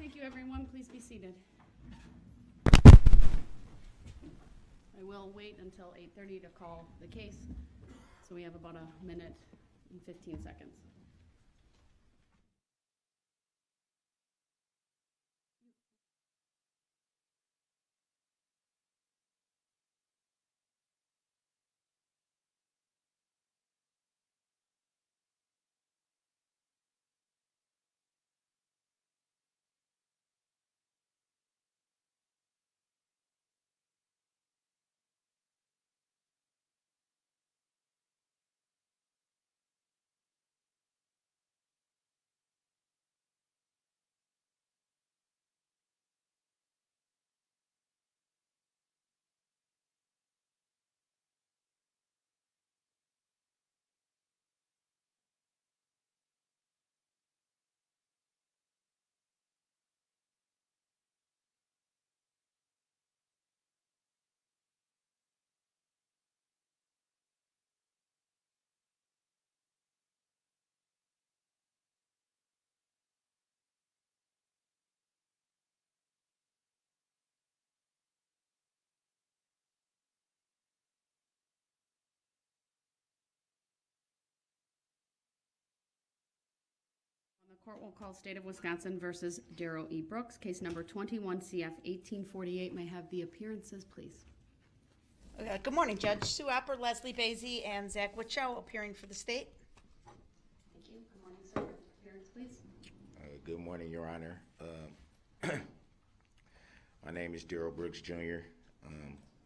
Thank you, everyone. Please be seated. I will wait until 8:30 to call the case, so we have about a minute and 15 seconds. The court will call State of Wisconsin versus Darrell E. Brooks, case number 21 CF 1848. May I have the appearances, please? Good morning, Judge. Sue Opper, Leslie Basie, and Zach Wichow appearing for the state. Thank you. Good morning, sir. Appearance, please. Good morning, Your Honor. My name is Darrell Brooks, Jr.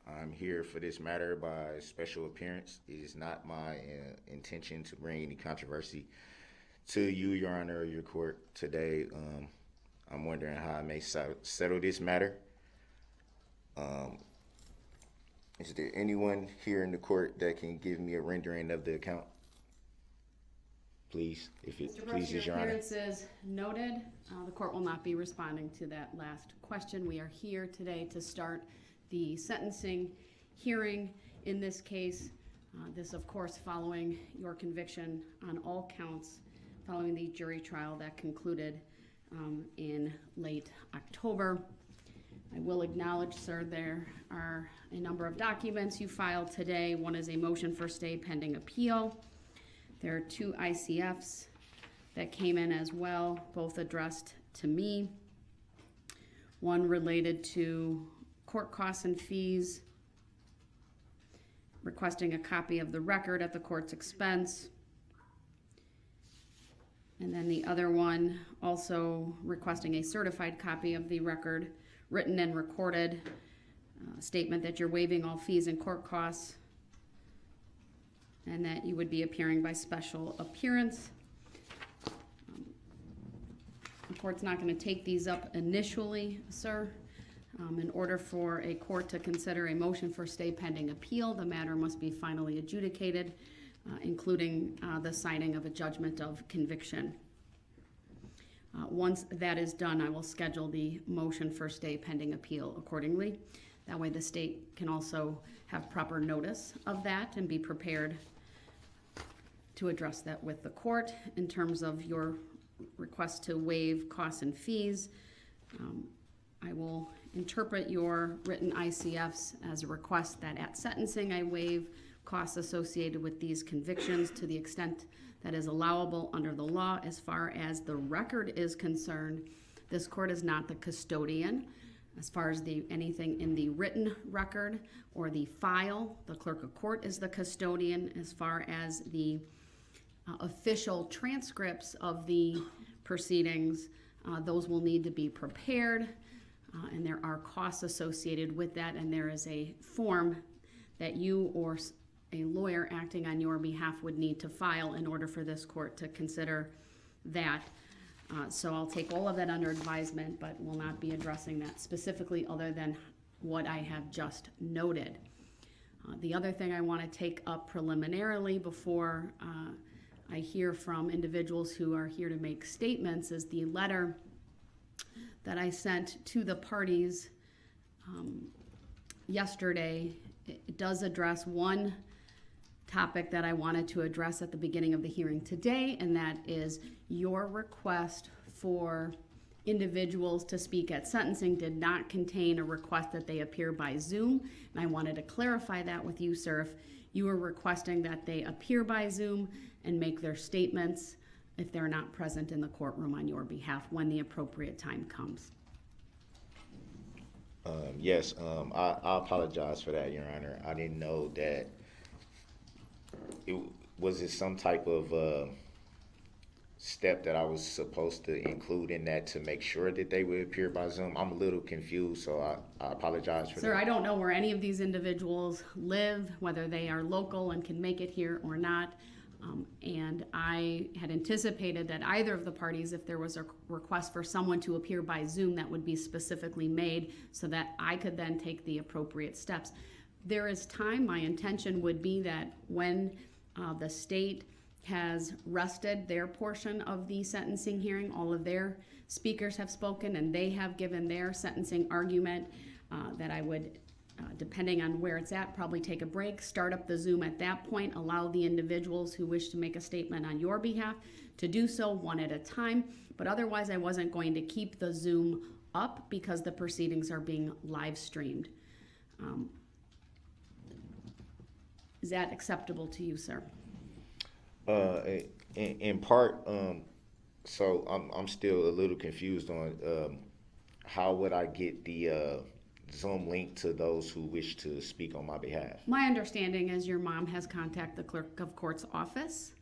I'm here for this matter by special appearance. It is not my intention to bring any controversy to you, Your Honor, or your court today. I'm wondering how I may settle this matter. Is there anyone here in the court that can give me a rendering of the account? Please, if it Mr. Brooks, pleases your Your Honor. appearance is noted. The court will not be responding to that last question. We are here today to start the sentencing hearing in this case. This, of course, following your conviction on all counts, following the jury trial that concluded in late October. I will acknowledge, sir, there are a number of documents you filed today. One is a motion for stay pending appeal. There are 2 ICFs that came in as well, both addressed to me. One related to court costs and fees, requesting a copy of the record at the court's expense. And then the other one also requesting a certified copy of the record, written and recorded, statement that you're waiving all fees and court costs, and that you would be appearing by special appearance. The court's not going to take these up initially, sir. In order for a court to consider a motion for stay pending appeal, the matter must be finally adjudicated, including the signing of a judgment of conviction. Once that is done, I will schedule the motion for stay pending appeal accordingly. That way the state can also have proper notice of that and be prepared to address that with the court. In terms of your request to waive costs and fees, I will interpret your written ICFs as a request that at sentencing I waive costs associated with these convictions to the extent that is allowable under the law. As far as the record is concerned, this court is not the custodian. As far as anything in the written record or the file, the clerk of court is the custodian. As far as the official transcripts of the proceedings, those will need to be prepared, and there are costs associated with that, and there is a form that you or a lawyer acting on your behalf would need to file in order for this court to consider that. So I'll take all of that under advisement, but will not be addressing that specifically other than what I have just noted. The other thing I want to take up preliminarily before I hear from individuals who are here to make statements is the letter that I sent to the parties yesterday. It does address one topic that I wanted to address at the beginning of the hearing today, and that is your request for individuals to speak at sentencing did not contain a request that they appear by Zoom. And I wanted to clarify that with you, sir. If you were requesting that they appear by Zoom and make their statements if they're not present in the courtroom on your behalf when the appropriate time comes. Yes, I apologize for that, Your Honor. I didn't know that. Was it some type of step that I was supposed to include in that to make sure that they would appear by Zoom? I'm a little confused, so I apologize for that. Sir, I don't know where any of these individuals live, whether they are local and can make it here or not. And I had anticipated that either of the parties, if there was a request for someone to appear by Zoom, that would be specifically made so that I could then take the appropriate steps. There is time. My intention would be that when the state has rested their portion of the sentencing hearing, all of their speakers have spoken and they have given their sentencing argument, that I would, depending on where it's at, probably take a break, start up the Zoom at that point, allow the individuals who wish to make a statement on your behalf to do so one at a time. But otherwise, I wasn't going to keep the Zoom up because the proceedings are being live streamed. Is that acceptable to you, sir? In part, so I'm still a little confused on how would I get the Zoom link to those who wish to speak on my behalf? My understanding is your mom has contacted the clerk of court's office.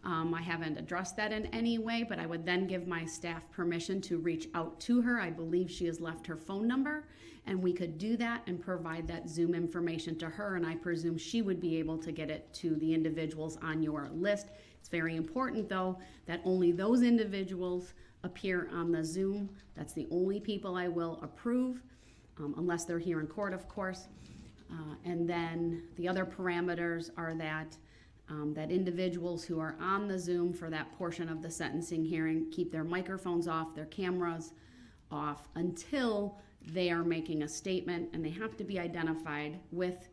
I haven't addressed that in any way, but I would then give my staff permission to reach out to her. I believe she has left her phone number, and we could do that and provide that Zoom information to her, and I presume she would be able to get it to the individuals on your list. It's very important, though, that only those individuals appear on the Zoom. That's the only people I will approve, unless they're here in court, of course. And then the other parameters are that that individuals who are on the Zoom for that portion of the sentencing hearing keep their microphones off, their cameras off, until they are making a statement, and they have to be identified with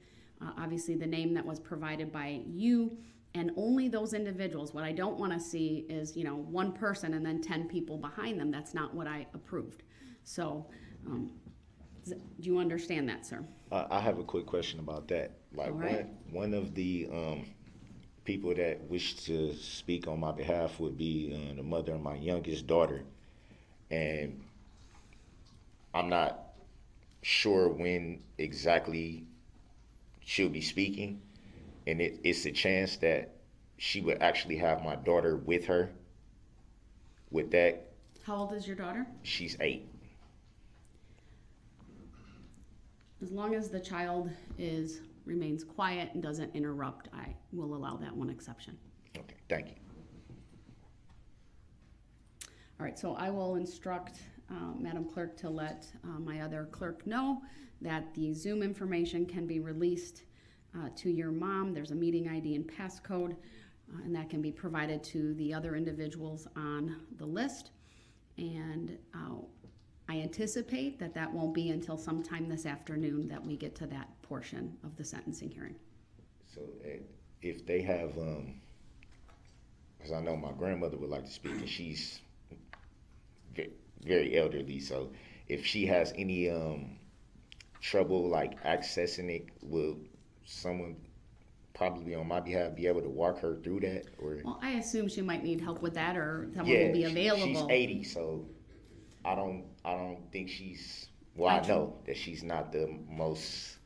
obviously the name that was provided by you, and only those individuals. What I don't want to see is, one person and then 10 people behind them. That's not what I approved. So do you understand that, sir? I have a quick question about that. Like, all right. one of the people that wish to speak on my behalf would be the mother of my youngest daughter, and I'm not sure when exactly she'll be speaking, and it's a chance that she would actually have my daughter with her. With that, How old is your daughter? she's 8. As long as the child remains quiet and doesn't interrupt, I will allow that one exception. Okay, thank you. All right, so I will instruct Madam Clerk to let my other clerk know that the Zoom information can be released to your mom. There's a meeting ID and passcode, and that can be provided to the other individuals on the list. And I anticipate that that won't be until sometime this afternoon that we get to that portion of the sentencing hearing. So if they have, because I know my grandmother would like to speak, and she's very elderly, so if she has any trouble like accessing it, will someone probably on my behalf be able to walk her through that? Or Well, I assume she might need help with that, or someone will be available. She's 80, so I don't think she's. Well, I know that she's not the most.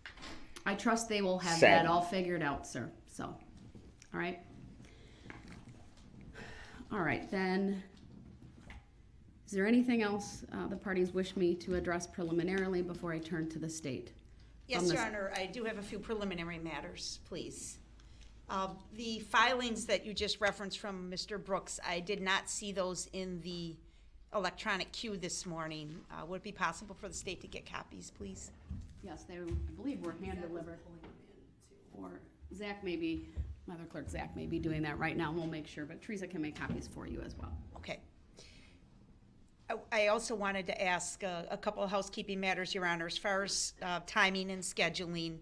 I trust they will have savvy. that all figured out, sir. So, all right. All right, then. Is there anything else the parties wish me to address preliminarily before I turn to the state? Yes, Your Honor, I do have a few preliminary matters, please. The filings that you just referenced from Mr. Brooks, I did not see those in the electronic queue this morning. Would it be possible for the state to get copies, please? Yes, they, I believe, were hand-delivered. Or Zach may be, Mother Clerk Zach may be doing that right now, and we'll make sure, but Teresa can make copies for you as well. Okay. I also wanted to ask a couple of housekeeping matters, Your Honor, as far as timing and scheduling.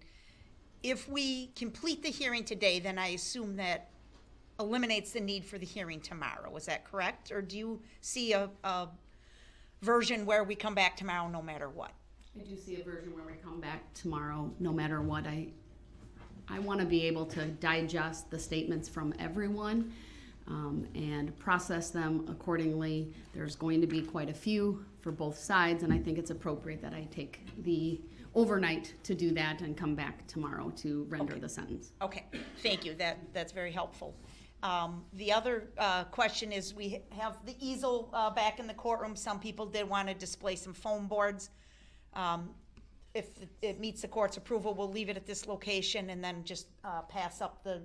If we complete the hearing today, then I assume that eliminates the need for the hearing tomorrow. Is that correct? Or do you see a version where we come back tomorrow no matter what. I do see a version where we come back tomorrow, no matter what. I want to be able to digest the statements from everyone and process them accordingly. There's going to be quite a few for both sides, and I think it's appropriate that I take the overnight to do that and come back tomorrow to render the sentence. Okay, thank you. That's very helpful. The other question is we have the easel back in the courtroom. Some people did want to display some foam boards. If it meets the court's approval, we'll leave it at this location and then just pass up the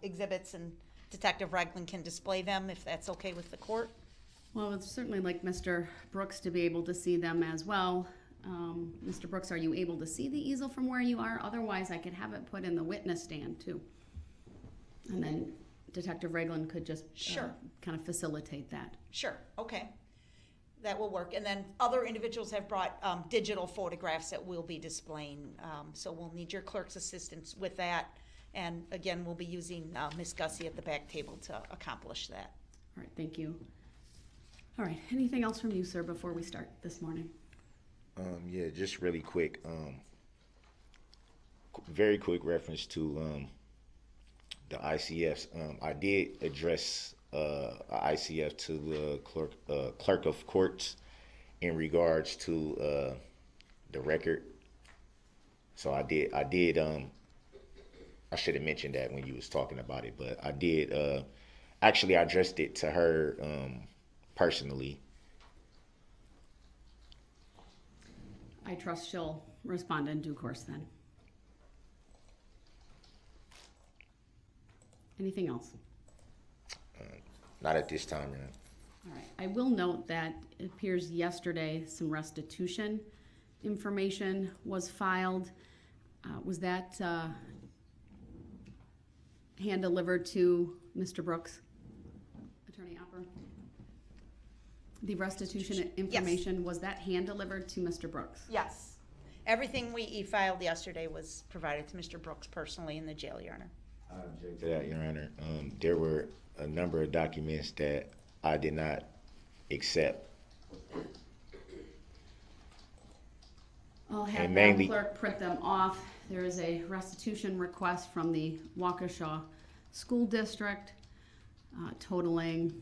exhibits, and Detective Regland can display them if that's okay with the court. Well, it's certainly like Mr. Brooks to be able to see them as well. Mr. Brooks, are you able to see the easel from where you are? Otherwise, I could have it put in the witness stand too. And then Detective Regland could just Sure. kind of facilitate that. Sure, okay. That will work. And then other individuals have brought digital photographs that we'll be displaying. So we'll need your clerk's assistance with that. And again, we'll be using Ms. Gussie at the back table to accomplish that. All right, thank you. All right, anything else from you, sir, before we start this morning? Yeah, just really quick. Very quick reference to the ICFs. I did address ICF to the clerk of courts in regards to the record. So I did. I should have mentioned that when you was talking about it, but I did. Actually, I addressed it to her personally. I trust she'll respond in due course then. Anything else? Not at this time, man. All right. I will note that it appears yesterday some restitution information was filed. Was that hand-delivered to Mr. Brooks? Attorney Opper? The restitution information, was that hand-delivered to Mr. Brooks? Yes. Everything we e-filed yesterday was provided to Mr. Brooks personally in the jail, Your Honor. I object to that, Your Honor. There were a number of documents that I did not accept. I'll have And Madam mainly- Clerk print them off. There is a restitution request from the Waukesha School District totaling,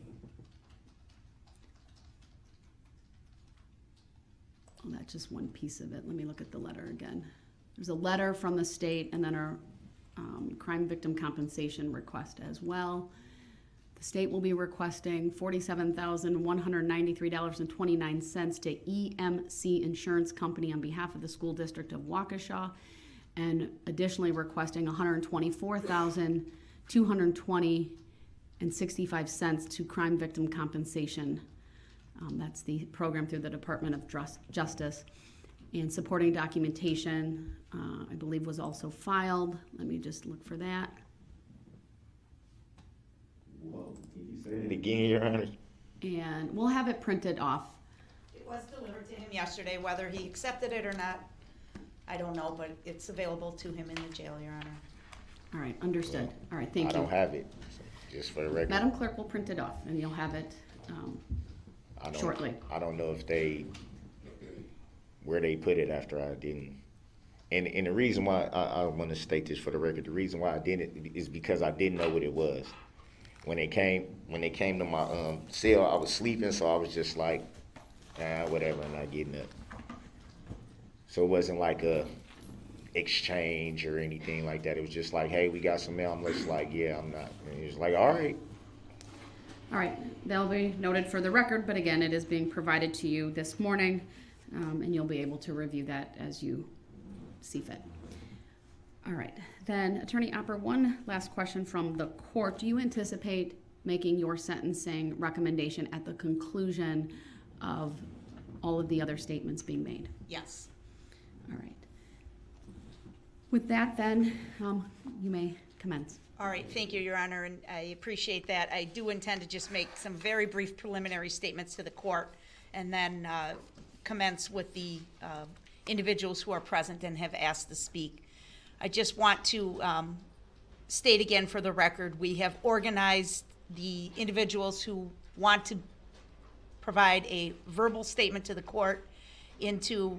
oh, that's just one piece of it. Let me look at the letter again. There's a letter from the state and then a crime victim compensation request as well. The state will be requesting $47,193.29 to EMC Insurance Company on behalf of the School District of Waukesha, and additionally requesting $124,220.65 to crime victim compensation. That's the program through the Department of Justice. And supporting documentation, I believe, was also filed. Let me just look for that. Well, can you say it again, Your Honor? And we'll have it printed off. It was delivered to him yesterday. Whether he accepted it or not, I don't know, but it's available to him in the jail, Your Honor. All right, understood. All right, thank I you. don't have it, so just for the record. Madam Clerk will print it off, and you'll have it shortly. I don't know if where they put it after I didn't. And the reason why I want to state this for the record, the reason why I didn't is because I didn't know what it was. When they came to my cell, I was sleeping, so I was just like, whatever, and not getting up. So it wasn't like a exchange or anything like that. It was just like, hey, we got some mail. I'm just like, yeah, I'm not. And he was like, all right. All right, that'll be noted for the record, but again, it is being provided to you this morning, and you'll be able to review that as you see fit. All right, then Attorney Opper, one last question from the court. Do you anticipate making your sentencing recommendation at the conclusion of all of the other statements being made? Yes. All right. With that, then, you may commence. All right, thank you, Your Honor, and I appreciate that. I do intend to just make some very brief preliminary statements to the court and then commence with the individuals who are present and have asked to speak. I just want to state again for the record, we have organized the individuals who want to provide a verbal statement to the court into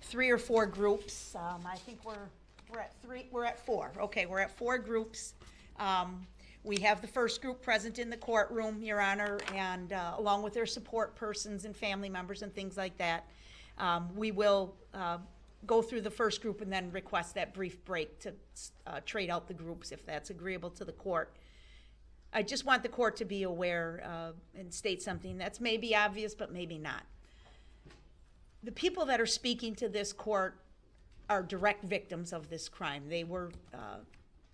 3 or 4 groups. I think we're at 4. Okay, we're at 4 groups. We have the first group present in the courtroom, Your Honor, and along with their support persons and family members and things like that. We will go through the first group and then request that brief break to trade out the groups if that's agreeable to the court. I just want the court to be aware and state something that's maybe obvious, but maybe not. The people that are speaking to this court are direct victims of this crime. They were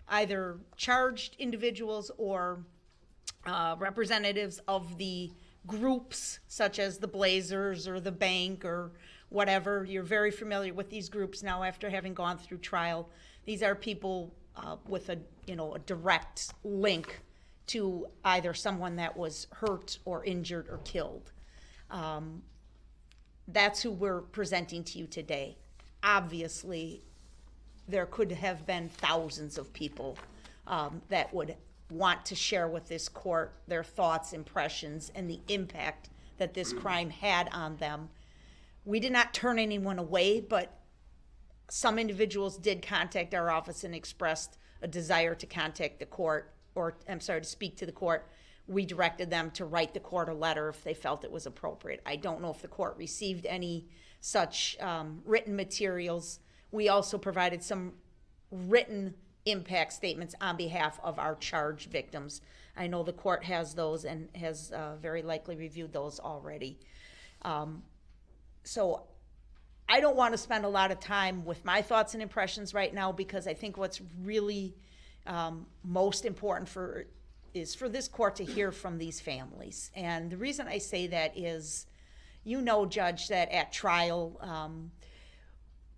either charged individuals or representatives of the groups, such as the Blazers or the bank or whatever. You're very familiar with these groups now after having gone through trial. These are people with a direct link to either someone that was hurt or injured or killed. That's who we're presenting to you today. Obviously, there could have been thousands of people that would want to share with this court their thoughts, impressions, and the impact that this crime had on them. We did not turn anyone away, but some individuals did contact our office and expressed a desire to contact the court, to speak to the court. We directed them to write the court a letter if they felt it was appropriate. I don't know if the court received any such written materials. We also provided some written impact statements on behalf of our charged victims. I know the court has those and has very likely reviewed those already. So I don't want to spend a lot of time with my thoughts and impressions right now, because I think what's really most important is for this court to hear from these families. And the reason I say that is, Judge, that at trial,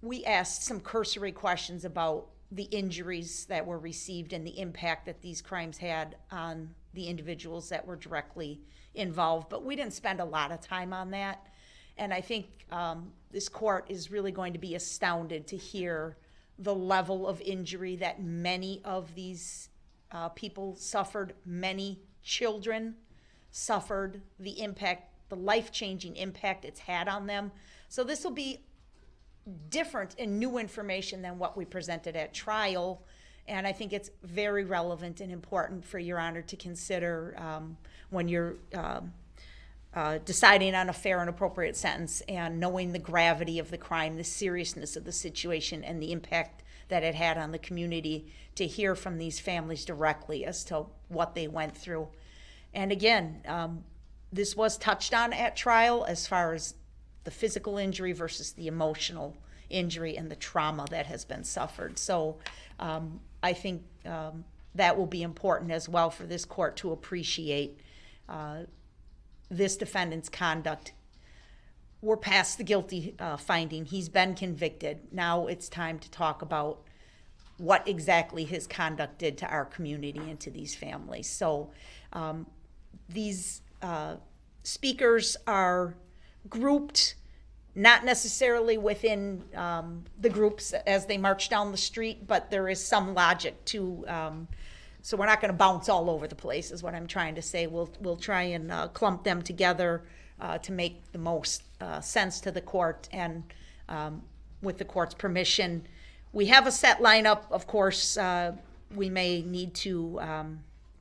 we asked some cursory questions about the injuries that were received and the impact that these crimes had on the individuals that were directly involved, but we didn't spend a lot of time on that. And I think this court is really going to be astounded to hear the level of injury that many of these people suffered. Many children suffered the impact, the life-changing impact it's had on them. So this will be different and new information than what we presented at trial. And I think it's very relevant and important for Your Honor to consider when you're deciding on a fair and appropriate sentence, and knowing the gravity of the crime, the seriousness of the situation, and the impact that it had on the community, to hear from these families directly as to what they went through. And again, this was touched on at trial as far as the physical injury versus the emotional injury and the trauma that has been suffered. So I think that will be important as well for this court to appreciate this defendant's conduct. We're past the guilty finding. He's been convicted. Now it's time to talk about what exactly his conduct did to our community and to these families. So these speakers are grouped, not necessarily within the groups as they march down the street, but there is some logic to, so we're not going to bounce all over the place is what I'm trying to say. We'll try and clump them together to make the most sense to the court, and with the court's permission. We have a set lineup. Of course, we may need to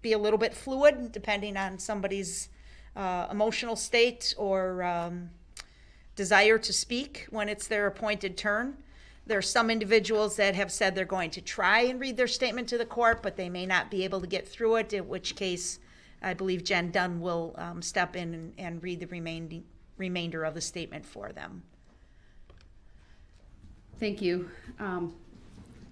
be a little bit fluid depending on somebody's emotional state or desire to speak when it's their appointed turn. There are some individuals that have said they're going to try and read their statement to the court, but they may not be able to get through it, in which case I believe Jen Dunn will step in and read the remainder of the statement for them. Thank you.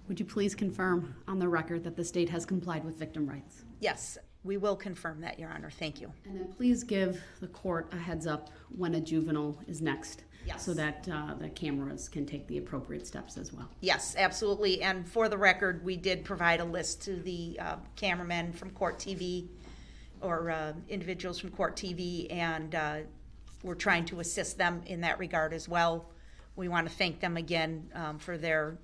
Would you please confirm on the record that the state has complied with victim rights? Yes, we will confirm that, Your Honor. Thank you. And then please give the court a heads up when a juvenile is next. Yes. So that the cameras can take the appropriate steps as well. Yes, absolutely. And for the record, we did provide a list to the cameramen from Court TV, or individuals from Court TV, and we're trying to assist them in that regard as well. We want to thank them again for their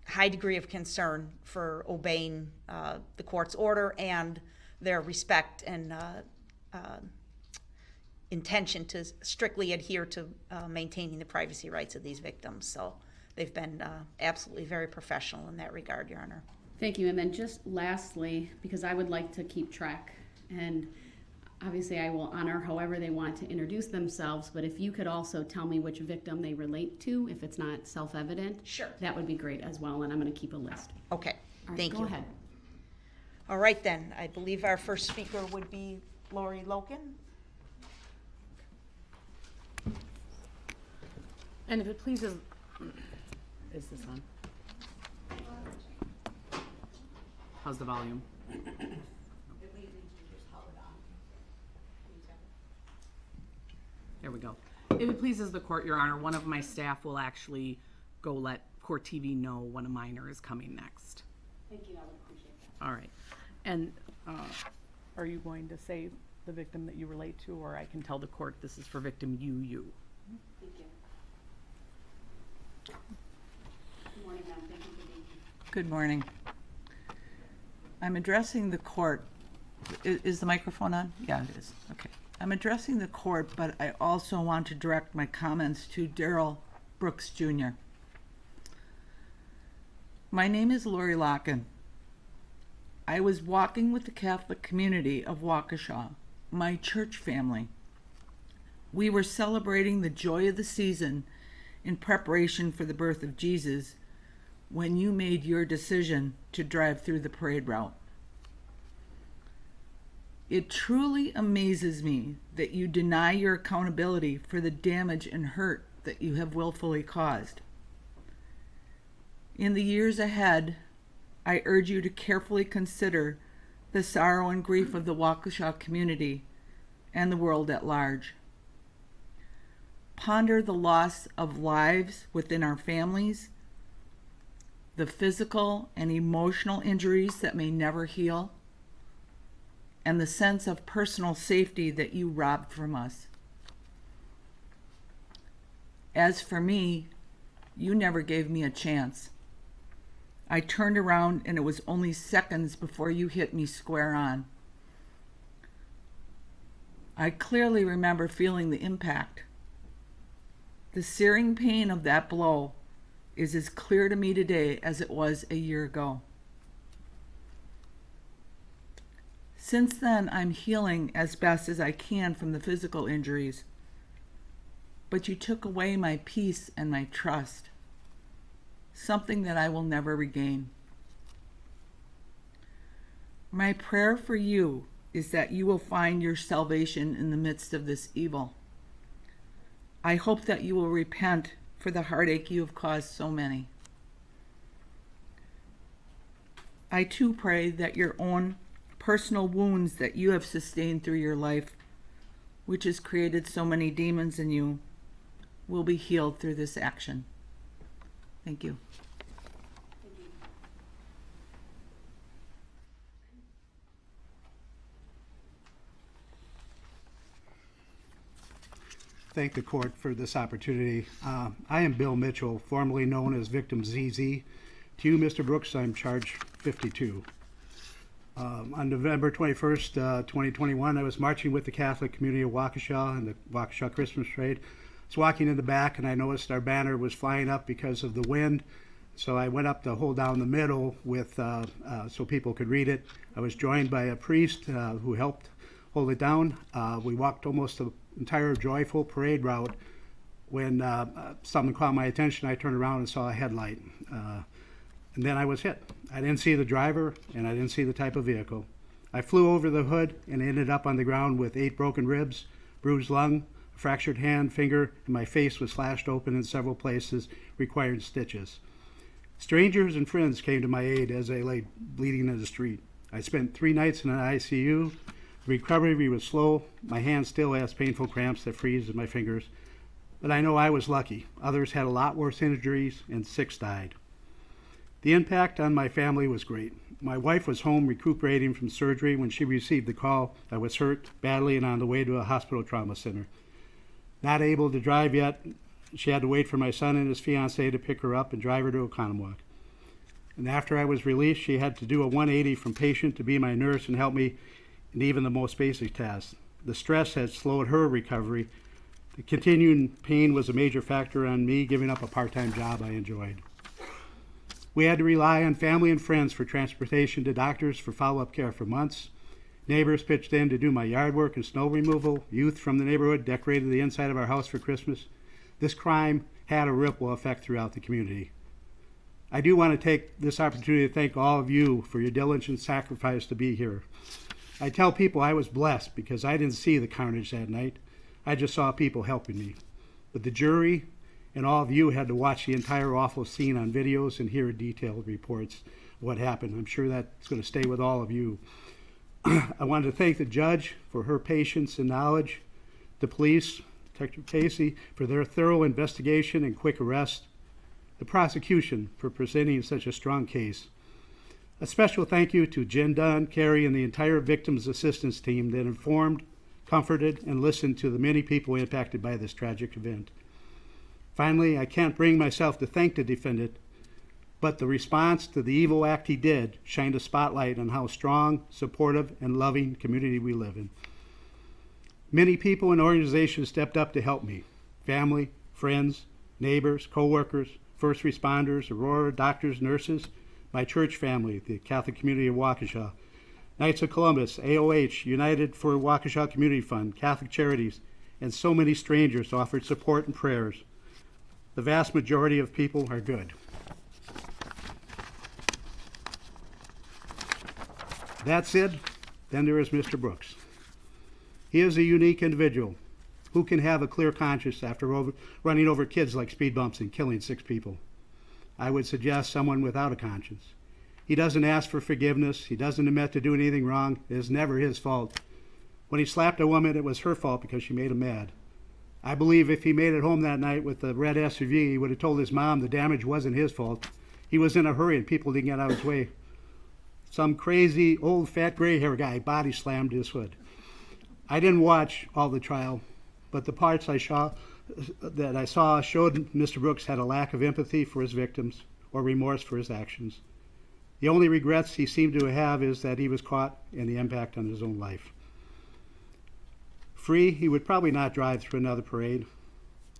high degree of concern for obeying the court's order, and their respect and intention to strictly adhere to maintaining the privacy rights of these victims. So they've been absolutely very professional in that regard, Your Honor. Thank you. And then just lastly, because I would like to keep track, and obviously I will honor however they want to introduce themselves, but if you could also tell me which victim they relate to, if it's not self-evident. Sure. That would be great as well, and I'm going to keep a list. Okay, All right, thank you. Go ahead. All right then, I believe our first speaker would be Lori Loken. And if it pleases, is this on? How's the volume? There we go. If it pleases the court, Your Honor, one of my staff will actually go let Court TV know when a minor is coming next. Thank you. I would appreciate that. All right. And are you going to say the victim that you relate to, or I can tell the court this is for victim you? Thank you. Good morning, ma'am. Thank you for being here. Good morning. I'm addressing the court. Is the microphone on? Yeah, it is. Okay. I'm addressing the court, but I also want to direct my comments to Darrell Brooks Jr. My name is Lori Locken. I was walking with the Catholic community of Waukesha, my church family. We were celebrating the joy of the season in preparation for the birth of Jesus when you made your decision to drive through the parade route. It truly amazes me that you deny your accountability for the damage and hurt that you have willfully caused. In the years ahead, I urge you to carefully consider the sorrow and grief of the Waukesha community and the world at large. Ponder the loss of lives within our families, the physical and emotional injuries that may never heal, and the sense of personal safety that you robbed from us. As for me, you never gave me a chance. I turned around and it was only seconds before you hit me square on. I clearly remember feeling the impact. The searing pain of that blow is as clear to me today as it was a year ago. Since then, I'm healing as best as I can from the physical injuries, but you took away my peace and my trust, something that I will never regain. My prayer for you is that you will find your salvation in the midst of this evil. I hope that you will repent for the heartache you have caused so many. I too pray that your own personal wounds that you have sustained through your life, which has created so many demons in you, will be healed through this action. Thank you. Thank the court for this opportunity. I am Bill Mitchell, formerly known as Victim ZZ. To you, Mr. Brooks, I'm charge 52. On November 21st, 2021, I was marching with the Catholic community of Waukesha and the Waukesha Christmas Parade. I was walking in the back and I noticed our banner was flying up because of the wind. So I went up to hold down the middle with so people could read it. I was joined by a priest who helped hold it down. We walked almost the entire joyful parade route when something caught my attention. I turned around and saw a headlight. And then I was hit. I didn't see the driver, and I didn't see the type of vehicle. I flew over the hood and ended up on the ground with 8 broken ribs, bruised lung, a fractured hand, finger, and my face was slashed open in several places, requiring stitches. Strangers and friends came to my aid as I lay bleeding in the street. I spent 3 nights in an ICU. The recovery was slow. My hand still has painful cramps that freeze in my fingers. But I know I was lucky. Others had a lot worse injuries, and 6 died. The impact on my family was great. My wife was home recuperating from surgery when she received the call I was hurt badly and on the way to a hospital trauma center. Not able to drive yet, she had to wait for my son and his fiancée to pick her up and drive her to Oconomowoc. And after I was released, she had to do a 180 from patient to be my nurse and help me in even the most basic tasks. The stress had slowed her recovery. The continuing pain was a major factor on me giving up a part-time job I enjoyed. We had to rely on family and friends for transportation to doctors for follow-up care for months. Neighbors pitched in to do my yard work and snow removal. Youth from the neighborhood decorated the inside of our house for Christmas. This crime had a ripple effect throughout the community. I do want to take this opportunity to thank all of you for your diligence and sacrifice to be here. I tell people I was blessed because I didn't see the carnage that night. I just saw people helping me. But the jury and all of you had to watch the entire awful scene on videos and hear detailed reports of what happened. I'm sure that's going to stay with all of you. I wanted to thank the judge for her patience and knowledge, the police, Detective Casey, for their thorough investigation and quick arrest, the prosecution for presenting such a strong case. A special thank you to Jen Dunn, Carrie, and the entire victims assistance team that informed, comforted, and listened to the many people impacted by this tragic event. Finally, I can't bring myself to thank the defendant, but the response to the evil act he did shined a spotlight on how strong, supportive, and loving community we live in. Many people and organizations stepped up to help me. Family, friends, neighbors, co-workers, first responders, Aurora, doctors, nurses, my church family, the Catholic community of Waukesha, Knights of Columbus, AOH, United for Waukesha Community Fund, Catholic Charities, and so many strangers offered support and prayers. The vast majority of people are good. That said, then there is Mr. Brooks. He is a unique individual who can have a clear conscience after running over kids like speed bumps and killing 6 people. I would suggest someone without a conscience. He doesn't ask for forgiveness. He doesn't admit to doing anything wrong. It is never his fault. When he slapped a woman, it was her fault because she made him mad. I believe if he made it home that night with the red SUV, he would have told his mom the damage wasn't his fault. He was in a hurry and people didn't get out of his way. Some crazy, old, fat, gray hair guy body slammed his hood. I didn't watch all the trial, but the parts I saw showed Mr. Brooks had a lack of empathy for his victims or remorse for his actions. The only regrets he seemed to have is that he was caught and the impact on his own life. Free, he would probably not drive through another parade,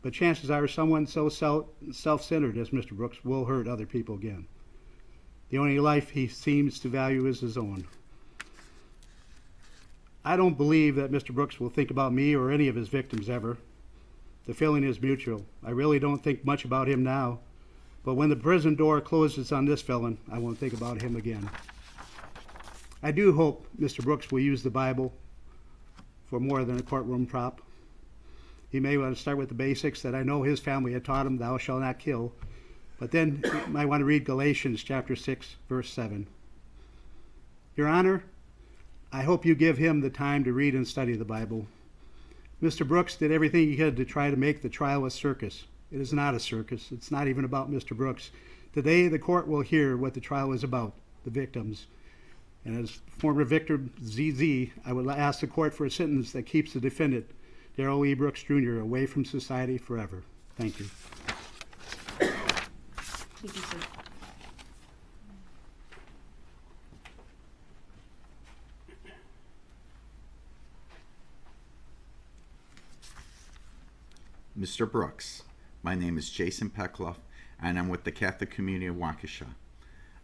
but chances are someone so self-centered as Mr. Brooks will hurt other people again. The only life he seems to value is his own. I don't believe that Mr. Brooks will think about me or any of his victims ever. The feeling is mutual. I really don't think much about him now, but when the prison door closes on this felon, I won't think about him again. I do hope Mr. Brooks will use the Bible for more than a courtroom prop. He may want to start with the basics that I know his family had taught him, thou shalt not kill, but then you might want to read Galatians chapter 6, verse 7. Your Honor, I hope you give him the time to read and study the Bible. Mr. Brooks did everything he could to try to make the trial a circus. It is not a circus. It's not even about Mr. Brooks. Today, the court will hear what the trial is about, the victims. And as former victim ZZ, I would ask the court for a sentence that keeps the defendant, Darrell E. Brooks Jr., away from society forever. Thank you. Thank you, sir. Mr. Brooks, my name is Jason Peckloff, and I'm with the Catholic community of Waukesha.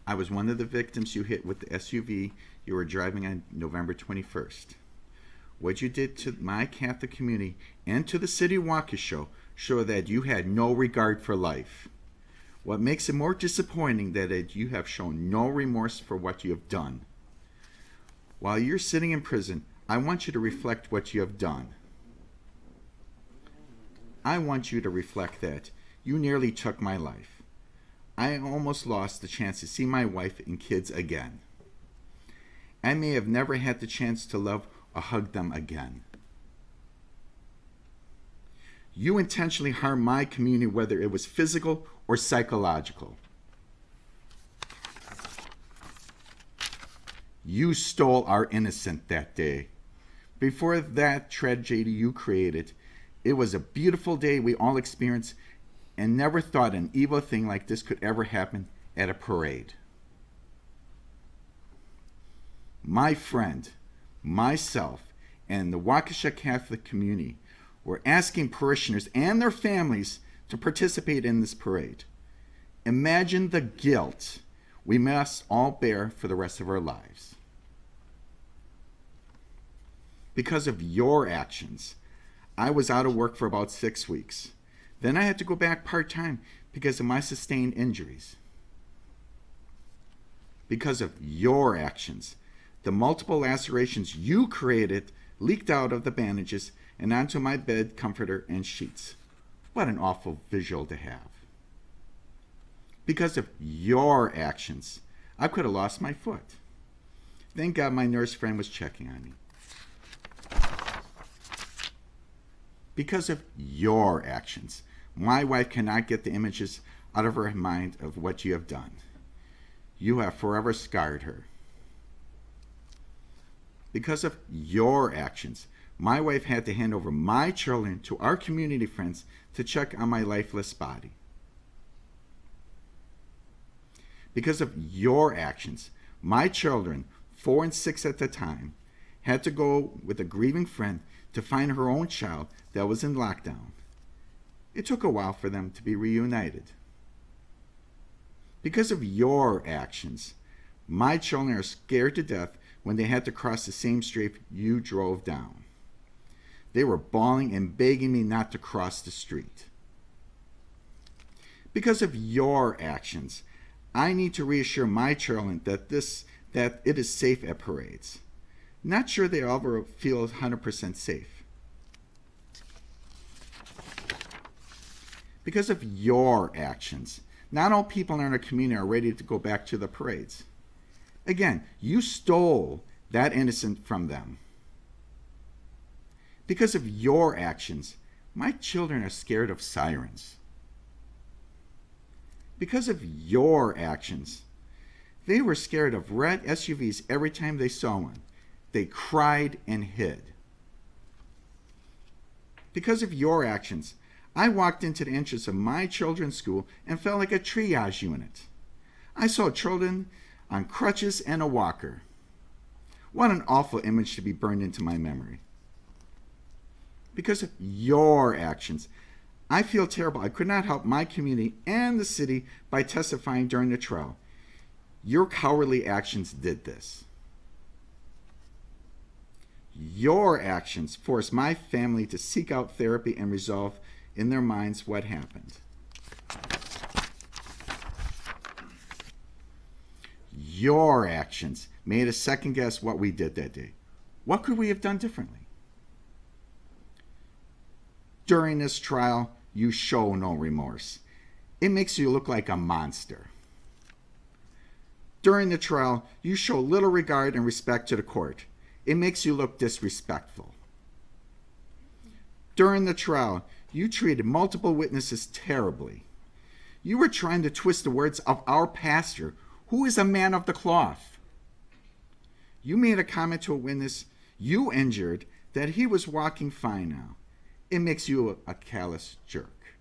I was one of the victims you hit with the SUV you were driving on November 21st. What you did to my Catholic community and to the city of Waukesha show that you had no regard for life. What makes it more disappointing that you have shown no remorse for what you have done. While you're sitting in prison, I want you to reflect what you have done. I want you to reflect that you nearly took my life. I almost lost the chance to see my wife and kids again. I may have never had the chance to love or hug them again. You intentionally harmed my community, whether it was physical or psychological. You stole our innocence that day. Before that tragedy you created, it was a beautiful day we all experienced and never thought an evil thing like this could ever happen at a parade. My friend, myself, and the Waukesha Catholic community were asking parishioners and their families to participate in this parade. Imagine the guilt we must all bear for the rest of our lives. Because of your actions, I was out of work for about 6 weeks. Then I had to go back part-time because of my sustained injuries. Because of your actions, the multiple lacerations you created leaked out of the bandages and onto my bed comforter and sheets. What an awful visual to have. Because of your actions, I could have lost my foot. Thank God my nurse friend was checking on me. Because of your actions, my wife cannot get the images out of her mind of what you have done. You have forever scarred her. Because of your actions, my wife had to hand over my children to our community friends to check on my lifeless body. Because of your actions, my children, 4 and 6 at the time, had to go with a grieving friend to find her own child that was in lockdown. It took a while for them to be reunited. Because of your actions, my children are scared to death when they had to cross the same street you drove down. They were bawling and begging me not to cross the street. Because of your actions, I need to reassure my children that it is safe at parades. Not sure they ever feel 100% safe. Because of your actions, not all people in our community are ready to go back to the parades. Again, you stole that innocence from them. Because of your actions, my children are scared of sirens. Because of your actions, they were scared of red SUVs every time they saw one. They cried and hid. Because of your actions, I walked into the entrance of my children's school and felt like a triage unit. I saw children on crutches and a walker. What an awful image to be burned into my memory. Because of your actions, I feel terrible. I could not help my community and the city by testifying during the trial. Your cowardly actions did this. Your actions forced my family to seek out therapy and resolve in their minds what happened. Your actions made us second guess what we did that day. What could we have done differently? During this trial, you show no remorse. It makes you look like a monster. During the trial, you show little regard and respect to the court. It makes you look disrespectful. During the trial, you treated multiple witnesses terribly. You were trying to twist the words of our pastor, who is a man of the cloth. You made a comment to a witness you injured that he was walking fine now. It makes you a callous jerk.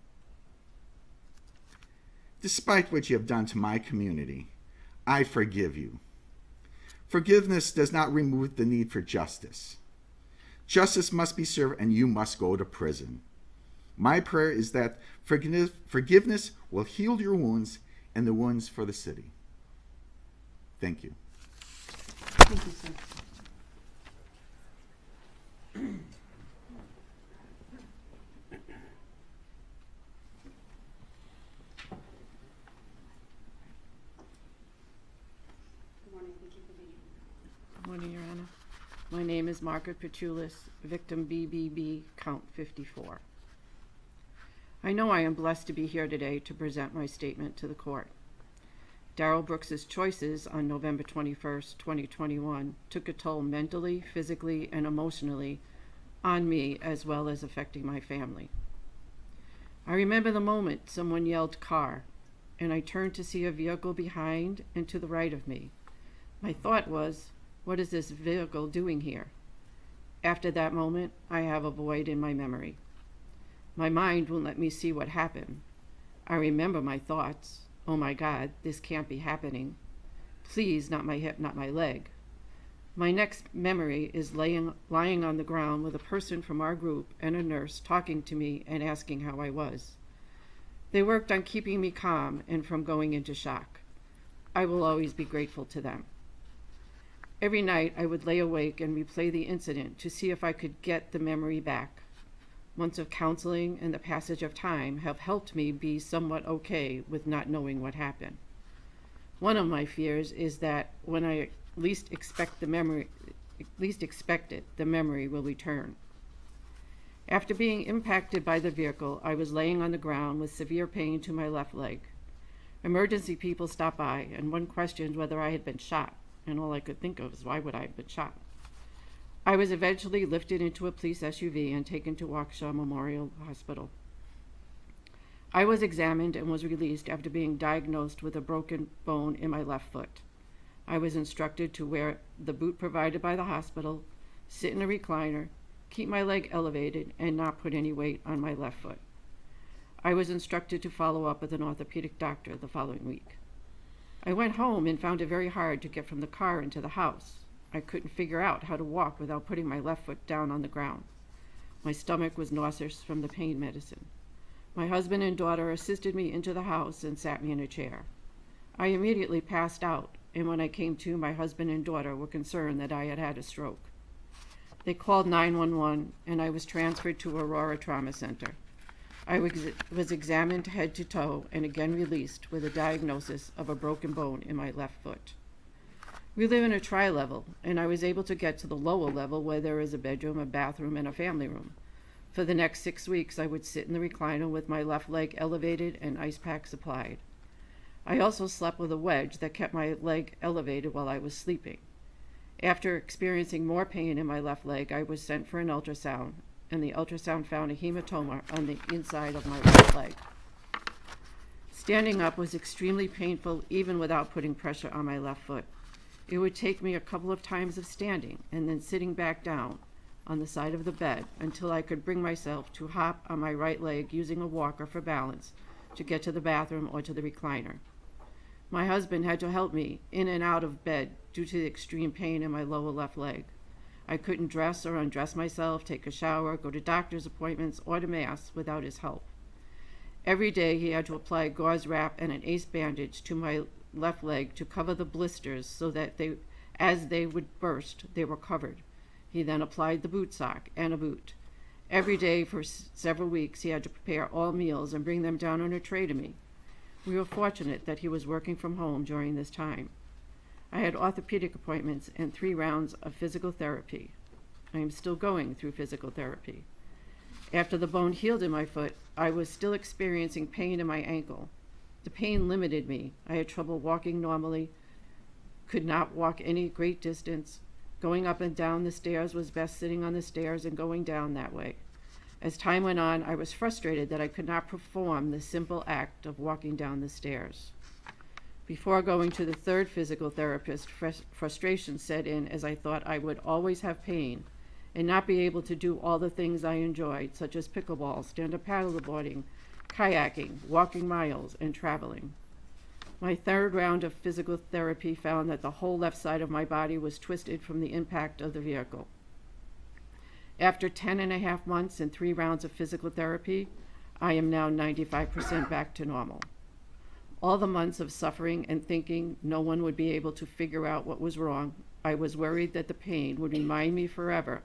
Despite what you have done to my community, I forgive you. Forgiveness does not remove the need for justice. Justice must be served and you must go to prison. My prayer is that forgiveness will heal your wounds and the wounds for the city. Thank you. Thank you, sir. Good morning, Your Honor. My name is Margaret Petulis, victim BBB, count 54. I know I am blessed to be here today to present my statement to the court. Darrell Brooks's choices on November 21st, 2021 took a toll mentally, physically, and emotionally on me, as well as affecting my family. I remember the moment someone yelled "car," and I turned to see a vehicle behind and to the right of me. My thought was, what is this vehicle doing here? After that moment, I have a void in my memory. My mind won't let me see what happened. I remember my thoughts. Oh my God, this can't be happening. Please, not my hip, not my leg. My next memory is lying on the ground with a person from our group and a nurse talking to me and asking how I was. They worked on keeping me calm and from going into shock. I will always be grateful to them. Every night I would lay awake and replay the incident to see if I could get the memory back. Months of counseling and the passage of time have helped me be somewhat okay with not knowing what happened. One of my fears is that when I least expect it, the memory will return. After being impacted by the vehicle, I was laying on the ground with severe pain to my left leg. Emergency people stopped by, and one questioned whether I had been shot, and all I could think of is why would I have been shot? I was eventually lifted into a police SUV and taken to Waukesha Memorial Hospital. I was examined and was released after being diagnosed with a broken bone in my left foot. I was instructed to wear the boot provided by the hospital, sit in a recliner, keep my leg elevated, and not put any weight on my left foot. I was instructed to follow up with an orthopedic doctor the following week. I went home and found it very hard to get from the car into the house. I couldn't figure out how to walk without putting my left foot down on the ground. My stomach was nauseous from the pain medicine. My husband and daughter assisted me into the house and sat me in a chair. I immediately passed out, and when I came to, my husband and daughter were concerned that I had had a stroke. They called 911, and I was transferred to Aurora Trauma Center. I was examined head to toe and again released with a diagnosis of a broken bone in my left foot. We live in a tri-level, and I was able to get to the lower level where there is a bedroom, a bathroom, and a family room. For the next 6 weeks, I would sit in the recliner with my left leg elevated and ice packs applied. I also slept with a wedge that kept my leg elevated while I was sleeping. After experiencing more pain in my left leg, I was sent for an ultrasound, and the ultrasound found a hematoma on the inside of my right leg. Standing up was extremely painful even without putting pressure on my left foot. It would take me a couple of times of standing and then sitting back down on the side of the bed until I could bring myself to hop on my right leg using a walker for balance to get to the bathroom or to the recliner. My husband had to help me in and out of bed due to the extreme pain in my lower left leg. I couldn't dress or undress myself, take a shower, go to doctor's appointments, or to mass without his help. Every day he had to apply gauze wrap and an ace bandage to my left leg to cover the blisters so that as they would burst, they were covered. He then applied the boot sock and a boot. Every day for several weeks, he had to prepare all meals and bring them down on a tray to me. We were fortunate that he was working from home during this time. I had orthopedic appointments and 3 rounds of physical therapy. I am still going through physical therapy. After the bone healed in my foot, I was still experiencing pain in my ankle. The pain limited me. I had trouble walking normally, could not walk any great distance. Going up and down the stairs was best sitting on the stairs and going down that way. As time went on, I was frustrated that I could not perform the simple act of walking down the stairs. Before going to the 3rd physical therapist, frustration set in as I thought I would always have pain and not be able to do all the things I enjoyed, such as pickleball, stand-up paddleboarding, kayaking, walking miles, and traveling. My 3rd round of physical therapy found that the whole left side of my body was twisted from the impact of the vehicle. After 10.5 months and 3 rounds of physical therapy, I am now 95% back to normal. All the months of suffering and thinking no one would be able to figure out what was wrong, I was worried that the pain would remind me forever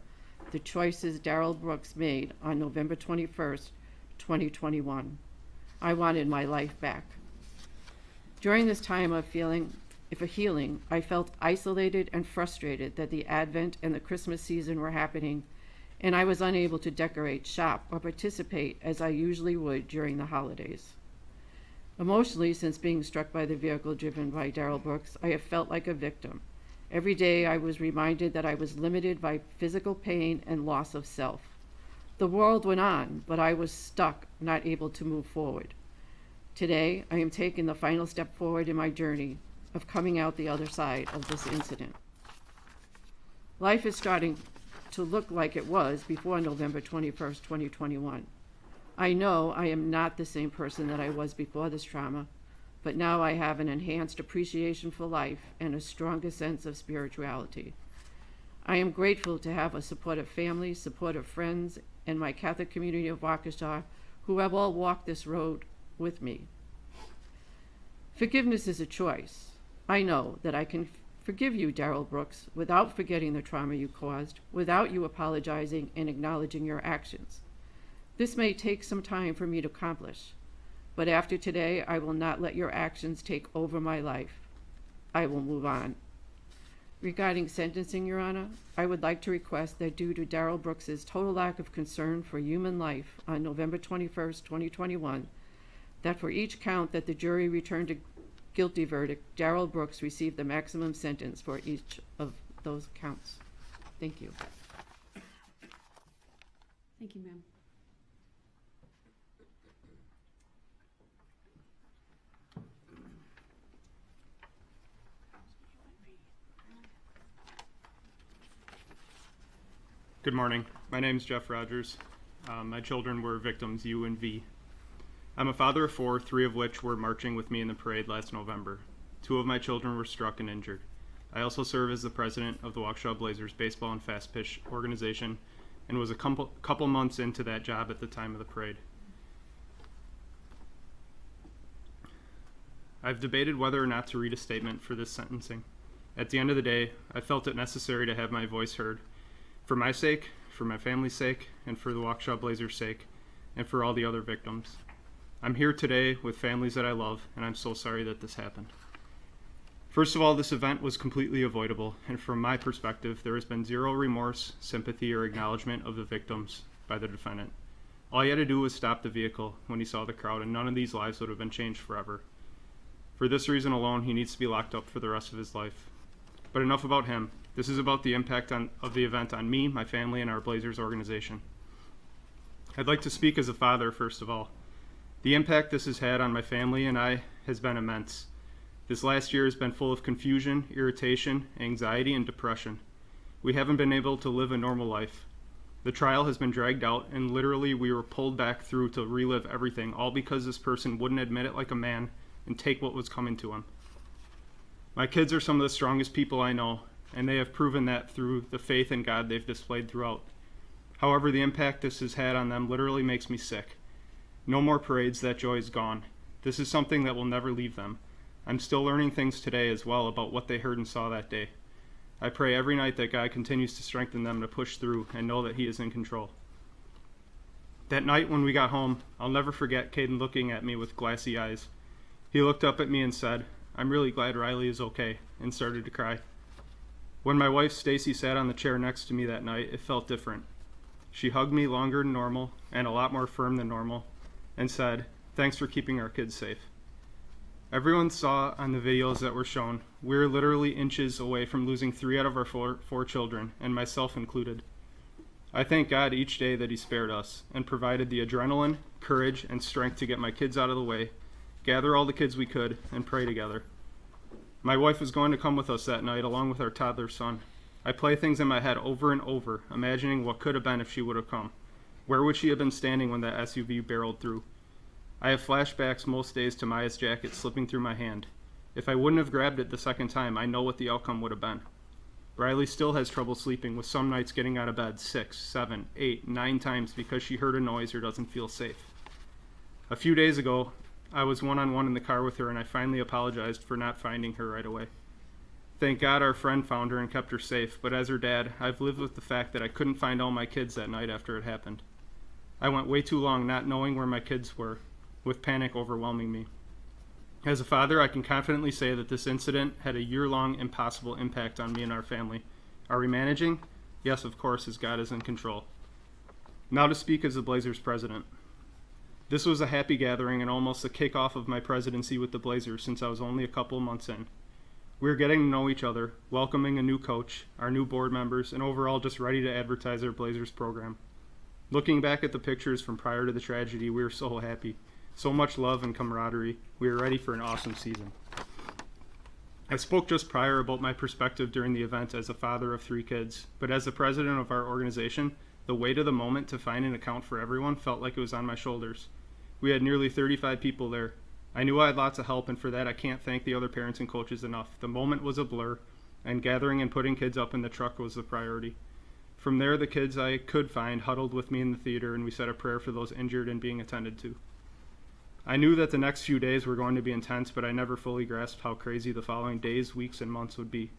the choices Darrell Brooks made on November 21st, 2021. I wanted my life back. During this time of healing, I felt isolated and frustrated that the Advent and the Christmas season were happening, and I was unable to decorate, shop, or participate as I usually would during the holidays. Emotionally, since being struck by the vehicle driven by Darrell Brooks, I have felt like a victim. Every day I was reminded that I was limited by physical pain and loss of self. The world went on, but I was stuck, not able to move forward. Today, I am taking the final step forward in my journey of coming out the other side of this incident. Life is starting to look like it was before November 21st, 2021. I know I am not the same person that I was before this trauma, but now I have an enhanced appreciation for life and a stronger sense of spirituality. I am grateful to have a supportive family, supportive friends, and my Catholic community of Waukesha who have all walked this road with me. Forgiveness is a choice. I know that I can forgive you, Darrell Brooks, without forgetting the trauma you caused, without you apologizing and acknowledging your actions. This may take some time for me to accomplish, but after today, I will not let your actions take over my life. I will move on. Regarding sentencing, Your Honor, I would like to request that due to Darrell Brooks's total lack of concern for human life on November 21st, 2021, that for each count that the jury returned a guilty verdict, Darrell Brooks received the maximum sentence for each of those counts. Thank you. Thank you, ma'am. Good morning. My name is Jeff Rogers. My children were victims U and V. I'm a father of 4, 3 of which were marching with me in the parade last November. 2 of my children were struck and injured. I also serve as the president of the Waukesha Blazers baseball and fast pitch organization and was a couple months into that job at the time of the parade. I've debated whether or not to read a statement for this sentencing. At the end of the day, I felt it necessary to have my voice heard. For my sake, for my family's sake, and for the Waukesha Blazers' sake, and for all the other victims. I'm here today with families that I love, and I'm so sorry that this happened. First of all, this event was completely avoidable, and from my perspective, there has been zero remorse, sympathy, or acknowledgement of the victims by the defendant. All he had to do was stop the vehicle when he saw the crowd, and none of these lives would have been changed forever. For this reason alone, he needs to be locked up for the rest of his life. But enough about him. This is about the impact of the event on me, my family, and our Blazers organization. I'd like to speak as a father, first of all. The impact this has had on my family and I has been immense. This last year has been full of confusion, irritation, anxiety, and depression. We haven't been able to live a normal life. The trial has been dragged out, and literally we were pulled back through to relive everything, all because this person wouldn't admit it like a man and take what was coming to him. My kids are some of the strongest people I know, and they have proven that through the faith in God they've displayed throughout. However, the impact this has had on them literally makes me sick. No more parades, that joy is gone. This is something that will never leave them. I'm still learning things today as well about what they heard and saw that day. I pray every night that God continues to strengthen them to push through and know that He is in control. That night when we got home, I'll never forget Caden looking at me with glassy eyes. He looked up at me and said, "I'm really glad Riley is okay," and started to cry. When my wife Stacy sat on the chair next to me that night, it felt different. She hugged me longer than normal and a lot more firm than normal and said, "Thanks for keeping our kids safe." Everyone saw on the videos that were shown, we were literally inches away from losing 3 out of our four children, and myself included. I thank God each day that He spared us and provided the adrenaline, courage, and strength to get my kids out of the way, gather all the kids we could, and pray together. My wife was going to come with us that night along with our toddler son. I play things in my head over and over, imagining what could have been if she would have come. Where would she have been standing when that SUV barreled through? I have flashbacks most days to Maya's jacket slipping through my hand. If I wouldn't have grabbed it the second time, I know what the outcome would have been. Riley still has trouble sleeping, with some nights getting out of bed 6, 7, 8, 9 times because she heard a noise or doesn't feel safe. A few days ago, I was one-on-one in the car with her, and I finally apologized for not finding her right away. Thank God our friend found her and kept her safe, but as her dad, I've lived with the fact that I couldn't find all my kids that night after it happened. I went way too long not knowing where my kids were, with panic overwhelming me. As a father, I can confidently say that this incident had a year-long impossible impact on me and our family. Are we managing? Yes, of course, as God is in control. Now to speak as the Blazers president. This was a happy gathering and almost the kickoff of my presidency with the Blazers since I was only a couple months in. We were getting to know each other, welcoming a new coach, our new board members, and overall just ready to advertise our Blazers program. Looking back at the pictures from prior to the tragedy, we were so happy. So much love and camaraderie. We were ready for an awesome season. I spoke just prior about my perspective during the event as a father of 3 kids, but as the president of our organization, the weight of the moment to find an account for everyone felt like it was on my shoulders. We had nearly 35 people there. I knew I had lots of help, and for that I can't thank the other parents and coaches enough. The moment was a blur, and gathering and putting kids up in the truck was the priority. From there, the kids I could find huddled with me in the theater, and we said a prayer for those injured and being attended to. I knew that the next few days were going to be intense, but I never fully grasped how crazy the following days, weeks, and months would be.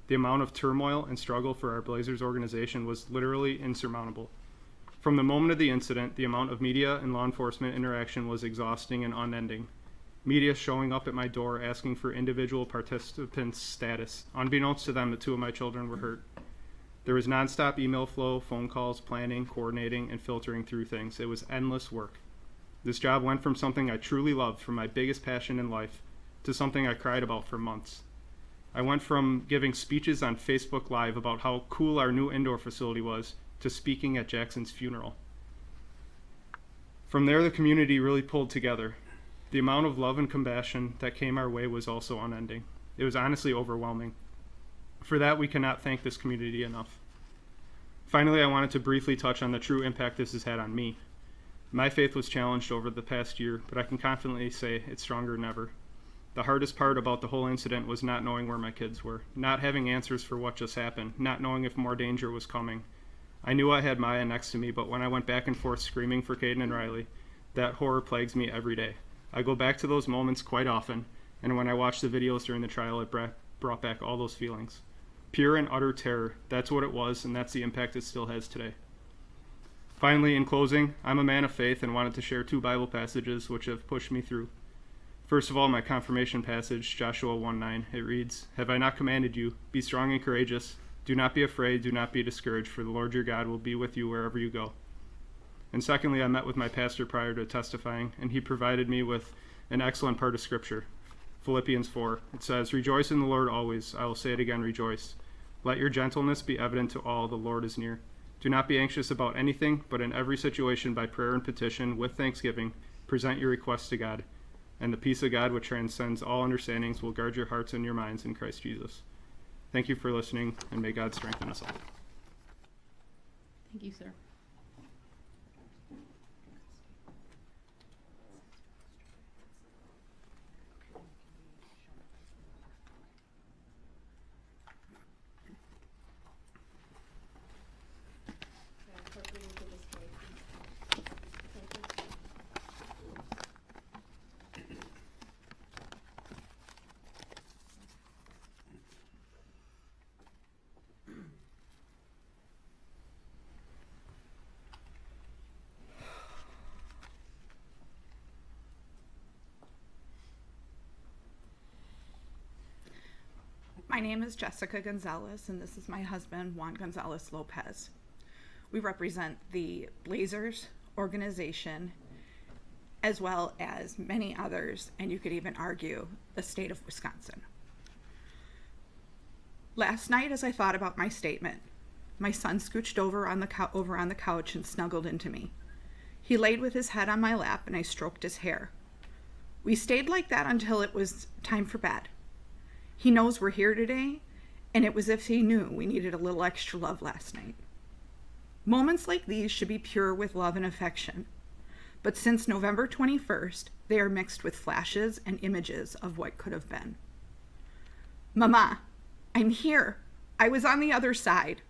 The amount of turmoil and struggle for our Blazers organization was literally insurmountable. From the moment of the incident, the amount of media and law enforcement interaction was exhausting and unending. Media showing up at my door asking for individual participants' status. Unbeknownst to them, the two of my children were hurt. There was nonstop email flow, phone calls, planning, coordinating, and filtering through things. It was endless work. This job went from something I truly loved, from my biggest passion in life, to something I cried about for months. I went from giving speeches on Facebook Live about how cool our new indoor facility was to speaking at Jackson's funeral. From there, the community really pulled together. The amount of love and compassion that came our way was also unending. It was honestly overwhelming. For that, we cannot thank this community enough. Finally, I wanted to briefly touch on the true impact this has had on me. My faith was challenged over the past year, but I can confidently say it's stronger than ever. The hardest part about the whole incident was not knowing where my kids were, not having answers for what just happened, not knowing if more danger was coming. I knew I had Maya next to me, but when I went back and forth screaming for Caden and Riley, that horror plagues me every day. I go back to those moments quite often, and when I watch the videos during the trial, it brought back all those feelings. Pure and utter terror, that's what it was, and that's the impact it still has today. Finally, in closing, I'm a man of faith and wanted to share 2 Bible passages which have pushed me through. First of all, my confirmation passage, Joshua 1:9. It reads, "Have I not commanded you? Be strong and courageous. Do not be afraid, do not be discouraged, for the Lord your God will be with you wherever you go." And secondly, I met with my pastor prior to testifying, and he provided me with an excellent part of Scripture. Philippians 4. It says, "Rejoice in the Lord always. I will say it again, rejoice. Let your gentleness be evident to all. The Lord is near. Do not be anxious about anything, but in every situation by prayer and petition, with thanksgiving, present your requests to God. And the peace of God, which transcends all understandings, will guard your hearts and your minds in Christ Jesus." Thank you for listening, and may God strengthen us all. Thank you, sir. My name is Jessica Gonzalez, and this is my husband, Juan Gonzalez Lopez. We represent the Blazers organization, as well as many others, and you could even argue the state of Wisconsin. Last night, as I thought about my statement, my son scooched over on the couch and snuggled into me. He laid with his head on my lap, and I stroked his hair. We stayed like that until it was time for bed. He knows we're here today, and it was as if he knew we needed a little extra love last night. Moments like these should be pure with love and affection, but since November 21st, they are mixed with flashes and images of what could have been. Mama, I'm here. I was on the other side.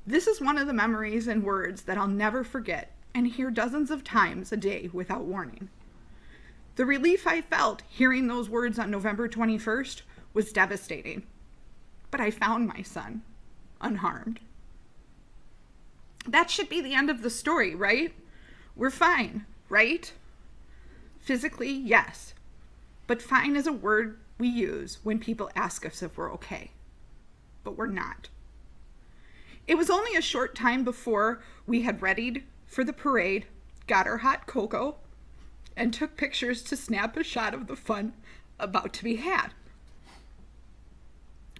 This is one of the memories and words that I'll never forget and hear dozens of times a day without warning. The relief I felt hearing those words on November 21st was devastating, but I found my son, unharmed. That should be the end of the story, right? We're fine, right? Physically, yes, but fine is a word we use when people ask us if we're okay, but we're not. It was only a short time before we had readied for the parade, got our hot cocoa, and took pictures to snap a shot of the fun about to be had.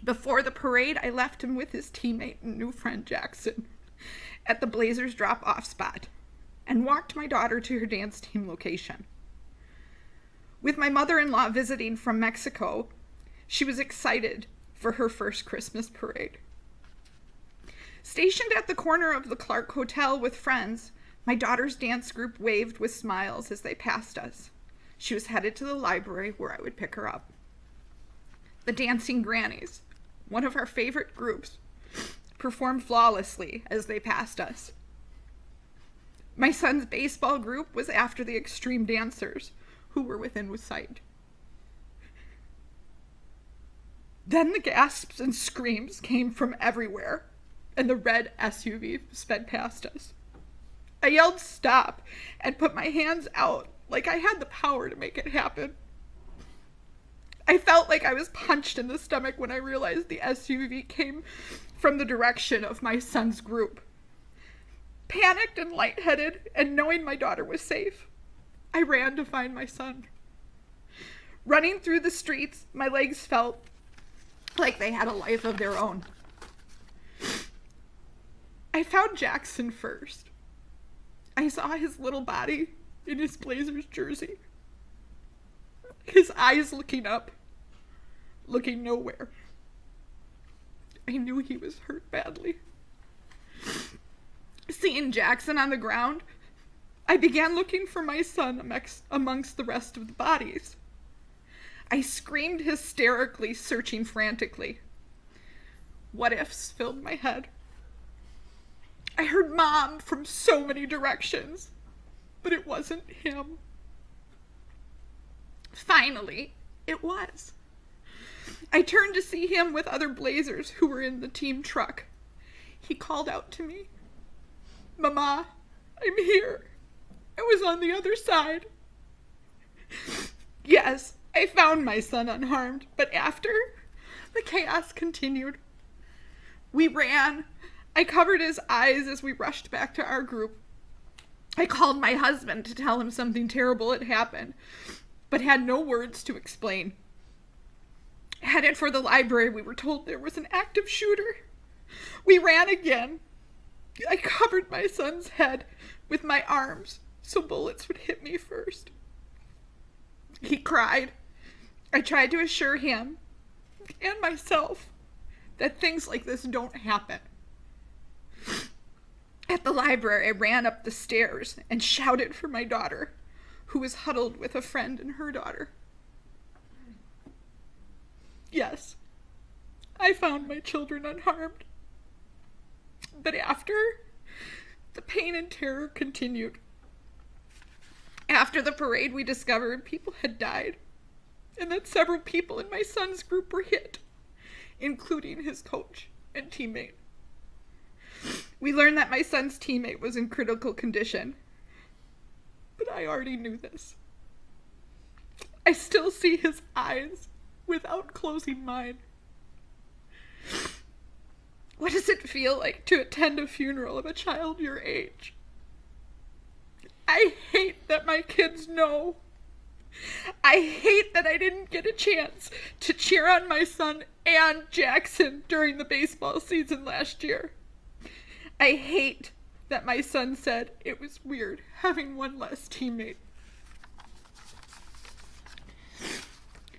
Before the parade, I left him with his teammate and new friend Jackson at the Blazers drop-off spot and walked my daughter to her dance team location. With my mother-in-law visiting from Mexico, she was excited for her first Christmas parade. Stationed at the corner of the Clark Hotel with friends, my daughter's dance group waved with smiles as they passed us. She was headed to the library where I would pick her up. The Dancing Grannies, one of our favorite groups, performed flawlessly as they passed us. My son's baseball group was after the extreme dancers, who were within sight. Then the gasps and screams came from everywhere, and the red SUV sped past us. I yelled stop and put my hands out like I had the power to make it happen. I felt like I was punched in the stomach when I realized the SUV came from the direction of my son's group. Panicked and lightheaded, and knowing my daughter was safe, I ran to find my son. Running through the streets, my legs felt like they had a life of their own. I found Jackson first. I saw his little body in his Blazers jersey. His eyes looking up, looking nowhere. I knew he was hurt badly. Seeing Jackson on the ground, I began looking for my son amongst the rest of the bodies. I screamed hysterically, searching frantically. What ifs filled my head. I heard Mom from so many directions, but it wasn't him. Finally, it was. I turned to see him with other Blazers who were in the team truck. He called out to me, "Mama, I'm here. I was on the other side." Yes, I found my son unharmed, but after, the chaos continued. We ran. I covered his eyes as we rushed back to our group. I called my husband to tell him something terrible had happened, but had no words to explain. Headed for the library, we were told there was an active shooter. We ran again. I covered my son's head with my arms so bullets would hit me first. He cried. I tried to assure him and myself that things like this don't happen. At the library, I ran up the stairs and shouted for my daughter, who was huddled with a friend and her daughter. Yes, I found my children unharmed. But after, the pain and terror continued. After the parade, we discovered people had died, and that several people in my son's group were hit, including his coach and teammate. We learned that my son's teammate was in critical condition, but I already knew this. I still see his eyes without closing mine. What does it feel like to attend a funeral of a child your age? I hate that my kids know. I hate that I didn't get a chance to cheer on my son and Jackson during the baseball season last year. I hate that my son said it was weird having one less teammate.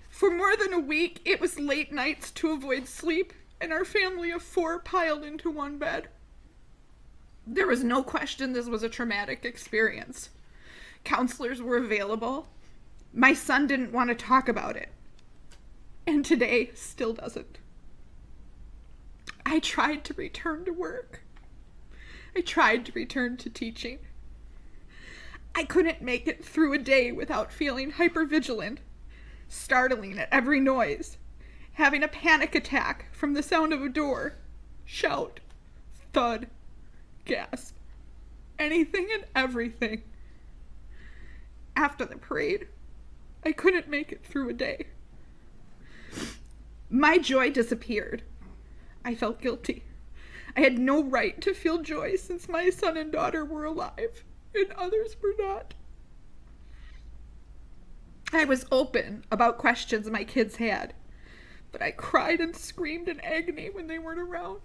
For more than a week, it was late nights to avoid sleep, and our family of 4 piled into one bed. There was no question this was a traumatic experience. Counselors were available. My son didn't want to talk about it, and today still doesn't. I tried to return to work. I tried to return to teaching. I couldn't make it through a day without feeling hypervigilant, startling at every noise, having a panic attack from the sound of a door, shout, thud, gasp, anything and everything. After the parade, I couldn't make it through a day. My joy disappeared. I felt guilty. I had no right to feel joy since my son and daughter were alive and others were not. I was open about questions my kids had, but I cried and screamed in agony when they weren't around.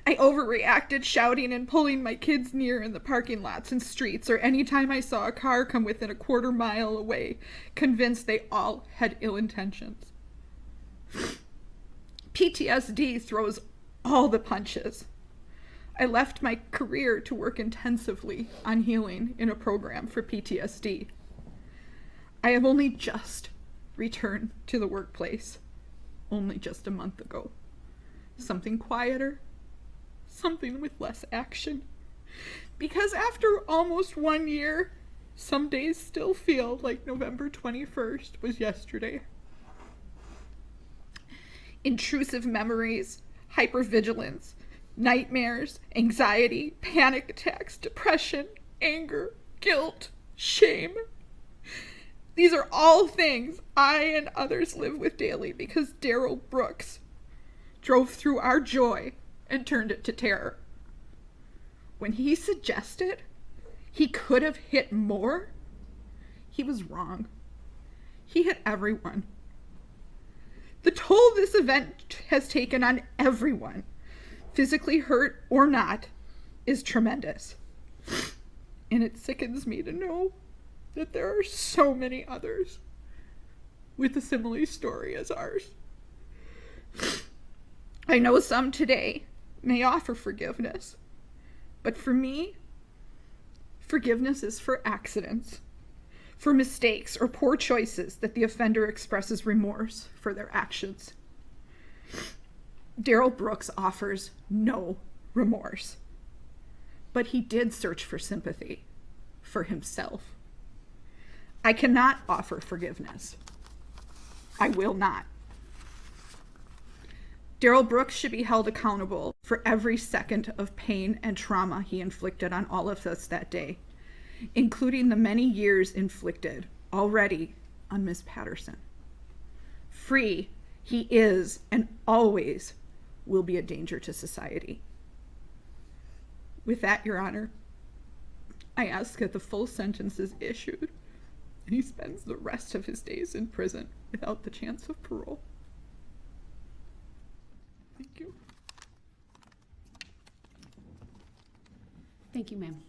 I overreacted, shouting and pulling my kids near in the parking lots and streets, or any time I saw a car come within a quarter mile away, convinced they all had ill intentions. PTSD throws all the punches. I left my career to work intensively on healing in a program for PTSD. I have only just returned to the workplace. only just a month ago. Something quieter, something with less action. Because after almost 1 year, some days still feel like November 21st was yesterday. Intrusive memories, hypervigilance, nightmares, anxiety, panic attacks, depression, anger, guilt, shame. These are all things I and others live with daily because Darrell Brooks drove through our joy and turned it to terror. When he suggested he could have hit more, he was wrong. He hit everyone. The toll this event has taken on everyone, physically hurt or not, is tremendous. And it sickens me to know that there are so many others with a similar story as ours. I know some today may offer forgiveness, but for me, forgiveness is for accidents, for mistakes or poor choices that the offender expresses remorse for their actions. Darrell Brooks offers no remorse, but he did search for sympathy for himself. I cannot offer forgiveness. I will not. Darrell Brooks should be held accountable for every second of pain and trauma he inflicted on all of us that day, including the many years inflicted already on Miss Patterson. Free, he is and always will be a danger to society. With that, Your Honor, I ask that the full sentence is issued and he spends the rest of his days in prison without the chance of parole. Thank you. Thank you, ma'am.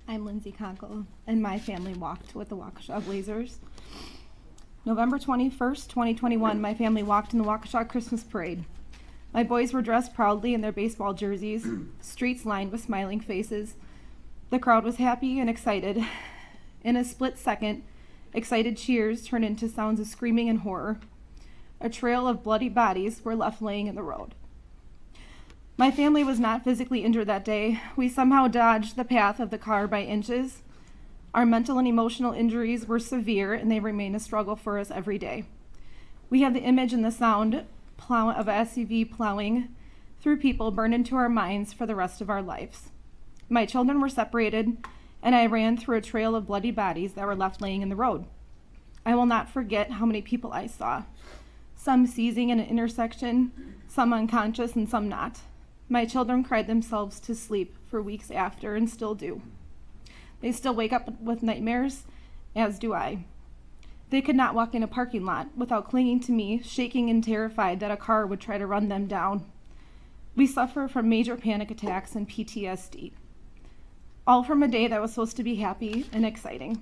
I'm Lindsay Conkle, and my family walked with the Waukesha Blazers. November 21st, 2021, my family walked in the Waukesha Christmas Parade. My boys were dressed proudly in their baseball jerseys, streets lined with smiling faces. The crowd was happy and excited. In a split second, excited cheers turned into sounds of screaming and horror. A trail of bloody bodies were left laying in the road. My family was not physically injured that day. We somehow dodged the path of the car by inches. Our mental and emotional injuries were severe, and they remain a struggle for us every day. We have the image and the sound of a SUV plowing through people burned into our minds for the rest of our lives. My children were separated, and I ran through a trail of bloody bodies that were left laying in the road. I will not forget how many people I saw, some seizing in an intersection, some unconscious, and some not. My children cried themselves to sleep for weeks after and still do. They still wake up with nightmares, as do I. They could not walk in a parking lot without clinging to me, shaking and terrified that a car would try to run them down. We suffer from major panic attacks and PTSD, all from a day that was supposed to be happy and exciting.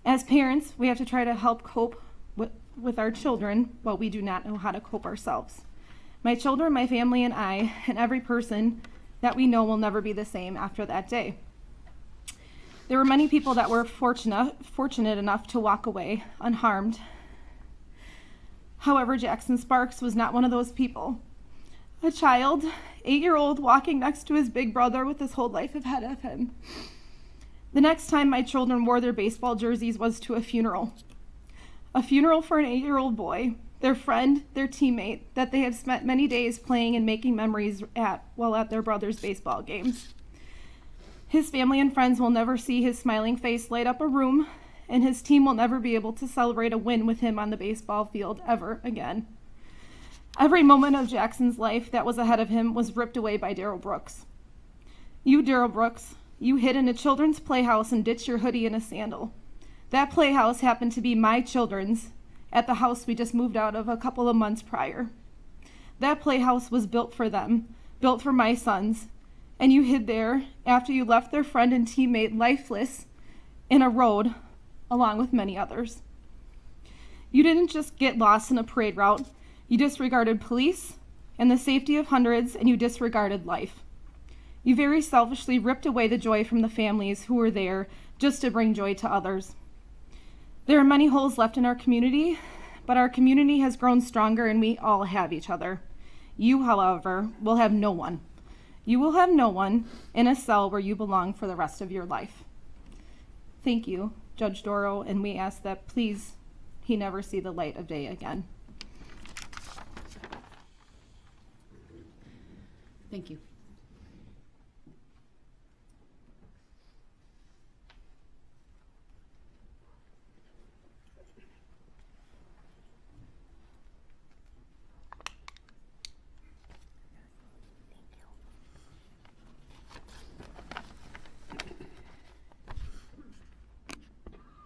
As parents, we have to try to help cope with our children while we do not know how to cope ourselves. My children, my family, and I, and every person that we know will never be the same after that day. There were many people that were fortunate enough to walk away unharmed. However, Jackson Sparks was not one of those people. A child, 8-year-old, walking next to his big brother with his whole life ahead of him. The next time my children wore their baseball jerseys was to a funeral. A funeral for an 8-year-old boy, their friend, their teammate, that they have spent many days playing and making memories while at their brother's baseball games. His family and friends will never see his smiling face light up a room, and his team will never be able to celebrate a win with him on the baseball field ever again. Every moment of Jackson's life that was ahead of him was ripped away by Darrell Brooks. You, Darrell Brooks, you hid in a children's playhouse and ditched your hoodie and a sandal. That playhouse happened to be my children's, at the house we just moved out of a couple of months prior. That playhouse was built for them, built for my sons, and you hid there after you left their friend and teammate lifeless in a road, along with many others. You didn't just get lost in a parade route, you disregarded police and the safety of hundreds, and you disregarded life. You very selfishly ripped away the joy from the families who were there just to bring joy to others. There are many holes left in our community, but our community has grown stronger and we all have each other. You, however, will have no one. You will have no one in a cell where you belong for the rest of your life. Thank you, Judge Darrell, and we ask that please he never see the light of day again. Thank you.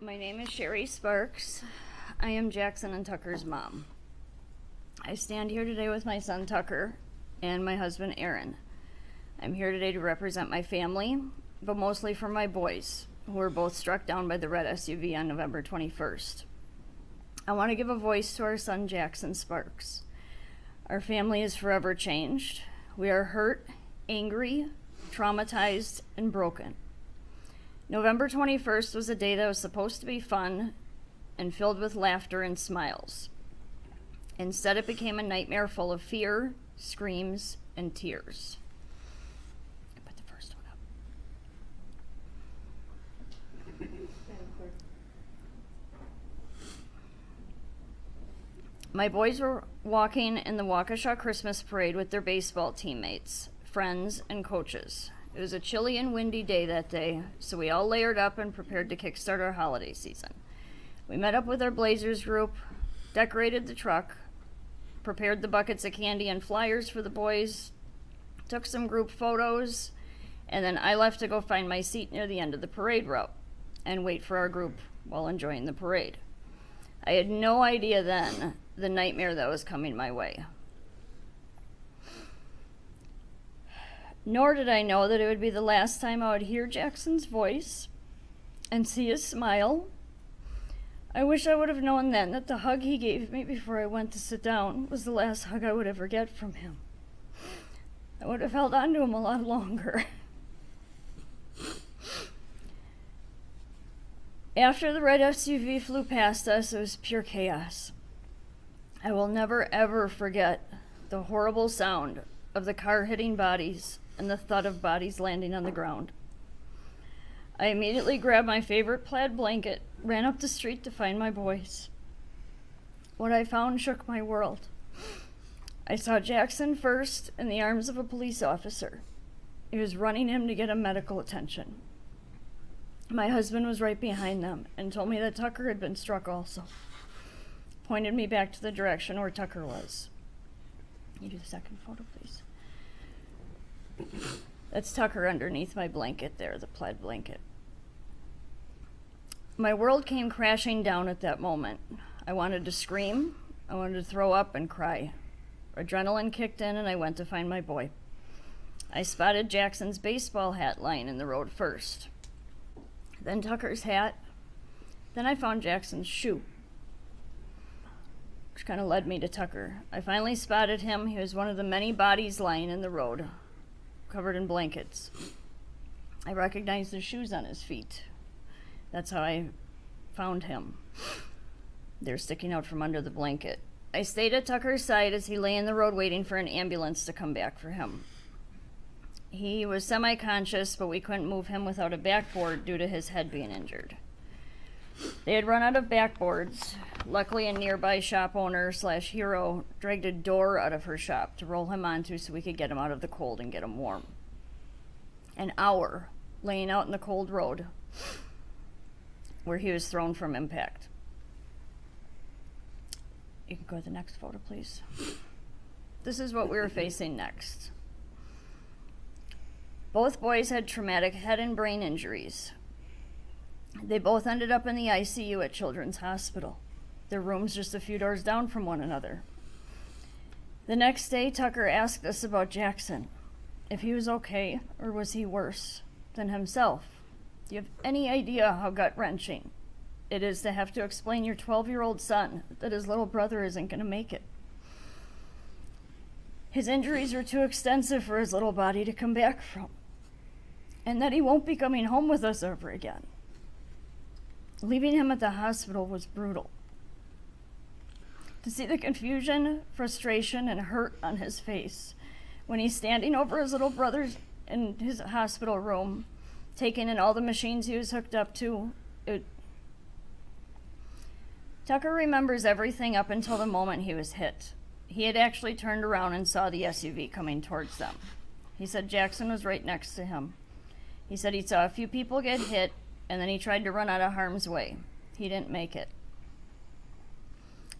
My name is Sherry Sparks. I am Jackson and Tucker's mom. I stand here today with my son Tucker and my husband Aaron. I'm here today to represent my family, but mostly for my boys, who were both struck down by the red SUV on November 21st. I want to give a voice to our son Jackson Sparks. Our family is forever changed. We are hurt, angry, traumatized, and broken. November 21st was a day that was supposed to be fun and filled with laughter and smiles. Instead, it became a nightmare full of fear, screams, and tears. Put the first one up. My boys were walking in the Waukesha Christmas parade with their baseball teammates, friends, and coaches. It was a chilly and windy day that day, so we all layered up and prepared to kickstart our holiday season. We met up with our Blazers group, decorated the truck, prepared the buckets of candy and flyers for the boys, took some group photos, and then I left to go find my seat near the end of the parade route and wait for our group while enjoying the parade. I had no idea then the nightmare that was coming my way. Nor did I know that it would be the last time I would hear Jackson's voice and see his smile. I wish I would have known then that the hug he gave me before I went to sit down was the last hug I would ever get from him. I would have held on to him a lot longer. After the red SUV flew past us, it was pure chaos. I will never ever forget the horrible sound of the car hitting bodies and the thud of bodies landing on the ground. I immediately grabbed my favorite plaid blanket, ran up the street to find my boys. What I found shook my world. I saw Jackson first in the arms of a police officer. He was running him to get him medical attention. My husband was right behind them and told me that Tucker had been struck also. Pointed me back to the direction where Tucker was. Can you do the second photo, please? That's Tucker underneath my blanket there, the plaid blanket. My world came crashing down at that moment. I wanted to scream, I wanted to throw up and cry. Adrenaline kicked in and I went to find my boy. I spotted Jackson's baseball hat lying in the road first. Then Tucker's hat. Then I found Jackson's shoe, which kind of led me to Tucker. I finally spotted him. He was one of the many bodies lying in the road, covered in blankets. I recognized the shoes on his feet. That's how I found him. They're sticking out from under the blanket. I stayed at Tucker's side as he lay in the road waiting for an ambulance to come back for him. He was semi-conscious, but we couldn't move him without a backboard due to his head being injured. They had run out of backboards. Luckily, a nearby shop owner / hero dragged a door out of her shop to roll him onto so we could get him out of the cold and get him warm. An hour laying out in the cold road where he was thrown from impact. You can go to the next photo, please. This is what we were facing next. Both boys had traumatic head and brain injuries. They both ended up in the ICU at Children's Hospital. Their rooms just a few doors down from one another. The next day, Tucker asked us about Jackson, if he was okay or was he worse than himself. Do you have any idea how gut-wrenching it is to have to explain your 12-year-old son that his little brother isn't going to make it. His injuries were too extensive for his little body to come back from, and that he won't be coming home with us ever again. Leaving him at the hospital was brutal. To see the confusion, frustration, and hurt on his face when he's standing over his little brother in his hospital room, taking in all the machines he was hooked up to, Tucker remembers everything up until the moment he was hit. He had actually turned around and saw the SUV coming towards them. He said Jackson was right next to him. He said he saw a few people get hit, and then he tried to run out of harm's way. He didn't make it.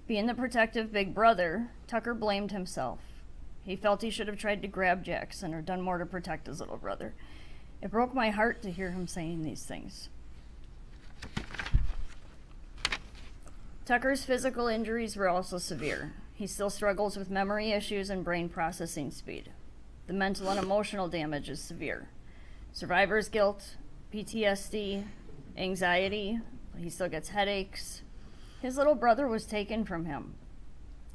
Being the protective big brother, Tucker blamed himself. He felt he should have tried to grab Jackson or done more to protect his little brother. It broke my heart to hear him saying these things. Tucker's physical injuries were also severe. He still struggles with memory issues and brain processing speed. The mental and emotional damage is severe. Survivor's guilt, PTSD, anxiety, he still gets headaches. His little brother was taken from him.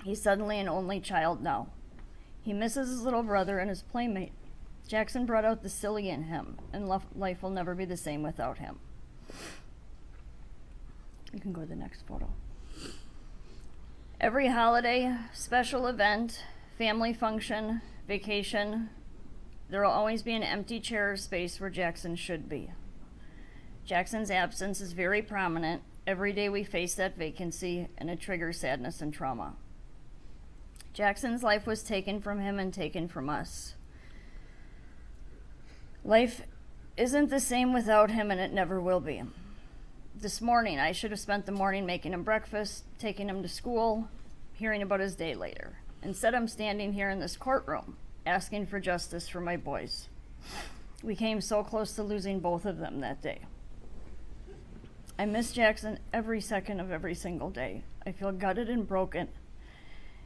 He's suddenly an only child now. He misses his little brother and his playmate. Jackson brought out the silly in him, and life will never be the same without him. You can go to the next photo. Every holiday, special event, family function, vacation, there will always be an empty chair or space where Jackson should be. Jackson's absence is very prominent. Every day we face that vacancy, and it triggers sadness and trauma. Jackson's life was taken from him and taken from us. Life isn't the same without him, and it never will be. This morning, I should have spent the morning making him breakfast, taking him to school, hearing about his day later. Instead, I'm standing here in this courtroom, asking for justice for my boys. We came so close to losing both of them that day. I miss Jackson every second of every single day. I feel gutted and broken.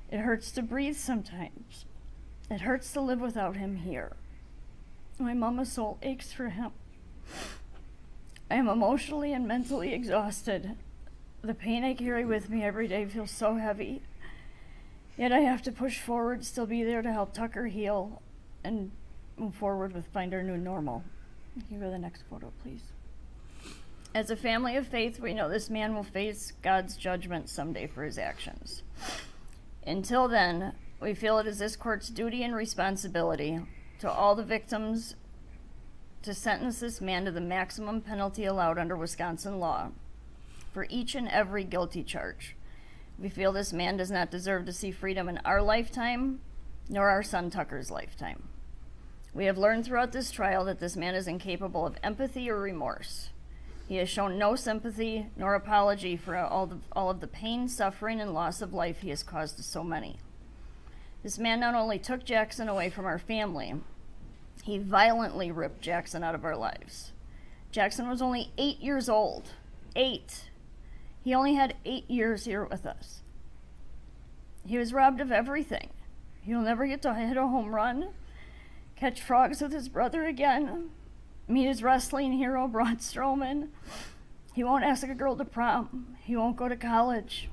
It hurts to breathe sometimes. It hurts to live without him here. My mama's soul aches for him. I am emotionally and mentally exhausted. The pain I carry with me every day feels so heavy. Yet I have to push forward, still be there to help Tucker heal, and move forward with find our new normal. Can you go to the next photo, please? As a family of faith, we know this man will face God's judgment someday for his actions. Until then, we feel it is this court's duty and responsibility to all the victims to sentence this man to the maximum penalty allowed under Wisconsin law for each and every guilty charge. We feel this man does not deserve to see freedom in our lifetime, nor our son Tucker's lifetime. We have learned throughout this trial that this man is incapable of empathy or remorse. He has shown no sympathy nor apology for all of the pain, suffering, and loss of life he has caused to so many. This man not only took Jackson away from our family, he violently ripped Jackson out of our lives. Jackson was only 8 years old. 8. He only had 8 years here with us. He was robbed of everything. He'll never get to hit a home run, catch frogs with his brother again, meet his wrestling hero, Braun Strowman. He won't ask a girl to prom. He won't go to college,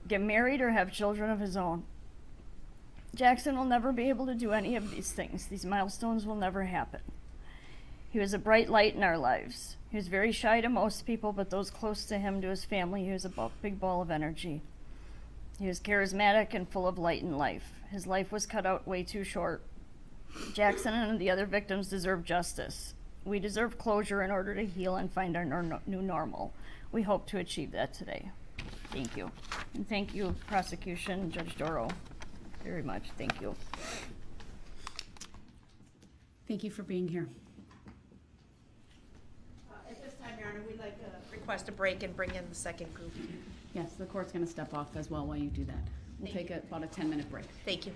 get married, or have children of his own. Jackson will never be able to do any of these things. These milestones will never happen. He was a bright light in our lives. He was very shy to most people, but those close to him, to his family, he was a big ball of energy. He was charismatic and full of light in life. His life was cut out way too short. Jackson and the other victims deserve justice. We deserve closure in order to heal and find our new normal. We hope to achieve that today. Thank you. And thank you, prosecution, Judge Darrell, very much. Thank you. Thank you for being here. At this time, Your Honor, we'd like to request a break and bring in the second group. Yes, the court's going to step off as well while you do that. We'll take about a 10-minute break. Thank you.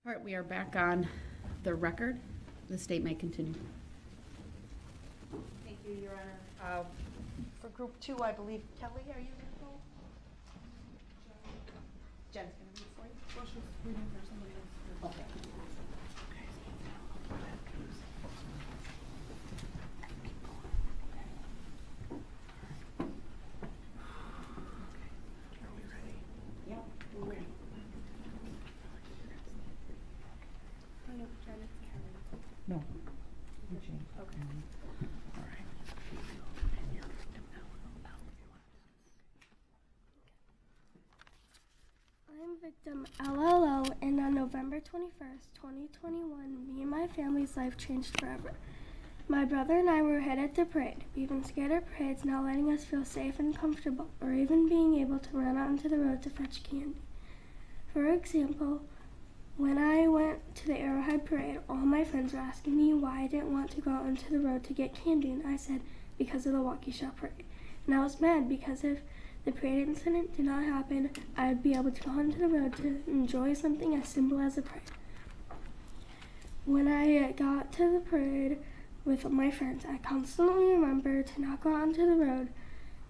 All right, we are back on the record. The state may continue. Thank you, Your Honor. For Group 2, I believe, Kelly, are you going to go? Jen's going to read for you. Okay. Yep, we're ready. No. I'm victim LLO, and on November 21st, 2021, me and my family's life changed forever. My brother and I were hit at the parade. We've been scared of parades not letting us feel safe and comfortable, or even being able to run out into the road to fetch candy. For example, when I went to the Arrowhead Parade, all my friends were asking me why I didn't want to go out into the road to get candy, and I said, because of the Waukesha Parade. And I was mad because if the parade incident did not happen, I would be able to go onto the road to enjoy something as simple as a parade. When I got to the parade with my friends, I constantly remember to not go out onto the road,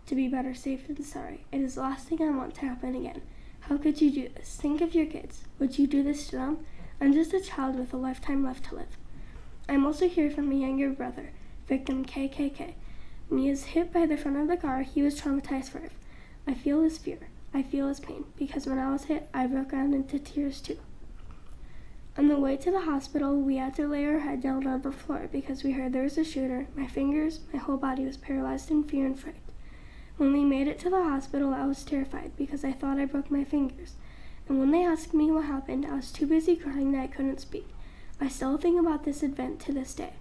to be better safe than sorry. It is the last thing I want to happen again. How could you do this? Think of your kids. Would you do this to them? I'm just a child with a lifetime left to live. I'm also here from my younger brother, victim KKK. When he was hit by the front of the car, he was traumatized forever. I feel his fear. I feel his pain, because when I was hit, I broke down into tears too. On the way to the hospital, we had to lay our head down on the floor because we heard there was a shooter. My fingers, my whole body was paralyzed in fear and fright. When we made it to the hospital, I was terrified because I thought I broke my fingers. And when they asked me what happened, I was too busy crying that I couldn't speak. I still think about this event to this day.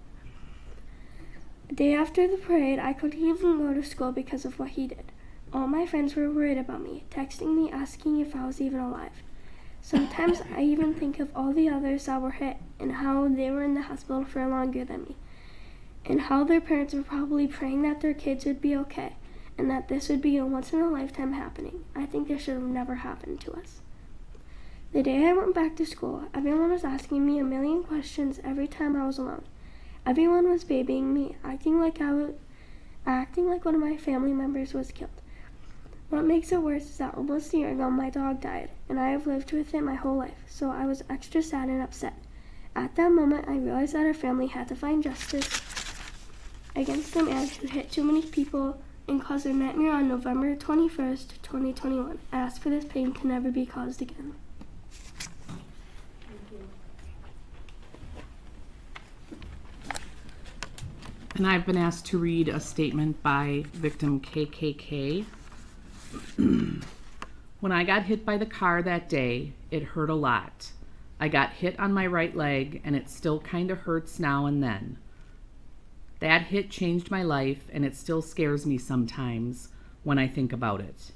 The day after the parade, I couldn't even go to school because of what he did. All my friends were worried about me, texting me asking if I was even alive. Sometimes I even think of all the others that were hit and how they were in the hospital for longer than me, and how their parents were probably praying that their kids would be okay, and that this would be a once-in-a-lifetime happening. I think this should have never happened to us. The day I went back to school, everyone was asking me a million questions every time I was alone. Everyone was babying me, acting like one of my family members was killed. What makes it worse is that almost a year ago my dog died, and I have lived with it my whole life, so I was extra sad and upset. At that moment, I realized that our family had to find justice against the man who hit too many people and caused a nightmare on November 21st, 2021. I ask for this pain to never be caused again. And I've been asked to read a statement by victim KKK. When I got hit by the car that day, it hurt a lot. I got hit on my right leg, and it still kind of hurts now and then. That hit changed my life, and it still scares me sometimes when I think about it.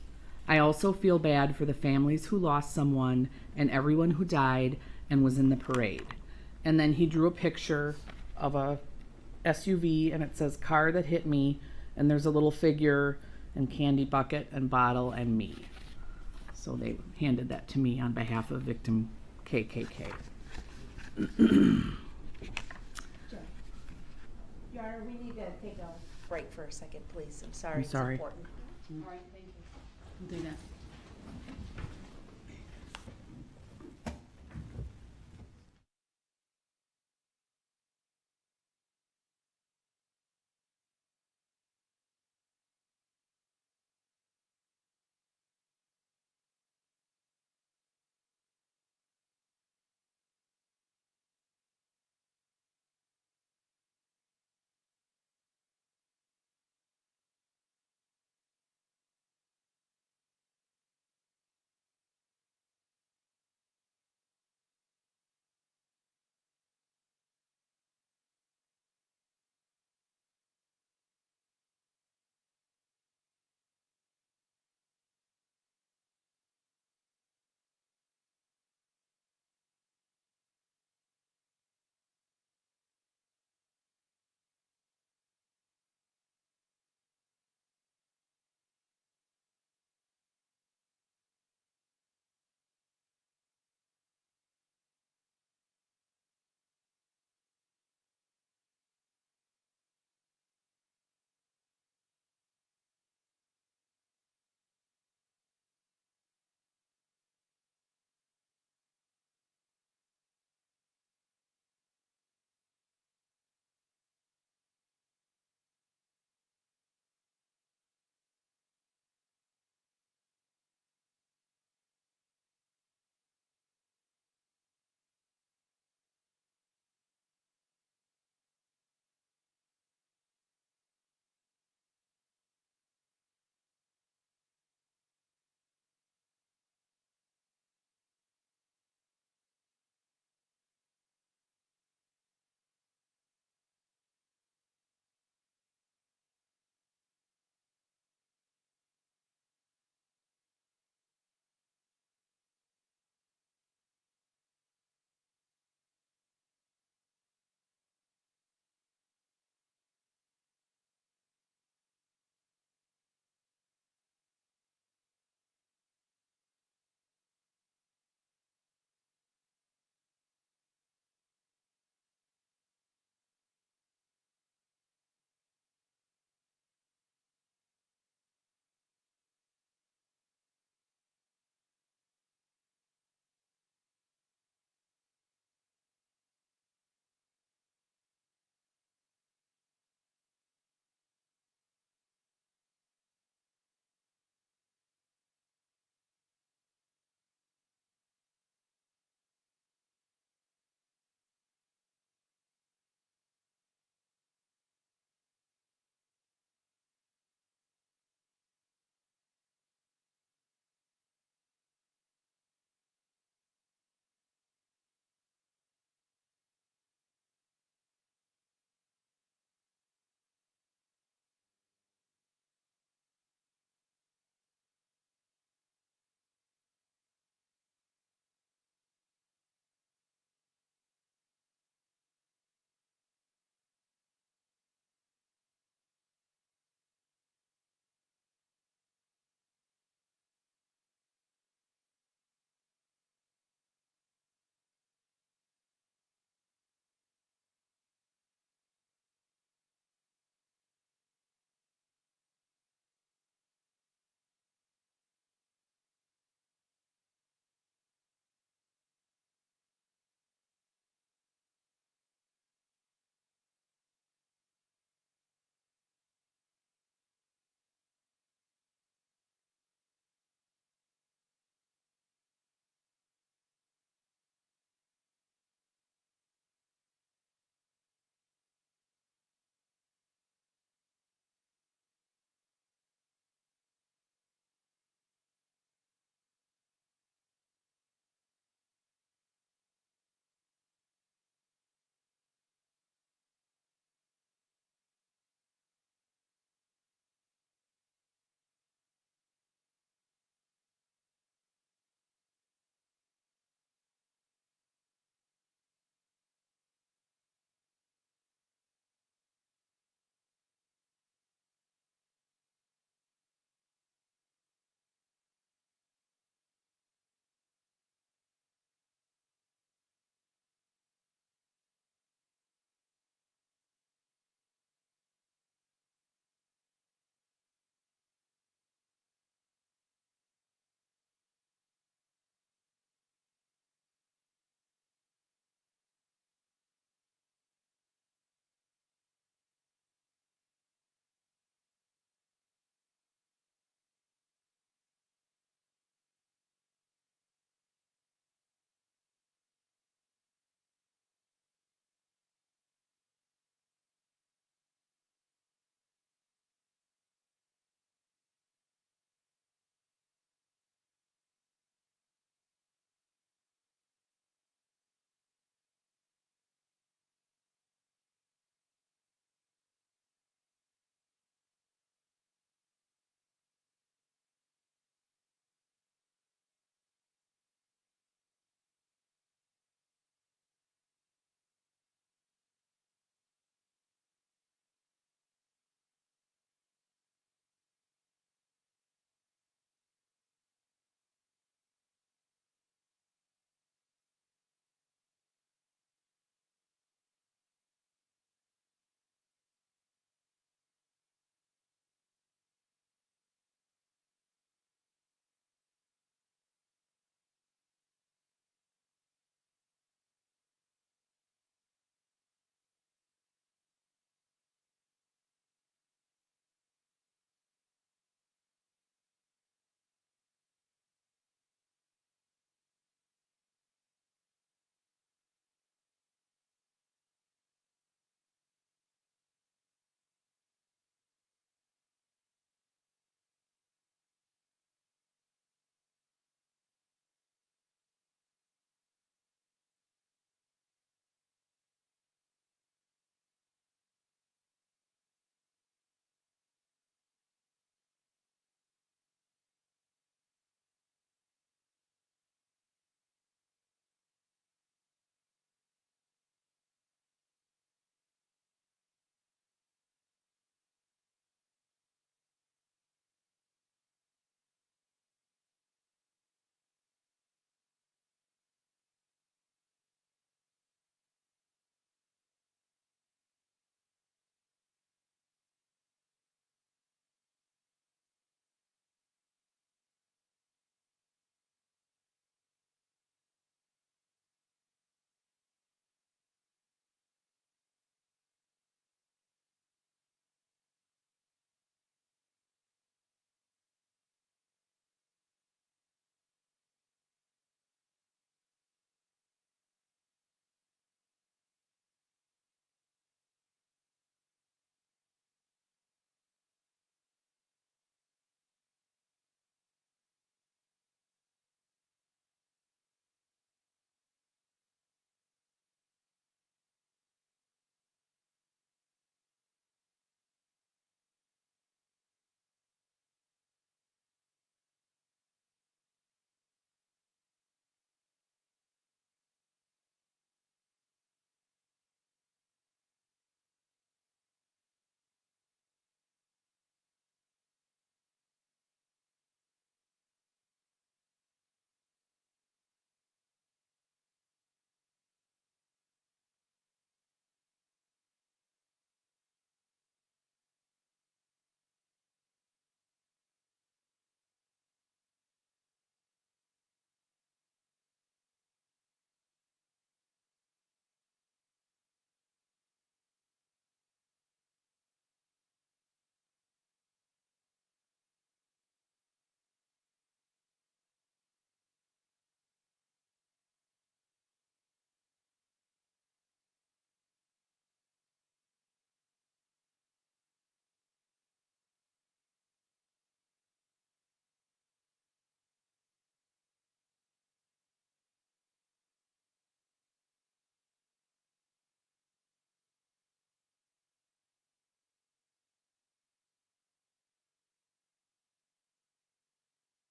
I also feel bad for the families who lost someone and everyone who died and was in the parade. And then he drew a picture of a SUV, and it says car that hit me, and there's a little figure and candy bucket and bottle and me. So they handed that to me on behalf of victim KKK. Your Honor, we need to take a break for a second, please. I'm sorry. I'm sorry. It's important. All right, thank you. We'll do that.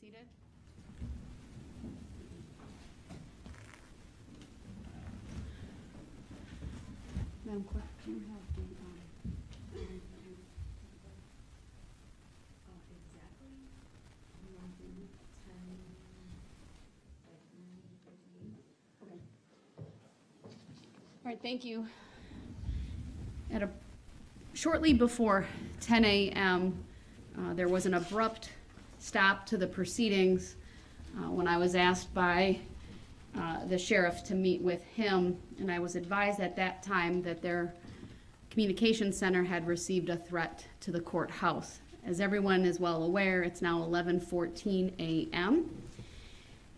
seated. Madam Clerk, do you have the, exactly? Okay. All right, thank you. Shortly before 10 a.m., there was an abrupt stop to the proceedings when I was asked by the sheriff to meet with him, and I was advised at that time that their communication center had received a threat to the courthouse. As everyone is well aware, it's now 11:14 a.m.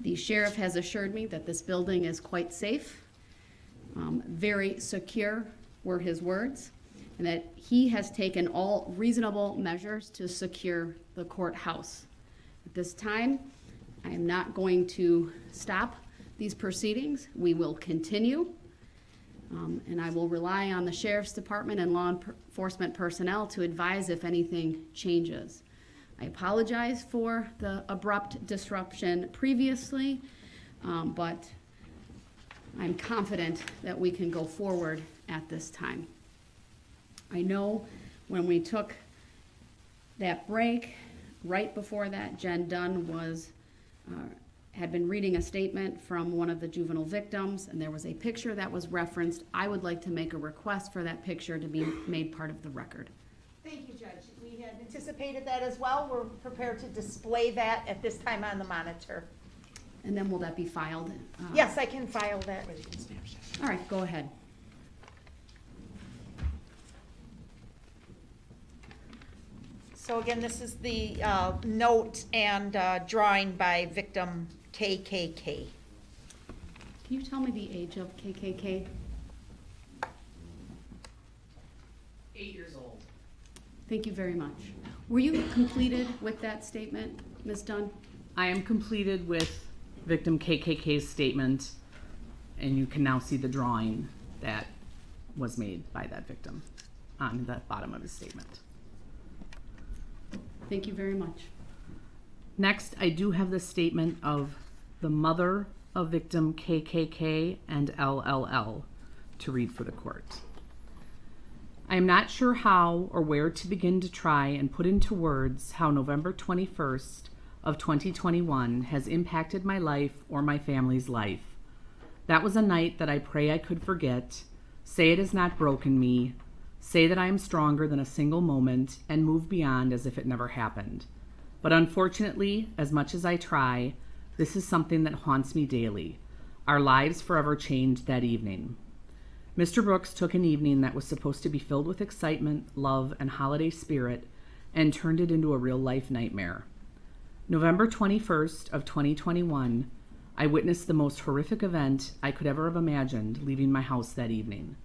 The sheriff has assured me that this building is quite safe, very secure were his words, and that he has taken all reasonable measures to secure the courthouse. At this time, I am not going to stop these proceedings. We will continue, and I will rely on the Sheriff's Department and law enforcement personnel to advise if anything changes. I apologize for the abrupt disruption previously, but I'm confident that we can go forward at this time. I know when we took that break, right before that, Jen Dunn had been reading a statement from one of the juvenile victims, and there was a picture that was referenced. I would like to make a request for that picture to be made part of the record. Thank you, Judge. We had anticipated that as well. We're prepared to display that at this time on the monitor. And then will that be filed? Yes, I can file that. All right, go ahead. So again, this is the note and drawing by victim KKK. Can you tell me the age of KKK? 8 years old. Thank you very much. Were you completed with that statement, Ms. Dunn? I am completed with victim KKK's statement, and you can now see the drawing that was made by that victim on the bottom of his statement. Thank you very much. Next, I do have the statement of the mother of victim KKK and LLL to read for the court. I am not sure how or where to begin to try and put into words how November 21st of 2021 has impacted my life or my family's life. That was a night that I pray I could forget, say it has not broken me, say that I am stronger than a single moment, and move beyond as if it never happened. But unfortunately, as much as I try, this is something that haunts me daily. Our lives forever changed that evening. Mr. Brooks took an evening that was supposed to be filled with excitement, love, and holiday spirit and turned it into a real-life nightmare. November 21st of 2021, I witnessed the most horrific event I could ever have imagined leaving my house that evening.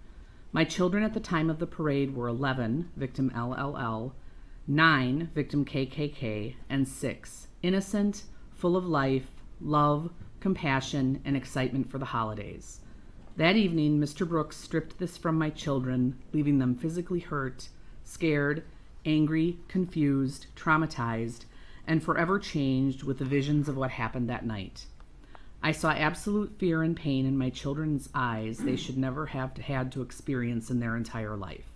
My children at the time of the parade were 11, victim LLL, 9, victim KKK, and 6, innocent, full of life, love, compassion, and excitement for the holidays. That evening, Mr. Brooks stripped this from my children, leaving them physically hurt, scared, angry, confused, traumatized, and forever changed with the visions of what happened that night. I saw absolute fear and pain in my children's eyes they should never have had to experience in their entire life.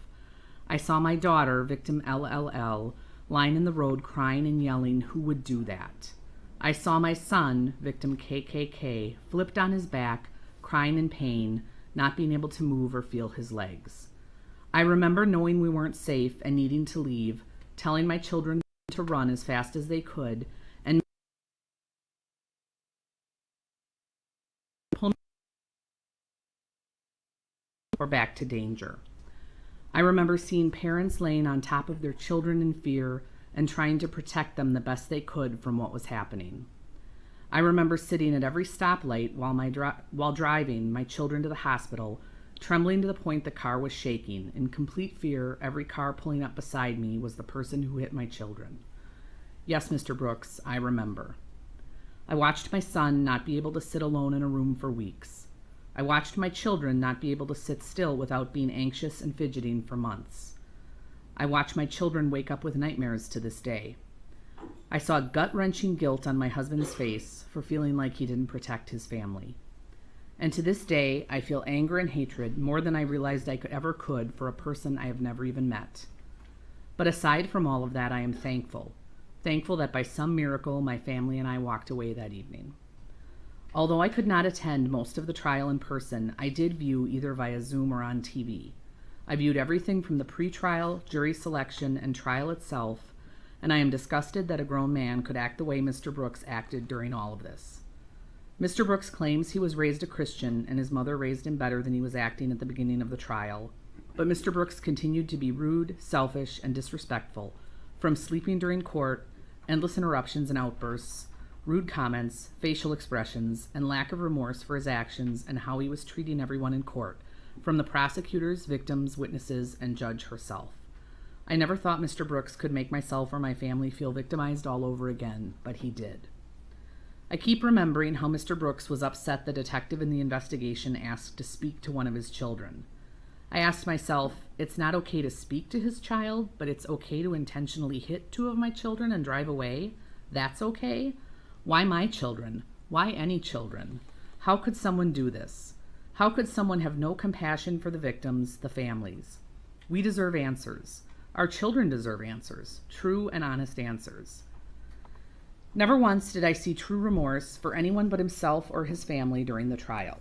I saw my daughter, victim LLL, lying in the road crying and yelling, "Who would do that?" I saw my son, victim KKK, flipped on his back, crying in pain, not being able to move or feel his legs. I remember knowing we weren't safe and needing to leave, telling my children to run as fast as they could, and pull or back to danger. I remember seeing parents laying on top of their children in fear and trying to protect them the best they could from what was happening. I remember sitting at every stoplight while driving my children to the hospital, trembling to the point the car was shaking. In complete fear, every car pulling up beside me was the person who hit my children. Yes, Mr. Brooks, I remember. I watched my son not be able to sit alone in a room for weeks. I watched my children not be able to sit still without being anxious and fidgeting for months. I watched my children wake up with nightmares to this day. I saw gut-wrenching guilt on my husband's face for feeling like he didn't protect his family. And to this day, I feel anger and hatred more than I realized I ever could for a person I have never even met. But aside from all of that, I am thankful. Thankful that by some miracle, my family and I walked away that evening. Although I could not attend most of the trial in person, I did view either via Zoom or on TV. I viewed everything from the pre-trial, jury selection, and trial itself, and I am disgusted that a grown man could act the way Mr. Brooks acted during all of this. Mr. Brooks claims he was raised a Christian and his mother raised him better than he was acting at the beginning of the trial, but Mr. Brooks continued to be rude, selfish, and disrespectful, from sleeping during court, endless interruptions and outbursts, rude comments, facial expressions, and lack of remorse for his actions and how he was treating everyone in court, from the prosecutors, victims, witnesses, and judge herself. I never thought Mr. Brooks could make myself or my family feel victimized all over again, but he did. I keep remembering how Mr. Brooks was upset the detective in the investigation asked to speak to one of his children. I asked myself, it's not okay to speak to his child, but it's okay to intentionally hit two of my children and drive away? That's okay? Why my children? Why any children? How could someone do this? How could someone have no compassion for the victims, the families? We deserve answers. Our children deserve answers, true and honest answers. Never once did I see true remorse for anyone but himself or his family during the trial.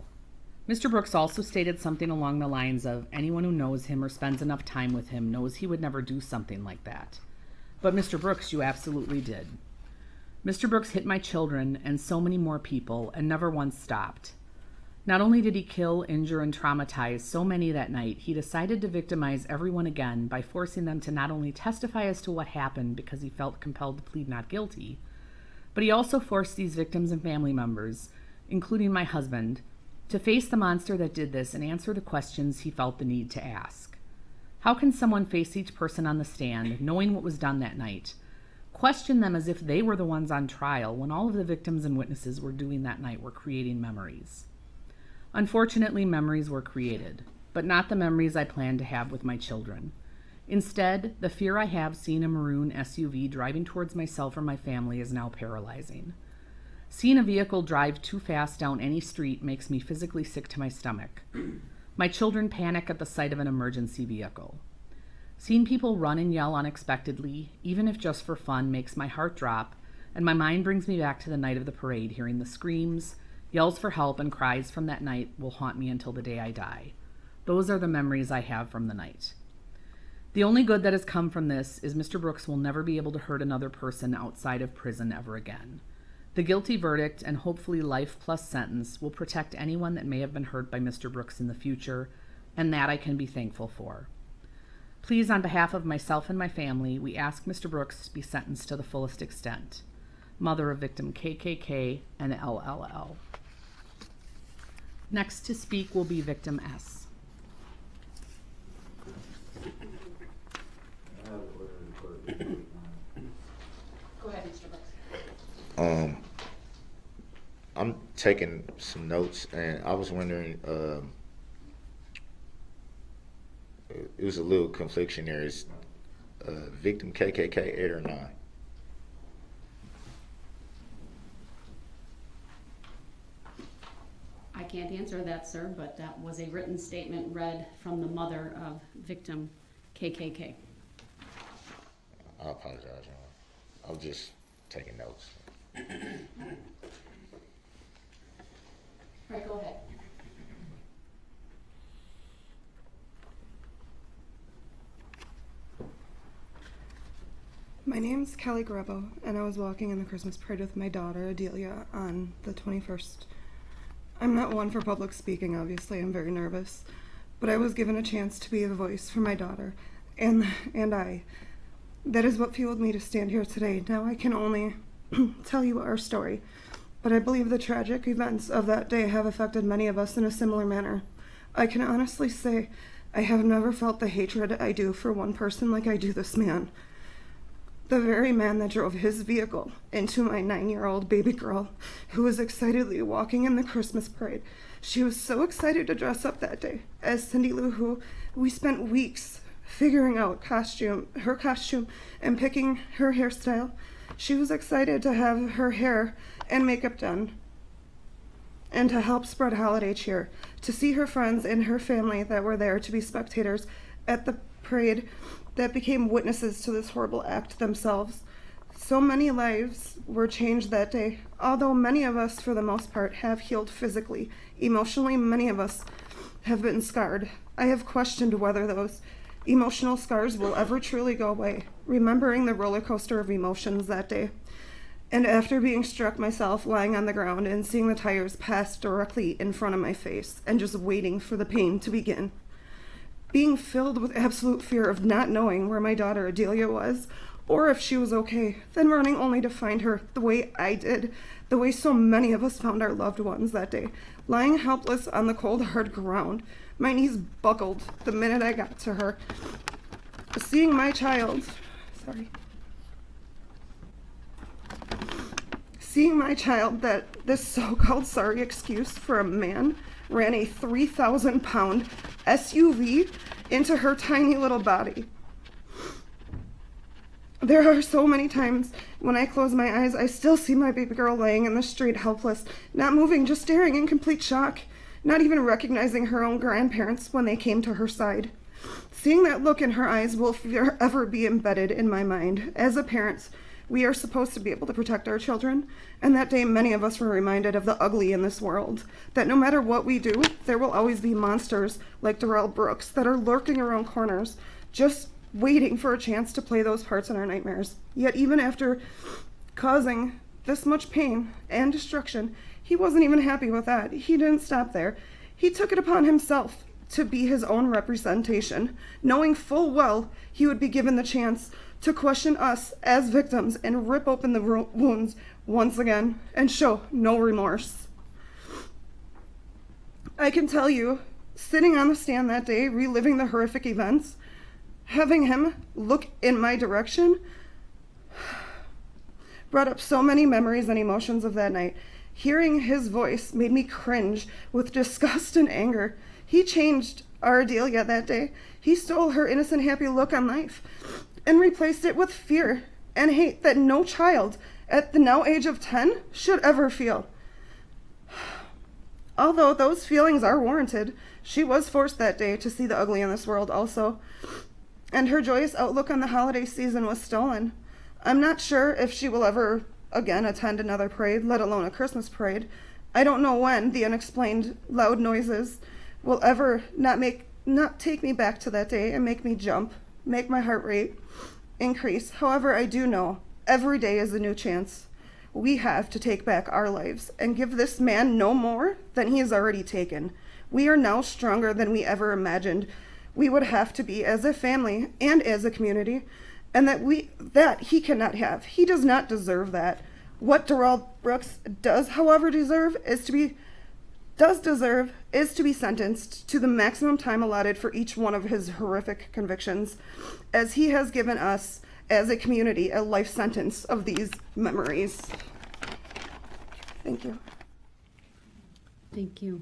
Mr. Brooks also stated something along the lines of, anyone who knows him or spends enough time with him knows he would never do something like that. But Mr. Brooks, you absolutely did. Mr. Brooks hit my children and so many more people and never once stopped. Not only did he kill, injure, and traumatize so many that night, he decided to victimize everyone again by forcing them to not only testify as to what happened because he felt compelled to plead not guilty, but he also forced these victims and family members, including my husband, to face the monster that did this and answer the questions he felt the need to ask. How can someone face each person on the stand, knowing what was done that night, question them as if they were the ones on trial when all of the victims and witnesses were doing that night were creating memories? Unfortunately, memories were created, but not the memories I planned to have with my children. Instead, the fear I have seeing a maroon SUV driving towards myself or my family is now paralyzing. Seeing a vehicle drive too fast down any street makes me physically sick to my stomach. My children panic at the sight of an emergency vehicle. Seeing people run and yell unexpectedly, even if just for fun, makes my heart drop, and my mind brings me back to the night of the parade, hearing the screams, yells for help, and cries from that night will haunt me until the day I die. Those are the memories I have from the night. The only good that has come from this is Mr. Brooks will never be able to hurt another person outside of prison ever again. The guilty verdict and hopefully life plus sentence will protect anyone that may have been hurt by Mr. Brooks in the future, and that I can be thankful for. Please, on behalf of myself and my family, we ask Mr. Brooks to be sentenced to the fullest extent. Mother of victim KKK and LLL. Next to speak will be victim S. Go ahead, Mr. Brooks. I'm taking some notes, and I was wondering, it was a little confliction there. Is victim KKK 8 or 9? I can't answer that, sir, but that was a written statement read from the mother of victim KKK. I apologize, Your Honor. I was just taking notes. All right, go ahead. My name's Kelly Grebo, and I was walking in the Christmas parade with my daughter, Adelia, on the 21st. I'm not one for public speaking, obviously. I'm very nervous. But I was given a chance to be a voice for my daughter, and I. That is what fueled me to stand here today. Now I can only tell you our story, but I believe the tragic events of that day have affected many of us in a similar manner. I can honestly say I have never felt the hatred I do for one person like I do this man. The very man that drove his vehicle into my 9-year-old baby girl, who was excitedly walking in the Christmas parade. She was so excited to dress up that day as Cindy Lou Who. We spent weeks figuring out her costume, and picking her hairstyle. She was excited to have her hair and makeup done and to help spread holiday cheer, to see her friends and her family that were there to be spectators at the parade that became witnesses to this horrible act themselves. So many lives were changed that day. Although many of us, for the most part, have healed physically, emotionally, many of us have been scarred. I have questioned whether those emotional scars will ever truly go away, remembering the roller coaster of emotions that day. And after being struck myself lying on the ground and seeing the tires pass directly in front of my face and just waiting for the pain to begin, being filled with absolute fear of not knowing where my daughter Adelia was or if she was okay, then running only to find her the way I did, the way so many of us found our loved ones that day, lying helpless on the cold, hard ground. My knees buckled the minute I got to her. Seeing my child, that this so-called sorry excuse for a man ran a 3,000-pound SUV into her tiny little body. There are so many times when I close my eyes, I still see my baby girl laying in the street helpless, not moving, just staring in complete shock, not even recognizing her own grandparents when they came to her side. Seeing that look in her eyes will forever be embedded in my mind. As a parent, we are supposed to be able to protect our children, and that day many of us were reminded of the ugly in this world, that no matter what we do, there will always be monsters like Darrell Brooks that are lurking around corners, just waiting for a chance to play those parts in our nightmares. Yet even after causing this much pain and destruction, he wasn't even happy with that. He didn't stop there. He took it upon himself to be his own representation, knowing full well he would be given the chance to question us as victims and rip open the wounds once again and show no remorse. I can tell you, sitting on the stand that day, reliving the horrific events, having him look in my direction brought up so many memories and emotions of that night. Hearing his voice made me cringe with disgust and anger. He changed our Adelia that day. He stole her innocent, happy look on life and replaced it with fear and hate that no child at the now age of 10 should ever feel. Although those feelings are warranted, she was forced that day to see the ugly in this world also, and her joyous outlook on the holiday season was stolen. I'm not sure if she will ever again attend another parade, let alone a Christmas parade. I don't know when the unexplained loud noises will ever not take me back to that day and make me jump, make my heart rate increase. However, I do know every day is a new chance we have to take back our lives and give this man no more than he has already taken. We are now stronger than we ever imagined we would have to be as a family and as a community, and that he cannot have. He does not deserve that. What Darrell Brooks does, however, deserve is to be sentenced to the maximum time allotted for each one of his horrific convictions, as he has given us as a community a life sentence of these memories. Thank you. Thank you.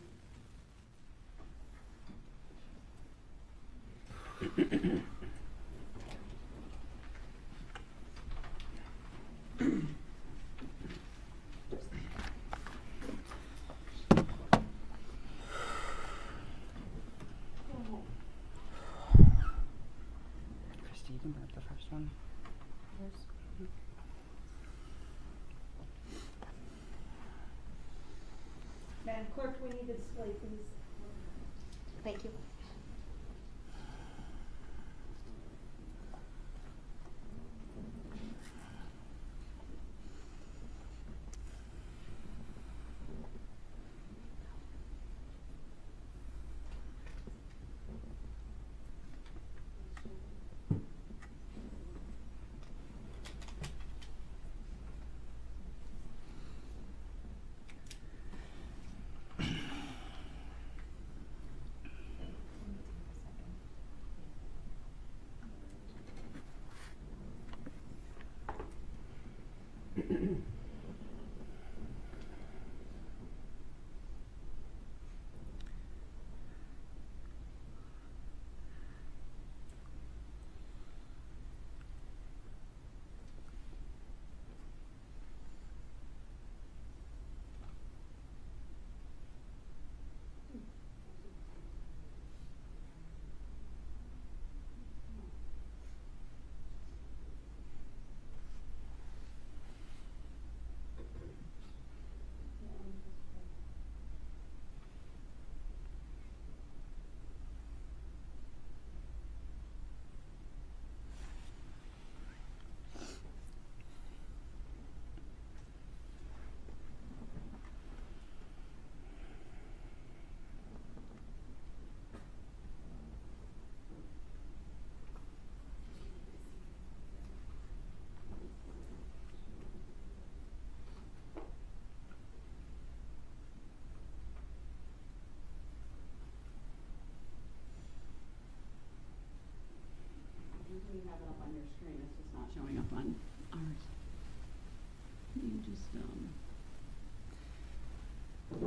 Christy, you can bring up the first one. Madam Clerk, we need a display, please. Thank you.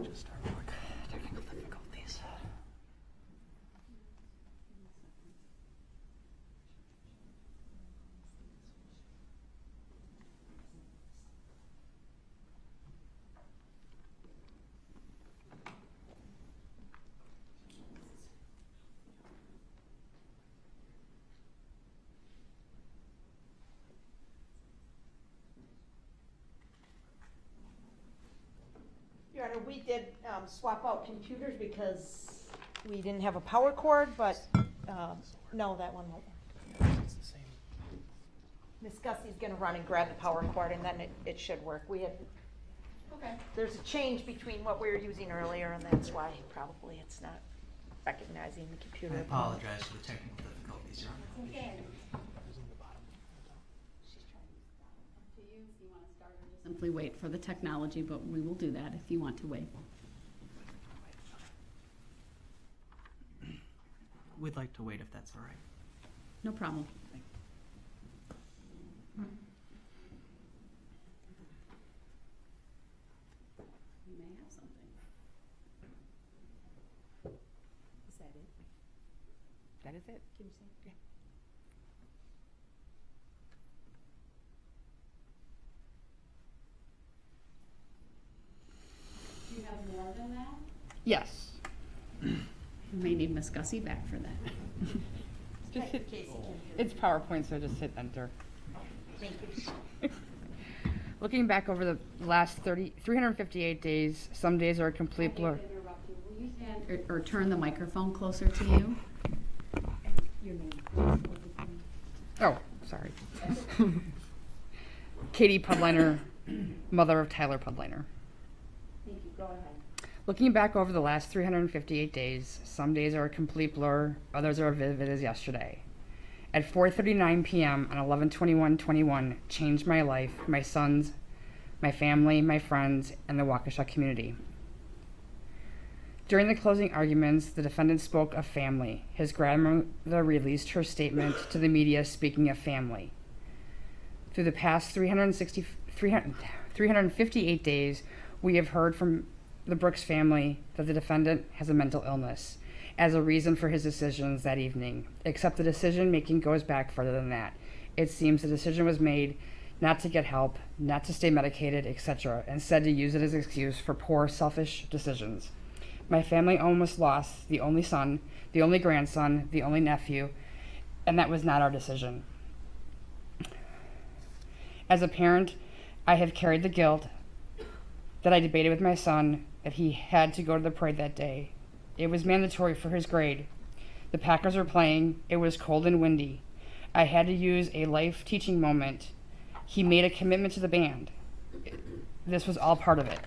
Just our work. Technical difficulties. Your Honor, we did swap out computers because we didn't have a power cord, but no, that one won't. It's the same. Miss Gussie's gonna run and grab the power cord and then it should work. We had, there's a change between what we were using earlier and that's why probably it's not recognizing the computer. I apologize for the technical difficulties, Your Honor. Simply wait for the technology, but we will do that if you want to wait. We'd like to wait if that's all right. No problem. You may have something. Is that it? That is it? Can you say? Yeah. Do you have more than that? Yes. You may need Miss Gussie back for that. Just hit, it's PowerPoint, so just hit enter. Thank you. Looking back over the last 358 days, some days are a complete blur. Will you stand or turn the microphone closer to you? Your name. Oh, sorry. Katie Pudliner, mother of Tyler Pudliner. Thank you. Go ahead. Looking back over the last 358 days, some days are a complete blur, others are vivid as yesterday. At 4:39 p.m. on 11/21/21 changed my life, my sons, my family, my friends, and the Waukesha community. During the closing arguments, the defendant spoke of family. His grandmother released her statement to the media speaking of family. Through the past 358 days, we have heard from the Brooks family that the defendant has a mental illness as a reason for his decisions that evening, except the decision making goes back further than that. It seems the decision was made not to get help, not to stay medicated, etc., instead to use it as an excuse for poor, selfish decisions. My family almost lost the only son, the only grandson, the only nephew, and that was not our decision. As a parent, I have carried the guilt that I debated with my son that he had to go to the parade that day. It was mandatory for his grade. The Packers were playing. It was cold and windy. I had to use a life teaching moment. He made a commitment to the band. This was all part of it.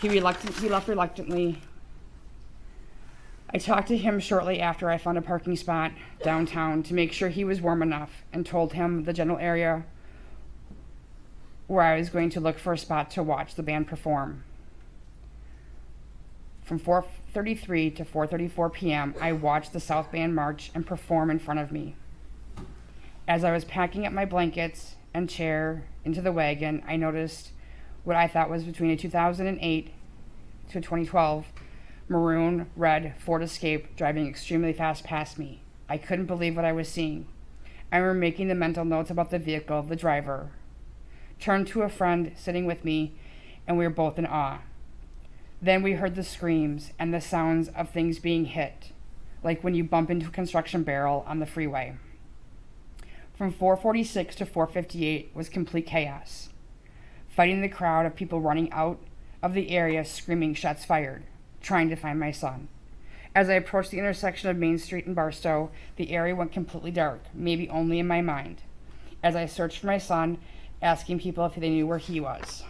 He left reluctantly. I talked to him shortly after I found a parking spot downtown to make sure he was warm enough and told him the general area where I was going to look for a spot to watch the band perform. From 4:33 to 4:34 p.m., I watched the South Band march and perform in front of me. As I was packing up my blankets and chair into the wagon, I noticed what I thought was between a 2008 to 2012 maroon red Ford Escape driving extremely fast past me. I couldn't believe what I was seeing. I remember making the mental notes about the vehicle, the driver. Turned to a friend sitting with me, and we were both in awe. Then we heard the screams and the sounds of things being hit, like when you bump into a construction barrel on the freeway. From 4:46 to 4:58 was complete chaos. Fighting the crowd of people running out of the area screaming shots fired, trying to find my son. As I approached the intersection of Main Street and Barstow, the area went completely dark, maybe only in my mind, as I searched for my son, asking people if they knew where he was.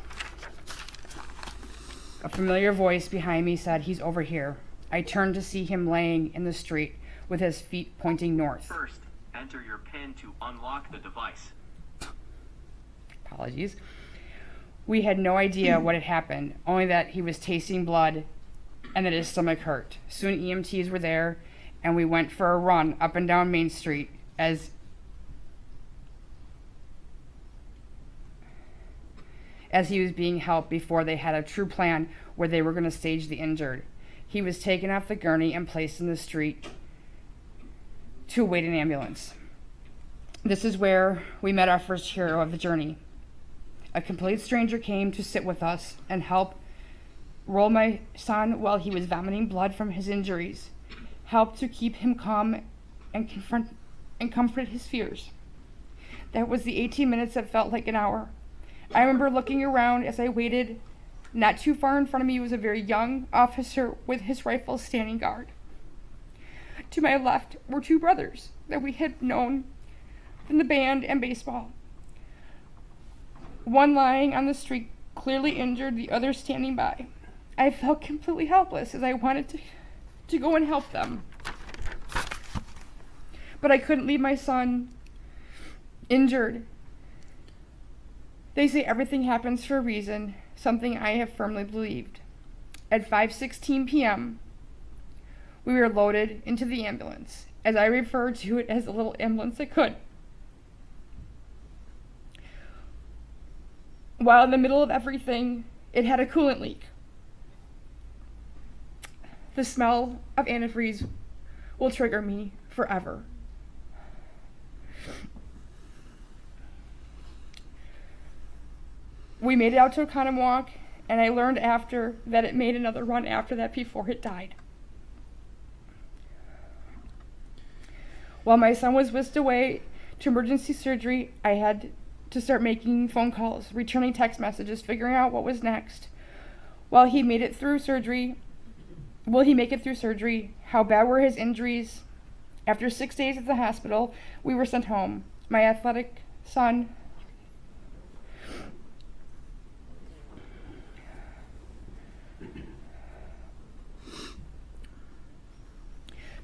A familiar voice behind me said, "He's over here." I turned to see him laying in the street with his feet pointing north. First, enter your PIN to unlock the device. Apologies. We had no idea what had happened, only that he was tasting blood and that his stomach hurt. Soon EMTs were there, and we went for a run up and down Main Street as he was being helped before they had a true plan where they were going to stage the injured. He was taken off the gurney and placed in the street to await an ambulance. This is where we met our first hero of the journey. A complete stranger came to sit with us and help roll my son while he was vomiting blood from his injuries, helped to keep him calm and comfort his fears. That was the 18 minutes that felt like an hour. I remember looking around as I waited. Not too far in front of me was a very young officer with his rifle standing guard. To my left were two brothers that we had known from the band and baseball. One lying on the street, clearly injured, the other standing by. I felt completely helpless as I wanted to go and help them. But I couldn't leave my son injured. They say everything happens for a reason, something I have firmly believed. At 5:16 p.m., we were loaded into the ambulance, as I refer to it as the little ambulance that could. While in the middle of everything, it had a coolant leak. The smell of antifreeze will trigger me forever. We made it out to Oconomowoc, and I learned after that it made another run after that before it died. While my son was whisked away to emergency surgery, I had to start making phone calls, returning text messages, figuring out what was next. Will he make it through surgery? How bad were his injuries? After 6 days at the hospital, we were sent home. My athletic son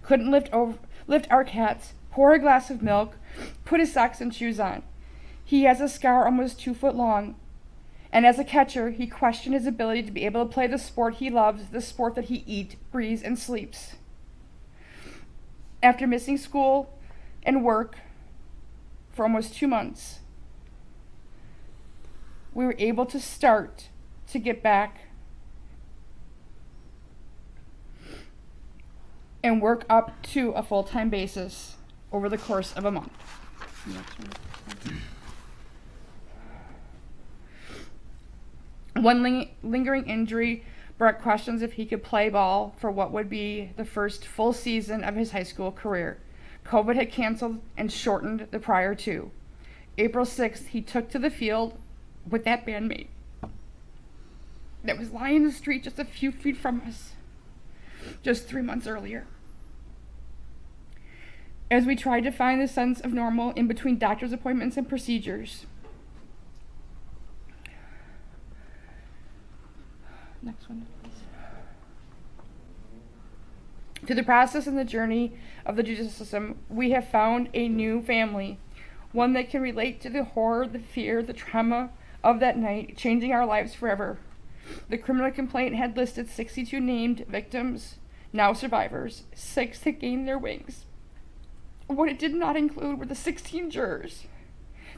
couldn't lift our cats, pour a glass of milk, put his socks and shoes on. He has a scar almost 2 foot long. And as a catcher, he questioned his ability to be able to play the sport he loves, the sport that he eats, breathes, and sleeps. After missing school and work for almost 2 months, we were able to start to get back and work up to a full-time basis over the course of a month. One lingering injury brought questions if he could play ball for what would be the first full season of his high school career. COVID had canceled and shortened the prior two. April 6th, he took to the field with that bandmate that was lying in the street just a few feet from us just 3 months earlier. As we tried to find the sense of normal in between doctor's appointments and procedures. Next one, please. Through the process and the journey of the judicial system, we have found a new family, one that can relate to the horror, the fear, the trauma of that night, changing our lives forever. The criminal complaint had listed 62 named victims, now survivors, 6 that gained their wings. What it did not include were the 16 jurors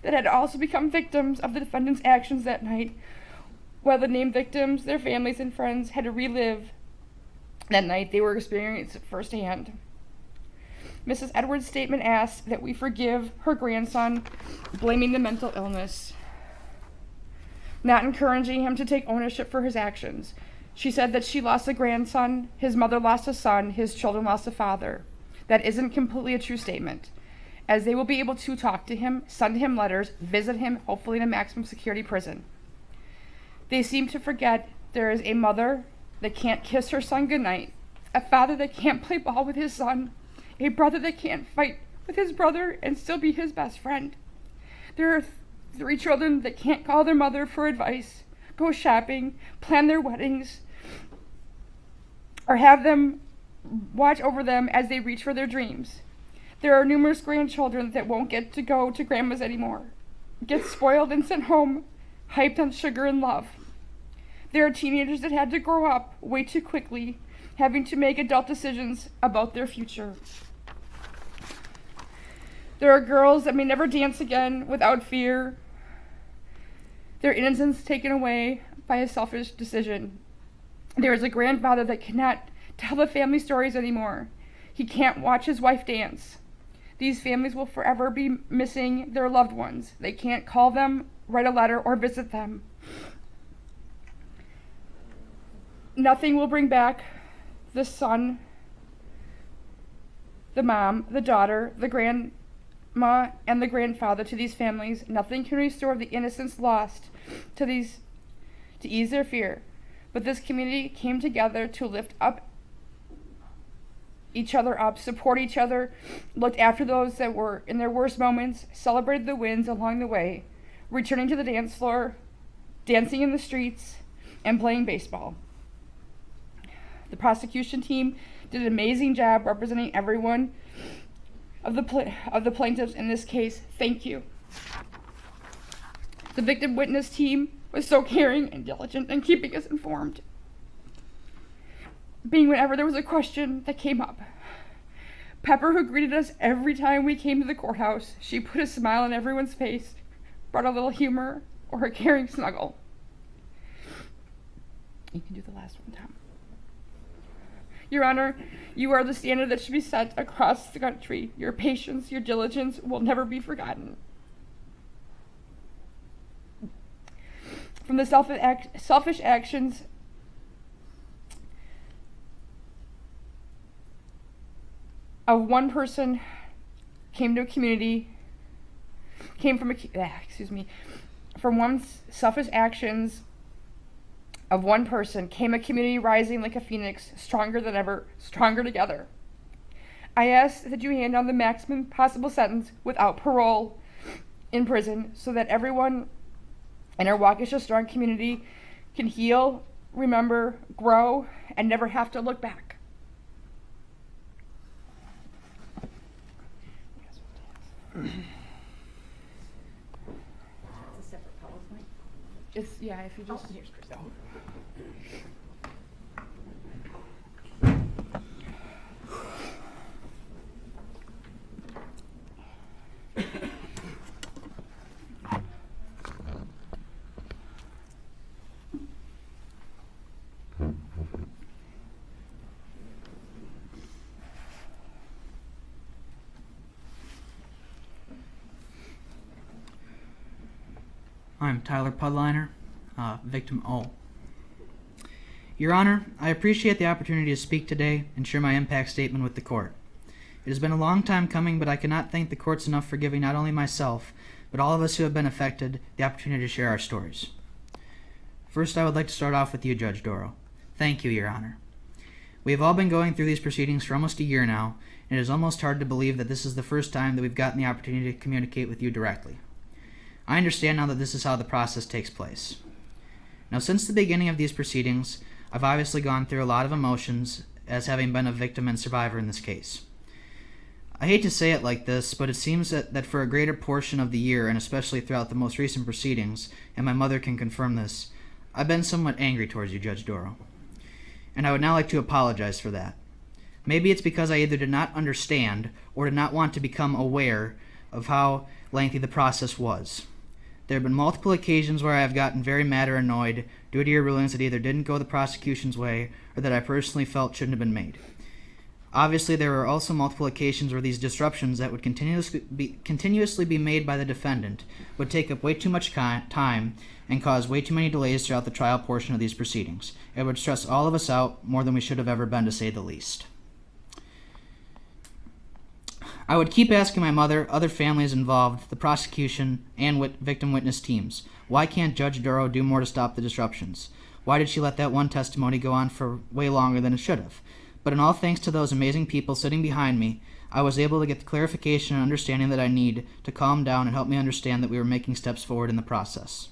that had also become victims of the defendant's actions that night, while the named victims, their families and friends had to relive that night they were experiencing firsthand. Mrs. Edwards' statement asked that we forgive her grandson, blaming the mental illness, not encouraging him to take ownership for his actions. She said that she lost a grandson, his mother lost a son, his children lost a father. That isn't completely a true statement, as they will be able to talk to him, send him letters, visit him, hopefully in a maximum security prison. They seem to forget there is a mother that can't kiss her son goodnight, a father that can't play ball with his son, a brother that can't fight with his brother and still be his best friend. There are 3 children that can't call their mother for advice, go shopping, plan their weddings, or have them watch over them as they reach for their dreams. There are numerous grandchildren that won't get to go to grandma's anymore, get spoiled and sent home, hyped on sugar and love. There are teenagers that had to grow up way too quickly, having to make adult decisions about their future. There are girls that may never dance again without fear their innocence taken away by a selfish decision. There is a grandfather that cannot tell the family stories anymore. He can't watch his wife dance. These families will forever be missing their loved ones. They can't call them, write a letter, or visit them. Nothing will bring back the son, the mom, the daughter, the grandma, and the grandfather to these families. Nothing can restore the innocence lost to ease their fear. But this community came together to lift up each other up, support each other, looked after those that were in their worst moments, celebrated the wins along the way, returning to the dance floor, dancing in the streets, and playing baseball. The prosecution team did an amazing job representing everyone of the plaintiffs in this case. Thank you. The victim witness team was so caring and diligent in keeping us informed, being whenever there was a question that came up. Pepper, who greeted us every time we came to the courthouse, she put a smile on everyone's face, brought a little humor or a caring snuggle. You can do the last one, Tom. Your Honor, you are the standard that should be set across the country. Your patience, your diligence will never be forgotten. From the selfish actions of one person from one selfish actions of one person came a community rising like a phoenix, stronger than ever, stronger together. I ask that you hand down the maximum possible sentence without parole in prison so that everyone in our Waukesha strong community can heal, remember, grow, and never have to look back. Yeah, if you just... here's Crystal. I'm Tyler Pudliner, victim O. Your Honor, I appreciate the opportunity to speak today and share my impact statement with the court. It has been a long time coming, but I cannot thank the courts enough for giving not only myself, but all of us who have been affected the opportunity to share our stories. First, I would like to start off with you, Judge Darrell. Thank you, Your Honor. We have all been going through these proceedings for almost a year now, and it is almost hard to believe that this is the first time that we've gotten the opportunity to communicate with you directly. I understand now that this is how the process takes place. Now, since the beginning of these proceedings, I've obviously gone through a lot of emotions as having been a victim and survivor in this case. I hate to say it like this, but it seems that for a greater portion of the year, and especially throughout the most recent proceedings, and my mother can confirm this, I've been somewhat angry towards you, Judge Darrell. And I would now like to apologize for that. Maybe it's because I either did not understand or did not want to become aware of how lengthy the process was. There have been multiple occasions where I have gotten very mad or annoyed due to your rulings that either didn't go the prosecution's way or that I personally felt shouldn't have been made. Obviously, there were also multiple occasions where these disruptions that would continuously be made by the defendant would take up way too much time and cause way too many delays throughout the trial portion of these proceedings. It would stress all of us out more than we should have ever been, to say the least. I would keep asking my mother, other families involved, the prosecution, and victim witness teams, why can't Judge Darrell do more to stop the disruptions? Why did she let that one testimony go on for way longer than it should have? But in all thanks to those amazing people sitting behind me, I was able to get the clarification and understanding that I need to calm down and help me understand that we were making steps forward in the process.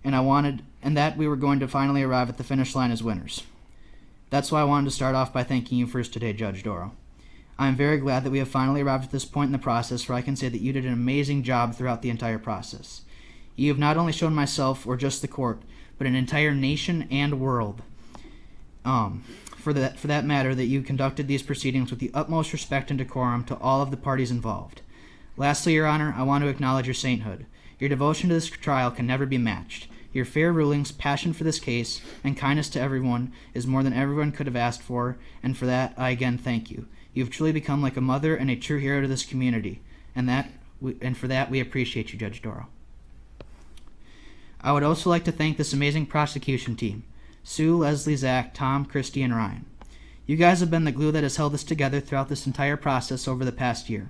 And that we were going to finally arrive at the finish line as winners. That's why I wanted to start off by thanking you first today, Judge Darrell. I am very glad that we have finally arrived at this point in the process where I can say that you did an amazing job throughout the entire process. You have not only shown myself, or just the court, but an entire nation and world, for that matter, that you conducted these proceedings with the utmost respect and decorum to all of the parties involved. Lastly, Your Honor, I want to acknowledge your sainthood. Your devotion to this trial can never be matched. Your fair rulings, passion for this case, and kindness to everyone is more than everyone could have asked for, and for that I again thank you. You have truly become like a mother and a true hero to this community, and for that we appreciate you, Judge Darrell. I would also like to thank this amazing prosecution team: Sue, Leslie, Zach, Tom, Christy, and Ryan. You guys have been the glue that has held us together throughout this entire process over the past year.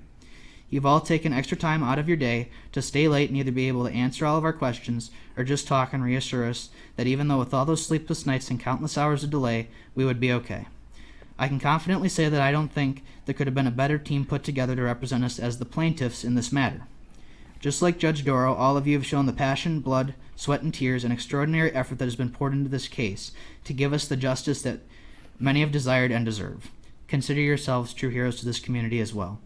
You've all taken extra time out of your day to stay late and either be able to answer all of our questions or just talk and reassure us that even though with all those sleepless nights and countless hours of delay, we would be okay. I can confidently say that I don't think there could have been a better team put together to represent us as the plaintiffs in this matter. Just like Judge Darrell, all of you have shown the passion, blood, sweat, and tears and extraordinary effort that has been poured into this case to give us the justice that many have desired and deserve. Consider yourselves true heroes to this community as well.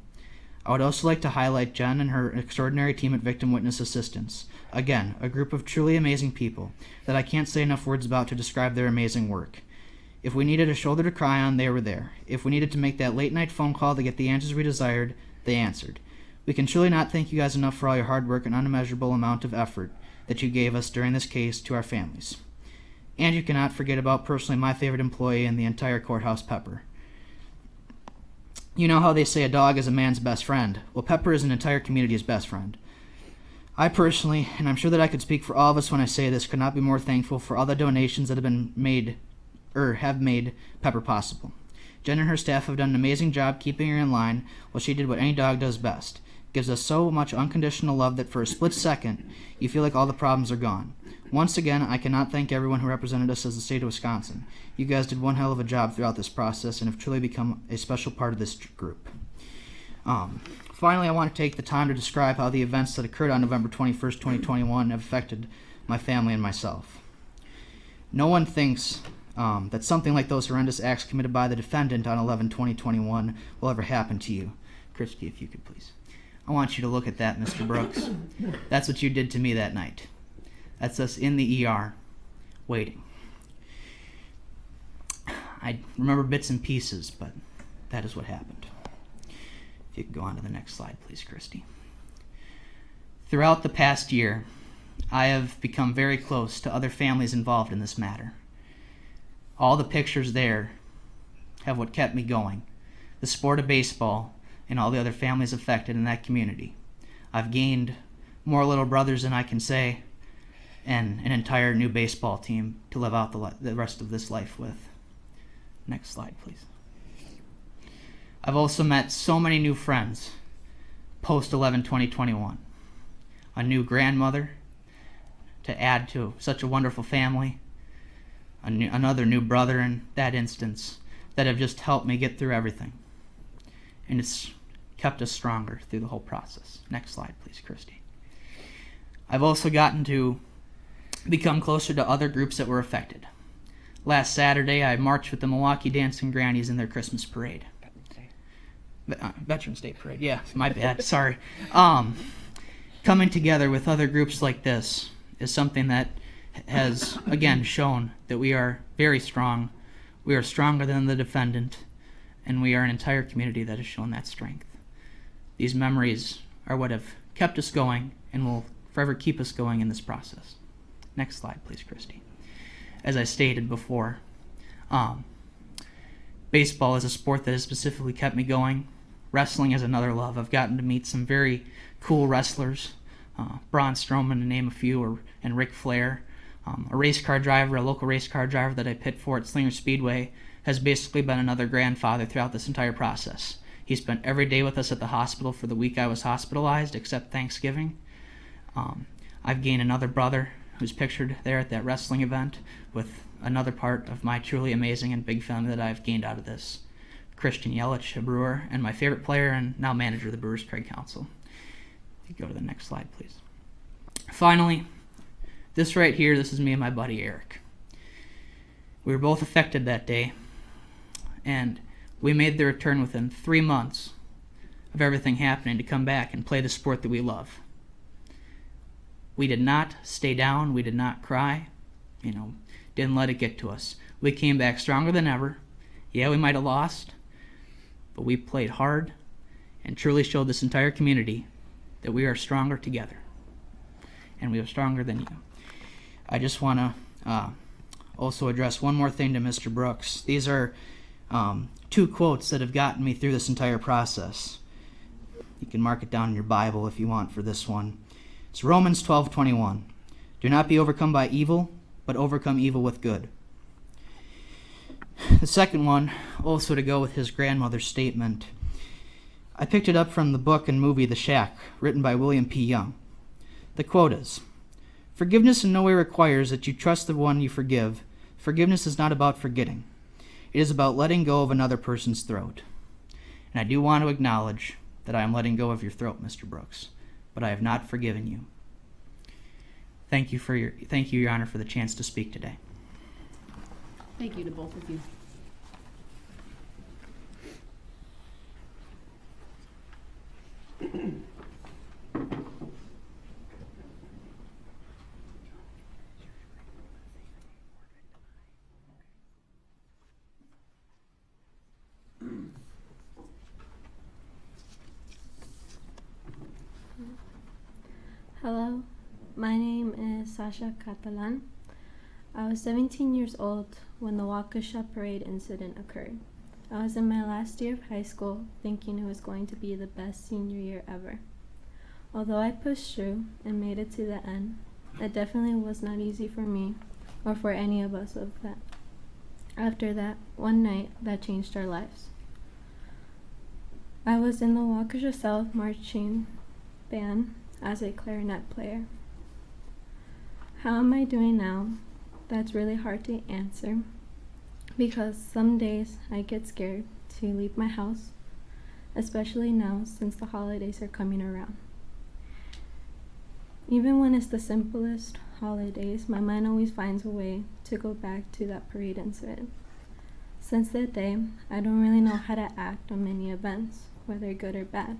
I would also like to highlight Jen and her extraordinary team at Victim Witness Assistance. Again, a group of truly amazing people that I can't say enough words about to describe their amazing work. If we needed a shoulder to cry on, they were there. If we needed to make that late night phone call to get the answers we desired, they answered. We can truly not thank you guys enough for all your hard work and unmeasurable amount of effort that you gave us during this case to our families. And you cannot forget about personally my favorite employee in the entire courthouse, Pepper. You know how they say a dog is a man's best friend. Well, Pepper is an entire community's best friend. I personally, and I'm sure that I could speak for all of us when I say this, could not be more thankful for all the donations that have been made, or have made Pepper possible. Jen and her staff have done an amazing job keeping her in line while she did what any dog does best. Gives us so much unconditional love that for a split second, you feel like all the problems are gone. Once again, I cannot thank everyone who represented us as the state of Wisconsin. You guys did one hell of a job throughout this process and have truly become a special part of this group. Finally, I want to take the time to describe how the events that occurred on November 21st, 2021 have affected my family and myself. No one thinks that something like those horrendous acts committed by the defendant on 11/20/21 will ever happen to you. Christy, if you could please. I want you to look at that, Mr. Brooks. That's what you did to me that night. That's us in the ER, waiting. I remember bits and pieces, but that is what happened. If you could go on to the next slide, please, Christy. Throughout the past year, I have become very close to other families involved in this matter. All the pictures there have what kept me going. The sport of baseball and all the other families affected in that community. I've gained more little brothers than I can say, and an entire new baseball team to live out the rest of this life with. Next slide, please. I've also met so many new friends post 11/20/21. A new grandmother to add to such a wonderful family, another new brother in that instance, that have just helped me get through everything. And it's kept us stronger through the whole process. Next slide, please, Christy. I've also gotten to become closer to other groups that were affected. Last Saturday, I marched with the Milwaukee Dancing Grannies in their Christmas parade. Veterans Day parade, yeah, my bad, sorry. Coming together with other groups like this is something that has, again, shown that we are very strong. We are stronger than the defendant, and we are an entire community that has shown that strength. These memories are what have kept us going and will forever keep us going in this process. Next slide, please, Christy. As I stated before, baseball is a sport that has specifically kept me going. Wrestling is another love. I've gotten to meet some very cool wrestlers, Braun Strowman to name a few, and Ric Flair. A race car driver, a local race car driver that I pit for at Slinger Speedway, has basically been another grandfather throughout this entire process. He spent every day with us at the hospital for the week I was hospitalized, except Thanksgiving. I've gained another brother who's pictured there at that wrestling event with another part of my truly amazing and big family that I've gained out of this. Christian Yelich, a Brewer, and my favorite player and now manager of the Brewers, Craig Counsell. If you go to the next slide, please. Finally, this right here, this is me and my buddy Eric. We were both affected that day, and we made the return within 3 months of everything happening to come back and play the sport that we love. We did not stay down. We did not cry. Didn't let it get to us. We came back stronger than ever. Yeah, we might have lost, but we played hard and truly showed this entire community that we are stronger together. and we are stronger than you. I just want to also address one more thing to Mr. Brooks. These are two quotes that have gotten me through this entire process. You can mark it down in your Bible if you want for this one. It's Romans 12:21. Do not be overcome by evil, but overcome evil with good. The second one, also to go with his grandmother's statement, I picked it up from the book and movie The Shack, written by William P. Young. The quote is, "Forgiveness in no way requires that you trust the one you forgive. Forgiveness is not about forgetting. It is about letting go of another person's throat." And I do want to acknowledge that I am letting go of your throat, Mr. Brooks, but I have not forgiven you. Thank you, Your Honor, for the chance to speak today. Thank you to both of you. Hello, my name is Sasha Catalan. I was 17 years old when the Waukesha parade incident occurred. I was in my last year of high school, thinking it was going to be the best senior year ever. Although I pushed through and made it to the end, it definitely was not easy for me or for any of us of that. After that, one night that changed our lives. I was in the Waukesha South marching band as a clarinet player. How am I doing now? That's really hard to answer because some days I get scared to leave my house, especially now since the holidays are coming around. Even when it's the simplest holidays, my mind always finds a way to go back to that parade incident. Since that day, I don't really know how to act on many events, whether good or bad.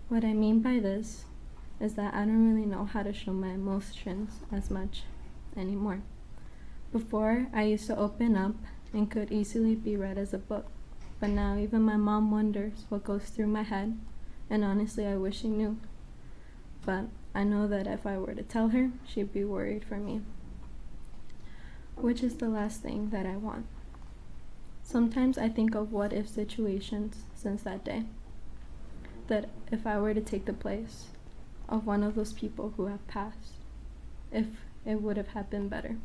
What I mean by this is that I don't really know how to show my emotions as much anymore. Before, I used to open up and could easily be read as a book, but now even my mom wonders what goes through my head, and honestly I wish she knew. But I know that if I were to tell her, she'd be worried for me, which is the last thing that I want. Sometimes I think of what if situations since that day, that if I were to take the place of one of those people who have passed, if it would have been better.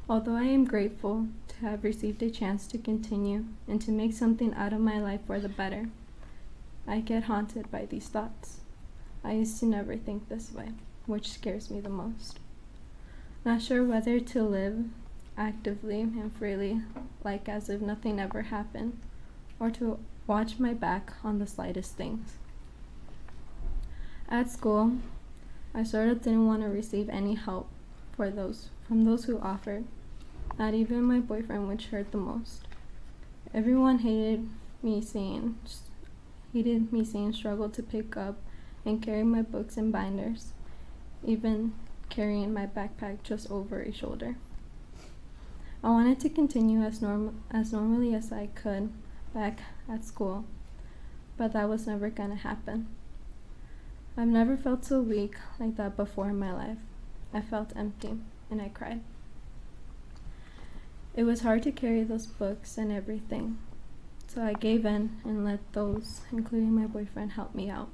Although I am grateful to have received a chance to continue and to make something out of my life for the better, I get haunted by these thoughts. I used to never think this way, which scares me the most. Not sure whether to live actively and freely, like as if nothing ever happened, or to watch my back on the slightest things. At school, I sort of didn't want to receive any help from those who offered. Not even my boyfriend, which hurt the most. Everyone hated me seeing struggle to pick up and carry my books and binders, even carrying my backpack just over a shoulder. I wanted to continue as normally as I could back at school, but that was never gonna happen. I've never felt so weak like that before in my life. I felt empty, and I cried. It was hard to carry those books and everything, so I gave in and let those, including my boyfriend, help me out.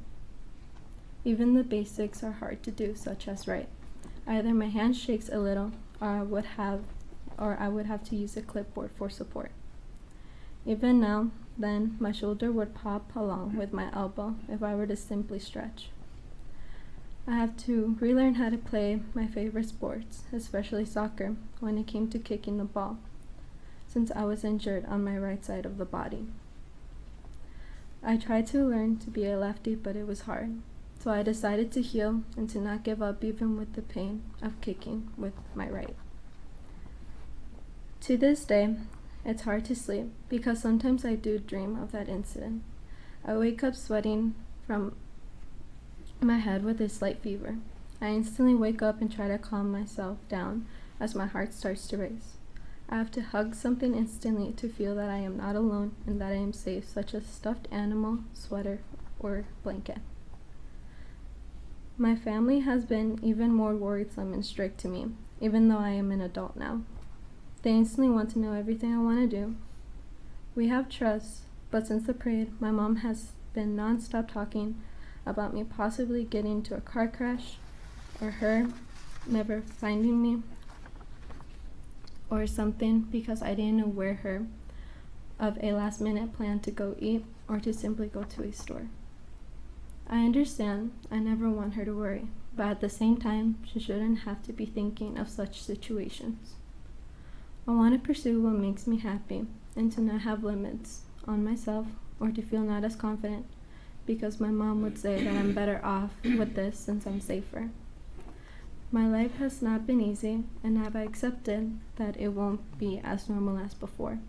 Even the basics are hard to do, such as write. Either my hand shakes a little, or I would have to use a clipboard for support. Even now, then, my shoulder would pop along with my elbow if I were to simply stretch. I have to relearn how to play my favorite sports, especially soccer, when it came to kicking the ball, since I was injured on my right side of the body. I tried to learn to be a lefty, but it was hard, so I decided to heal and to not give up even with the pain of kicking with my right. To this day, it's hard to sleep because sometimes I do dream of that incident. I wake up sweating from my head with a slight fever. I instantly wake up and try to calm myself down as my heart starts to race. I have to hug something instantly to feel that I am not alone and that I am safe, such as stuffed animal, sweater, or blanket. My family has been even more worrisome and strict to me, even though I am an adult now. They instantly want to know everything I want to do. We have trust, but since the parade, my mom has been non-stop talking about me possibly getting into a car crash, or her never finding me, or something because I didn't aware her of a last-minute plan to go eat or to simply go to a store. I understand I never want her to worry, but at the same time, she shouldn't have to be thinking of such situations. I want to pursue what makes me happy and to not have limits on myself or to feel not as confident because my mom would say that I'm better off with this since I'm safer. My life has not been easy, and I've accepted that it won't be as normal as before.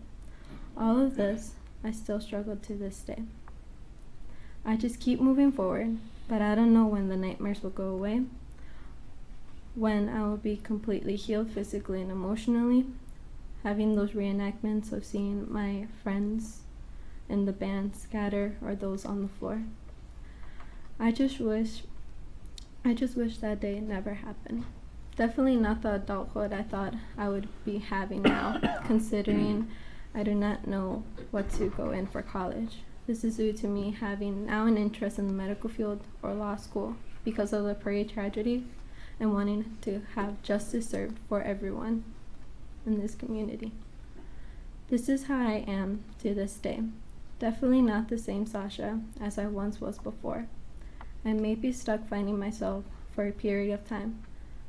All of this, I still struggle to this day. I just keep moving forward, but I don't know when the nightmares will go away, when I will be completely healed physically and emotionally, having those reenactments of seeing my friends in the band scatter or those on the floor. I just wish that day never happened. Definitely not the adulthood I thought I would be having now, considering I do not know what to go in for college. This is due to me having now an interest in the medical field or law school because of the parade tragedy and wanting to have justice served for everyone in this community. This is how I am to this day. Definitely not the same Sasha as I once was before. I may be stuck finding myself for a period of time,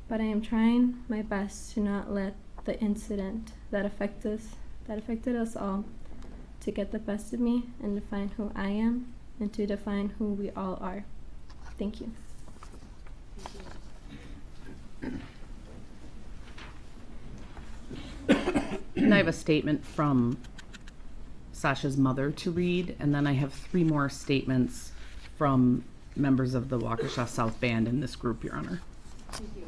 but I am trying my best to not let the incident that affected us all to get the best of me and define who I am and to define who we all are. Thank you. And I have a statement from Sasha's mother to read, and then I have 3 more statements from members of the Waukesha South Band in this group, Your Honor. Thank you.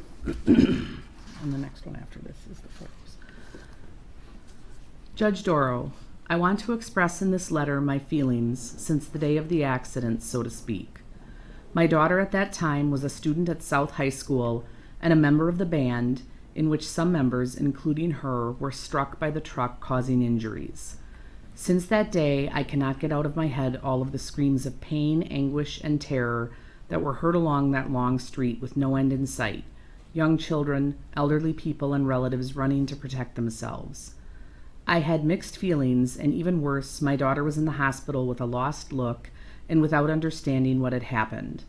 And the next one after this is the photos. Judge Darrell, I want to express in this letter my feelings since the day of the accident, so to speak. My daughter at that time was a student at South High School and a member of the band, in which some members, including her, were struck by the truck causing injuries. Since that day, I cannot get out of my head all of the screams of pain, anguish, and terror that were heard along that long street with no end in sight. Young children, elderly people, and relatives running to protect themselves. I had mixed feelings, and even worse, my daughter was in the hospital with a lost look and without understanding what had happened.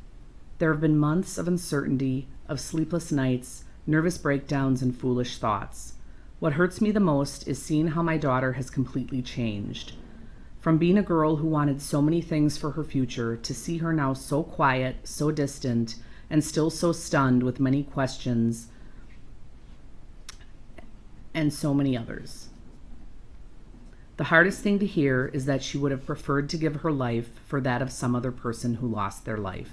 There have been months of uncertainty, of sleepless nights, nervous breakdowns, and foolish thoughts. What hurts me the most is seeing how my daughter has completely changed. From being a girl who wanted so many things for her future to see her now so quiet, so distant, and still so stunned with many questions and so many others. The hardest thing to hear is that she would have preferred to give her life for that of some other person who lost their life.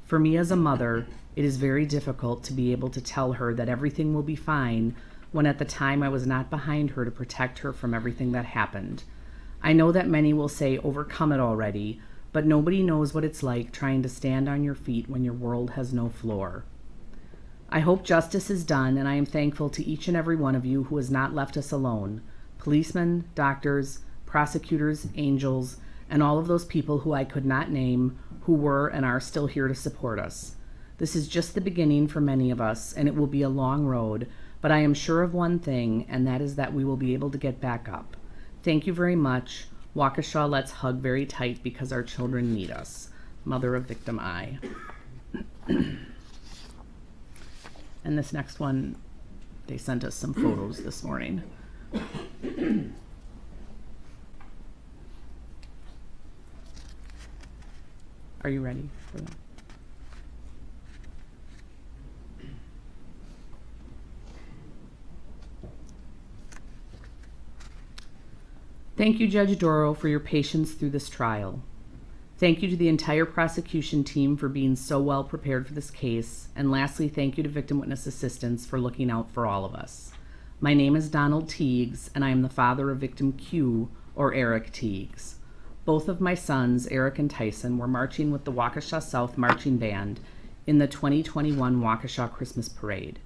For me as a mother, it is very difficult to be able to tell her that everything will be fine when at the time I was not behind her to protect her from everything that happened. I know that many will say overcome it already, but nobody knows what it's like trying to stand on your feet when your world has no floor. I hope justice is done, and I am thankful to each and every one of you who has not left us alone. Policemen, doctors, prosecutors, angels, and all of those people who I could not name who were and are still here to support us. This is just the beginning for many of us, and it will be a long road, but I am sure of one thing, and that is that we will be able to get back up. Thank you very much. Waukesha, let's hug very tight because our children need us. Mother of Victim I. And this next one, they sent us some photos this morning. Are you ready for them? Thank you, Judge Darrell, for your patience through this trial. Thank you to the entire prosecution team for being so well prepared for this case. And lastly, thank you to Victim Witness Assistance for looking out for all of us. My name is Donald Teagues, and I am the father of Victim Q, or Eric Teagues. Both of my sons, Eric and Tyson, were marching with the Waukesha South Marching Band in the 2021 Waukesha Christmas Parade.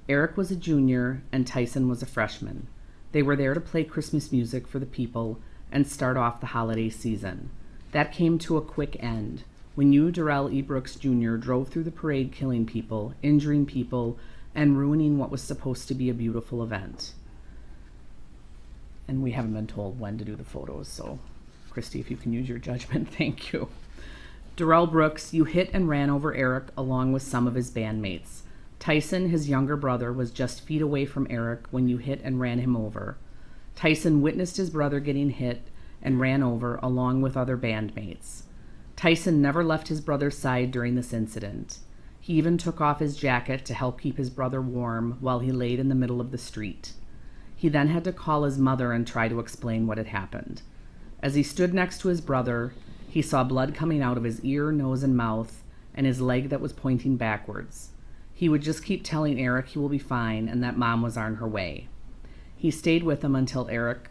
Eric was a junior and Tyson was a freshman. They were there to play Christmas music for the people and start off the holiday season. That came to a quick end when you, Darrell E. Brooks Jr., drove through the parade killing people, injuring people, and ruining what was supposed to be a beautiful event. And we haven't been told when to do the photos, so Christy, if you can use your judgment, thank you. Darrell Brooks, you hit and ran over Eric along with some of his bandmates. Tyson, his younger brother, was just feet away from Eric when you hit and ran him over. Tyson witnessed his brother getting hit and ran over along with other bandmates. Tyson never left his brother's side during this incident. He even took off his jacket to help keep his brother warm while he laid in the middle of the street. He then had to call his mother and try to explain what had happened. As he stood next to his brother, he saw blood coming out of his ear, nose, and mouth, and his leg that was pointing backwards. He would just keep telling Eric he will be fine and that Mom was on her way. He stayed with him until Eric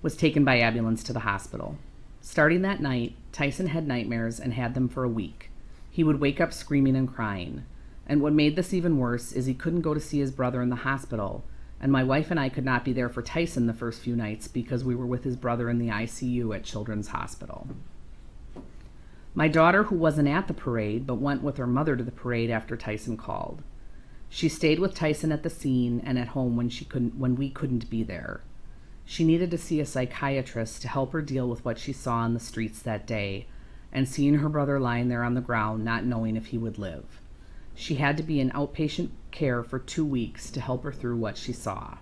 was taken by ambulance to the hospital. Starting that night, Tyson had nightmares and had them for a week. He would wake up screaming and crying. And what made this even worse is he couldn't go to see his brother in the hospital, and my wife and I could not be there for Tyson the first few nights because we were with his brother in the ICU at Children's Hospital. My daughter, who wasn't at the parade but went with her mother to the parade after Tyson called. She stayed with Tyson at the scene and at home when we couldn't be there. She needed to see a psychiatrist to help her deal with what she saw on the streets that day and seeing her brother lying there on the ground not knowing if he would live. She had to be in outpatient care for 2 weeks to help her through what she saw.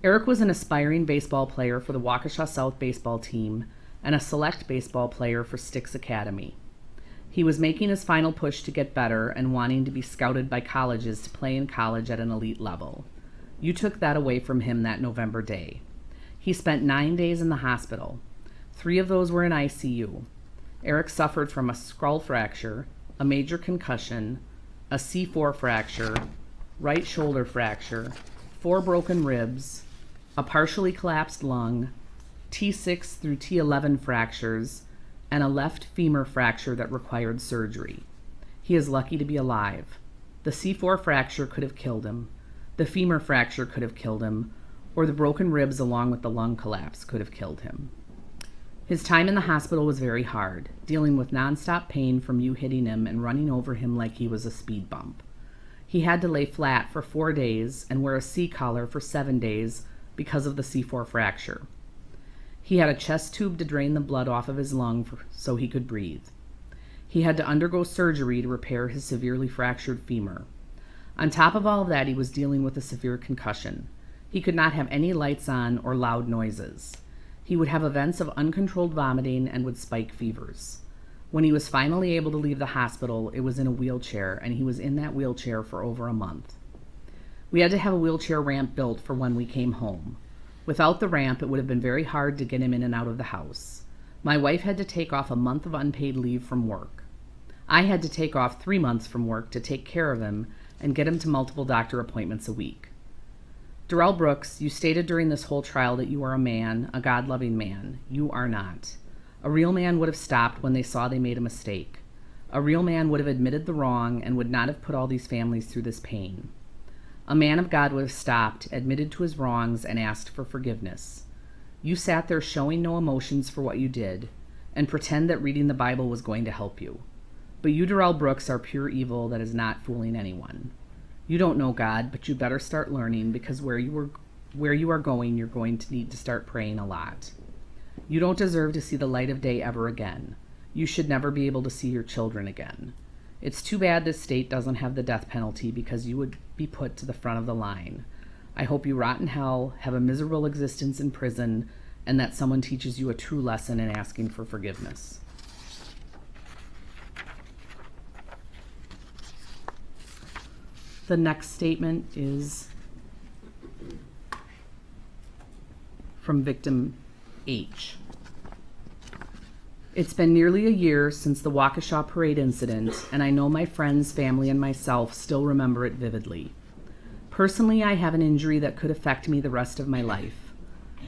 Eric was an aspiring baseball player for the Waukesha South baseball team and a select baseball player for Styx Academy. He was making his final push to get better and wanting to be scouted by colleges to play in college at an elite level. You took that away from him that November day. He spent 9 days in the hospital. 3 of those were in ICU. Eric suffered from a skull fracture, a major concussion, a C4 fracture, right shoulder fracture, 4 broken ribs, a partially collapsed lung, T6 through T11 fractures, and a left femur fracture that required surgery. He is lucky to be alive. The C4 fracture could have killed him. The femur fracture could have killed him, or the broken ribs along with the lung collapse could have killed him. His time in the hospital was very hard, dealing with nonstop pain from you hitting him and running over him like he was a speed bump. He had to lay flat for 4 days and wear a C-collar for 7 days because of the C4 fracture. He had a chest tube to drain the blood off of his lung so he could breathe. He had to undergo surgery to repair his severely fractured femur. On top of all of that, he was dealing with a severe concussion. He could not have any lights on or loud noises. He would have events of uncontrolled vomiting and would spike fevers. When he was finally able to leave the hospital, it was in a wheelchair, and he was in that wheelchair for over a month. We had to have a wheelchair ramp built for when we came home. Without the ramp, it would have been very hard to get him in and out of the house. My wife had to take off a month of unpaid leave from work. I had to take off 3 months from work to take care of him and get him to multiple doctor appointments a week. Darrell Brooks, you stated during this whole trial that you are a man, a God-loving man. You are not. A real man would have stopped when they saw they made a mistake. A real man would have admitted the wrong and would not have put all these families through this pain. A man of God would have stopped, admitted to his wrongs, and asked for forgiveness. You sat there showing no emotions for what you did and pretend that reading the Bible was going to help you. But you, Darrell Brooks, are pure evil that is not fooling anyone. You don't know God, but you better start learning because where you are going, you're going to need to start praying a lot. You don't deserve to see the light of day ever again. You should never be able to see your children again. It's too bad this state doesn't have the death penalty because you would be put to the front of the line. I hope you rot in hell, have a miserable existence in prison, and that someone teaches you a true lesson in asking for forgiveness. The next statement is from victim H. It's been nearly a year since the Waukesha parade incident, and I know my friends, family, and myself still remember it vividly. Personally, I have an injury that could affect me the rest of my life.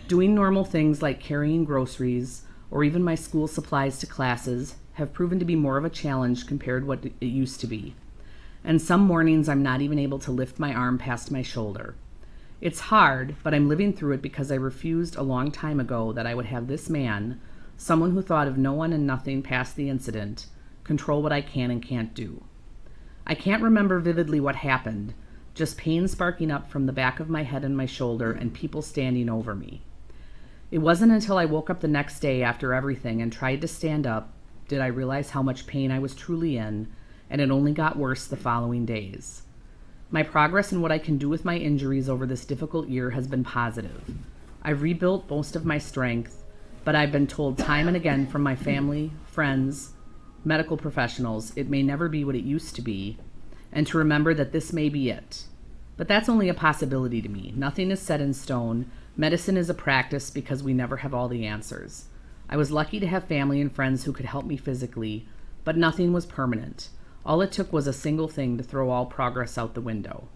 Doing normal things like carrying groceries or even my school supplies to classes have proven to be more of a challenge compared to what it used to be. And some mornings I'm not even able to lift my arm past my shoulder. It's hard, but I'm living through it because I refused a long time ago that I would have this man, someone who thought of no one and nothing past the incident, control what I can and can't do. I can't remember vividly what happened, just pain sparking up from the back of my head and my shoulder and people standing over me. It wasn't until I woke up the next day after everything and tried to stand up did I realize how much pain I was truly in, and it only got worse the following days. My progress in what I can do with my injuries over this difficult year has been positive. I've rebuilt most of my strength, but I've been told time and again from my family, friends, medical professionals, it may never be what it used to be, and to remember that this may be it. But that's only a possibility to me. Nothing is set in stone. Medicine is a practice because we never have all the answers. I was lucky to have family and friends who could help me physically, but nothing was permanent. All it took was a single thing to throw all progress out the window.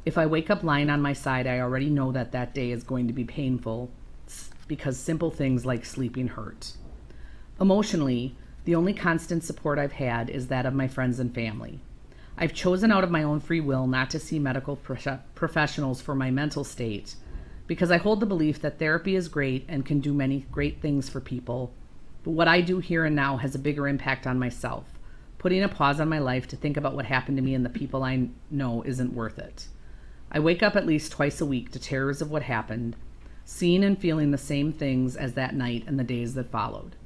If I wake up lying on my side, I already know that that day is going to be painful because simple things like sleeping hurt. Emotionally, the only constant support I've had is that of my friends and family. I've chosen out of my own free will not to see medical professionals for my mental state because I hold the belief that therapy is great and can do many great things for people, but what I do here and now has a bigger impact on myself. Putting a pause on my life to think about what happened to me and the people I know isn't worth it. I wake up at least twice a week to terrors of what happened, seeing and feeling the same things as that night and the days that followed.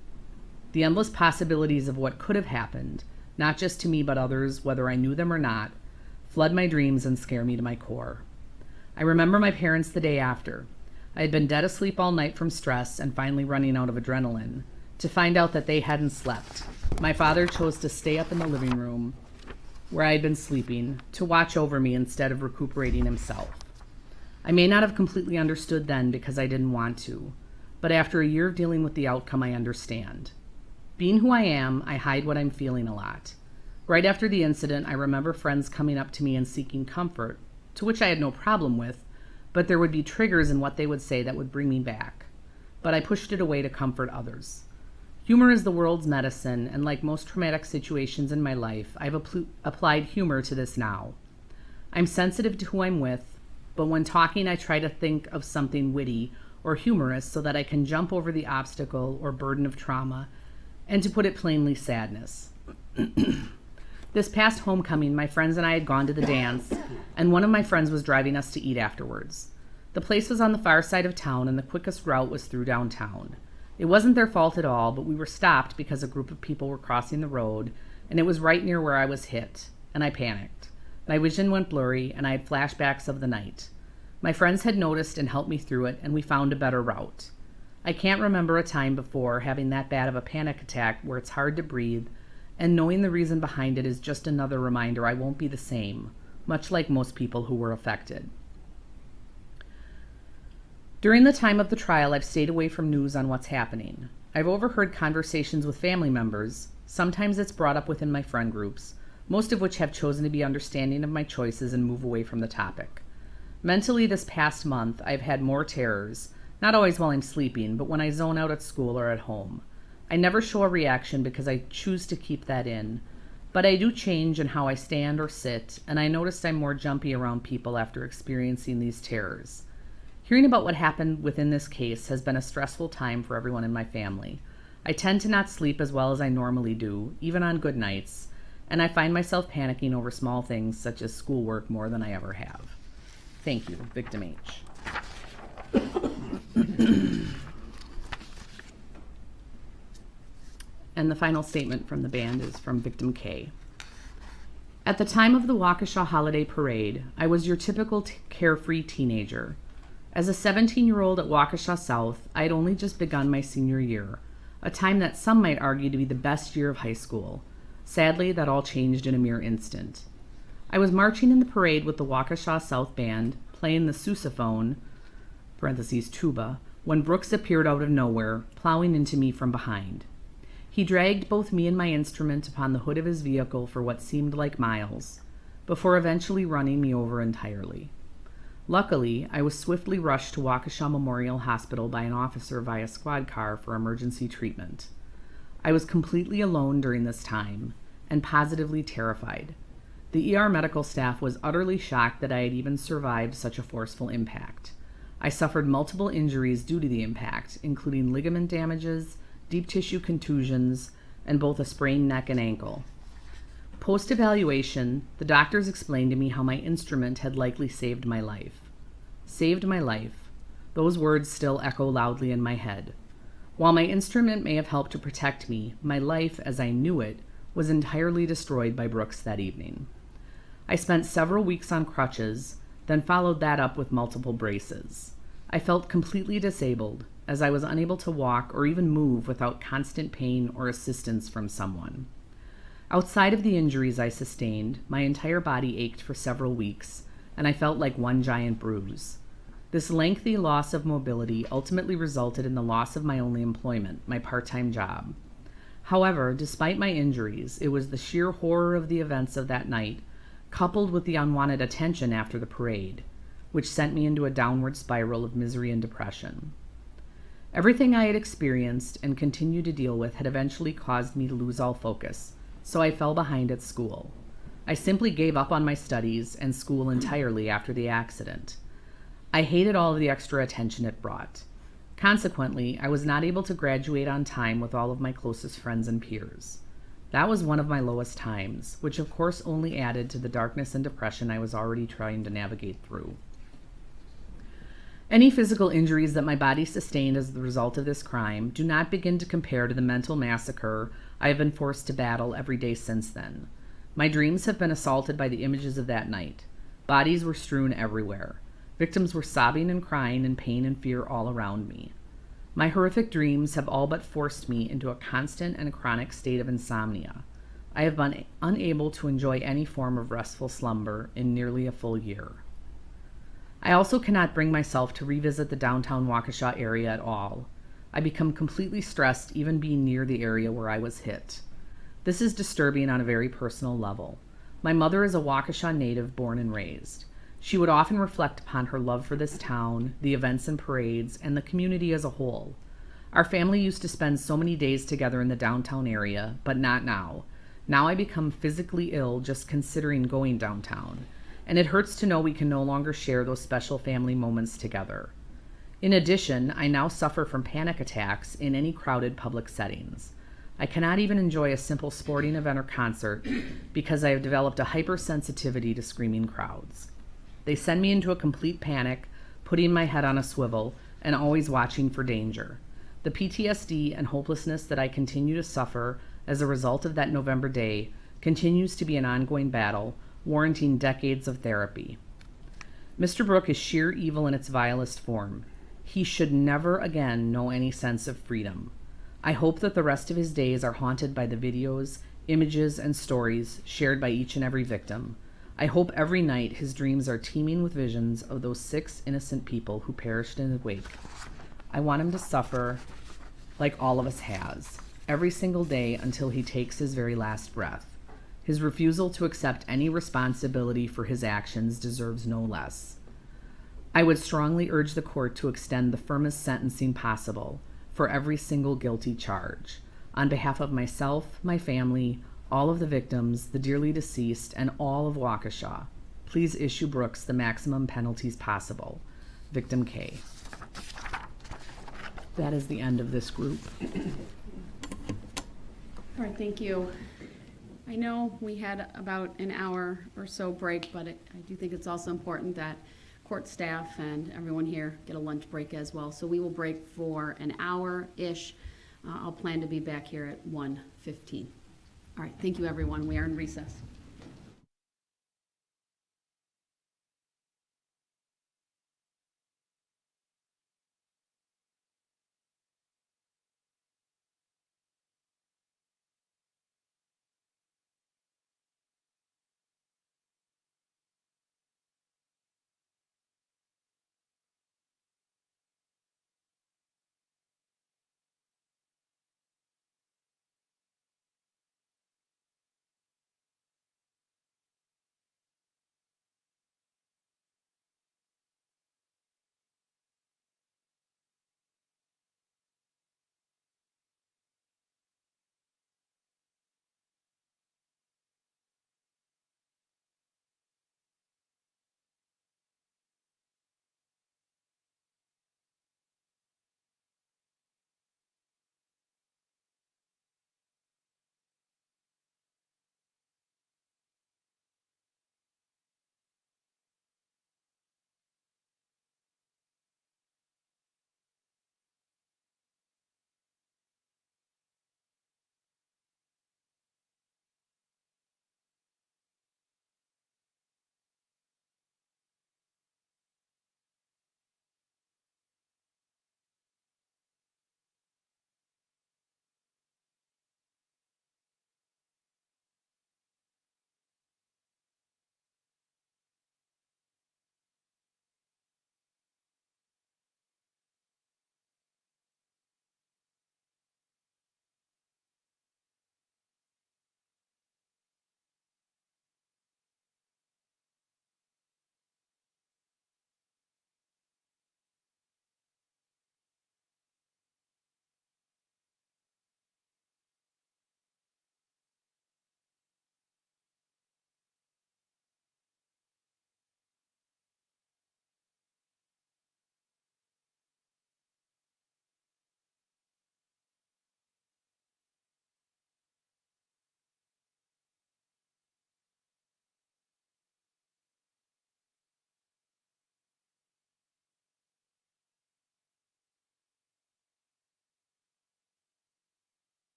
The endless possibilities of what could have happened, not just to me but others, whether I knew them or not, flood my dreams and scare me to my core. I remember my parents the day after. I had been dead asleep all night from stress and finally running out of adrenaline, to find out that they hadn't slept. My father chose to stay up in the living room where I had been sleeping to watch over me instead of recuperating himself. I may not have completely understood then because I didn't want to, but after a year of dealing with the outcome, I understand. Being who I am, I hide what I'm feeling a lot. Right after the incident, I remember friends coming up to me and seeking comfort, to which I had no problem with, but there would be triggers in what they would say that would bring me back. But I pushed it away to comfort others. Humor is the world's medicine, and like most traumatic situations in my life, I've applied humor to this now. I'm sensitive to who I'm with, but when talking, I try to think of something witty or humorous so that I can jump over the obstacle or burden of trauma, and to put it plainly, sadness. This past homecoming, my friends and I had gone to the dance, and one of my friends was driving us to eat afterwards. The place was on the far side of town, and the quickest route was through downtown. It wasn't their fault at all, but we were stopped because a group of people were crossing the road, and it was right near where I was hit, and I panicked. My vision went blurry, and I had flashbacks of the night. My friends had noticed and helped me through it, and we found a better route. I can't remember a time before having that bad of a panic attack where it's hard to breathe, and knowing the reason behind it is just another reminder I won't be the same, much like most people who were affected. During the time of the trial, I've stayed away from news on what's happening. I've overheard conversations with family members. Sometimes it's brought up within my friend groups, most of which have chosen to be understanding of my choices and move away from the topic. Mentally, this past month, I've had more terrors, not always while I'm sleeping, but when I zone out at school or at home. I never show a reaction because I choose to keep that in, but I do change in how I stand or sit, and I noticed I'm more jumpy around people after experiencing these terrors. Hearing about what happened within this case has been a stressful time for everyone in my family. I tend to not sleep as well as I normally do, even on good nights, and I find myself panicking over small things such as schoolwork more than I ever have. Thank you, Victim H. And the final statement from the band is from Victim K. At the time of the Waukesha holiday parade, I was your typical carefree teenager. As a 17-year-old at Waukesha South, I had only just begun my senior year, a time that some might argue to be the best year of high school. Sadly, that all changed in a mere instant. I was marching in the parade with the Waukesha South Band, playing the sousaphone, parentheses tuba, when Brooks appeared out of nowhere, plowing into me from behind. He dragged both me and my instrument upon the hood of his vehicle for what seemed like miles, before eventually running me over entirely. Luckily, I was swiftly rushed to Waukesha Memorial Hospital by an officer via squad car for emergency treatment. I was completely alone during this time and positively terrified. The ER medical staff was utterly shocked that I had even survived such a forceful impact. I suffered multiple injuries due to the impact, including ligament damages, deep tissue contusions, and both a sprained neck and ankle. Post-evaluation, the doctors explained to me how my instrument had likely saved my life. Saved my life. Those words still echo loudly in my head. While my instrument may have helped to protect me, my life, as I knew it, was entirely destroyed by Brooks that evening. I spent several weeks on crutches, then followed that up with multiple braces. I felt completely disabled, as I was unable to walk or even move without constant pain or assistance from someone. Outside of the injuries I sustained, my entire body ached for several weeks, and I felt like one giant bruise. This lengthy loss of mobility ultimately resulted in the loss of my only employment, my part-time job. However, despite my injuries, it was the sheer horror of the events of that night, coupled with the unwanted attention after the parade, which sent me into a downward spiral of misery and depression. Everything I had experienced and continued to deal with had eventually caused me to lose all focus, so I fell behind at school. I simply gave up on my studies and school entirely after the accident. I hated all of the extra attention it brought. Consequently, I was not able to graduate on time with all of my closest friends and peers. That was one of my lowest times, which of course only added to the darkness and depression I was already trying to navigate through. Any physical injuries that my body sustained as the result of this crime do not begin to compare to the mental massacre I have been forced to battle every day since then. My dreams have been assaulted by the images of that night. Bodies were strewn everywhere. Victims were sobbing and crying in pain and fear all around me. My horrific dreams have all but forced me into a constant and chronic state of insomnia. I have been unable to enjoy any form of restful slumber in nearly a full year. I also cannot bring myself to revisit the downtown Waukesha area at all. I become completely stressed even being near the area where I was hit. This is disturbing on a very personal level. My mother is a Waukesha native born and raised. She would often reflect upon her love for this town, the events and parades, and the community as a whole. Our family used to spend so many days together in the downtown area, but not now. Now I become physically ill just considering going downtown, and it hurts to know we can no longer share those special family moments together. In addition, I now suffer from panic attacks in any crowded public settings. I cannot even enjoy a simple sporting event or concert because I have developed a hypersensitivity to screaming crowds. They send me into a complete panic, putting my head on a swivel, and always watching for danger. The PTSD and hopelessness that I continue to suffer as a result of that November day continues to be an ongoing battle, warranting decades of therapy. Mr. Brooks is sheer evil in its vilest form. He should never again know any sense of freedom. I hope that the rest of his days are haunted by the videos, images, and stories shared by each and every victim. I hope every night his dreams are teeming with visions of those 6 innocent people who perished in his wake. I want him to suffer like all of us has, every single day until he takes his very last breath. His refusal to accept any responsibility for his actions deserves no less. I would strongly urge the court to extend the firmest sentencing possible for every single guilty charge. On behalf of myself, my family, all of the victims, the dearly deceased, and all of Waukesha, please issue Brooks the maximum penalties possible. Victim K. That is the end of this group. All right, thank you. I know we had about an hour or so break, but I do think it's also important that court staff and everyone here get a lunch break as well. So we will break for an hour-ish. I'll plan to be back here at 1:15. All right, thank you, everyone. We are in recess.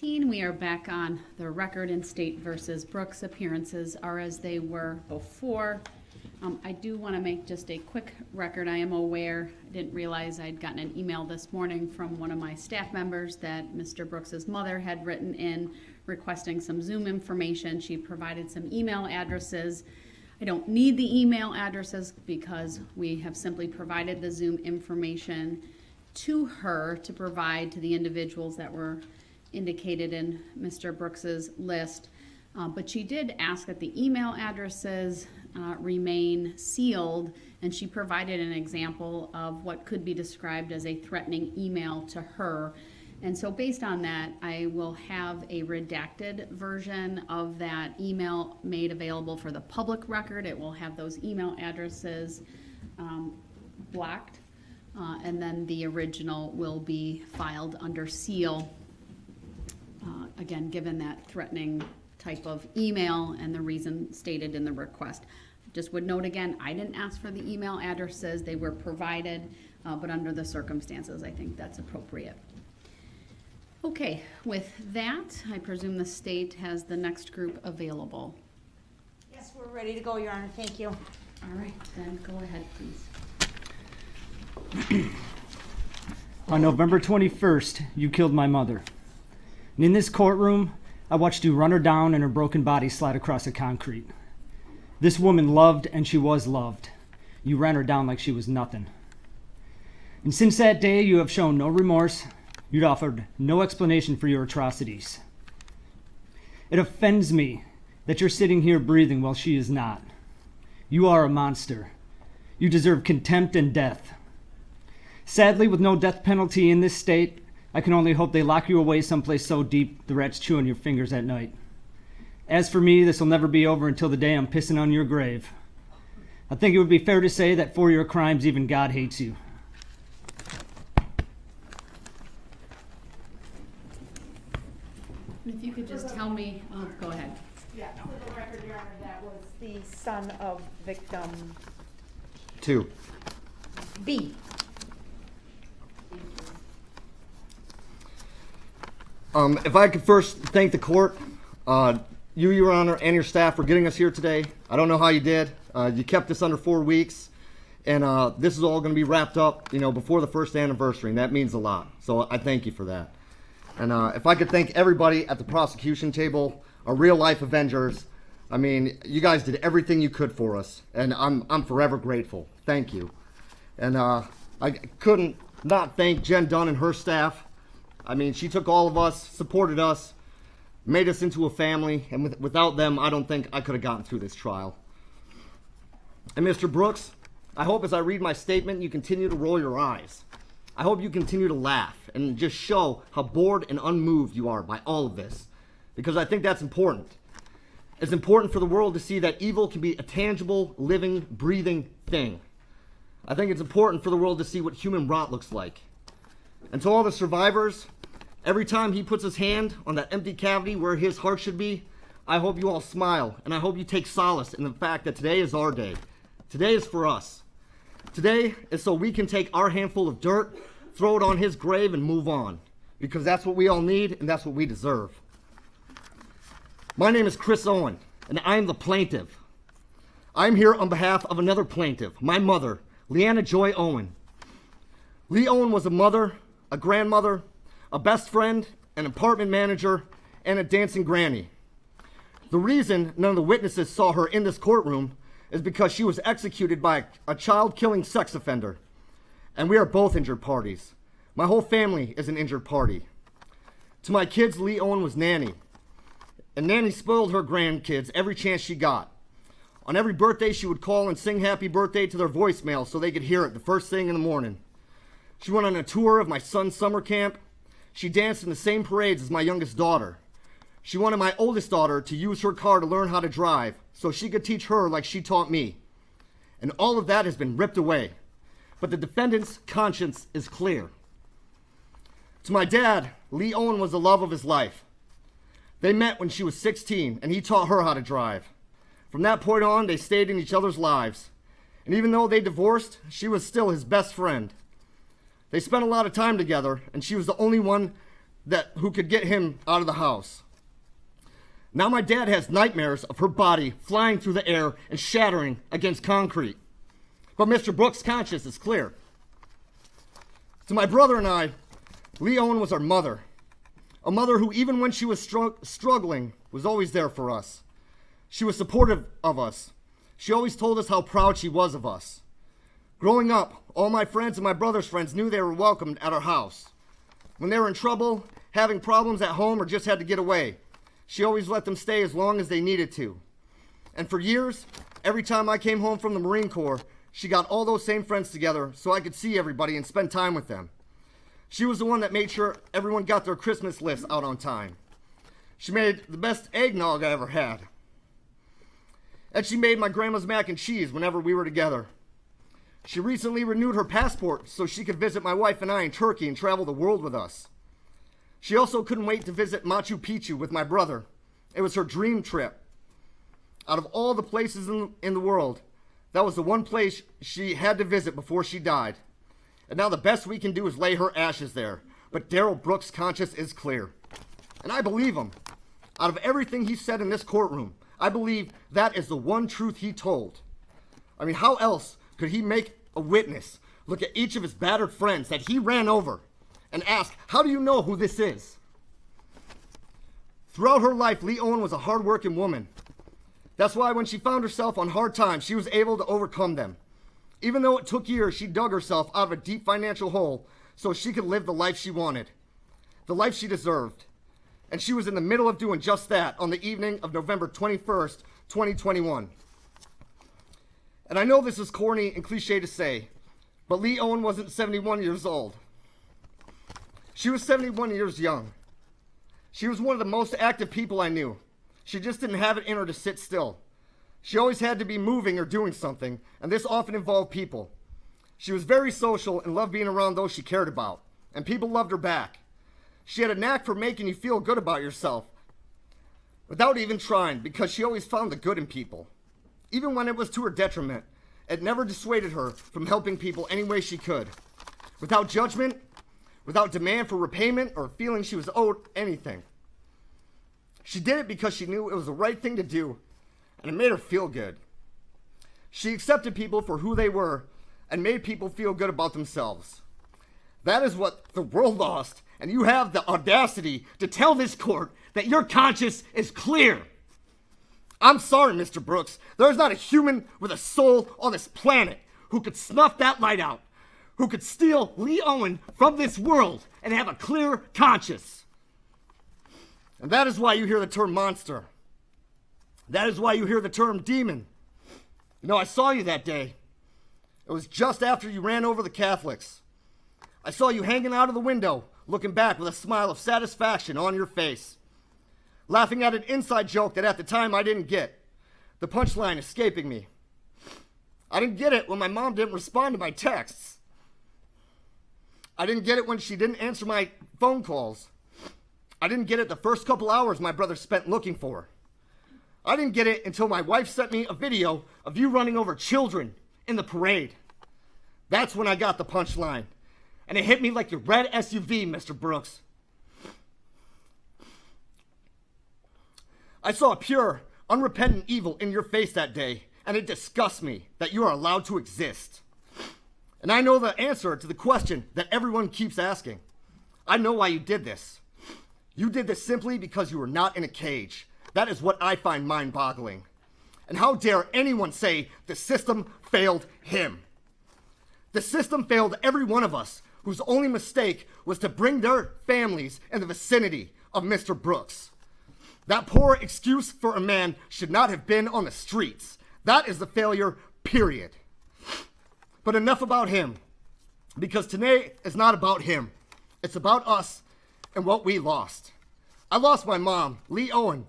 We are back on the record in State versus Brooks. Appearances are as they were before. I do want to make just a quick record. I am aware, I didn't realize I'd gotten an email this morning from one of my staff members that Mr. Brooks's mother had written in requesting some Zoom information. She provided some email addresses. I don't need the email addresses because we have simply provided the Zoom information to her to provide to the individuals that were indicated in Mr. Brooks's list. But she did ask that the email addresses remain sealed, and she provided an example of what could be described as a threatening email to her. And so based on that, I will have a redacted version of that email made available for the public record. It will have those email addresses blocked, and then the original will be filed under seal. Again, given that threatening type of email and the reason stated in the request. Just would note again, I didn't ask for the email addresses. They were provided, but under the circumstances, I think that's appropriate. Okay, with that, I presume the state has the next group available. Yes, we're ready to go, Your Honor. Thank you. All right, then go ahead, please. On November 21st, you killed my mother. And in this courtroom, I watched you run her down and her broken body slide across the concrete. This woman loved and she was loved. You ran her down like she was nothing. And since that day, you have shown no remorse. You'd offered no explanation for your atrocities. It offends me that you're sitting here breathing while she is not. You are a monster. You deserve contempt and death. Sadly, with no death penalty in this state, I can only hope they lock you away someplace so deep the rats chew on your fingers at night. As for me, this will never be over until the day I'm pissing on your grave. I think it would be fair to say that for your crimes, even God hates you. If you could just tell me, go ahead. Yeah, for the record, Your Honor, that was the son of victim 2. B. If I could first thank the court, you, Your Honor, and your staff for getting us here today. I don't know how you did. You kept us under 4 weeks, and this is all going to be wrapped up, before the first anniversary, and that means a lot. So I thank you for that. And if I could thank everybody at the prosecution table, our real-life Avengers. I mean, you guys did everything you could for us, and I'm forever grateful. Thank you. And I couldn't not thank Jen Dunn and her staff. I mean, she took all of us, supported us, made us into a family, and without them, I don't think I could have gotten through this trial. And Mr. Brooks, I hope as I read my statement, you continue to roll your eyes. I hope you continue to laugh and just show how bored and unmoved you are by all of this, because I think that's important. It's important for the world to see that evil can be a tangible, living, breathing thing. I think it's important for the world to see what human rot looks like. And to all the survivors, every time he puts his hand on that empty cavity where his heart should be, I hope you all smile, and I hope you take solace in the fact that today is our day. Today is for us. Today is so we can take our handful of dirt, throw it on his grave, and move on. Because that's what we all need, and that's what we deserve. My name is Chris Owen, and I am the plaintiff. I'm here on behalf of another plaintiff, my mother, Leanna Joy Owen. Lee Owen was a mother, a grandmother, a best friend, an apartment manager, and a dancing granny. The reason none of the witnesses saw her in this courtroom is because she was executed by a child-killing sex offender. And we are both injured parties. My whole family is an injured party. To my kids, Lee Owen was nanny. And nanny spoiled her grandkids every chance she got. On every birthday, she would call and sing happy birthday to their voicemail so they could hear it the first thing in the morning. She went on a tour of my son's summer camp. She danced in the same parades as my youngest daughter. She wanted my oldest daughter to use her car to learn how to drive so she could teach her like she taught me. And all of that has been ripped away. But the defendant's conscience is clear. To my dad, Lee Owen was the love of his life. They met when she was 16, and he taught her how to drive. From that point on, they stayed in each other's lives. And even though they divorced, she was still his best friend. They spent a lot of time together, and she was the only one who could get him out of the house. Now my dad has nightmares of her body flying through the air and shattering against concrete. But Mr. Brooks' conscience is clear. To my brother and I, Lee Owen was our mother. A mother who, even when she was struggling, was always there for us. She was supportive of us. She always told us how proud she was of us. Growing up, all my friends and my brother's friends knew they were welcomed at our house. When they were in trouble, having problems at home, or just had to get away, she always let them stay as long as they needed to. And for years, every time I came home from the Marine Corps, she got all those same friends together so I could see everybody and spend time with them. She was the one that made sure everyone got their Christmas lists out on time. She made the best eggnog I ever had. And she made my grandma's mac and cheese whenever we were together. She recently renewed her passport so she could visit my wife and I in Turkey and travel the world with us. She also couldn't wait to visit Machu Picchu with my brother. It was her dream trip. Out of all the places in the world, that was the one place she had to visit before she died. And now the best we can do is lay her ashes there. But Darrell Brooks' conscience is clear. And I believe him. Out of everything he said in this courtroom, I believe that is the one truth he told. I mean, how else could he make a witness look at each of his battered friends that he ran over and ask, how do you know who this is? Throughout her life, Lee Owen was a hard-working woman. That's why when she found herself on hard times, she was able to overcome them. Even though it took years, she dug herself out of a deep financial hole so she could live the life she wanted, the life she deserved. And she was in the middle of doing just that on the evening of November 21st, 2021. And I know this is corny and cliche to say, but Lee Owen wasn't 71 years old. She was 71 years young. She was one of the most active people I knew. She just didn't have it in her to sit still. She always had to be moving or doing something, and this often involved people. She was very social and loved being around those she cared about, and people loved her back. She had a knack for making you feel good about yourself without even trying, because she always found the good in people. Even when it was to her detriment, it never dissuaded her from helping people any way she could, without judgment, without demand for repayment or feeling she was owed anything. She did it because she knew it was the right thing to do, and it made her feel good. She accepted people for who they were and made people feel good about themselves. That is what the world lost, and you have the audacity to tell this court that your conscience is clear. I'm sorry, Mr. Brooks. There is not a human with a soul on this planet who could snuff that light out, who could steal Lee Owen from this world and have a clear conscience. And that is why you hear the term monster. That is why you hear the term demon. You know, I saw you that day. It was just after you ran over the Catholics. I saw you hanging out of the window, looking back with a smile of satisfaction on your face, laughing at an inside joke that at the time I didn't get, the punchline escaping me. I didn't get it when my mom didn't respond to my texts. I didn't get it when she didn't answer my phone calls. I didn't get it the first couple hours my brother spent looking for her. I didn't get it until my wife sent me a video of you running over children in the parade. That's when I got the punchline. And it hit me like your red SUV, Mr. Brooks. I saw a pure, unrepentant evil in your face that day, and it disgusts me that you are allowed to exist. And I know the answer to the question that everyone keeps asking. I know why you did this. You did this simply because you were not in a cage. That is what I find mind-boggling. And how dare anyone say the system failed him? The system failed every one of us whose only mistake was to bring their families in the vicinity of Mr. Brooks. That poor excuse for a man should not have been on the streets. That is the failure, period. But enough about him, because today is not about him. It's about us and what we lost. I lost my mom, Lee Owen,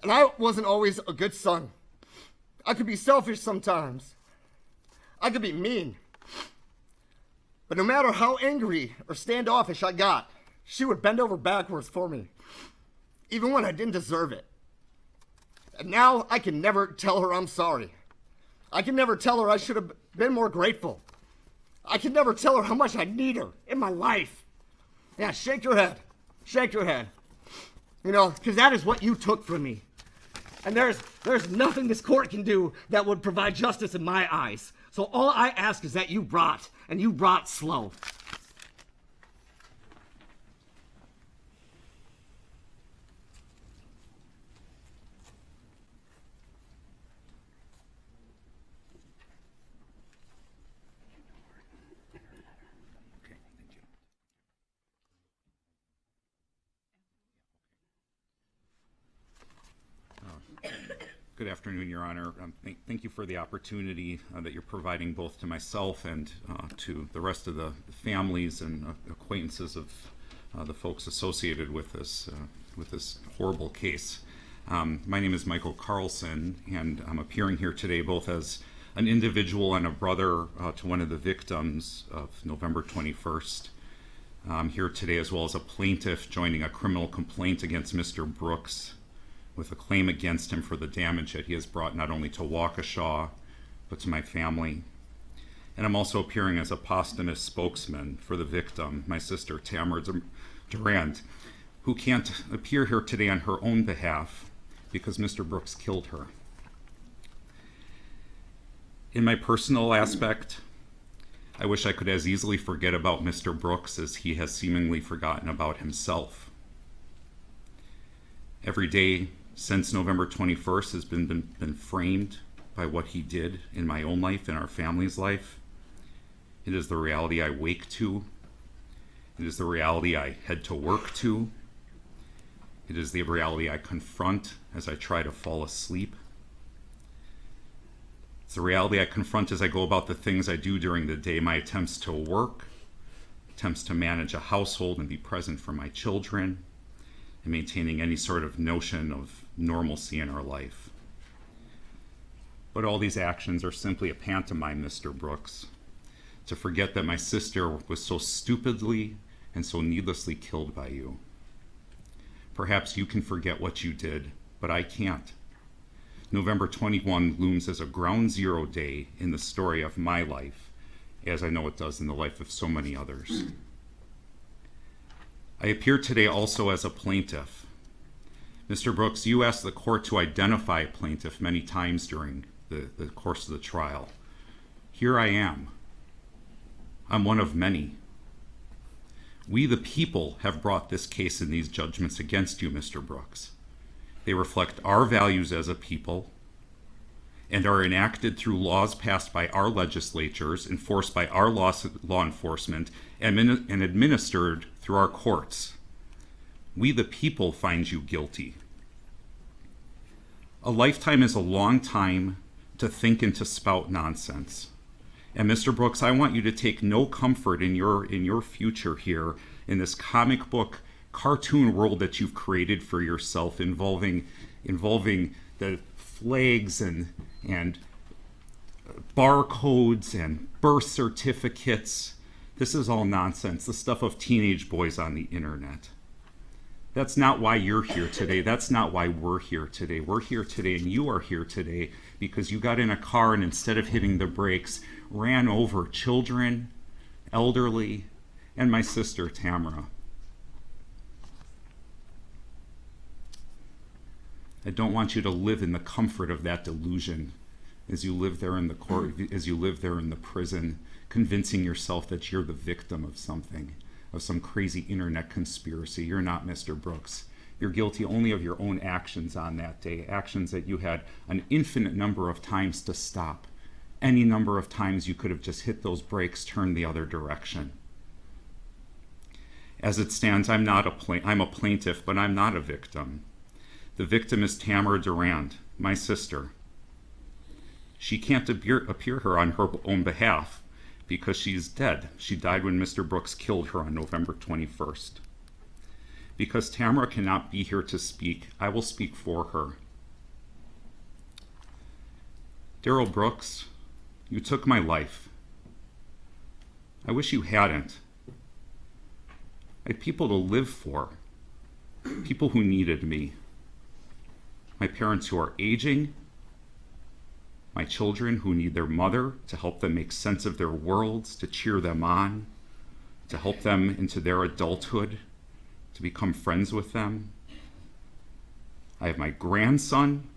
and I wasn't always a good son. I could be selfish sometimes. I could be mean. But no matter how angry or standoffish I got, she would bend over backwards for me, even when I didn't deserve it. And now I can never tell her I'm sorry. I can never tell her I should have been more grateful. I can never tell her how much I need her in my life. Yeah, shake your head. Shake your head. You know, because that is what you took from me. And there's nothing this court can do that would provide justice in my eyes. So all I ask is that you rot, and you rot slow. Good afternoon, Your Honor. Thank you for the opportunity that you're providing both to myself and to the rest of the families and acquaintances of the folks associated with this horrible case. My name is Michael Carlson, and I'm appearing here today both as an individual and a brother to one of the victims of November 21st. I'm here today as well as a plaintiff joining a criminal complaint against Mr. Brooks, with a claim against him for the damage that he has brought not only to Waukesha, but to my family. And I'm also appearing as a posthumous spokesman for the victim, my sister, Tamara Durant, who can't appear here today on her own behalf because Mr. Brooks killed her. In my personal aspect, I wish I could as easily forget about Mr. Brooks as he has seemingly forgotten about himself. Every day since November 21st has been framed by what he did in my own life and our family's life. It is the reality I wake to. It is the reality I head to work to. It is the reality I confront as I try to fall asleep. It's the reality I confront as I go about the things I do during the day, my attempts to work, attempts to manage a household and be present for my children, and maintaining any sort of notion of normalcy in our life. But all these actions are simply a pantomime, Mr. Brooks, to forget that my sister was so stupidly and so needlessly killed by you. Perhaps you can forget what you did, but I can't. November 21 looms as a ground zero day in the story of my life, as I know it does in the life of so many others. I appear today also as a plaintiff. Mr. Brooks, you asked the court to identify a plaintiff many times during the course of the trial. Here I am. I'm one of many. We, the people, have brought this case and these judgments against you, Mr. Brooks. They reflect our values as a people and are enacted through laws passed by our legislatures, enforced by our law enforcement, and administered through our courts. We, the people, find you guilty. A lifetime is a long time to think and to spout nonsense. And Mr. Brooks, I want you to take no comfort in your future here in this comic book cartoon world that you've created for yourself, involving the flags and barcodes and birth certificates. This is all nonsense, the stuff of teenage boys on the internet. That's not why you're here today. That's not why we're here today. We're here today, and you are here today because you got in a car and instead of hitting the brakes, ran over children, elderly, and my sister, Tamara. I don't want you to live in the comfort of that delusion as you live there in the court, as you live there in the prison, convincing yourself that you're the victim of something, of some crazy internet conspiracy. You're not, Mr. Brooks. You're guilty only of your own actions on that day, actions that you had an infinite number of times to stop. Any number of times you could have just hit those brakes, turned the other direction. As it stands, I'm a plaintiff, but I'm not a victim. The victim is Tamara Durant, my sister. She can't appear here on her own behalf because she's dead. She died when Mr. Brooks killed her on November 21st. Because Tamara cannot be here to speak, I will speak for her. Darrell Brooks, you took my life. I wish you hadn't. I had people to live for, people who needed me. My parents who are aging, my children who need their mother to help them make sense of their worlds, to cheer them on, to help them into their adulthood, to become friends with them. I have my grandson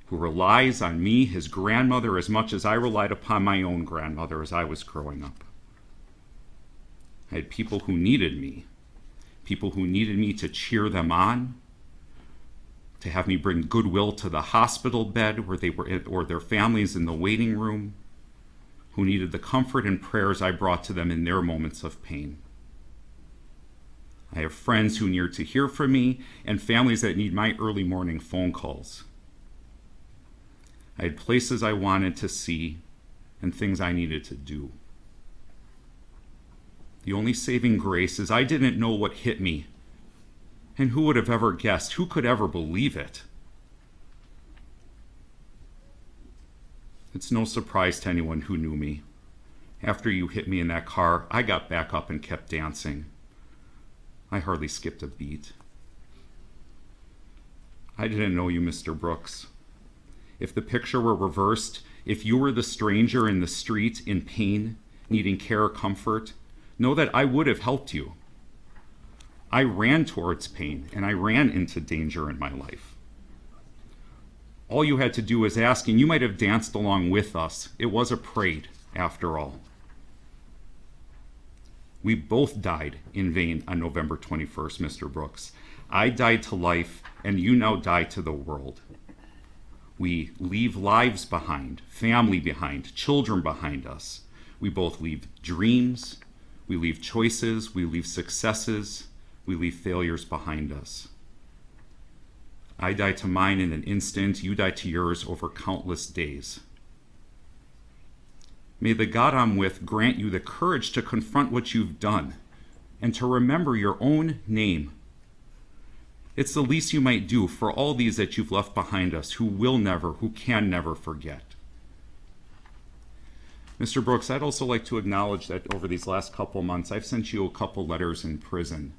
who relies on me, his grandmother, as much as I relied upon my own grandmother as I was growing up. I had people who needed me to cheer them on, to have me bring goodwill to the hospital bed where they were, or their families in the waiting room, who needed the comfort and prayers I brought to them in their moments of pain. I have friends who need to hear from me and families that need my early morning phone calls. I had places I wanted to see and things I needed to do. The only saving grace is I didn't know what hit me. And who would have ever guessed? Who could ever believe it? It's no surprise to anyone who knew me. After you hit me in that car, I got back up and kept dancing. I hardly skipped a beat. I didn't know you, Mr. Brooks. If the picture were reversed, if you were the stranger in the street in pain, needing care or comfort, know that I would have helped you. I ran towards pain, and I ran into danger in my life. All you had to do was ask, and you might have danced along with us. It was a parade, after all. We both died in vain on November 21st, Mr. Brooks. I died to life, and you now die to the world. We leave lives behind, family behind, children behind us. We both leave dreams, we leave choices, we leave successes, we leave failures behind us. I die to mine in an instant, you die to yours over countless days. May the God I'm with grant you the courage to confront what you've done and to remember your own name. It's the least you might do for all these that you've left behind us who can never forget. Mr. Brooks, I'd also like to acknowledge that over these last couple months, I've sent you a couple letters in prison,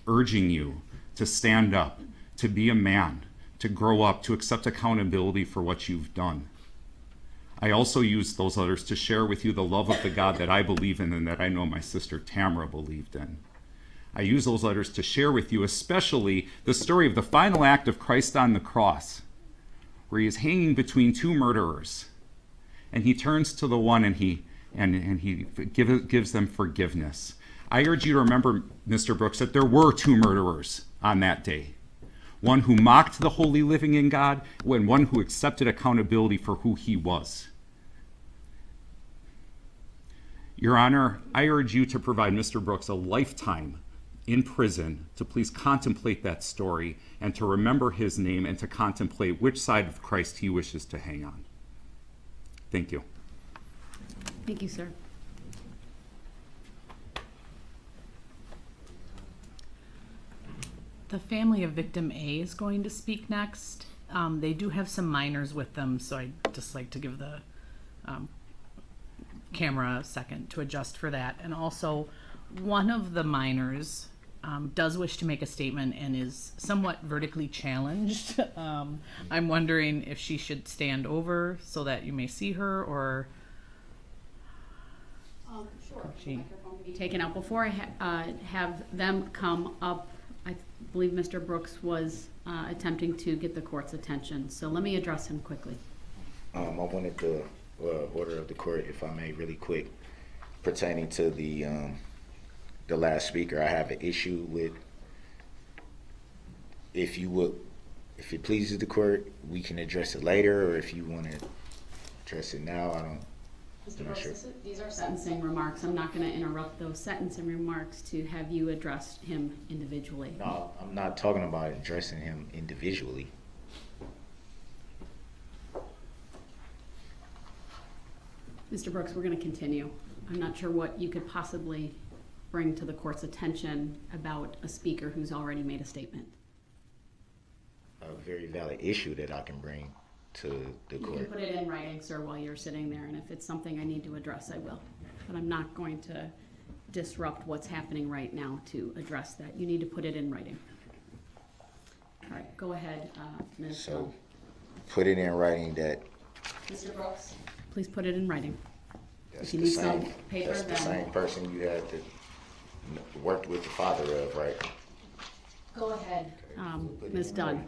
urging you to stand up, to be a man, to grow up, to accept accountability for what you've done. I also used those letters to share with you the love of the God that I believe in and that I know my sister Tamara believed in. I use those letters to share with you especially the story of the final act of Christ on the cross, where he is hanging between two murderers, and he turns to the one and he gives them forgiveness. I urge you to remember, Mr. Brooks, that there were two murderers on that day. One who mocked the holy living in God, and one who accepted accountability for who he was. Your Honor, I urge you to provide Mr. Brooks a lifetime in prison to please contemplate that story and to remember his name and to contemplate which side of Christ he wishes to hang on. Thank you. Thank you, sir. The family of victim A is going to speak next. They do have some minors with them, so I'd just like to give the camera a second to adjust for that. And also, one of the minors does wish to make a statement and is somewhat vertically challenged. I'm wondering if she should stand over so that you may see her, or... Sure. The microphone can be taken out. Before I have them come up, I believe Mr. Brooks was attempting to get the court's attention, so let me address him quickly. I wanted the order of the court, if I may, really quick, pertaining to the last speaker. I have an issue with, if it pleases the court, we can address it later, or if you want to address it now, Mr. Brooks, sure. These are sentencing remarks. I'm not going to interrupt those sentencing remarks to have you address him individually. No, I'm not talking about addressing him individually. Mr. Brooks, we're going to continue. I'm not sure what you could possibly bring to the court's attention about a speaker who's already made a statement. A very valid issue that I can bring to the court. You can put it in writing, sir, while you're sitting there, and if it's something I need to address, I will. But I'm not going to disrupt what's happening right now to address that. You need to put it in writing. All right, go ahead, Ms. So, put it in writing that... Mr. Brooks, please put it in writing. That's If you the need same, some paper, that's the then... same person you had to worked with the father of, right? Go ahead, Ms. Dunn.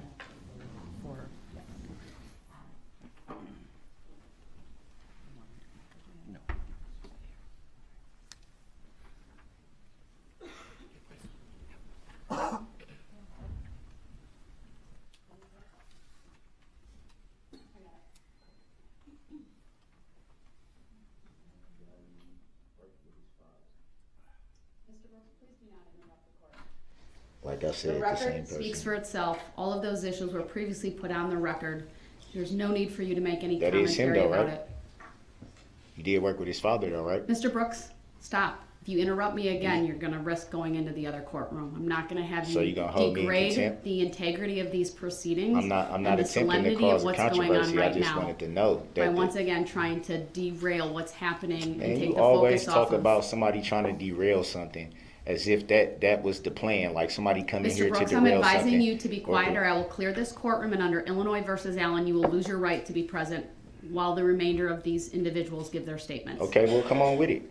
Like I said, The the same record person. speaks for itself. All of those issues were previously put on the record. There's no need for you to make any That is him commentary though, about right? it. You did work with his father though, right? Mr. Brooks, stop. If you interrupt me again, you're gonna risk going into the other courtroom. I'm not gonna have So you you gonna hold me in degrade contempt? the integrity of these proceedings. I'm not and attempting to solemnity cause of a what's going on controversy. I right just now wanted to know by that once again trying to derail what's happening and and take you the always focus talk off of about somebody trying to derail something as if that was the plan, like somebody coming Mr. here Brooks, to I'm derail advising something. you to be quiet or I will clear this courtroom, and under Illinois versus Allen, you will lose your right to be present while the remainder of these individuals give their statements. Okay, well, come on with it.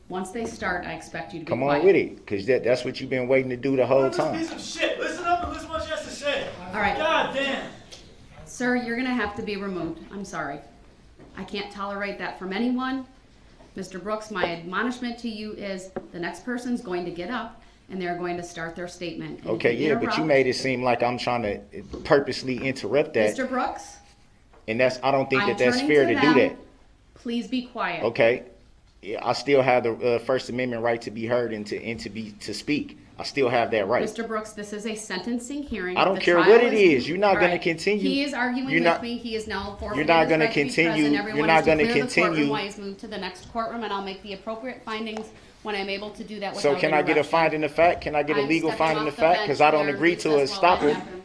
Once they start, I expect you to be Come quiet. on with it, because that's what you've been waiting to do the whole time. Piece of shit. Listen up and listen what she has to say. All right. God damn. Sir, you're gonna have to be removed. I'm sorry. I can't tolerate that from anyone. Mr. Brooks, my admonishment to you is the next person's going to get up and they're going to start their statement. And if Okay, you yeah, but you interrupt- made it seem like I'm trying to purposely interrupt that, Mr. Brooks, and I don't think I'm that's turning fair to do them. that. Please be quiet. Okay, yeah, I still have the First Amendment right to be heard and to speak. I still have that right. Mr. Brooks, this is a sentencing hearing. I don't The care trial what it is. You're not All going to right. continue. He is arguing You're with not- me. He is now forfeited You're not his gonna right to be continue- present. you're Everyone not is to gonna clear the courtroom continue- while he's moved to the next courtroom, and I'll make the appropriate findings when I'm able to do that So without can I get a interruption. finding of fact? Can I get a I'm legal stepping finding off of the fact? bench Because I don't here. agree to a Recess while that stopper. happens.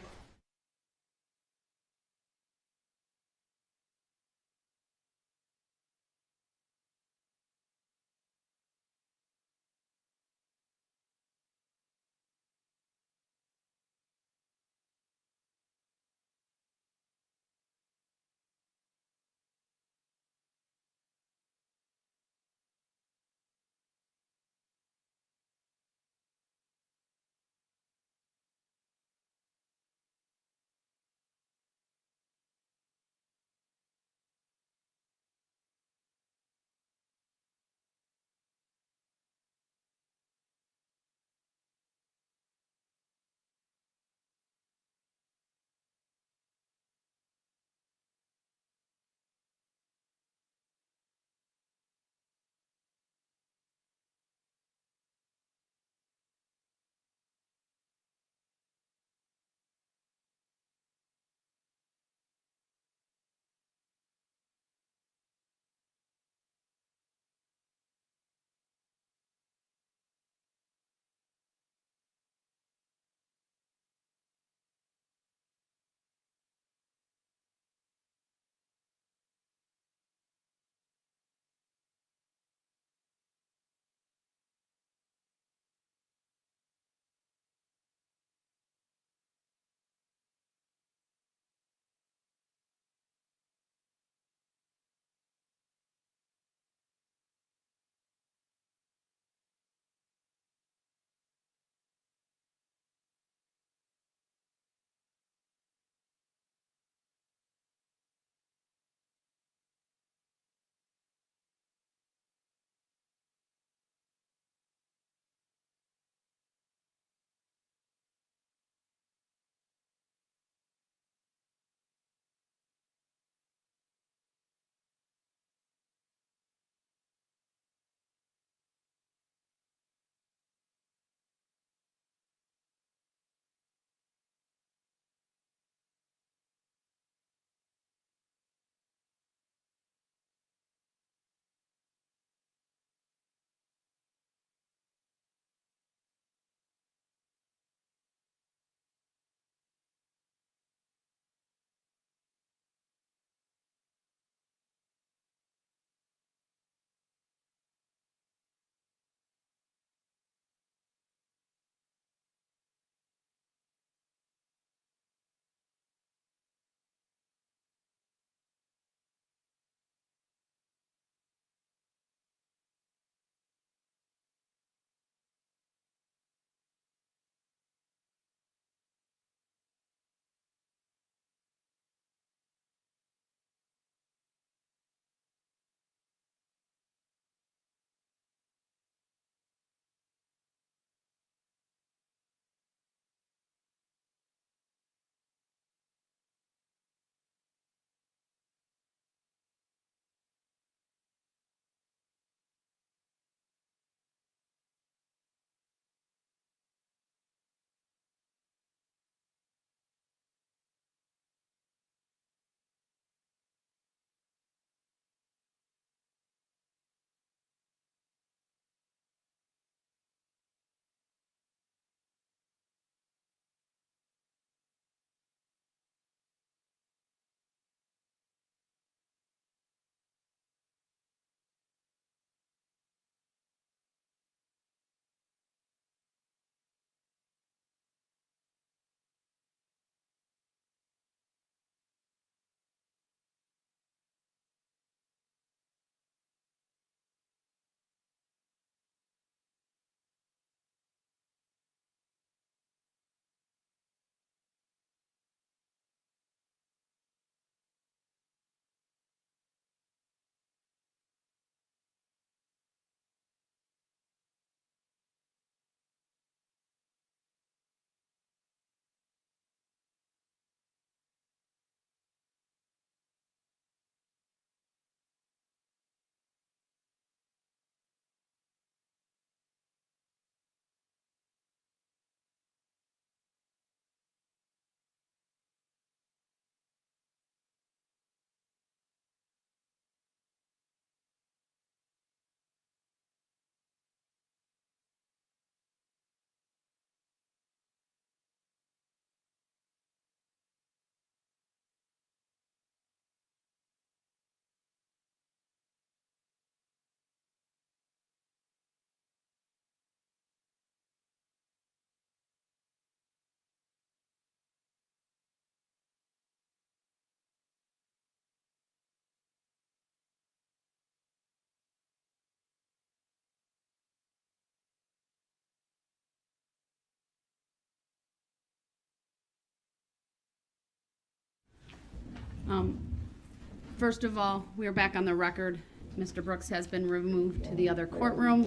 First of all, we are back on the record. Mr. Brooks has been removed to the other courtroom.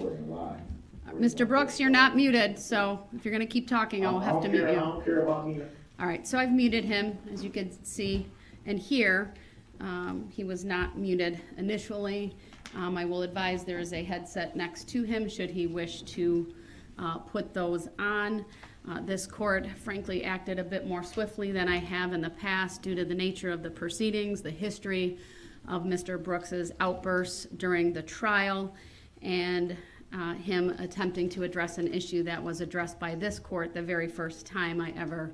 Mr. Brooks, you're not muted, so if you're going to keep talking, I'll have to mute you. I don't care about me. All right, so I've muted him, as you can see and hear. He was not muted initially. I will advise there is a headset next to him should he wish to put those on. This court, frankly, acted a bit more swiftly than I have in the past due to the nature of the proceedings, the history of Mr. Brooks's outbursts during the trial, and him attempting to address an issue that was addressed by this court the very first time I ever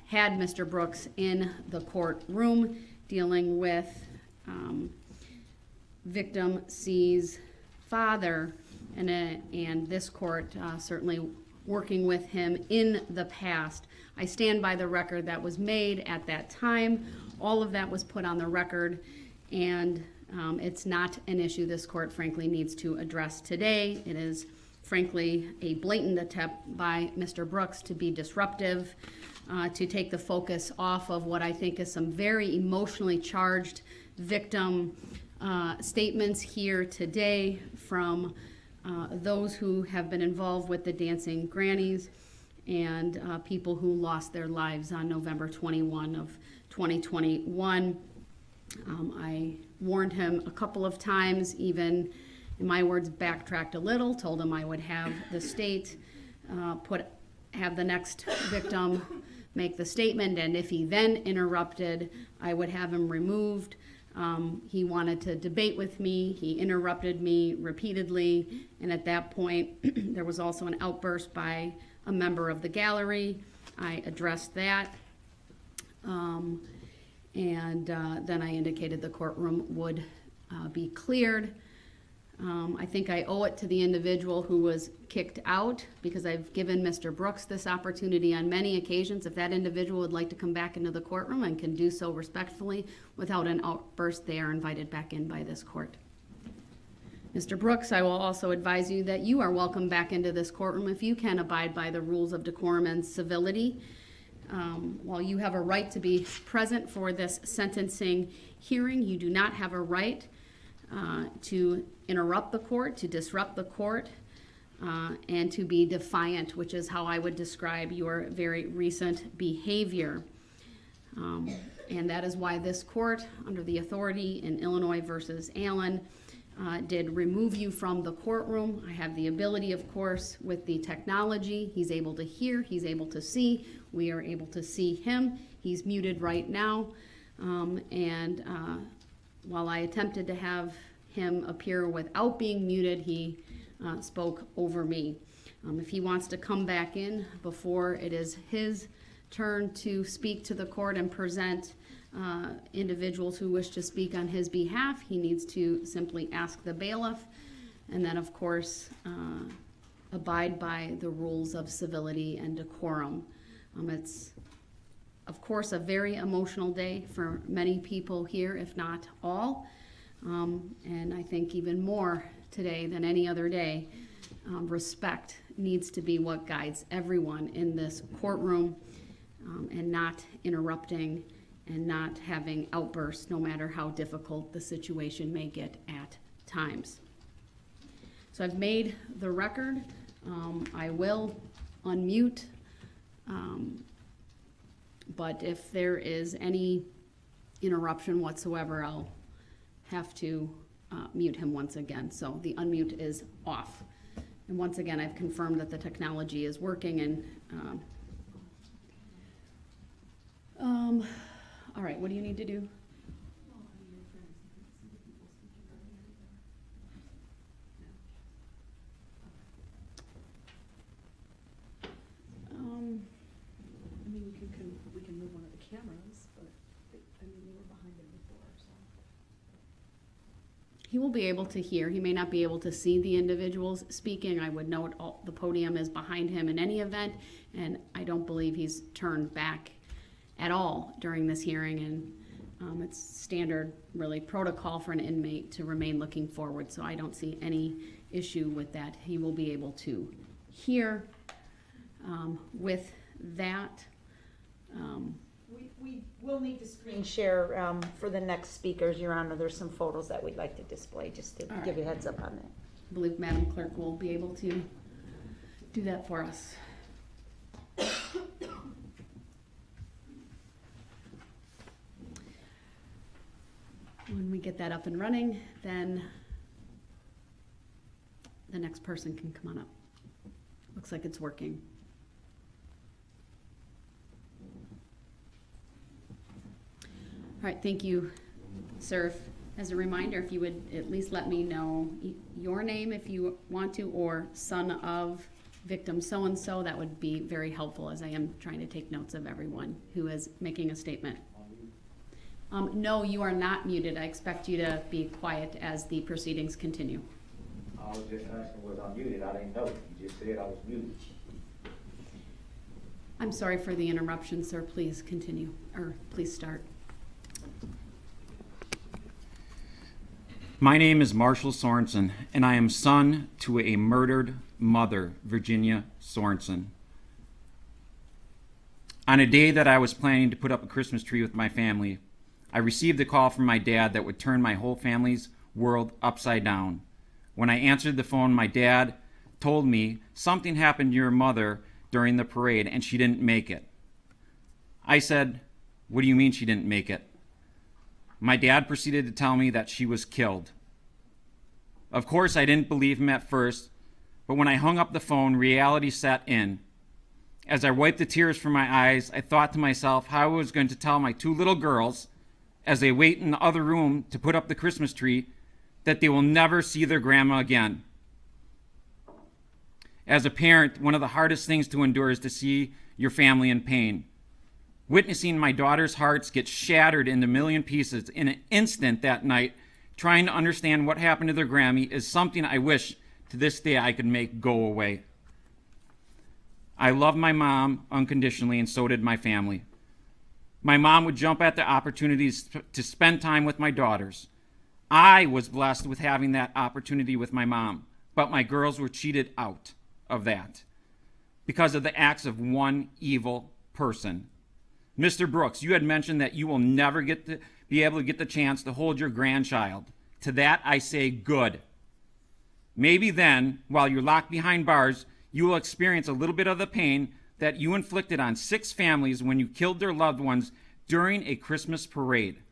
had Mr. Brooks in the courtroom, dealing with victim C's father, and this court certainly working with him in the past. I stand by the record that was made at that time. All of that was put on the record, and it's not an issue this court frankly needs to address today. It is frankly a blatant attempt by Mr. Brooks to be disruptive, to take the focus off of what I think is some very emotionally charged victim statements here today from those who have been involved with the Dancing Grannies and people who lost their lives on November 21 of 2021. I warned him a couple of times, even in my words, backtracked a little, told him I would have the state have the next victim make the statement, and if he then interrupted, I would have him removed. He wanted to debate with me. He interrupted me repeatedly, and at that point, there was also an outburst by a member of the gallery. I addressed that, and then I indicated the courtroom would be cleared. I think I owe it to the individual who was kicked out, because I've given Mr. Brooks this opportunity on many occasions. If that individual would like to come back into the courtroom and can do so respectfully without an outburst, they are invited back in by this court. Mr. Brooks, I will also advise you that you are welcome back into this courtroom if you can abide by the rules of decorum and civility. While you have a right to be present for this sentencing hearing, you do not have a right to interrupt the court, to disrupt the court, and to be defiant, which is how I would describe your very recent behavior. And that is why this court, under the authority in Illinois versus Allen, did remove you from the courtroom. I have the ability, of course, with the technology. He's able to hear, he's able to see. We are able to see him. He's muted right now. While I attempted to have him appear without being muted, he spoke over me. If he wants to come back in before it is his turn to speak to the court and present individuals who wish to speak on his behalf, he needs to simply ask the bailiff, and then, of course, abide by the rules of civility and decorum. It's, of course, a very emotional day for many people here, if not all. And I think even more today than any other day, respect needs to be what guides everyone in this courtroom, and not interrupting and not having outbursts, no matter how difficult the situation may get at times. So I've made the record. I will unmute. But if there is any interruption whatsoever, I'll have to mute him once again. So the unmute is off. And once again, I've confirmed that the technology is working. And all right, what do you need to do? I mean, we can move one of the cameras, but I mean, we were behind him before, so. He will be able to hear. He may not be able to see the individuals speaking. I would note the podium is behind him in any event, and I don't believe he's turned back at all during this hearing, and it's standard, really, protocol for an inmate to remain looking forward, so I don't see any issue with that. He will be able to hear. With that, We We will need to screen share for the next speakers, Your Honor. There's some photos that we'd like to display, just to give you a heads up on that. I believe Madam Clerk will be able to do that for us. When we get that up and running, then the next person can come on up. Looks like it's working. All right, thank you, sir. As a reminder, if you would at least let me know your name if you want to, or son of victim so-and-so, that would be very helpful, as I am trying to take notes of everyone who is making a statement. No, you are not muted. I expect you to be quiet as the proceedings continue. I was just asking, was I muted? I didn't know. You just said I was muted. I'm sorry for the interruption, sir. Please continue, or please start. My name is Marshall Sorensen, and I am son to a murdered mother, Virginia Sorensen. On a day that I was planning to put up a Christmas tree with my family, I received a call from my dad that would turn my whole family's world upside down. When I answered the phone, my dad told me something happened to your mother during the parade and she didn't make it. I said, "What do you mean she didn't make it?" My dad proceeded to tell me that she was killed. Of course, I didn't believe him at first, but when I hung up the phone, reality set in. As I wiped the tears from my eyes, I thought to myself how I was going to tell my two little girls, as they wait in the other room to put up the Christmas tree, that they will never see their grandma again. As a parent, one of the hardest things to endure is to see your family in pain. Witnessing my daughter's hearts get shattered into a million pieces in an instant that night, trying to understand what happened to their Grammy, is something I wish to this day I could make go away. I love my mom unconditionally, and so did my family. My mom would jump at the opportunities to spend time with my daughters. I was blessed with having that opportunity with my mom, but my girls were cheated out of that because of the acts of one evil person. Mr. Brooks, you had mentioned that you will never be able to get the chance to hold your grandchild. To that I say good. Maybe then, while you're locked behind bars, you will experience a little bit of the pain that you inflicted on 6 families when you killed their loved ones during a Christmas parade.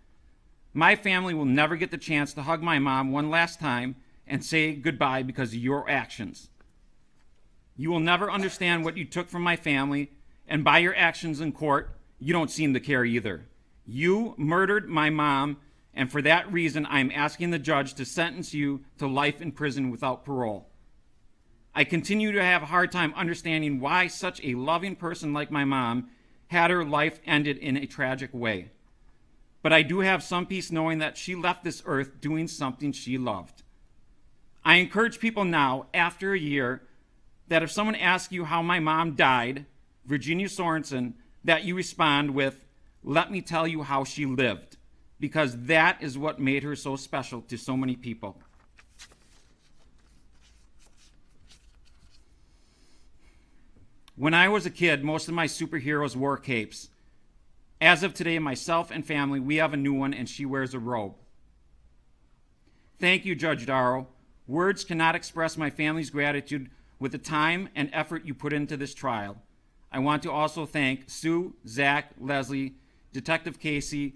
My family will never get the chance to hug my mom one last time and say goodbye because of your actions. You will never understand what you took from my family, and by your actions in court, you don't seem to care either. You murdered my mom, and for that reason, I am asking the judge to sentence you to life in prison without parole. I continue to have a hard time understanding why such a loving person like my mom had her life ended in a tragic way. But I do have some peace knowing that she left this earth doing something she loved. I encourage people now, after a year, that if someone asks you how my mom died, Virginia Sorensen, that you respond with, "Let me tell you how she lived," because that is what made her so special to so many people. When I was a kid, most of my superheroes wore capes. As of today, myself and family, we have a new one, and she wears a robe. Thank you, Judge Darrell. Words cannot express my family's gratitude with the time and effort you put into this trial. I want to also thank Sue, Zach, Leslie, Detective Casey,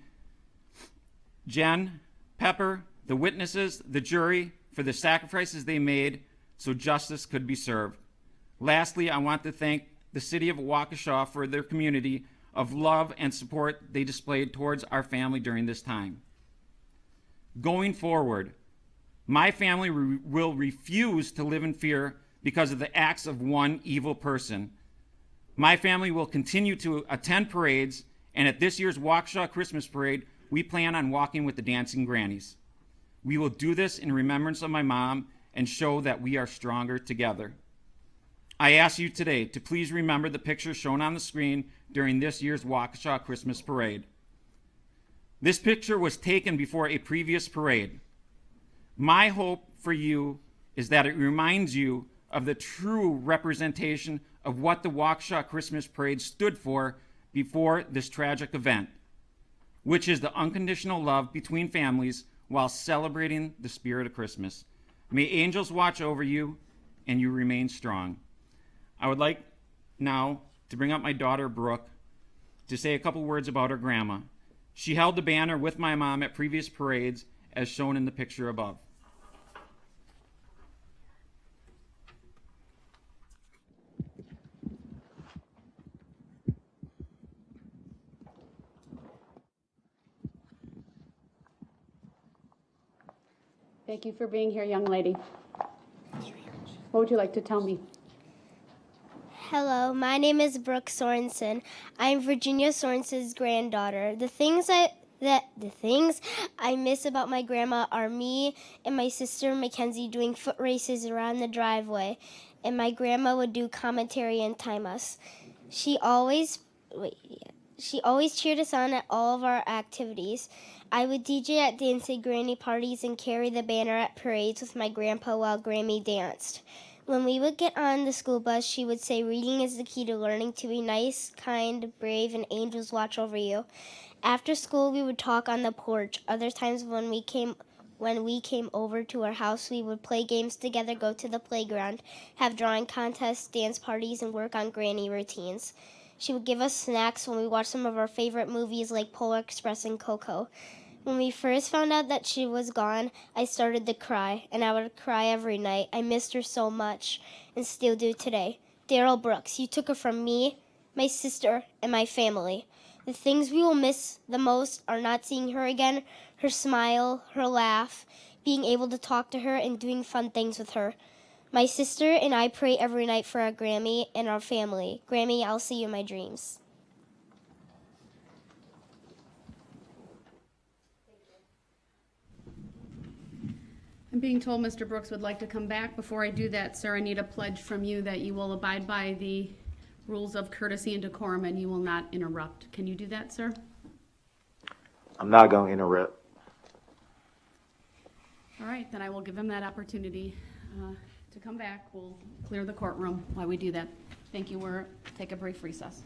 Jen, Pepper, the witnesses, the jury, for the sacrifices they made so justice could be served. Lastly, I want to thank the city of Waukesha for their community of love and support they displayed towards our family during this time. Going forward, my family will refuse to live in fear because of the acts of one evil person. My family will continue to attend parades, and at this year's Waukesha Christmas Parade, we plan on walking with the dancing grannies. We will do this in remembrance of my mom and show that we are stronger together. I ask you today to please remember the picture shown on the screen during this year's Waukesha Christmas Parade. This picture was taken before a previous parade. My hope for you is that it reminds you of the true representation of what the Waukesha Christmas Parade stood for before this tragic event. which is the unconditional love between families while celebrating the spirit of Christmas. May angels watch over you and you remain strong. I would like now to bring up my daughter, Brooke, to say a couple words about her grandma. She held the banner with my mom at previous parades, as shown in the picture above. Thank you for being here, young lady. What would you like to tell me? Hello, my name is Brooke Sorensen. I'm Virginia Sorensen's granddaughter. The things I miss about my grandma are me and my sister Mackenzie doing foot races around the driveway, and my grandma would do commentary and time us. She always cheered us on at all of our activities. I would DJ at dancing granny parties and carry the banner at parades with my grandpa while Grammy danced. When we would get on the school bus, she would say reading is the key to learning to be nice, kind, brave, and angels watch over you. After school, we would talk on the porch. Other times when we came over to our house, we would play games together, go to the playground, have drawing contests, dance parties, and work on granny routines. She would give us snacks when we watched some of our favorite movies like Polar Express and Coco. When we first found out that she was gone, I started to cry, and I would cry every night. I missed her so much, and still do today. Darrell Brooks, you took her from me, my sister, and my family. The things we will miss the most are not seeing her again, her smile, her laugh, being able to talk to her, and doing fun things with her. My sister and I pray every night for our Grammy and our family. Grammy, I'll see you in my dreams. I'm being told Mr. Brooks would like to come back. Before I do that, sir, I need a pledge from you that you will abide by the rules of courtesy and decorum and you will not interrupt. Can you do that, sir? I'm not going to interrupt. All right, then I will give him that opportunity to come back. We'll clear the courtroom while we do that. Thank you. We'll take a brief recess.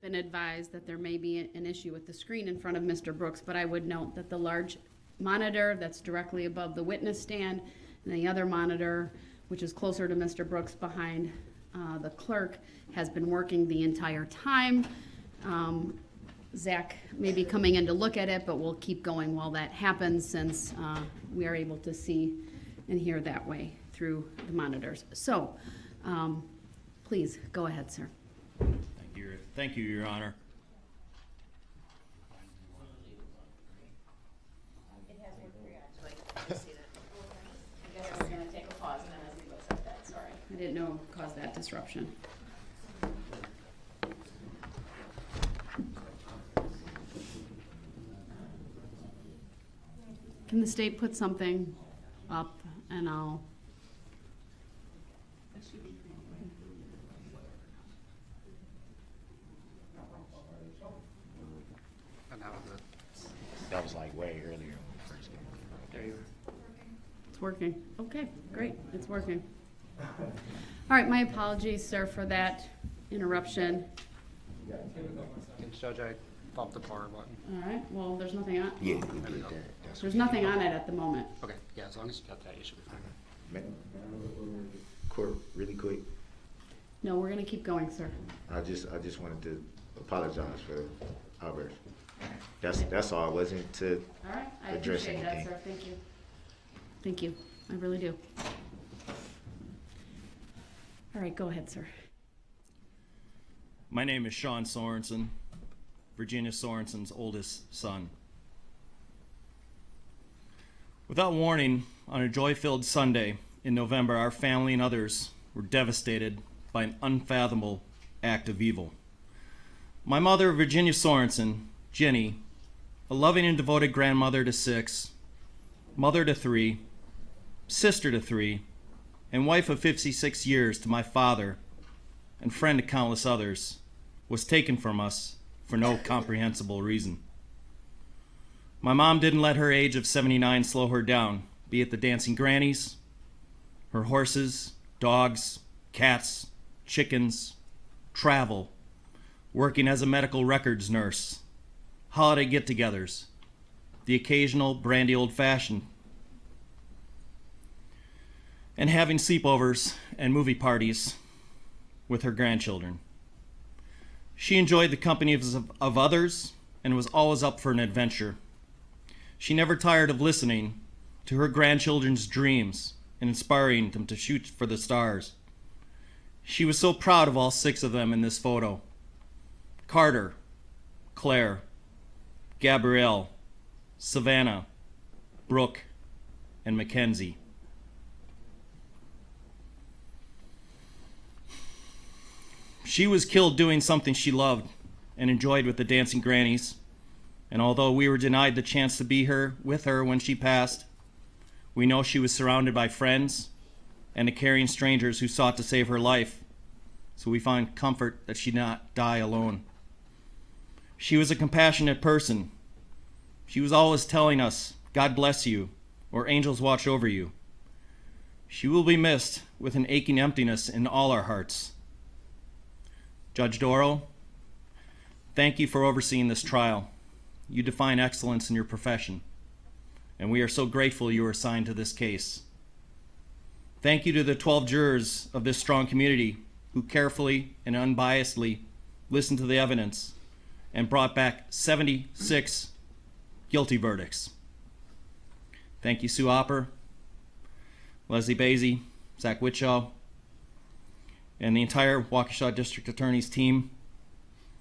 Been advised that there may be an issue with the screen in front of Mr. Brooks, but I would note that the large monitor that's directly above the witness stand and the other monitor, which is closer to Mr. Brooks behind the clerk, has been working the entire time. Zach may be coming in to look at it, but we'll keep going while that happens, since we are able to see and hear that way through the monitors. So, please go ahead, sir. Thank you, Your Honor. It has worked for you, actually. I see that. I guess we're gonna take a pause then as he looks at that, sorry. I didn't know it caused that disruption. Can the state put something up and I'll... That was like way earlier when we first came. There you are. It's working. Okay, great. It's working. All right, my apologies, sir, for that interruption. Judge, I bumped the power button. All right, well, there's nothing on. Yeah, we did that. There's nothing on it at the moment. Okay, yeah, as long as you got that, you should be fine. Court, really quick. No, we're gonna keep going, sir. I just wanted to apologize for outburst. That's all. It wasn't to All right, I address appreciate that, anything. sir. Thank you. Thank you. I really do. All right, go ahead, sir. My name is Sean Sorensen, Virginia Sorensen's oldest son. Without warning, on a joy-filled Sunday in November, our family and others were devastated by an unfathomable act of evil. My mother, Virginia Sorensen, Jenny, a loving and devoted grandmother to 6, mother to 3, sister to 3, and wife of 56 years to my father, and friend to countless others, was taken from us for no comprehensible reason. My mom didn't let her age of 79 slow her down, be it the dancing grannies, her horses, dogs, cats, chickens, travel, working as a medical records nurse, holiday get-togethers, the occasional brandy old-fashioned, and having sleepovers and movie parties with her grandchildren. She enjoyed the company of others and was always up for an adventure. She never tired of listening to her grandchildren's dreams and inspiring them to shoot for the stars. She was so proud of all 6 of them in this photo: Carter, Claire, Gabrielle, Savannah, Brooke, and Mackenzie. She was killed doing something she loved and enjoyed with the dancing grannies, and although we were denied the chance to be with her when she passed, we know she was surrounded by friends and the caring strangers who sought to save her life, so we find comfort that she did not die alone. She was a compassionate person. She was always telling us, "God bless you," or "Angels watch over you." She will be missed with an aching emptiness in all our hearts. Judge Darrell, thank you for overseeing this trial. You define excellence in your profession, and we are so grateful you were assigned to this case. Thank you to the 12 jurors of this strong community who carefully and unbiasedly listened to the evidence and brought back 76 guilty verdicts. Thank you, Sue Opper, Leslie Basie, Zach Witshaw, and the entire Waukesha District Attorney's team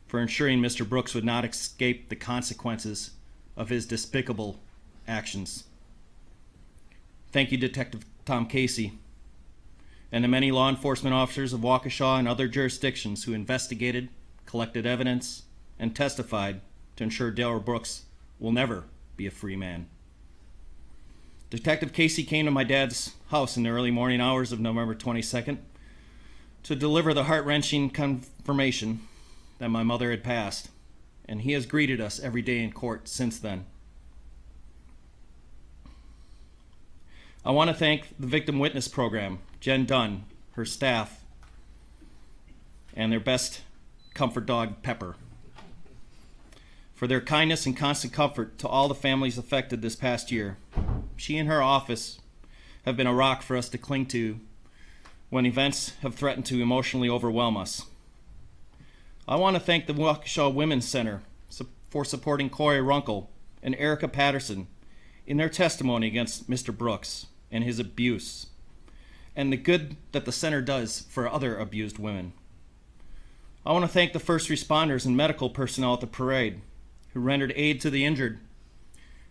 for ensuring Mr. Brooks would not escape the consequences of his despicable actions. Thank you, Detective Tom Casey, and the many law enforcement officers of Waukesha and other jurisdictions who investigated, collected evidence, and testified to ensure Darrell Brooks will never be a free man. Detective Casey came to my dad's house in the early morning hours of November 22nd to deliver the heart-wrenching confirmation that my mother had passed, and he has greeted us every day in court since then. I want to thank the Victim Witness Program, Jen Dunn, her staff, and their best comfort dog, Pepper, for their kindness and constant comfort to all the families affected this past year. She and her office have been a rock for us to cling to when events have threatened to emotionally overwhelm us. I want to thank the Waukesha Women's Center for supporting Corey Runkle and Erica Patterson in their testimony against Mr. Brooks and his abuse, and the good that the center does for other abused women. I want to thank the first responders and medical personnel at the parade who rendered aid to the injured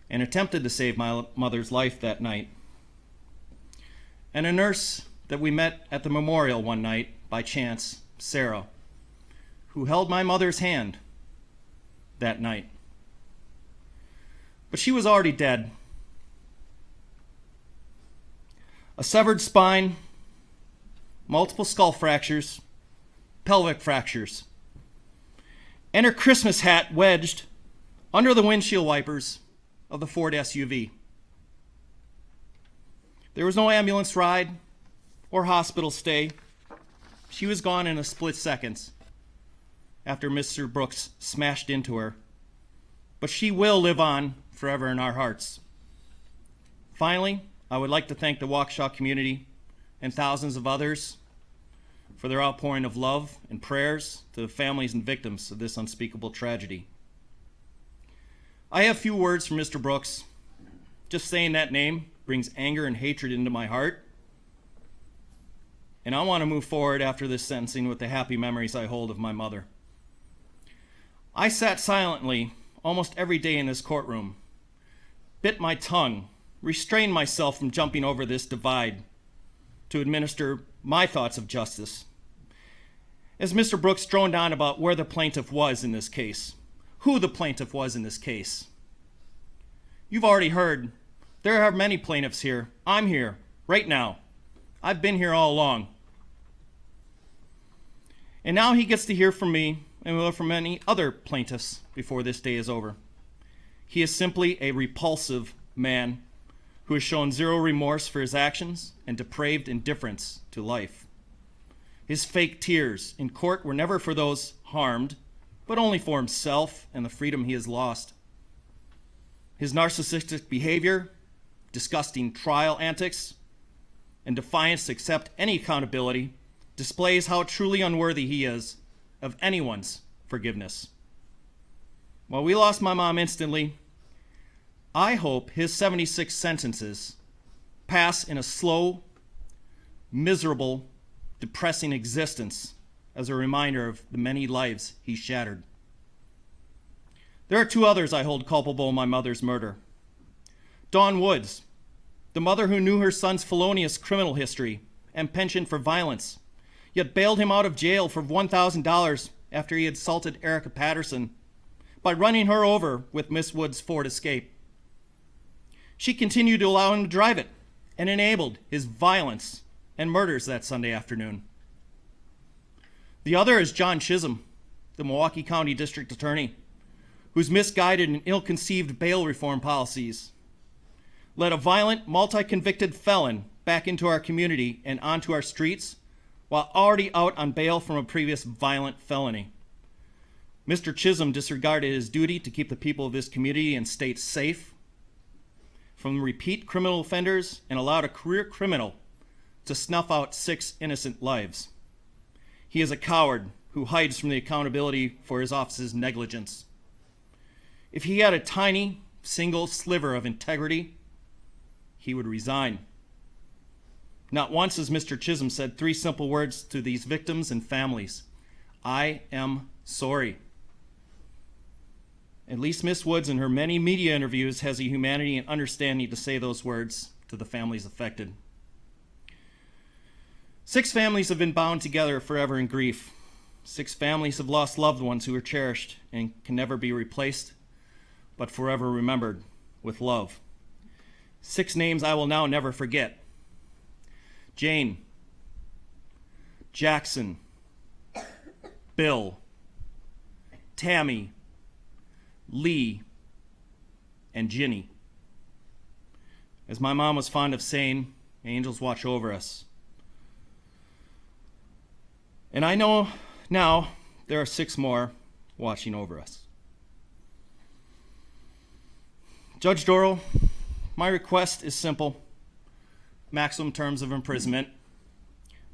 and attempted to save my mother's life that night. And a nurse that we met at the memorial one night by chance, Sarah, who held my mother's hand that night. But she was already dead. A severed spine, multiple skull fractures, pelvic fractures, and her Christmas hat wedged under the windshield wipers of the Ford SUV. There was no ambulance ride or hospital stay. She was gone in a split seconds after Mr. Brooks smashed into her. But she will live on forever in our hearts. Finally, I would like to thank the Waukesha community and thousands of others for their outpouring of love and prayers to the families and victims of this unspeakable tragedy. I have few words for Mr. Brooks. Just saying that name brings anger and hatred into my heart. And I want to move forward after this sentencing with the happy memories I hold of my mother. I sat silently almost every day in this courtroom, bit my tongue, restrained myself from jumping over this divide to administer my thoughts of justice. As Mr. Brooks droned on about where the plaintiff was in this case, who the plaintiff was in this case. You've already heard, there are many plaintiffs here. I'm here, right now. I've been here all along. And now he gets to hear from me and will from many other plaintiffs before this day is over. He is simply a repulsive man who has shown zero remorse for his actions and depraved indifference to life. His fake tears in court were never for those harmed, but only for himself and the freedom he has lost. His narcissistic behavior, disgusting trial antics, and defiance to accept any accountability displays how truly unworthy he is of anyone's forgiveness. While we lost my mom instantly, I hope his 76 sentences pass in a slow, miserable, depressing existence as a reminder of the many lives he shattered. There are two others I hold culpable in my mother's murder. Dawn Woods, the mother who knew her son's felonious criminal history and penchant for violence, yet bailed him out of jail for $1,000 after he had assaulted Erica Patterson by running her over with Miss Woods' Ford Escape. She continued to allow him to drive it and enabled his violence and murders that Sunday afternoon. The other is John Chisholm, the Milwaukee County District Attorney, whose misguided and ill-conceived bail reform policies led a violent, multi-convicted felon back into our community and onto our streets while already out on bail from a previous violent felony. Mr. Chisholm disregarded his duty to keep the people of this community and state safe from repeat criminal offenders and allowed a career criminal to snuff out 6 innocent lives. He is a coward who hides from the accountability for his office's negligence. If he had a tiny, single sliver of integrity, he would resign. Not once has Mr. Chisholm said 3 simple words to these victims and families: I am sorry. At least Miss Woods in her many media interviews has the humanity and understanding to say those words to the families affected. 6 families have been bound together forever in grief. 6 families have lost loved ones who are cherished and can never be replaced, but forever remembered with love. 6 names I will now never forget: Jane, Jackson, Bill, Tammy, Lee, and Ginny. As my mom was fond of saying, angels watch over us. And I know now there are 6 more watching over us. Judge Darrell, my request is simple. Maximum terms of imprisonment,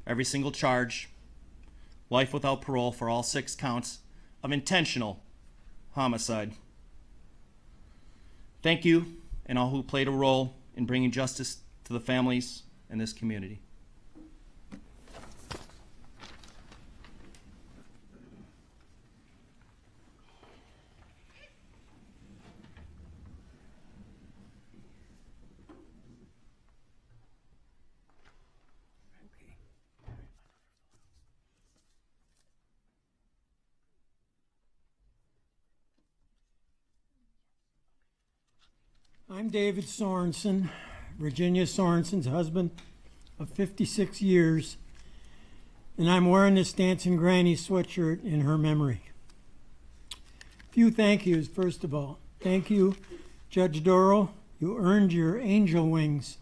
every single charge, life without parole for all 6 counts of intentional homicide. Thank you and all who played a role in bringing justice to the families in this community. I'm David Sorensen, Virginia Sorensen's husband of 56 years, and I'm wearing this Dancing Granny sweatshirt in her memory. A few thank yous, first of all. Thank you, Judge Darrell. You earned your angel wings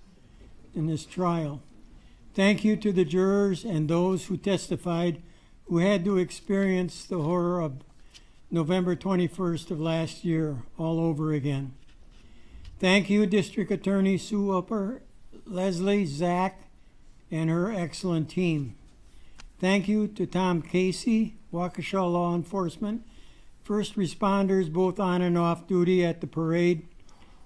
in this trial. Thank you to the jurors and those who testified who had to experience the horror of November 21st of last year all over again. Thank you, District Attorney Sue Upper, Leslie, Zach, and her excellent team. Thank you to Tom Casey, Waukesha Law Enforcement, first responders both on and off duty at the parade,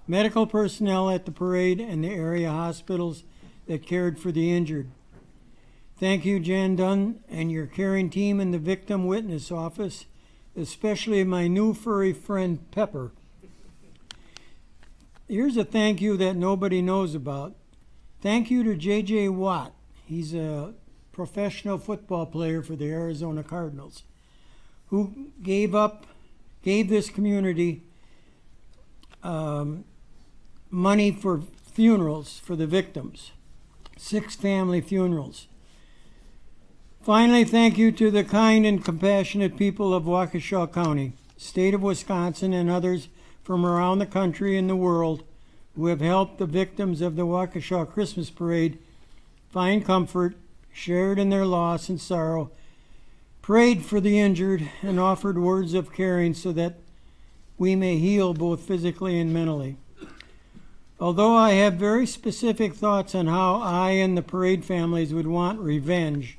medical personnel at the parade, and the area hospitals that cared for the injured. Thank you, Jan Dunn, and your caring team in the Victim Witness Office, especially my new furry friend, Pepper. Here's a thank you that nobody knows about. Thank you to J.J. Watt. He's a professional football player for the Arizona Cardinals, who gave this community money for funerals for the victims, 6 family funerals. Finally, thank you to the kind and compassionate people of Waukesha County, state of Wisconsin, and others from around the country and the world who have helped the victims of the Waukesha Christmas Parade find comfort, shared in their loss and sorrow, prayed for the injured, and offered words of caring so that we may heal both physically and mentally. Although I have very specific thoughts on how I and the parade families would want revenge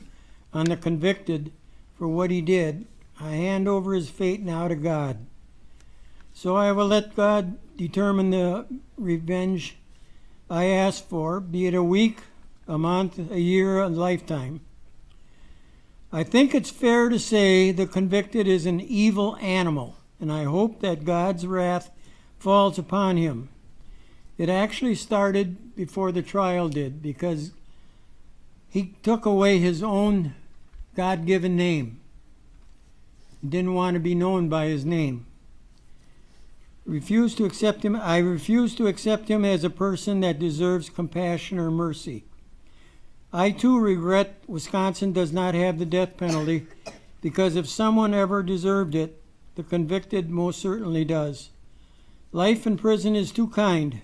on the convicted for what he did, I hand over his fate now to God. So I will let God determine the revenge I ask for, be it a week, a month, a year, a lifetime. I think it's fair to say the convicted is an evil animal, and I hope that God's wrath falls upon him. It actually started before the trial did, because he took away his own God-given name. He didn't want to be known by his name. I refuse to accept him as a person that deserves compassion or mercy. I too regret Wisconsin does not have the death penalty, because if someone ever deserved it, the convicted most certainly does. Life in prison is too kind.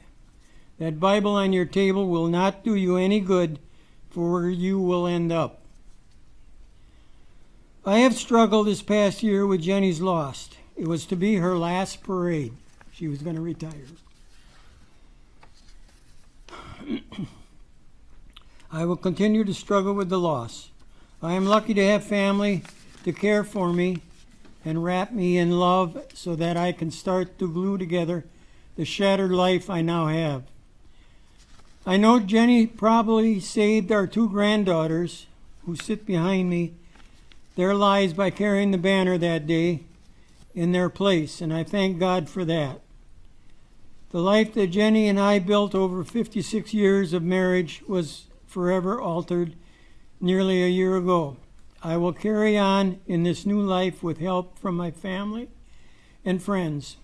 That Bible on your table will not do you any good, for where you will end up. I have struggled this past year with Jenny's loss. It was to be her last parade. She was going to retire. I will continue to struggle with the loss. I am lucky to have family to care for me and wrap me in love so that I can start to glue together the shattered life I now have. I know Jenny probably saved our 2 granddaughters, who sit behind me, their lives by carrying the banner that day in their place, and I thank God for that. The life that Jenny and I built over 56 years of marriage was forever altered nearly a year ago. I will carry on in this new life with help from my family and friends.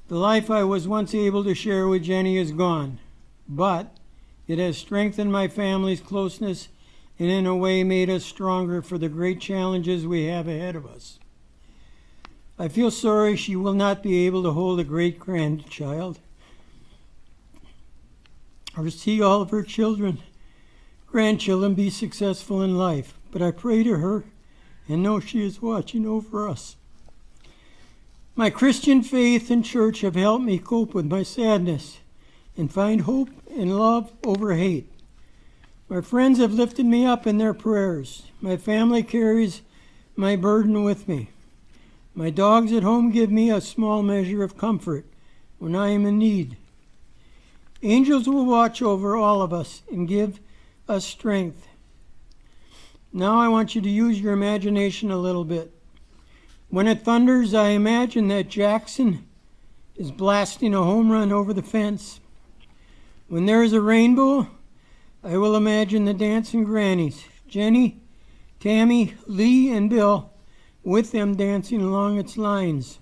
The life I was once able to share with Jenny is gone, but it has strengthened my family's closeness and in a way made us stronger for the great challenges we have ahead of us. I feel sorry she will not be able to hold a great-grandchild or see all of her grandchildren be successful in life, but I pray to her and know she is watching over us. My Christian faith and church have helped me cope with my sadness and find hope and love over hate. My friends have lifted me up in their prayers. My family carries my burden with me. My dogs at home give me a small measure of comfort when I am in need. Angels will watch over all of us and give us strength. Now I want you to use your imagination a little bit. When it thunders, I imagine that Jackson is blasting a home run over the fence. When there is a rainbow, I will imagine the dancing grannies, Jenny, Tammy, Lee, and Bill, with them dancing along its lines.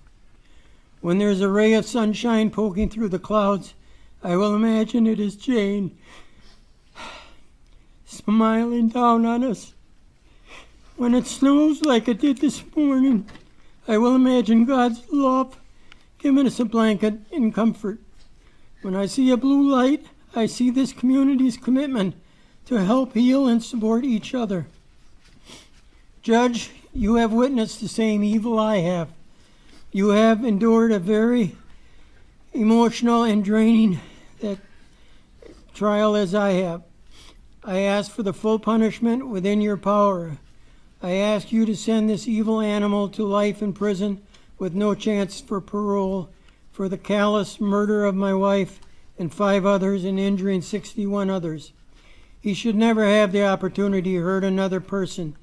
When there's a ray of sunshine poking through the clouds, I will imagine it is Jane, smiling down on us. When it snows like it did this morning, I will imagine God's love giving us a blanket and comfort. When I see a blue light, I see this community's commitment to help heal and support each other. Judge, you have witnessed the same evil I have. You have endured a very emotional and draining trial as I have. I ask for the full punishment within your power. I ask you to send this evil animal to life in prison with no chance for parole for the callous murder of my wife and 5 others and injuring 61 others. He should never have the opportunity to hurt another person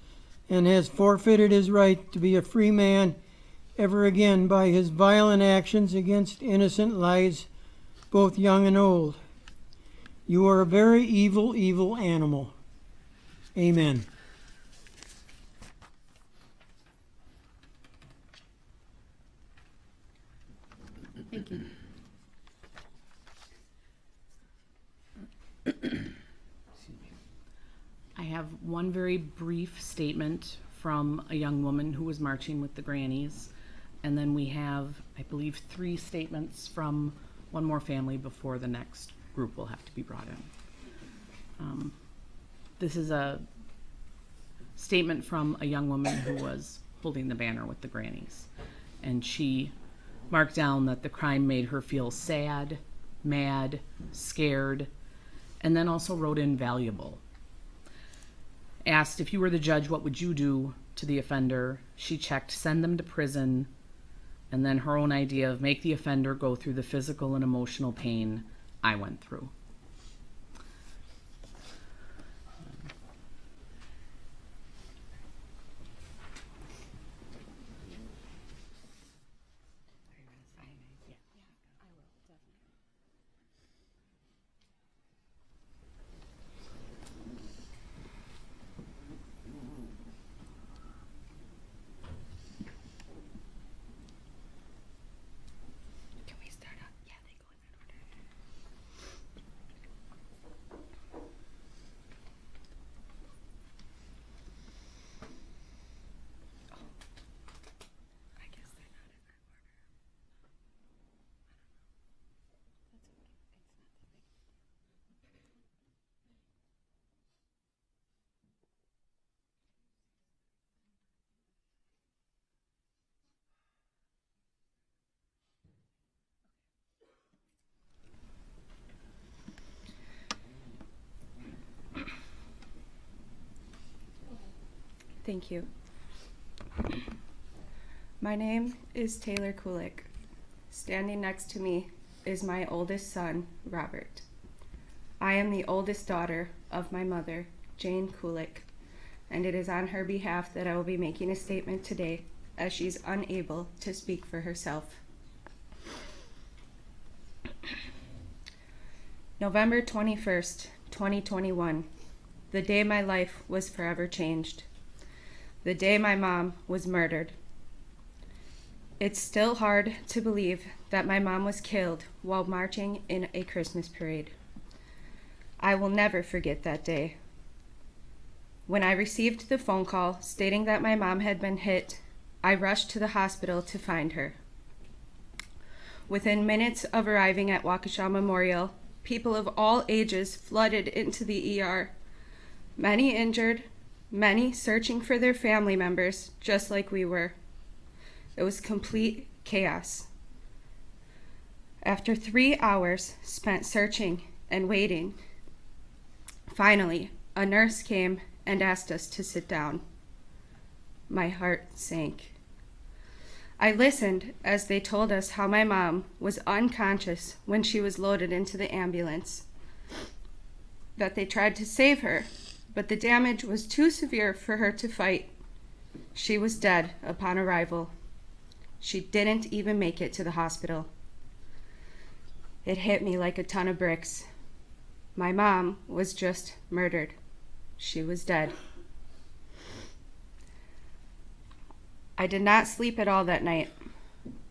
and has forfeited his right to be a free man ever again by his violent actions against innocent lives, both young and old. You are a very evil, evil animal. Amen. Thank you. I have one very brief statement from a young woman who was marching with the grannies, and then we have, I believe, 3 statements from one more family before the next group will have to be brought in. This is a statement from a young woman who was holding the banner with the grannies, and she marked down that the crime made her feel sad, mad, scared, and then also wrote in valuable. Asked if you were the judge, what would you do to the offender? She checked send them to prison, and then her own idea of make the offender go through the physical and emotional pain I went through. Thank you. My name is Taylor Kulik. Standing next to me is my oldest son, Robert. I am the oldest daughter of my mother, Jane Kulik, and it is on her behalf that I will be making a statement today, as she's unable to speak for herself. November 21st, 2021, the day my life was forever changed. The day my mom was murdered. It's still hard to believe that my mom was killed while marching in a Christmas parade. I will never forget that day. When I received the phone call stating that my mom had been hit, I rushed to the hospital to find her. Within minutes of arriving at Waukesha Memorial, people of all ages flooded into the ER. Many injured, many searching for their family members, just like we were. It was complete chaos. After 3 hours spent searching and waiting, finally, a nurse came and asked us to sit down. My heart sank. I listened as they told us how my mom was unconscious when she was loaded into the ambulance, that they tried to save her, but the damage was too severe for her to fight. She was dead upon arrival. She didn't even make it to the hospital. It hit me like a ton of bricks. My mom was just murdered. She was dead. I did not sleep at all that night.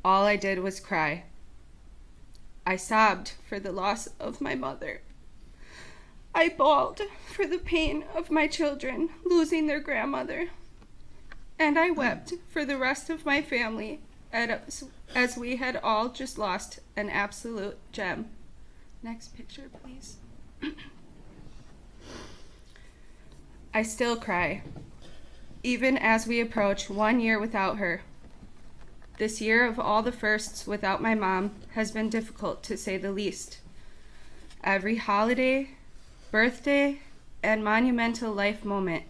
All I did was cry. I sobbed for the loss of my mother. I bawled for the pain of my children losing their grandmother. And I wept for the rest of my family as we had all just lost an absolute gem. Next picture, please. I still cry, even as we approach 1 year without her. This year of all the firsts without my mom has been difficult, to say the least. Every holiday, birthday, and monumental life moment,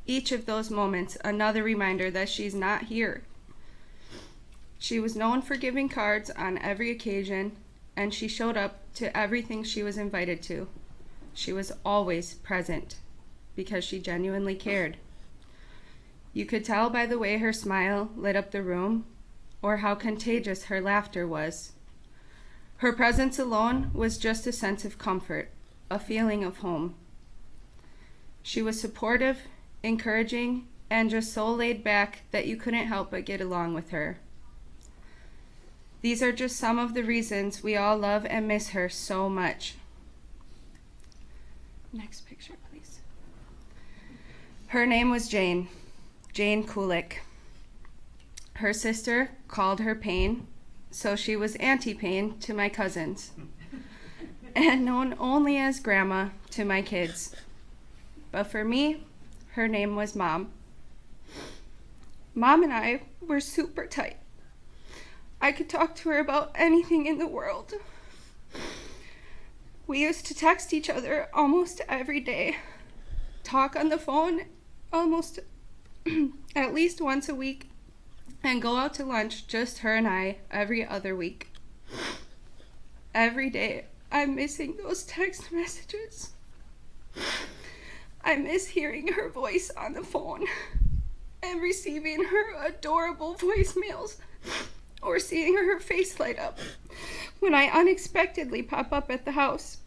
each of those moments another reminder that she's not here. She was known for giving cards on every occasion, and she showed up to everything she was invited to. She was always present because she genuinely cared. You could tell by the way her smile lit up the room or how contagious her laughter was. Her presence alone was just a sense of comfort, a feeling of home. She was supportive, encouraging, and just so laid back that you couldn't help but get along with her. These are just some of the reasons we all love and miss her so much. Next picture, please. Her name was Jane Kulik. Her sister called her Pain, so she was Auntie Pain to my cousins, and known only as Grandma to my kids. But for me, her name was Mom. Mom and I were super tight. I could talk to her about anything in the world. We used to text each other almost every day, talk on the phone almost at least once a week, and go out to lunch, just her and I, every other week. Every day, I'm missing those text messages. I miss hearing her voice on the phone and receiving her adorable voicemails, or seeing her face light up when I unexpectedly pop up at the house.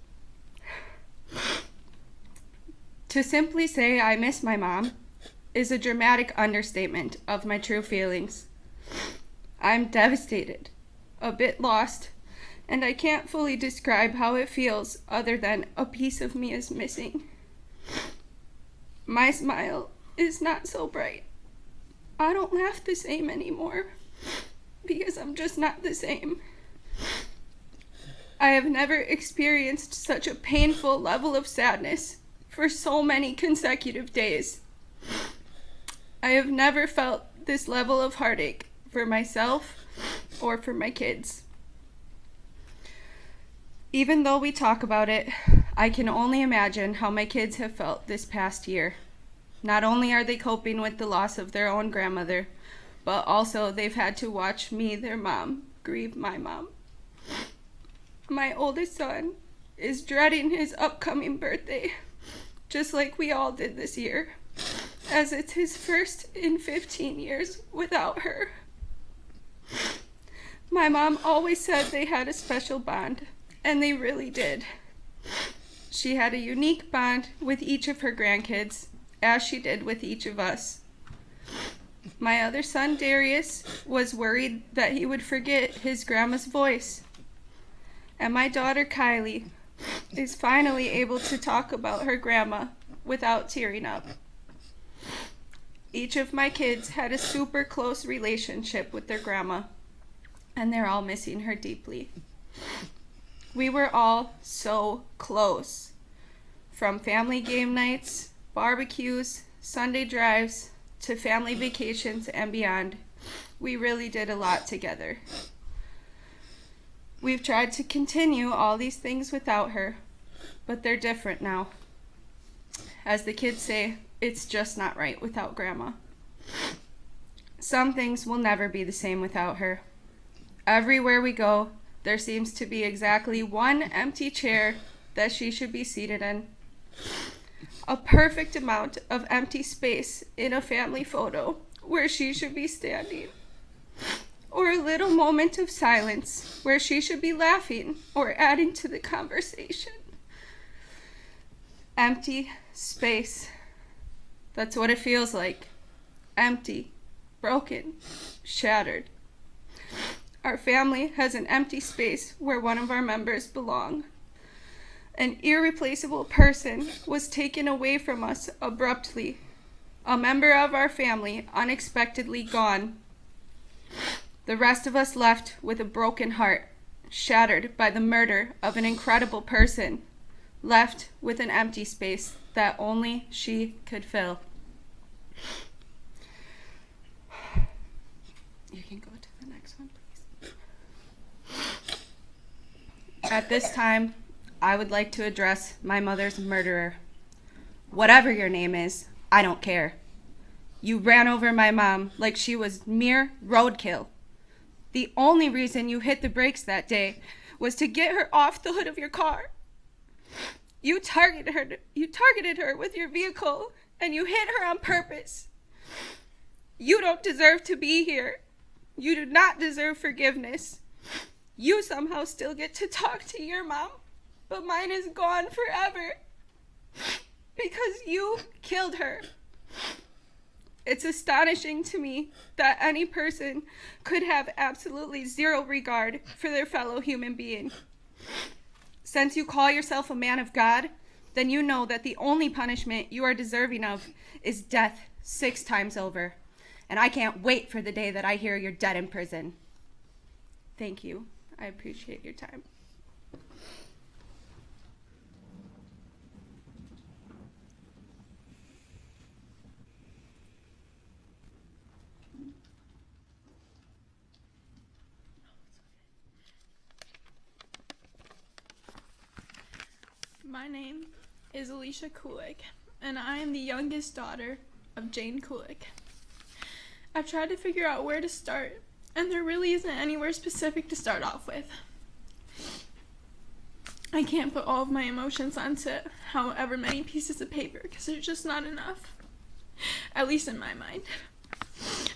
To simply say I miss my mom is a dramatic understatement of my true feelings. I'm devastated, a bit lost, and I can't fully describe how it feels other than a piece of me is missing. My smile is not so bright. I don't laugh the same anymore because I'm just not the same. I have never experienced such a painful level of sadness for so many consecutive days. I have never felt this level of heartache for myself or for my kids. Even though we talk about it, I can only imagine how my kids have felt this past year. Not only are they coping with the loss of their own grandmother, but also they've had to watch me, their mom, grieve my mom. My oldest son is dreading his upcoming birthday, just like we all did this year, as it's his first in 15 years without her. My mom always said they had a special bond, and they really did. She had a unique bond with each of her grandkids, as she did with each of us. My other son, Darius, was worried that he would forget his grandma's voice. And my daughter, Kylie, is finally able to talk about her grandma without tearing up. Each of my kids had a super close relationship with their grandma, and they're all missing her deeply. We were all so close, from family game nights, barbecues, Sunday drives, to family vacations and beyond. We really did a lot together. We've tried to continue all these things without her, but they're different now. As the kids say, it's just not right without Grandma. Some things will never be the same without her. Everywhere we go, there seems to be exactly one empty chair that she should be seated in. A perfect amount of empty space in a family photo where she should be standing. Or a little moment of silence where she should be laughing or adding to the conversation. Empty space. That's what it feels like. Empty, broken, shattered. Our family has an empty space where one of our members belong. An irreplaceable person was taken away from us abruptly. A member of our family unexpectedly gone. The rest of us left with a broken heart, shattered by the murder of an incredible person, left with an empty space that only she could fill. You can go to the next one, please. At this time, I would like to address my mother's murderer. Whatever your name is, I don't care. You ran over my mom like she was mere roadkill. The only reason you hit the brakes that day was to get her off the hood of your car. You targeted her with your vehicle, and you hit her on purpose. You don't deserve to be here. You do not deserve forgiveness. You somehow still get to talk to your mom, but mine is gone forever because you killed her. It's astonishing to me that any person could have absolutely zero regard for their fellow human being. Since you call yourself a man of God, then you know that the only punishment you are deserving of is death 6 times over. And I can't wait for the day that I hear you're dead in prison. Thank you. I appreciate your time. My name is Alicia Kulik, and I am the youngest daughter of Jane Kulik. I've tried to figure out where to start, and there really isn't anywhere specific to start off with. I can't put all of my emotions onto however many pieces of paper because there's just not enough, at least in my mind.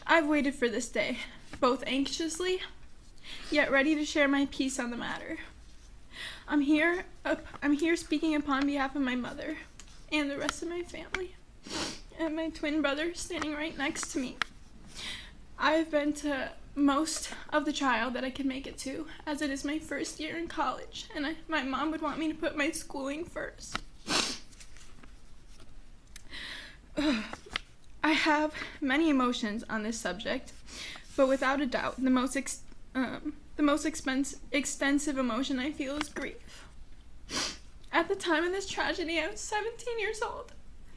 I've waited for this day, both anxiously, yet ready to share my piece on the matter. I'm here speaking upon behalf of my mother and the rest of my family, and my twin brother standing right next to me. I've been to most of the trial that I could make it to, as it is my first year in college, and my mom would want me to put my schooling first. I have many emotions on this subject, but without a doubt, the most extensive emotion I feel is grief. At the time of this tragedy, I was 17 years old,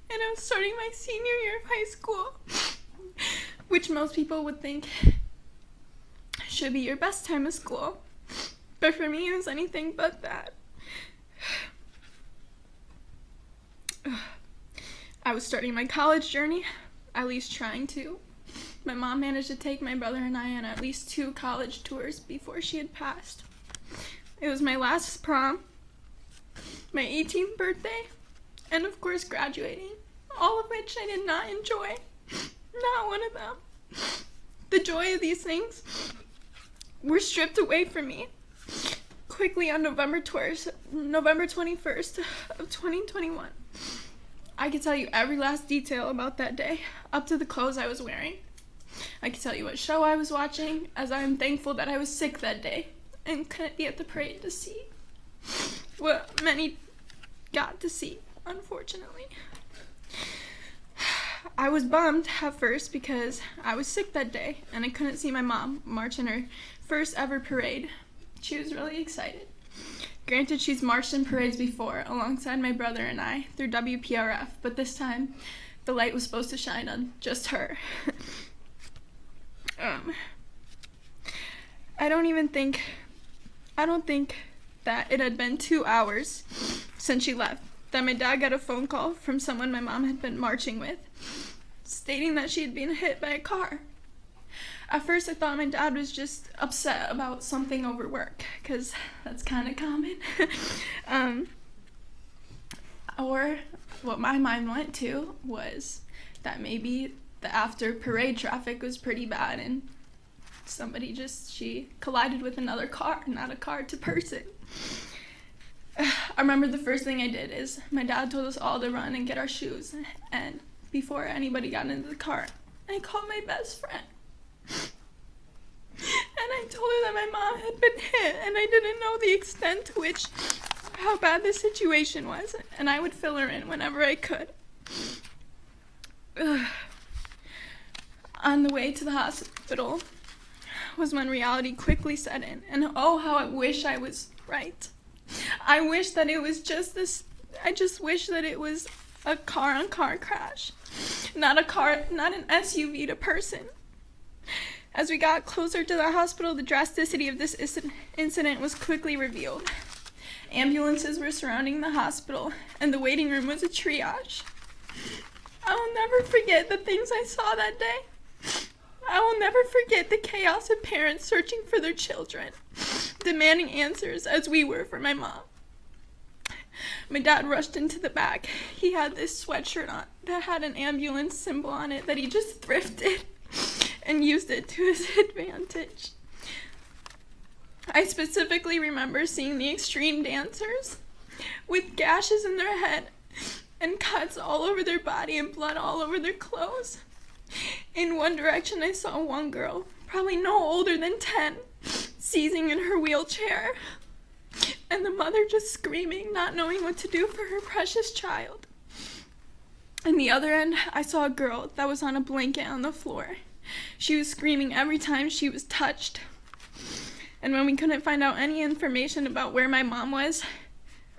and I was starting my senior year of high school, which most people would think should be your best time of school. But for me, it was anything but that. I was starting my college journey, at least trying to. My mom managed to take my brother and I on at least 2 college tours before she had passed. It was my last prom, my 18th birthday, and of course graduating, all of which I did not enjoy. Not one of them. The joy of these things were stripped away from me quickly on November 21st of 2021. I could tell you every last detail about that day, up to the clothes I was wearing. I could tell you what show I was watching, as I am thankful that I was sick that day and couldn't be at the parade to see what many got to see, unfortunately. I was bummed at first because I was sick that day and I couldn't see my mom march in her first ever parade. She was really excited. Granted, she's marched in parades before alongside my brother and I through WPRF, but this time the light was supposed to shine on just her. I don't think that it had been 2 hours since she left that my dad got a phone call from someone my mom had been marching with, stating that she had been hit by a car. At first I thought my dad was just upset about something over work, because that's kind of common. Or what my mind went to was that maybe the after parade traffic was pretty bad and she collided with another car, not a car to person. I remember the first thing I did is my dad told us all to run and get our shoes, and before anybody got into the car, I called my best friend. And I told her that my mom had been hit and I didn't know the extent to which how bad the situation was, and I would fill her in whenever I could. On the way to the hospital was when reality quickly set in, and oh, how I wish I was right. I wish that it was just I just wish that it was a car-on-car crash, not an SUV to person. As we got closer to the hospital, the drasticity of this incident was quickly revealed. Ambulances were surrounding the hospital, and the waiting room was a triage. I will never forget the things I saw that day. I will never forget the chaos of parents searching for their children, demanding answers as we were for my mom. My dad rushed into the back. He had this sweatshirt on that had an ambulance symbol on it that he just thrifted and used it to his advantage. I specifically remember seeing the extreme dancers with gashes in their head and cuts all over their body and blood all over their clothes. In one direction, I saw one girl, probably no older than 10, seizing in her wheelchair, and the mother just screaming, not knowing what to do for her precious child. In the other end, I saw a girl that was on a blanket on the floor. She was screaming every time she was touched. And when we couldn't find out any information about where my mom was,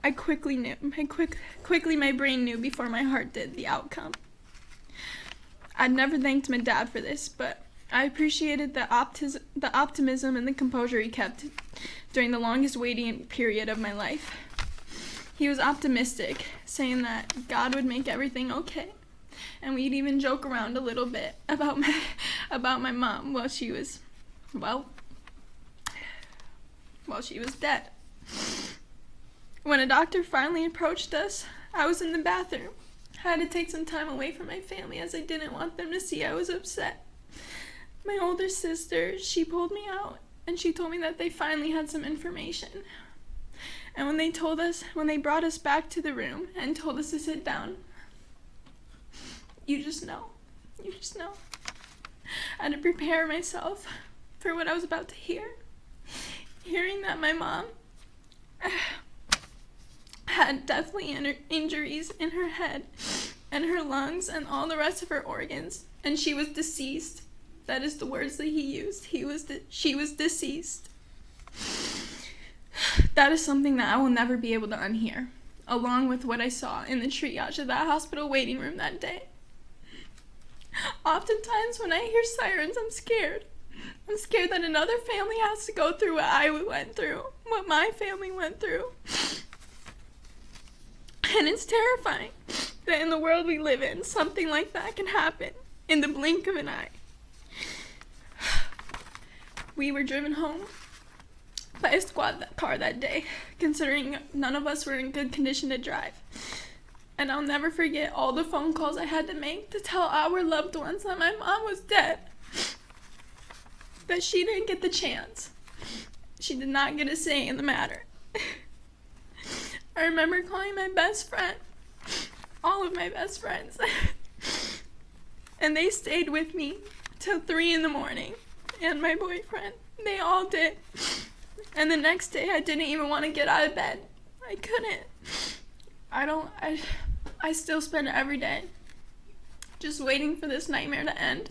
I quickly knew. Quickly my brain knew before my heart did the outcome. I'd never thanked my dad for this, but I appreciated the optimism and the composure he kept during the longest waiting period of my life. He was optimistic, saying that God would make everything okay. And we'd even joke around a little bit about my mom while she was dead. When a doctor finally approached us, I was in the bathroom. I had to take some time away from my family as I didn't want them to see I was upset. My older sister, she pulled me out and she told me that they finally had some information. And when they brought us back to the room and told us to sit down, you just know. I had to prepare myself for what I was about to hear. Hearing that my mom had deathly injuries in her head and her lungs and all the rest of her organs, and she was deceased. That is the words that he used. She was deceased. That is something that I will never be able to unhear, along with what I saw in the triage of that hospital waiting room that day. Oftentimes when I hear sirens, I'm scared. I'm scared that another family has to go through what I went through, what my family went through. And it's terrifying that in the world we live in, something like that can happen in the blink of an eye. We were driven home by a squad car that day, considering none of us were in good condition to drive. And I'll never forget all the phone calls I had to make to tell our loved ones that my mom was dead. That she didn't get the chance. She did not get a say in the matter. I remember calling my best friend, all of my best friends, and they stayed with me till 3 a.m, and my boyfriend, they all did. And the next day I didn't even want to get out of bed. I couldn't. I still spend every day just waiting for this nightmare to end.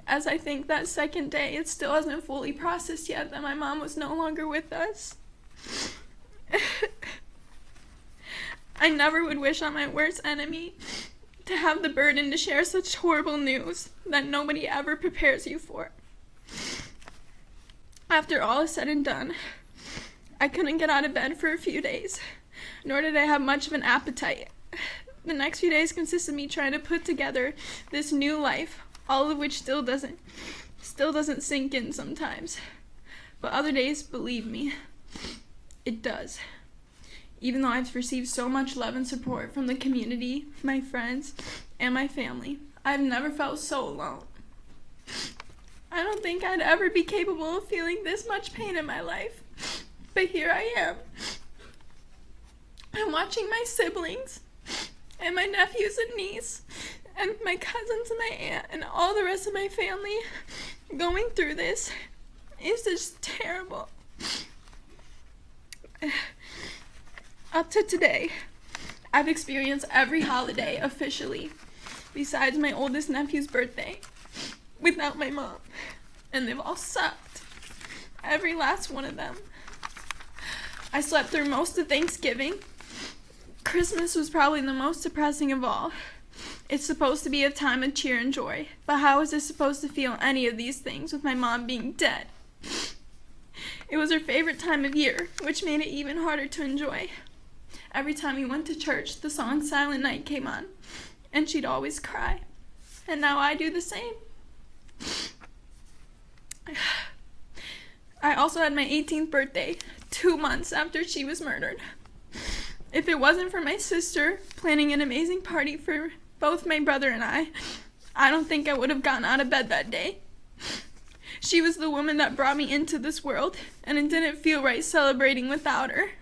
As I think that second day, it still hasn't fully processed yet that my mom was no longer with us. I never would wish on my worst enemy to have the burden to share such horrible news that nobody ever prepares you for. After all is said and done, I couldn't get out of bed for a few days, nor did I have much of an appetite. The next few days consist of me trying to put together this new life, all of which still doesn't sink in sometimes. But other days, believe me, it does. Even though I've received so much love and support from the community, my friends, and my family, I've never felt so alone. I don't think I'd ever be capable of feeling this much pain in my life, but here I am. I'm watching my siblings, and my nephews and niece, and my cousins and my aunt, and all the rest of my family going through this. It's just terrible. Up to today, I've experienced every holiday officially, besides my oldest nephew's birthday, without my mom, and they've all sucked. Every last one of them. I slept through most of Thanksgiving. Christmas was probably the most depressing of all. It's supposed to be a time of cheer and joy, but how is this supposed to feel any of these things with my mom being dead? It was her favorite time of year, which made it even harder to enjoy. Every time we went to church, the song Silent Night came on, and she'd always cry. And now I do the same. I also had my 18th birthday, 2 months after she was murdered. If it wasn't for my sister planning an amazing party for both my brother and I don't think I would have gotten out of bed that day. She was the woman that brought me into this world, and it didn't feel right celebrating without her.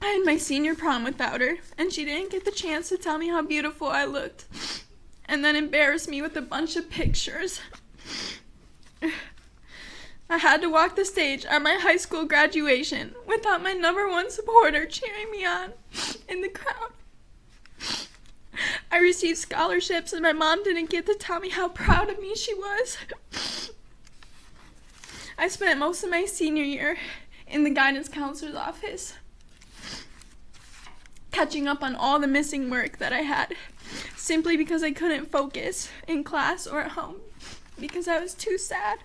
I had my senior prom without her, and she didn't get the chance to tell me how beautiful I looked, and then embarrass me with a bunch of pictures. I had to walk the stage at my high school graduation without my #1 supporter cheering me on in the crowd. I received scholarships, and my mom didn't get to tell me how proud of me she was. I spent most of my senior year in the guidance counselor's office, catching up on all the missing work that I had, simply because I couldn't focus in class or at home, because I was too sad.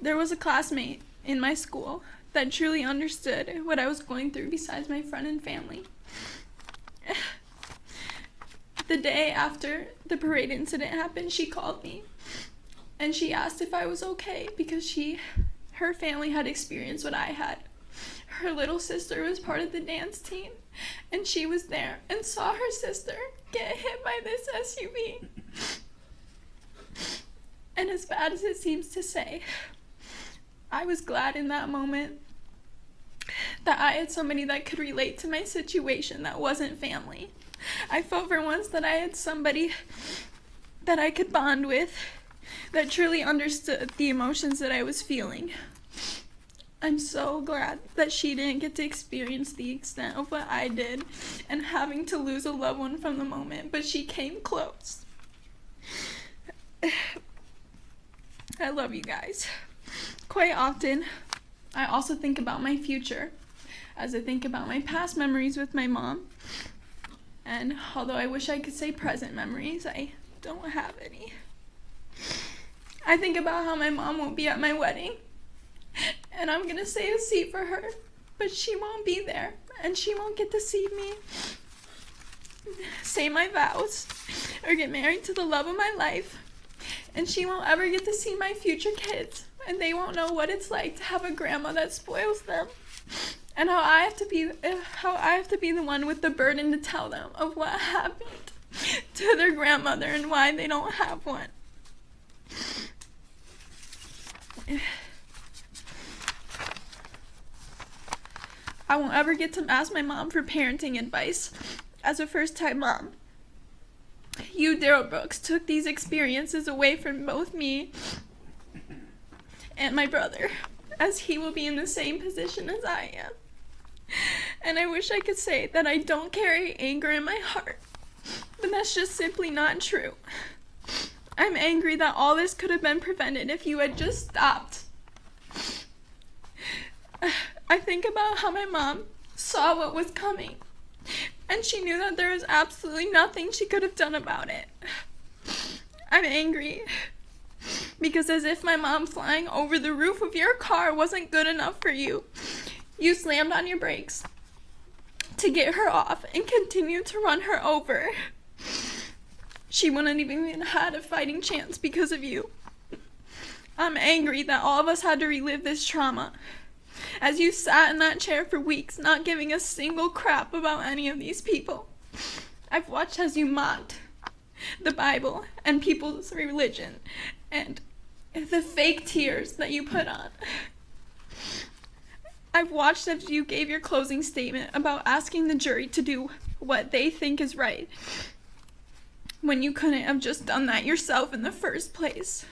There was a classmate in my school that truly understood what I was going through besides my friend and family. The day after the parade incident happened, she called me, and she asked if I was okay because her family had experienced what I had. Her little sister was part of the dance team, and she was there and saw her sister get hit by this SUV. And as bad as it seems to say, I was glad in that moment that I had somebody that could relate to my situation that wasn't family. I felt for once that I had somebody that I could bond with, that truly understood the emotions that I was feeling. I'm so glad that she didn't get to experience the extent of what I did and having to lose a loved one from the moment, but she came close. I love you guys. Quite often, I also think about my future as I think about my past memories with my mom. And although I wish I could say present memories, I don't have any. I think about how my mom won't be at my wedding, and I'm gonna save a seat for her, but she won't be there, and she won't get to see me say my vows or get married to the love of my life, and she won't ever get to see my future kids, and they won't know what it's like to have a grandma that spoils them, and how I have to be the one with the burden to tell them of what happened to their grandmother and why they don't have one. I won't ever get to ask my mom for parenting advice as a first-time mom. You, Darrell Brooks, took these experiences away from both me and my brother, as he will be in the same position as I am. And I wish I could say that I don't carry anger in my heart, but that's just simply not true. I'm angry that all this could have been prevented if you had just stopped. I think about how my mom saw what was coming, and she knew that there was absolutely nothing she could have done about it. I'm angry because as if my mom flying over the roof of your car wasn't good enough for you, you slammed on your brakes to get her off and continued to run her over. She wouldn't even had a fighting chance because of you. I'm angry that all of us had to relive this trauma as you sat in that chair for weeks not giving a single crap about any of these people. I've watched as you mocked the Bible and people's religion and the fake tears that you put on. I've watched as you gave your closing statement about asking the jury to do what they think is right when you couldn't have just done that yourself in the first place.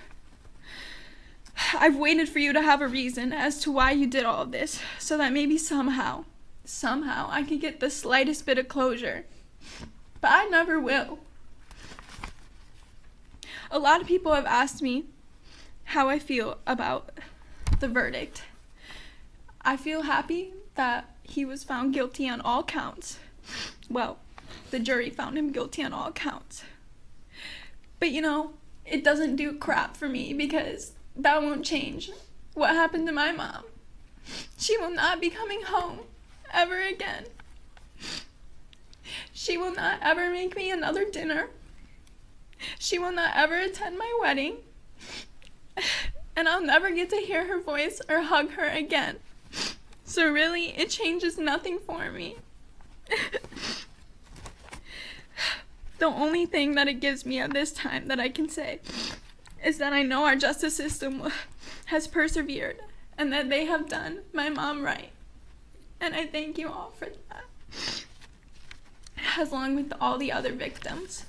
I've waited for you to have a reason as to why you did all of this so that maybe somehow I could get the slightest bit of closure. But I never will. A lot of people have asked me how I feel about the verdict. I feel happy that he was found guilty on all counts. Well, the jury found him guilty on all counts. But you know, it doesn't do crap for me because that won't change what happened to my mom. She will not be coming home ever again. She will not ever make me another dinner. She will not ever attend my wedding. And I'll never get to hear her voice or hug her again. So really, it changes nothing for me. The only thing that it gives me at this time that I can say is that I know our justice system has persevered and that they have done my mom right. And I thank you all for that, as long with all the other victims.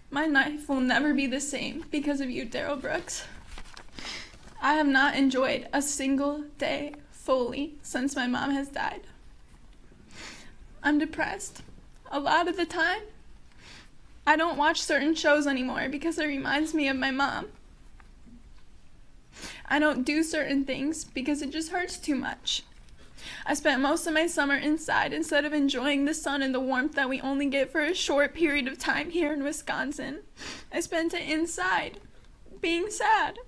My life will never be the same because of you, Darrell Brooks. I have not enjoyed a single day fully since my mom has died. I'm depressed. A lot of the time, I don't watch certain shows anymore because it reminds me of my mom. I don't do certain things because it just hurts too much. I spent most of my summer inside instead of enjoying the sun and the warmth that we only get for a short period of time here in Wisconsin. I spent it inside, being sad.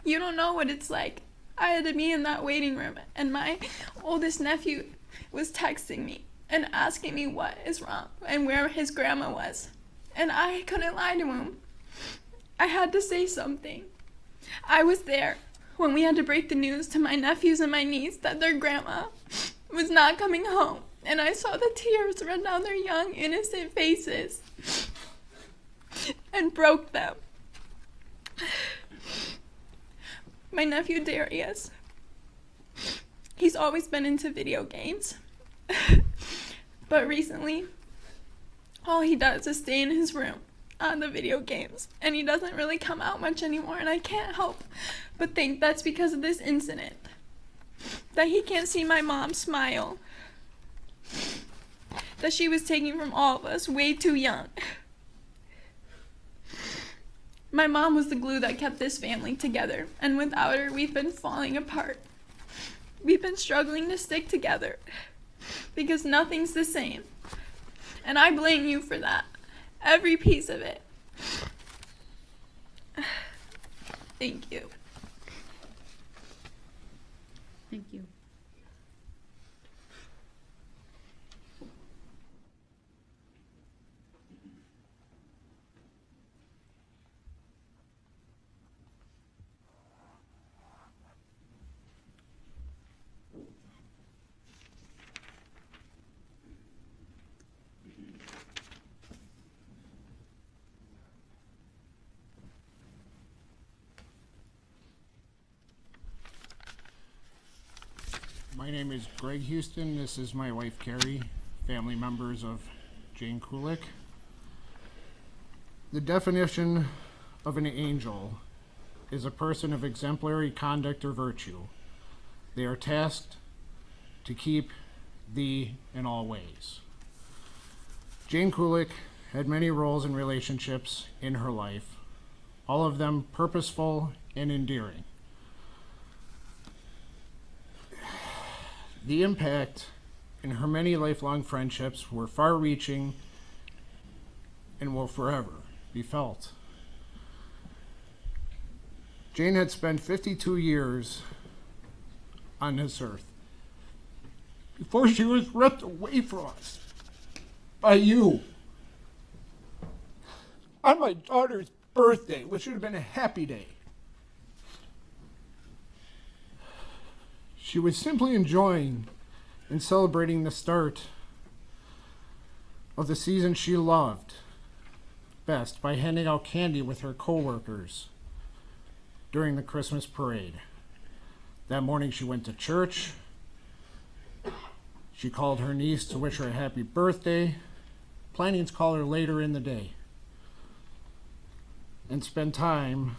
You don't know what it's like. I had to be in that waiting room, and my oldest nephew was texting me and asking me what is wrong and where his grandma was. And I couldn't lie to him. I had to say something. I was there when we had to break the news to my nephews and my niece that their grandma was not coming home. And I saw the tears run down their young, innocent faces and broke them. My nephew Darius, he's always been into video games. But recently, all he does is stay in his room on the video games, and he doesn't really come out much anymore, and I can't help but think that's because of this incident, that he can't see my mom smile, that she was taken from all of us way too young. My mom was the glue that kept this family together, and without her, we've been falling apart. We've been struggling to stick together because nothing's the same, and I blame you for that. Every piece of it. Thank you. Thank you. My name is Greg Houston. This is my wife Carrie, family members of Jane Kulik. The definition of an angel is a person of exemplary conduct or virtue. They are tasked to keep thee in all ways. Jane Kulik had many roles and relationships in her life, all of them purposeful and endearing. The impact in her many lifelong friendships were far-reaching and will forever be felt. Jane had spent 52 years on this earth before she was ripped away from us by you. On my daughter's birthday, which should have been a happy day, she was simply enjoying and celebrating the start of the season she loved best by handing out candy with her co-workers during the Christmas parade. That morning she went to church. She called her niece to wish her a happy birthday, planning to call her later in the day, and spend time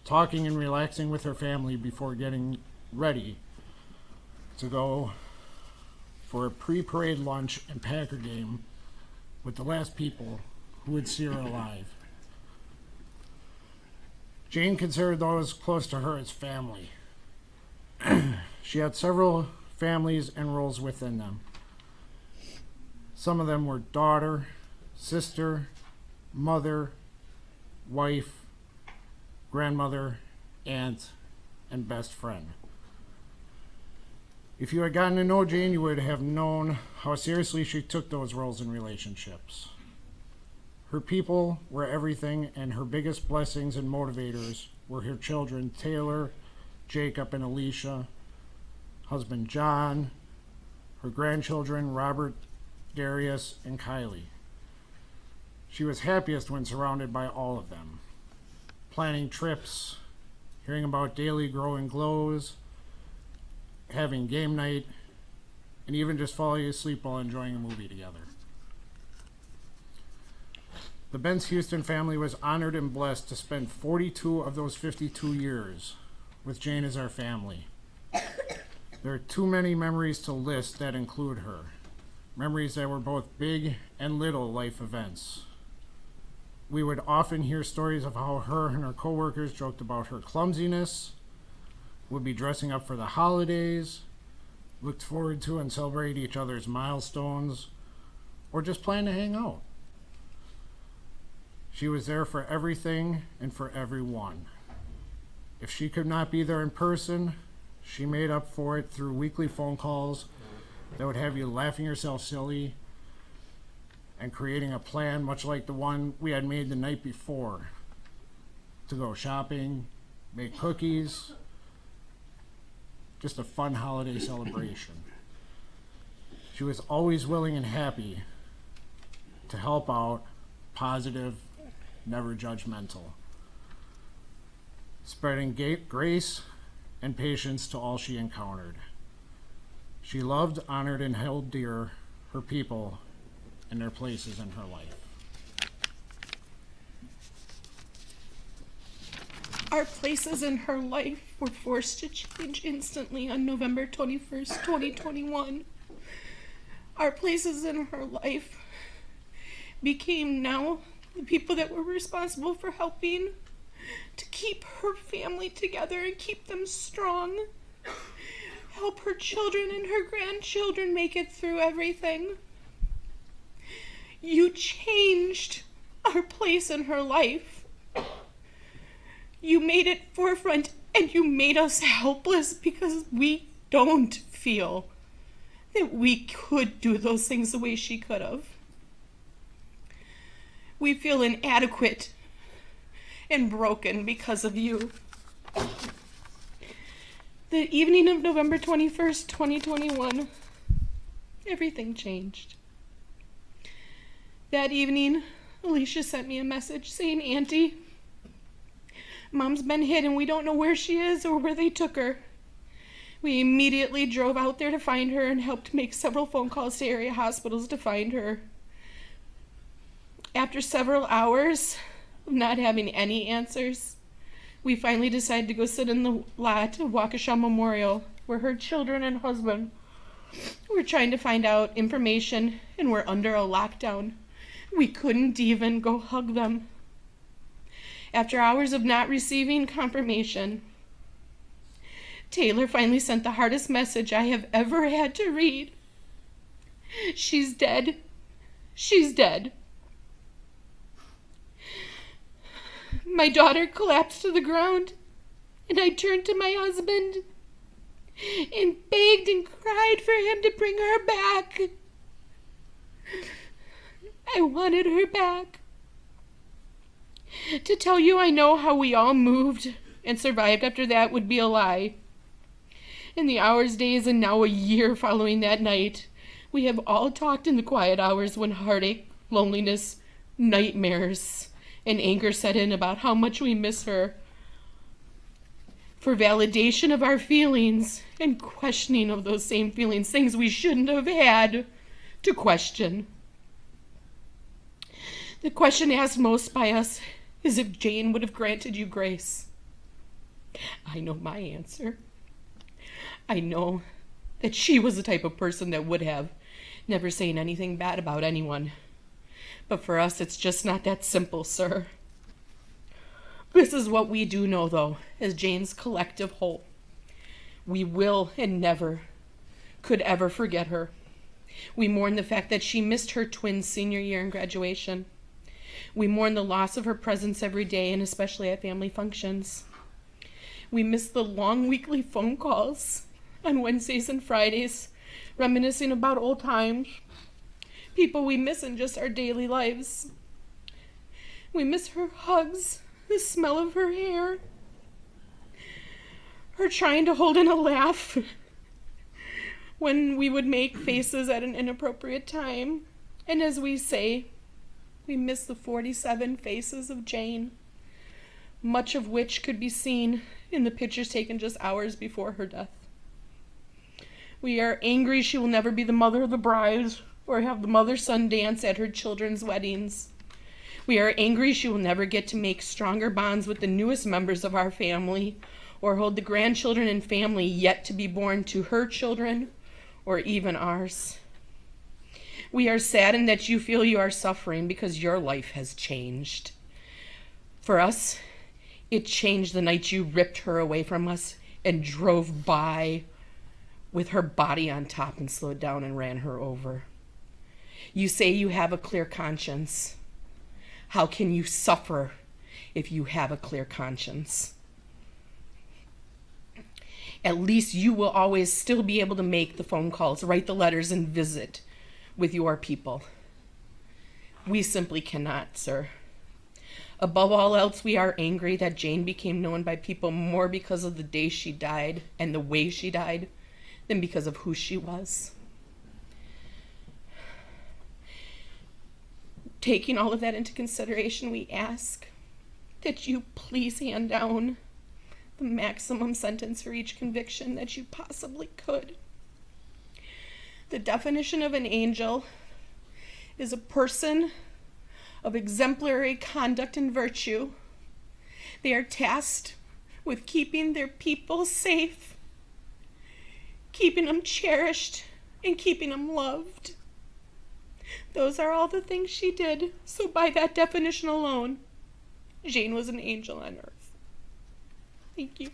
talking and relaxing with her family before getting ready to go for a pre-parade lunch and Packer game with the last people who would see her alive. Jane considered those close to her as family. She had several families and roles within them. Some of them were daughter, sister, mother, wife, grandmother, aunt, and best friend. If you had gotten to know Jane, you would have known how seriously she took those roles and relationships. Her people were everything, and her biggest blessings and motivators were her children, Taylor, Jacob, and Alicia, husband John, her grandchildren, Robert, Darius, and Kylie. She was happiest when surrounded by all of them, planning trips, hearing about daily growing glows, having game night, and even just falling asleep while enjoying a movie together. The Benz Houston family was honored and blessed to spend 42 of those 52 years with Jane as our family. There are too many memories to list that include her. Memories that were both big and little life events. We would often hear stories of how her and her coworkers joked about her clumsiness, would be dressing up for the holidays, looked forward to and celebrate each other's milestones, or just planned to hang out. She was there for everything and for everyone. If she could not be there in person, she made up for it through weekly phone calls that would have you laughing yourself silly and creating a plan much like the one we had made the night before to go shopping, make cookies, just a fun holiday celebration. She was always willing and happy to help out, positive, never judgmental, spreading grace and patience to all she encountered. She loved, honored, and held dear her people and their places in her life. Our places in her life were forced to change instantly on November 21st, 2021. Our places in her life became now the people that were responsible for helping to keep her family together and keep them strong, help her children and her grandchildren make it through everything. You changed our place in her life. You made it forefront, and you made us helpless because we don't feel that we could do those things the way she could have. We feel inadequate and broken because of you. The evening of November 21st, 2021, everything changed. That evening, Alicia sent me a message saying, "Auntie, Mom's been hit and we don't know where she is or where they took her." We immediately drove out there to find her and helped make several phone calls to area hospitals to find her. After several hours of not having any answers, we finally decided to go sit in the lot of Waukesha Memorial, where her children and husband were trying to find out information and were under a lockdown. We couldn't even go hug them. After hours of not receiving confirmation, Taylor finally sent the hardest message I have ever had to read. "She's dead. She's dead." My daughter collapsed to the ground, and I turned to my husband and begged and cried for him to bring her back. I wanted her back. To tell you I know how we all moved and survived after that would be a lie. In the hours, days, and now a year following that night, we have all talked in the quiet hours when heartache, loneliness, nightmares, and anger set in about how much we miss her. For validation of our feelings and questioning of those same feelings, things we shouldn't have had to question. The question asked most by us is if Jane would have granted you grace. I know my answer. I know that she was the type of person that would have, never saying anything bad about anyone. But for us, it's just not that simple, sir. This is what we do know, though, as Jane's collective whole. We will and never could ever forget her. We mourn the fact that she missed her twins' senior year in graduation. We mourn the loss of her presence every day, and especially at family functions. We miss the long weekly phone calls on Wednesdays and Fridays, reminiscing about old times, people we miss in just our daily lives. We miss her hugs, the smell of her hair, her trying to hold in a laugh when we would make faces at an inappropriate time. And as we say, we miss the 47 faces of Jane, much of which could be seen in the pictures taken just hours before her death. We are angry she will never be the mother of the bride or have the mother-son dance at her children's weddings. We are angry she will never get to make stronger bonds with the newest members of our family or hold the grandchildren and family yet to be born to her children or even ours. We are saddened that you feel you are suffering because your life has changed. For us, it changed the night you ripped her away from us and drove by with her body on top and slowed down and ran her over. You say you have a clear conscience. How can you suffer if you have a clear conscience? At least you will always still be able to make the phone calls, write the letters, and visit with your people. We simply cannot, sir. Above all else, we are angry that Jane became known by people more because of the day she died and the way she died than because of who she was. Taking all of that into consideration, we ask that you please hand down the maximum sentence for each conviction that you possibly could. The definition of an angel is a person of exemplary conduct and virtue. They are tasked with keeping their people safe, keeping them cherished, and keeping them loved. Those are all the things she did. So by that definition alone, Jane was an angel on earth. Thank you.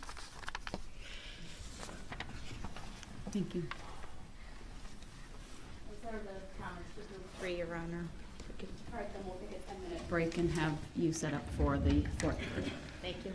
Thank you. Three, Your Honor. All right, then we'll take a 10-minute break and have you set up for the fourth. Thank you.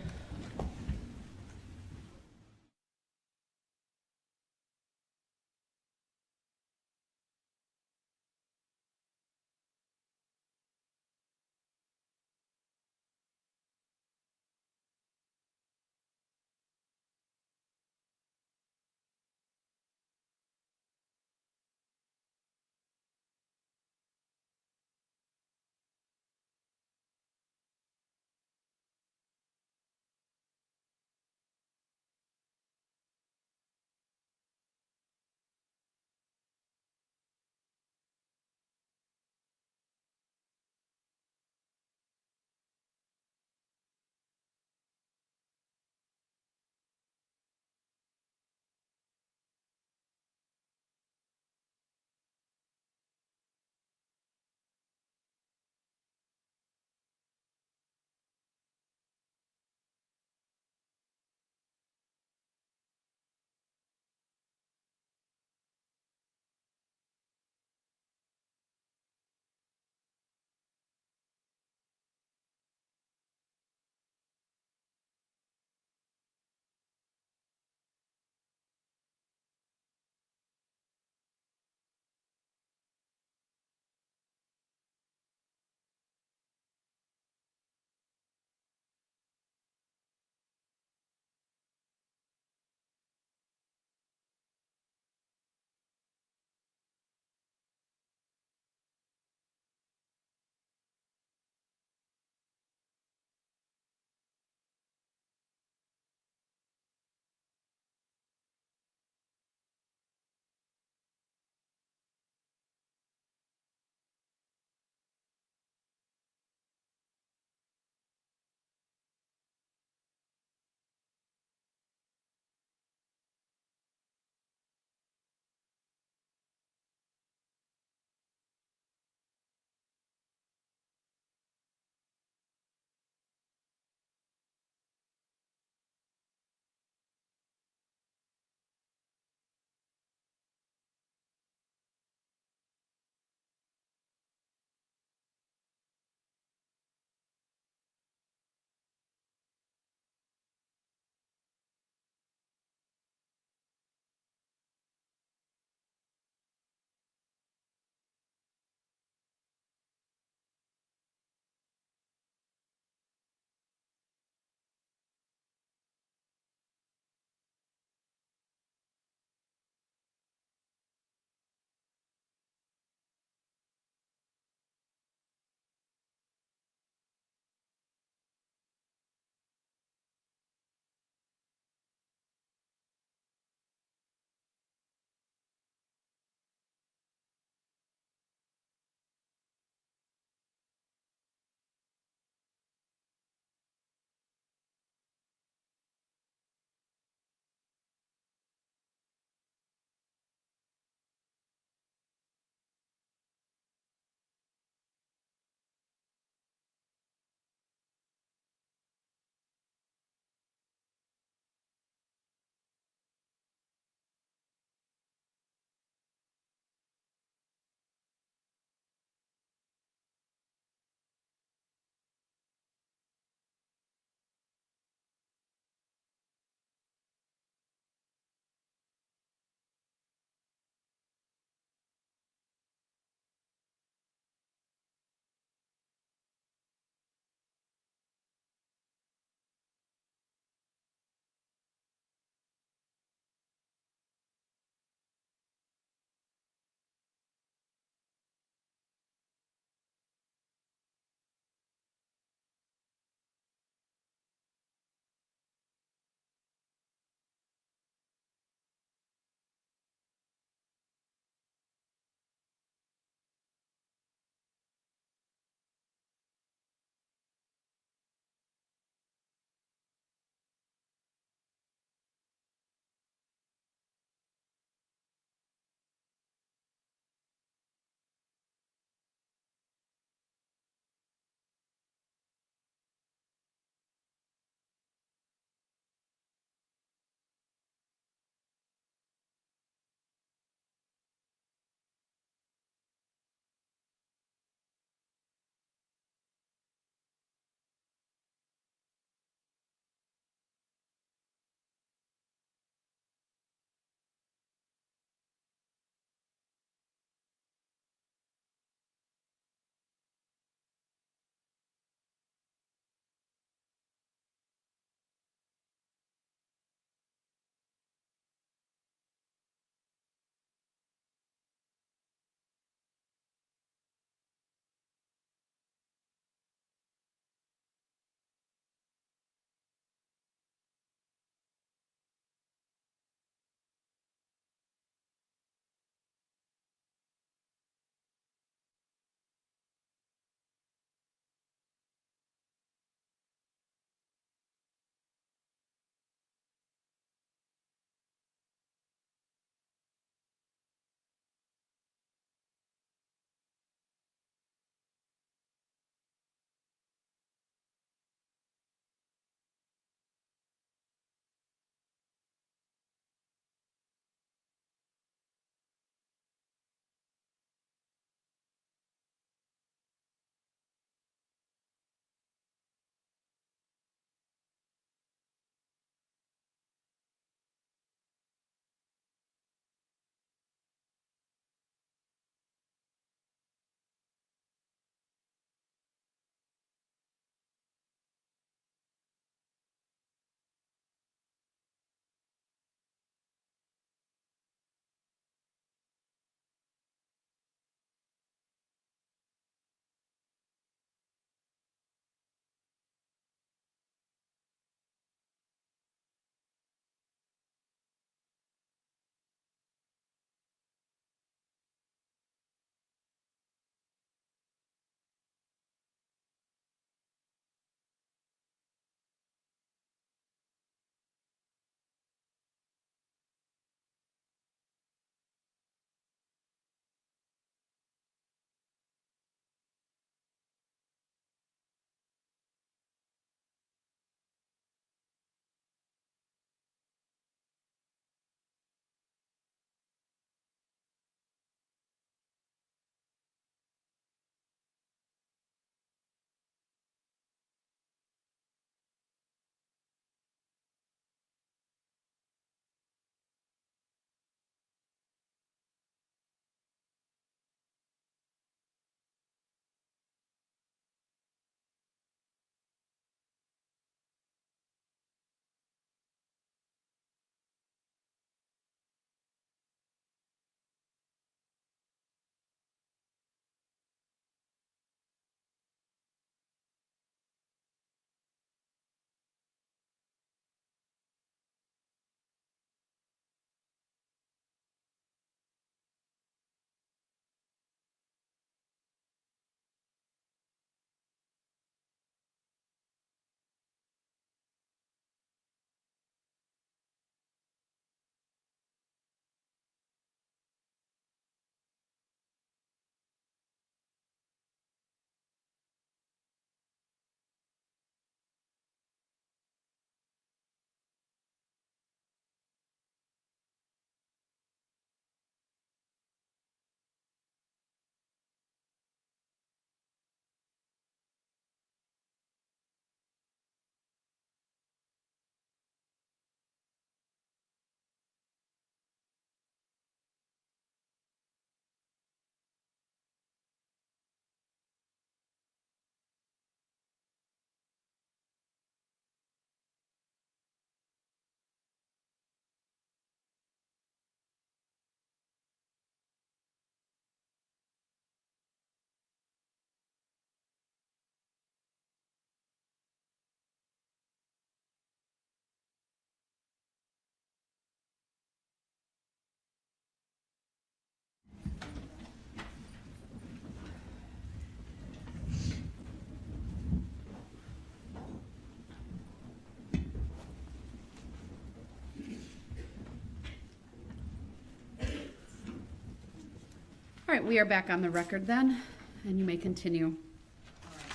All right, we are back on the record then, and you may continue.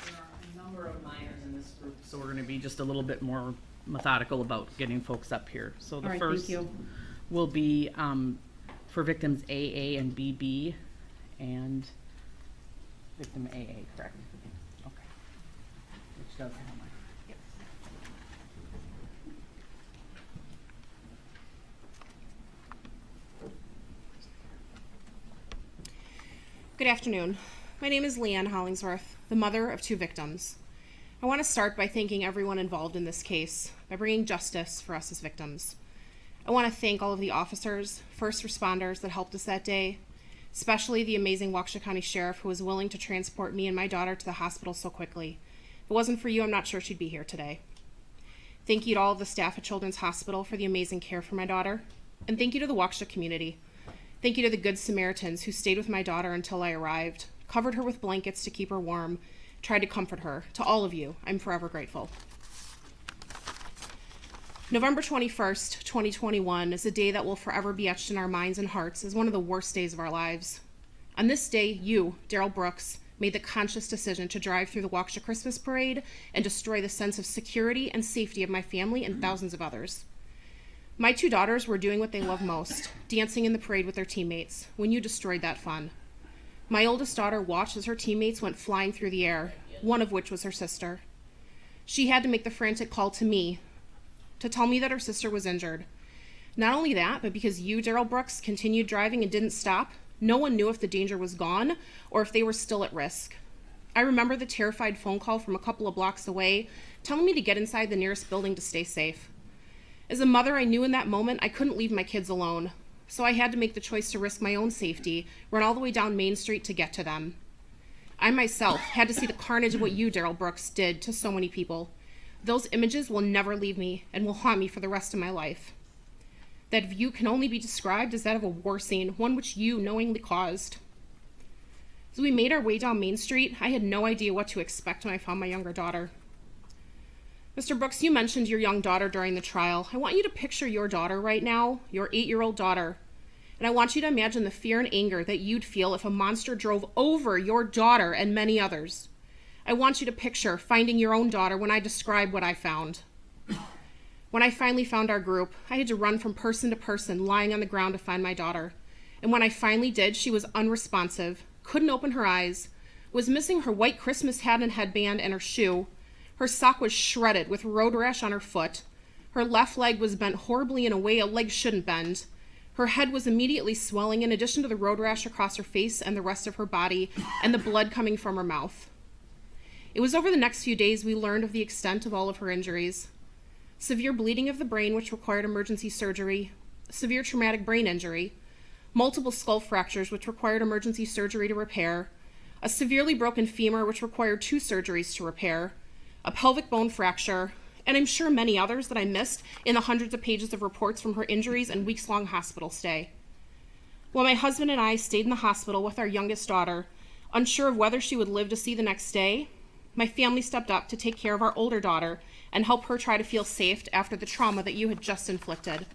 There are a number of minors in this group, so we're going to be just a little bit more methodical about getting folks up here. So the All right, first thank you. will be for victims AA and BB, and victim AA, correct? Okay. Which does have my. Yep. Good afternoon. My name is Leanne Hollingsworth, the mother of 2 victims. I want to start by thanking everyone involved in this case by bringing justice for us as victims. I want to thank all of the officers, first responders that helped us that day, especially the amazing Waukesha County Sheriff who was willing to transport me and my daughter to the hospital so quickly. If it wasn't for you, I'm not sure she'd be here today. Thank you to all of the staff at Children's Hospital for the amazing care for my daughter, and thank you to the Waukesha community. Thank you to the Good Samaritans who stayed with my daughter until I arrived, covered her with blankets to keep her warm, tried to comfort her. To all of you, I'm forever grateful. November 21st, 2021 is a day that will forever be etched in our minds and hearts as one of the worst days of our lives. On this day, you, Darrell Brooks, made the conscious decision to drive through the Waukesha Christmas parade and destroy the sense of security and safety of my family and thousands of others. My 2 daughters were doing what they love most, dancing in the parade with their teammates, when you destroyed that fun. My oldest daughter watched as her teammates went flying through the air, one of which was her sister. She had to make the frantic call to me to tell me that her sister was injured. Not only that, but because you, Darrell Brooks, continued driving and didn't stop, no one knew if the danger was gone or if they were still at risk. I remember the terrified phone call from a couple of blocks away telling me to get inside the nearest building to stay safe. As a mother, I knew in that moment I couldn't leave my kids alone, so I had to make the choice to risk my own safety, run all the way down Main Street to get to them. I myself had to see the carnage of what you, Darrell Brooks, did to so many people. Those images will never leave me and will haunt me for the rest of my life. That view can only be described as that of a war scene, one which you knowingly caused. As we made our way down Main Street, I had no idea what to expect when I found my younger daughter. Mr. Brooks, you mentioned your young daughter during the trial. I want you to picture your daughter right now, your 8-year-old daughter, and I want you to imagine the fear and anger that you'd feel if a monster drove over your daughter and many others. I want you to picture finding your own daughter when I describe what I found. When I finally found our group, I had to run from person to person, lying on the ground to find my daughter. And when I finally did, she was unresponsive, couldn't open her eyes, was missing her white Christmas hat and headband and her shoe. Her sock was shredded with road rash on her foot. Her left leg was bent horribly in a way a leg shouldn't bend. Her head was immediately swelling in addition to the road rash across her face and the rest of her body and the blood coming from her mouth. It was over the next few days we learned of the extent of all of her injuries. Severe bleeding of the brain, which required emergency surgery, severe traumatic brain injury, multiple skull fractures, which required emergency surgery to repair, a severely broken femur, which required 2 surgeries to repair, a pelvic bone fracture, and I'm sure many others that I missed in the hundreds of pages of reports from her injuries and weeks-long hospital stay. While my husband and I stayed in the hospital with our youngest daughter, unsure of whether she would live to see the next day, my family stepped up to take care of our older daughter and help her try to feel safe after the trauma that you had just inflicted.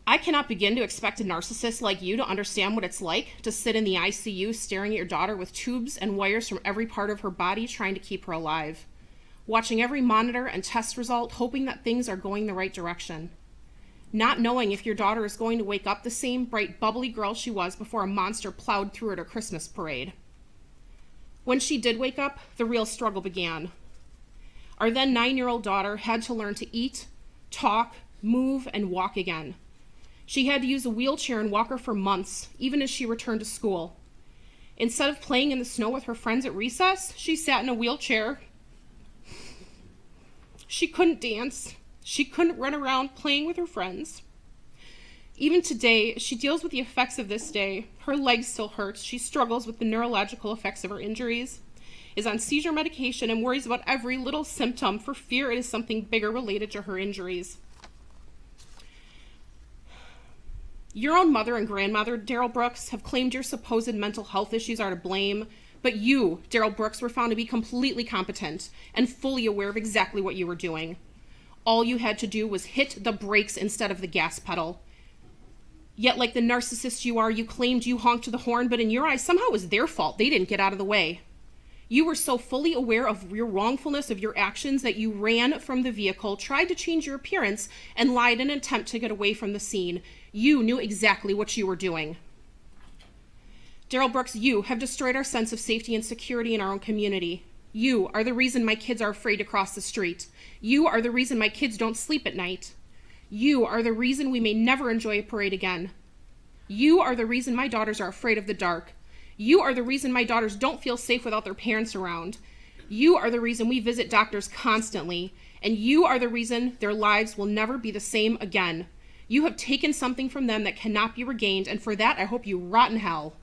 I cannot begin to expect a narcissist like you to understand what it's like to sit in the ICU staring at your daughter with tubes and wires from every part of her body trying to keep her alive, watching every monitor and test result, hoping that things are going the right direction, not knowing if your daughter is going to wake up the same bright, bubbly girl she was before a monster plowed through at her Christmas parade. When she did wake up, the real struggle began. Our then 9-year-old daughter had to learn to eat, talk, move, and walk again. She had to use a wheelchair and walker for months, even as she returned to school. Instead of playing in the snow with her friends at recess, she sat in a wheelchair. She couldn't dance. She couldn't run around playing with her friends. Even today, she deals with the effects of this day. Her leg still hurts. She struggles with the neurological effects of her injuries, is on seizure medication, and worries about every little symptom for fear it is something bigger related to her injuries. Your own mother and grandmother, Darrell Brooks, have claimed your supposed mental health issues are to blame, but you, Darrell Brooks, were found to be completely competent and fully aware of exactly what you were doing. All you had to do was hit the brakes instead of the gas pedal. Yet, like the narcissist you are, you claimed you honked the horn, but in your eyes, somehow it was their fault. They didn't get out of the way. You were so fully aware of your wrongfulness of your actions that you ran from the vehicle, tried to change your appearance, and lied in an attempt to get away from the scene. You knew exactly what you were doing. Darrell Brooks, you have destroyed our sense of safety and security in our own community. You are the reason my kids are afraid to cross the street. You are the reason my kids don't sleep at night. You are the reason we may never enjoy a parade again. You are the reason my daughters are afraid of the dark. You are the reason my daughters don't feel safe without their parents around. You are the reason we visit doctors constantly. And you are the reason their lives will never be the same again. You have taken something from them that cannot be regained, and for that I hope you rot in hell.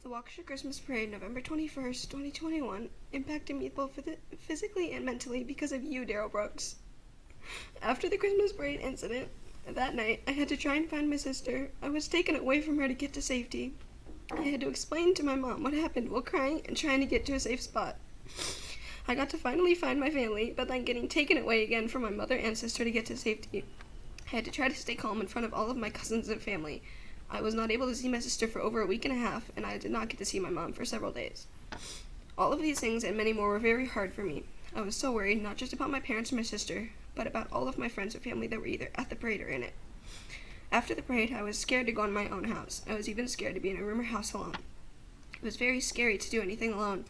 The Waukesha Christmas Parade, November 21st, 2021, impacted me both physically and mentally because of you, Darrell Brooks. After the Christmas Parade incident, that night, I had to try and find my sister. I was taken away from her to get to safety. I had to explain to my mom what happened while crying and trying to get to a safe spot. I got to finally find my family, but then getting taken away again from my mother and sister to get to safety. I had to try to stay calm in front of all of my cousins and family. I was not able to see my sister for over a week and a half, and I did not get to see my mom for several days. All of these things and many more were very hard for me. I was so worried, not just about my parents and my sister, but about all of my friends and family that were either at the parade or in it. After the parade, I was scared to go in my own house. I was even scared to be in a room or house alone. It was very scary to do anything alone.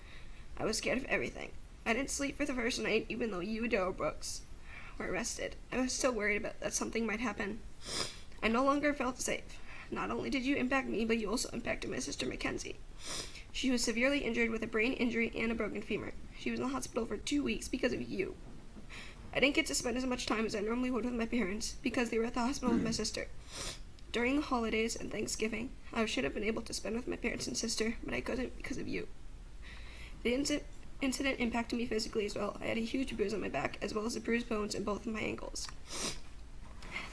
I was scared of everything. I didn't sleep for the first night, even though you, Darrell Brooks, were arrested. I was still worried about that something might happen. I no longer felt safe. Not only did you impact me, but you also impacted my sister Mackenzie. She was severely injured with a brain injury and a broken femur. She was in the hospital for 2 weeks because of you. I didn't get to spend as much time as I normally would with my parents because they were at the hospital with my sister. During the holidays and Thanksgiving, I should have been able to spend with my parents and sister, but I couldn't because of you. The incident impacted me physically as well. I had a huge bruise on my back, as well as the bruised bones in both of my ankles.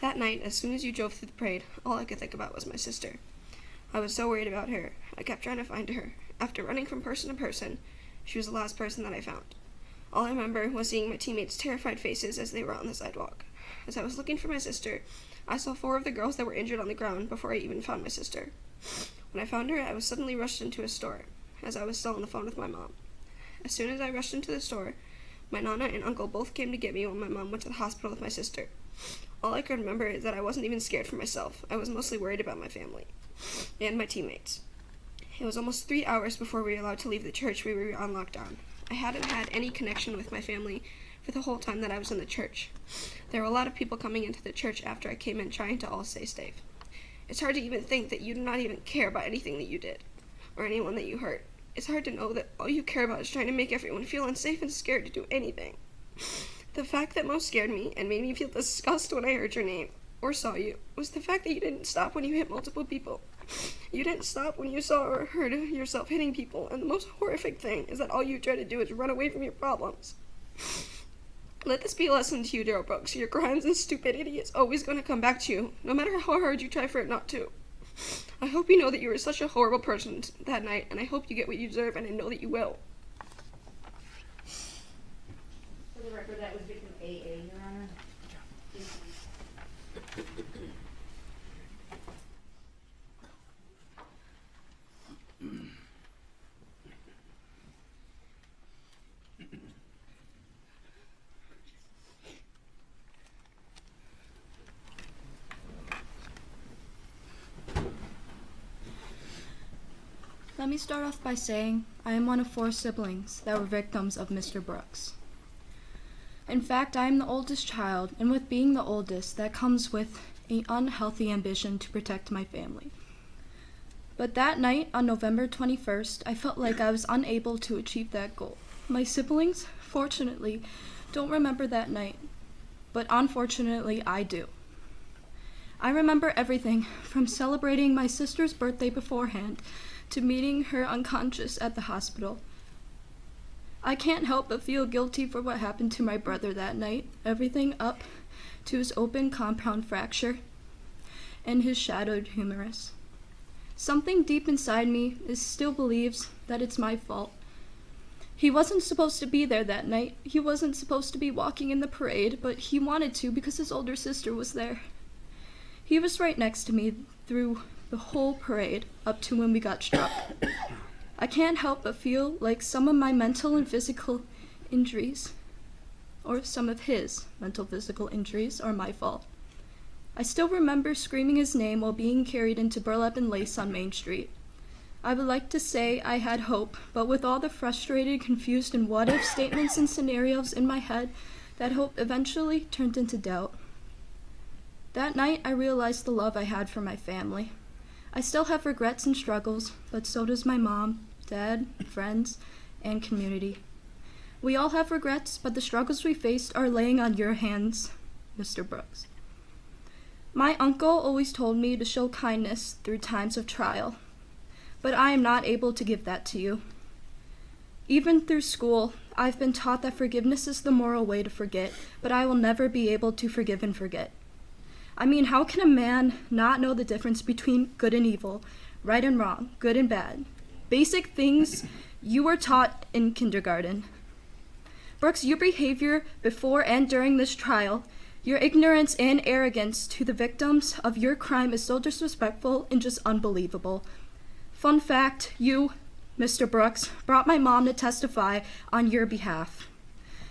That night, as soon as you drove through the parade, all I could think about was my sister. I was so worried about her. I kept trying to find her. After running from person to person, she was the last person that I found. All I remember was seeing my teammates' terrified faces as they were on the sidewalk. As I was looking for my sister, I saw 4 of the girls that were injured on the ground before I even found my sister. When I found her, I was suddenly rushed into a store, as I was still on the phone with my mom. As soon as I rushed into the store, my nana and uncle both came to get me when my mom went to the hospital with my sister. All I could remember is that I wasn't even scared for myself. I was mostly worried about my family and my teammates. It was almost 3 hours before we were allowed to leave the church. We were on lockdown. I hadn't had any connection with my family for the whole time that I was in the church. There were a lot of people coming into the church after I came in trying to all stay safe. It's hard to even think that you do not even care about anything that you did or anyone that you hurt. It's hard to know that all you care about is trying to make everyone feel unsafe and scared to do anything. The fact that most scared me and made me feel disgust when I heard your name or saw you was the fact that you didn't stop when you hit multiple people. You didn't stop when you saw or heard yourself hitting people, and the most horrific thing is that all you try to do is run away from your problems. Let this be a lesson to you, Darrell Brooks. Your crimes and stupidity is always going to come back to you, no matter how hard you try for it not to. I hope you know that you were such a horrible person that night, and I hope you get what you deserve, and I know that you will. For the record, that was victim AA, Your Honor. Let me start off by saying I am one of 4 siblings that were victims of Mr. Brooks. In fact, I am the oldest child, and with being the oldest, that comes with an unhealthy ambition to protect my family. But that night, on November 21st, I felt like I was unable to achieve that goal. My siblings, fortunately, don't remember that night, but unfortunately, I do. I remember everything from celebrating my sister's birthday beforehand to meeting her unconscious at the hospital. I can't help but feel guilty for what happened to my brother that night, everything up to his open compound fracture and his shadowed humorous. Something deep inside me still believes that it's my fault. He wasn't supposed to be there that night. He wasn't supposed to be walking in the parade, but he wanted to because his older sister was there. He was right next to me through the whole parade up to when we got struck. I can't help but feel like some of my mental and physical injuries, or some of his mental physical injuries, are my fault. I still remember screaming his name while being carried into Burlap and Lace on Main Street. I would like to say I had hope, but with all the frustrated, confused, and what-if statements and scenarios in my head, that hope eventually turned into doubt. That night, I realized the love I had for my family. I still have regrets and struggles, but so does my mom, dad, friends, and community. We all have regrets, but the struggles we faced are laying on your hands, Mr. Brooks. My uncle always told me to show kindness through times of trial, but I am not able to give that to you. Even through school, I've been taught that forgiveness is the moral way to forget, but I will never be able to forgive and forget. I mean, how can a man not know the difference between good and evil, right and wrong, good and bad? Basic things you were taught in kindergarten. Brooks, your behavior before and during this trial, your ignorance and arrogance to the victims of your crime is so disrespectful and just unbelievable. Fun fact, you, Mr. Brooks, brought my mom to testify on your behalf.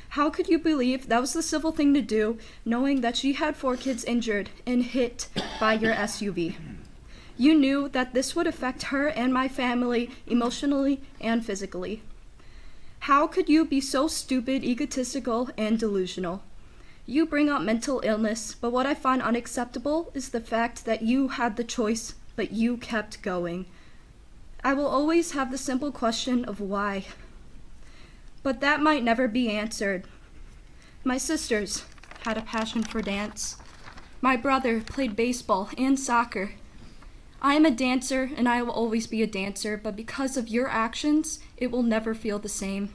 How could you believe that was the civil thing to do, knowing that she had 4 kids injured and hit by your SUV? You knew that this would affect her and my family emotionally and physically. How could you be so stupid, egotistical, and delusional? You bring up mental illness, but what I find unacceptable is the fact that you had the choice, but you kept going. I will always have the simple question of why. But that might never be answered. My sisters had a passion for dance. My brother played baseball and soccer. I am a dancer and I will always be a dancer, but because of your actions, it will never feel the same.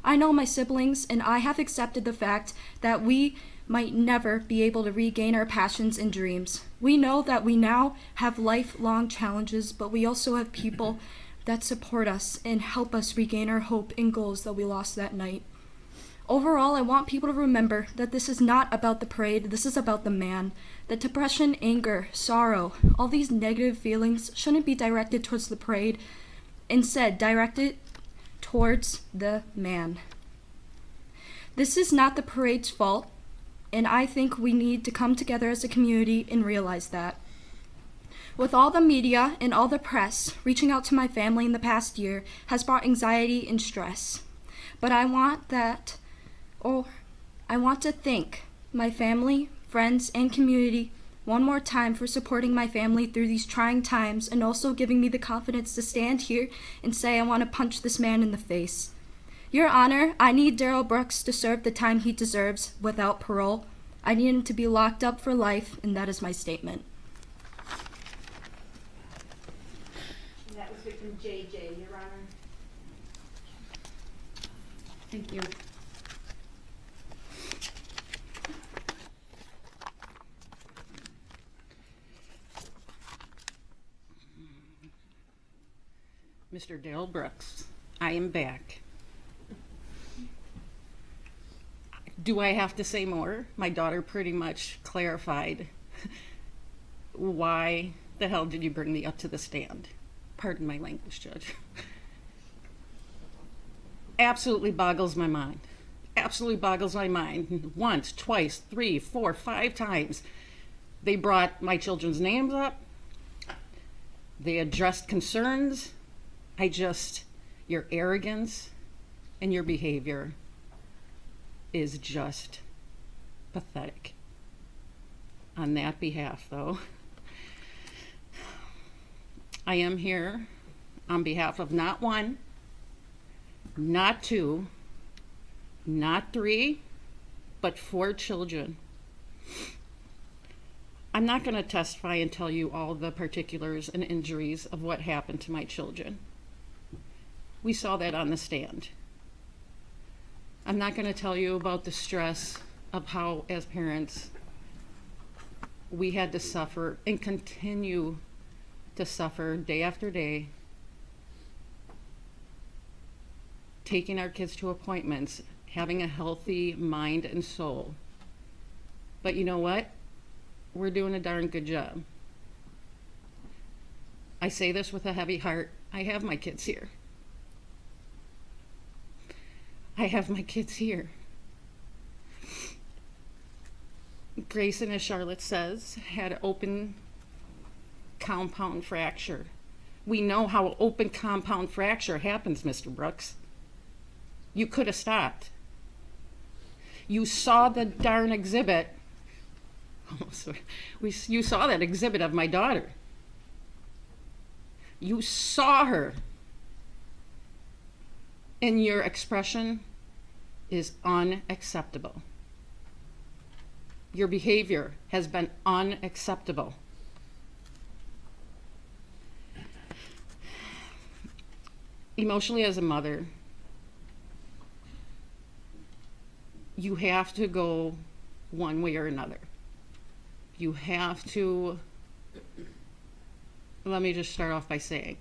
I know my siblings and I have accepted the fact that we might never be able to regain our passions and dreams. We know that we now have lifelong challenges, but we also have people that support us and help us regain our hope and goals that we lost that night. Overall, I want people to remember that this is not about the parade, this is about the man. That depression, anger, sorrow, all these negative feelings shouldn't be directed towards the parade, instead directed towards the man. This is not the parade's fault, and I think we need to come together as a community and realize that. With all the media and all the press, reaching out to my family in the past year has brought anxiety and stress. But I want to thank my family, friends, and community one more time for supporting my family through these trying times and also giving me the confidence to stand here and say I want to punch this man in the face. Your Honor, I need Darrell Brooks to serve the time he deserves without parole. I need him to be locked up for life, and that is my statement. And that was victim JJ, Your Honor. Thank you. Mr. Darrell Brooks, I am back. Do I have to say more? My daughter pretty much clarified. Why the hell did you bring me up to the stand? Pardon my language, Judge. Absolutely boggles my mind. Absolutely boggles my mind. Once, twice, 3, 4, 5 times. They brought my children's names up. They addressed concerns. Your arrogance and your behavior is just pathetic. On that behalf, though, I am here on behalf of not 1, not 2, not 3, but 4 children. I'm not going to testify and tell you all the particulars and injuries of what happened to my children. We saw that on the stand. I'm not going to tell you about the stress of how, as parents, we had to suffer and continue to suffer day after day, taking our kids to appointments, having a healthy mind and soul. But you know what? We're doing a darn good job. I say this with a heavy heart. I have my kids here. I have my kids here. Grayson, as Charlotte says, had an open compound fracture. We know how an open compound fracture happens, Mr. Brooks. You could have stopped. You saw the darn exhibit. You saw that exhibit of my daughter. You saw her. And your expression is unacceptable. Your behavior has been unacceptable. Emotionally, as a mother, you have to go one way or another. You have to, let me just start off by saying,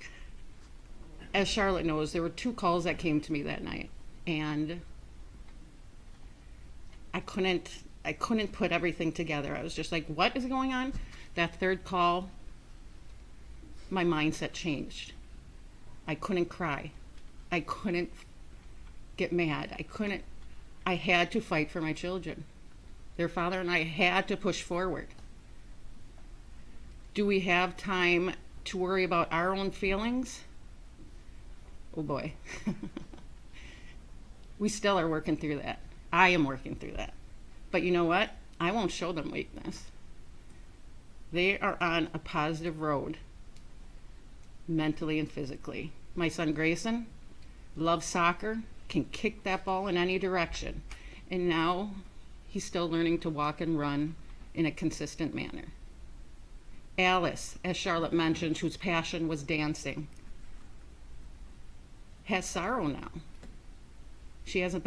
as Charlotte knows, there were 2 calls that came to me that night, and I couldn't put everything together. I was just like, what is going on? That 3rd call, my mindset changed. I couldn't cry. I couldn't get mad. I had to fight for my children. Their father and I had to push forward. Do we have time to worry about our own feelings? Oh boy. We still are working through that. I am working through that. But you know what? I won't show them weakness. They are on a positive road, mentally and physically. My son Grayson loves soccer, can kick that ball in any direction, and now he's still learning to walk and run in a consistent manner. Alice, as Charlotte mentioned, whose passion was dancing, has sorrow now. She hasn't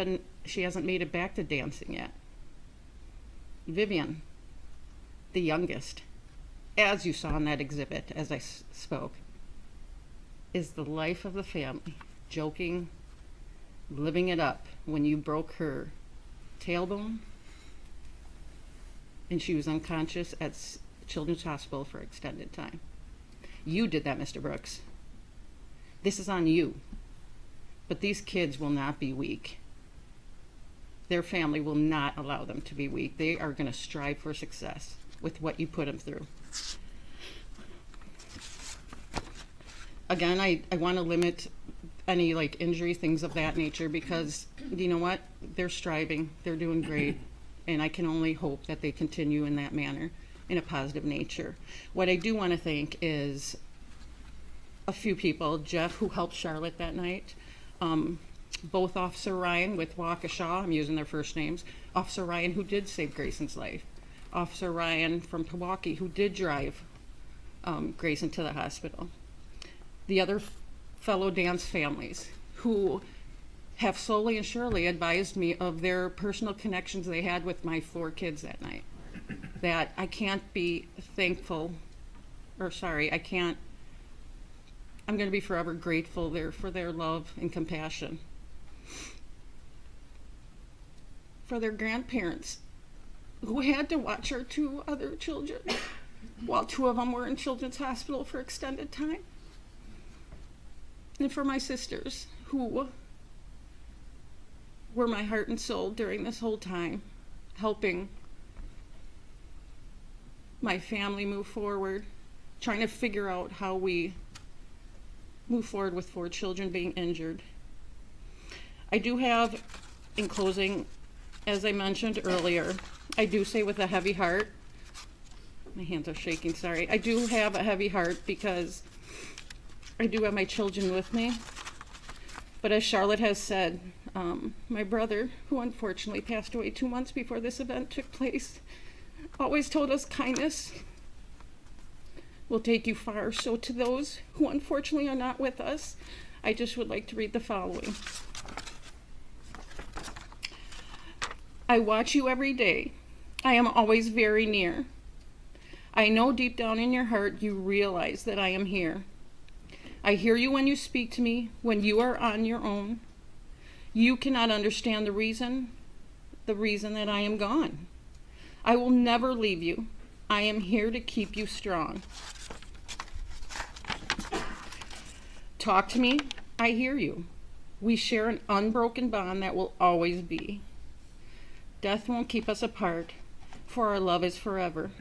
made it back to dancing yet. Vivian, the youngest, as you saw in that exhibit as I spoke, is the life of the family, joking, living it up when you broke her tailbone and she was unconscious at Children's Hospital for extended time. You did that, Mr. Brooks. This is on you. But these kids will not be weak. Their family will not allow them to be weak. They are going to strive for success with what you put them through. Again, I want to limit any injury, things of that nature, because you know what? They're striving. They're doing great. And I can only hope that they continue in that manner, in a positive nature. What I do want to thank is a few people. Jeff, who helped Charlotte that night. Both Officer Ryan with Waukesha, I'm using their first names. Officer Ryan, who did save Grayson's life. Officer Ryan from Milwaukee, who did drive Grayson to the hospital. The other fellow dance families who have slowly and surely advised me of their personal connections they had with my 4 kids that night. That I can't be thankful, or sorry, I'm going to be forever grateful for their love and compassion. For their grandparents who had to watch our 2 other children while 2 of them were in Children's Hospital for extended time. And for my sisters who were my heart and soul during this whole time, helping my family move forward, trying to figure out how we move forward with 4 children being injured. I do have, in closing, as I mentioned earlier, I do say with a heavy heart, my hands are shaking, sorry. I do have a heavy heart because I do have my children with me. But as Charlotte has said, my brother, who unfortunately passed away 2 months before this event took place, always told us kindness will take you far. So to those who unfortunately are not with us, I just would like to read the following. I watch you every day. I am always very near. I know deep down in your heart you realize that I am here. I hear you when you speak to me, when you are on your own. You cannot understand the reason that I am gone. I will never leave you. I am here to keep you strong. Talk to me, I hear you. We share an unbroken bond that will always be. Death won't keep us apart, for our love is forever.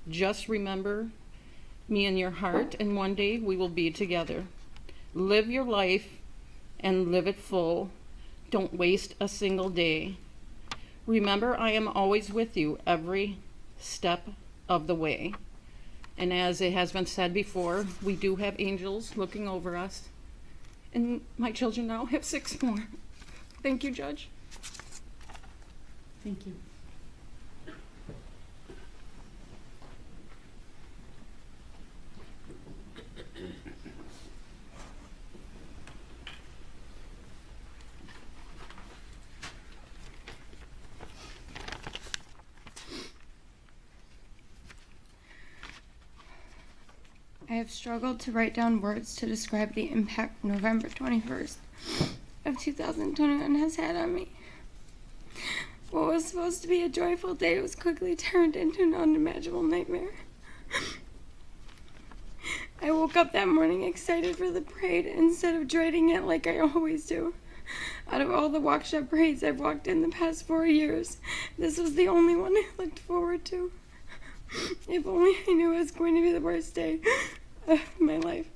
Just remember me in your heart, and one day we will be together. Live your life and live it full. Don't waste a single day. Remember, I am always with you every step of the way. And as it has been said before, we do have angels looking over us. And my children now have 6 more. Thank you, Judge. Thank you. I have struggled to write down words to describe the impact November 21st of 2021 has had on me. What was supposed to be a joyful day was quickly turned into an unimaginable nightmare. I woke up that morning excited for the parade instead of dreading it like I always do. Out of all the Waukesha parades I've walked in the past 4 years, this was the only one I looked forward to. If only I knew it was going to be the worst day of my life.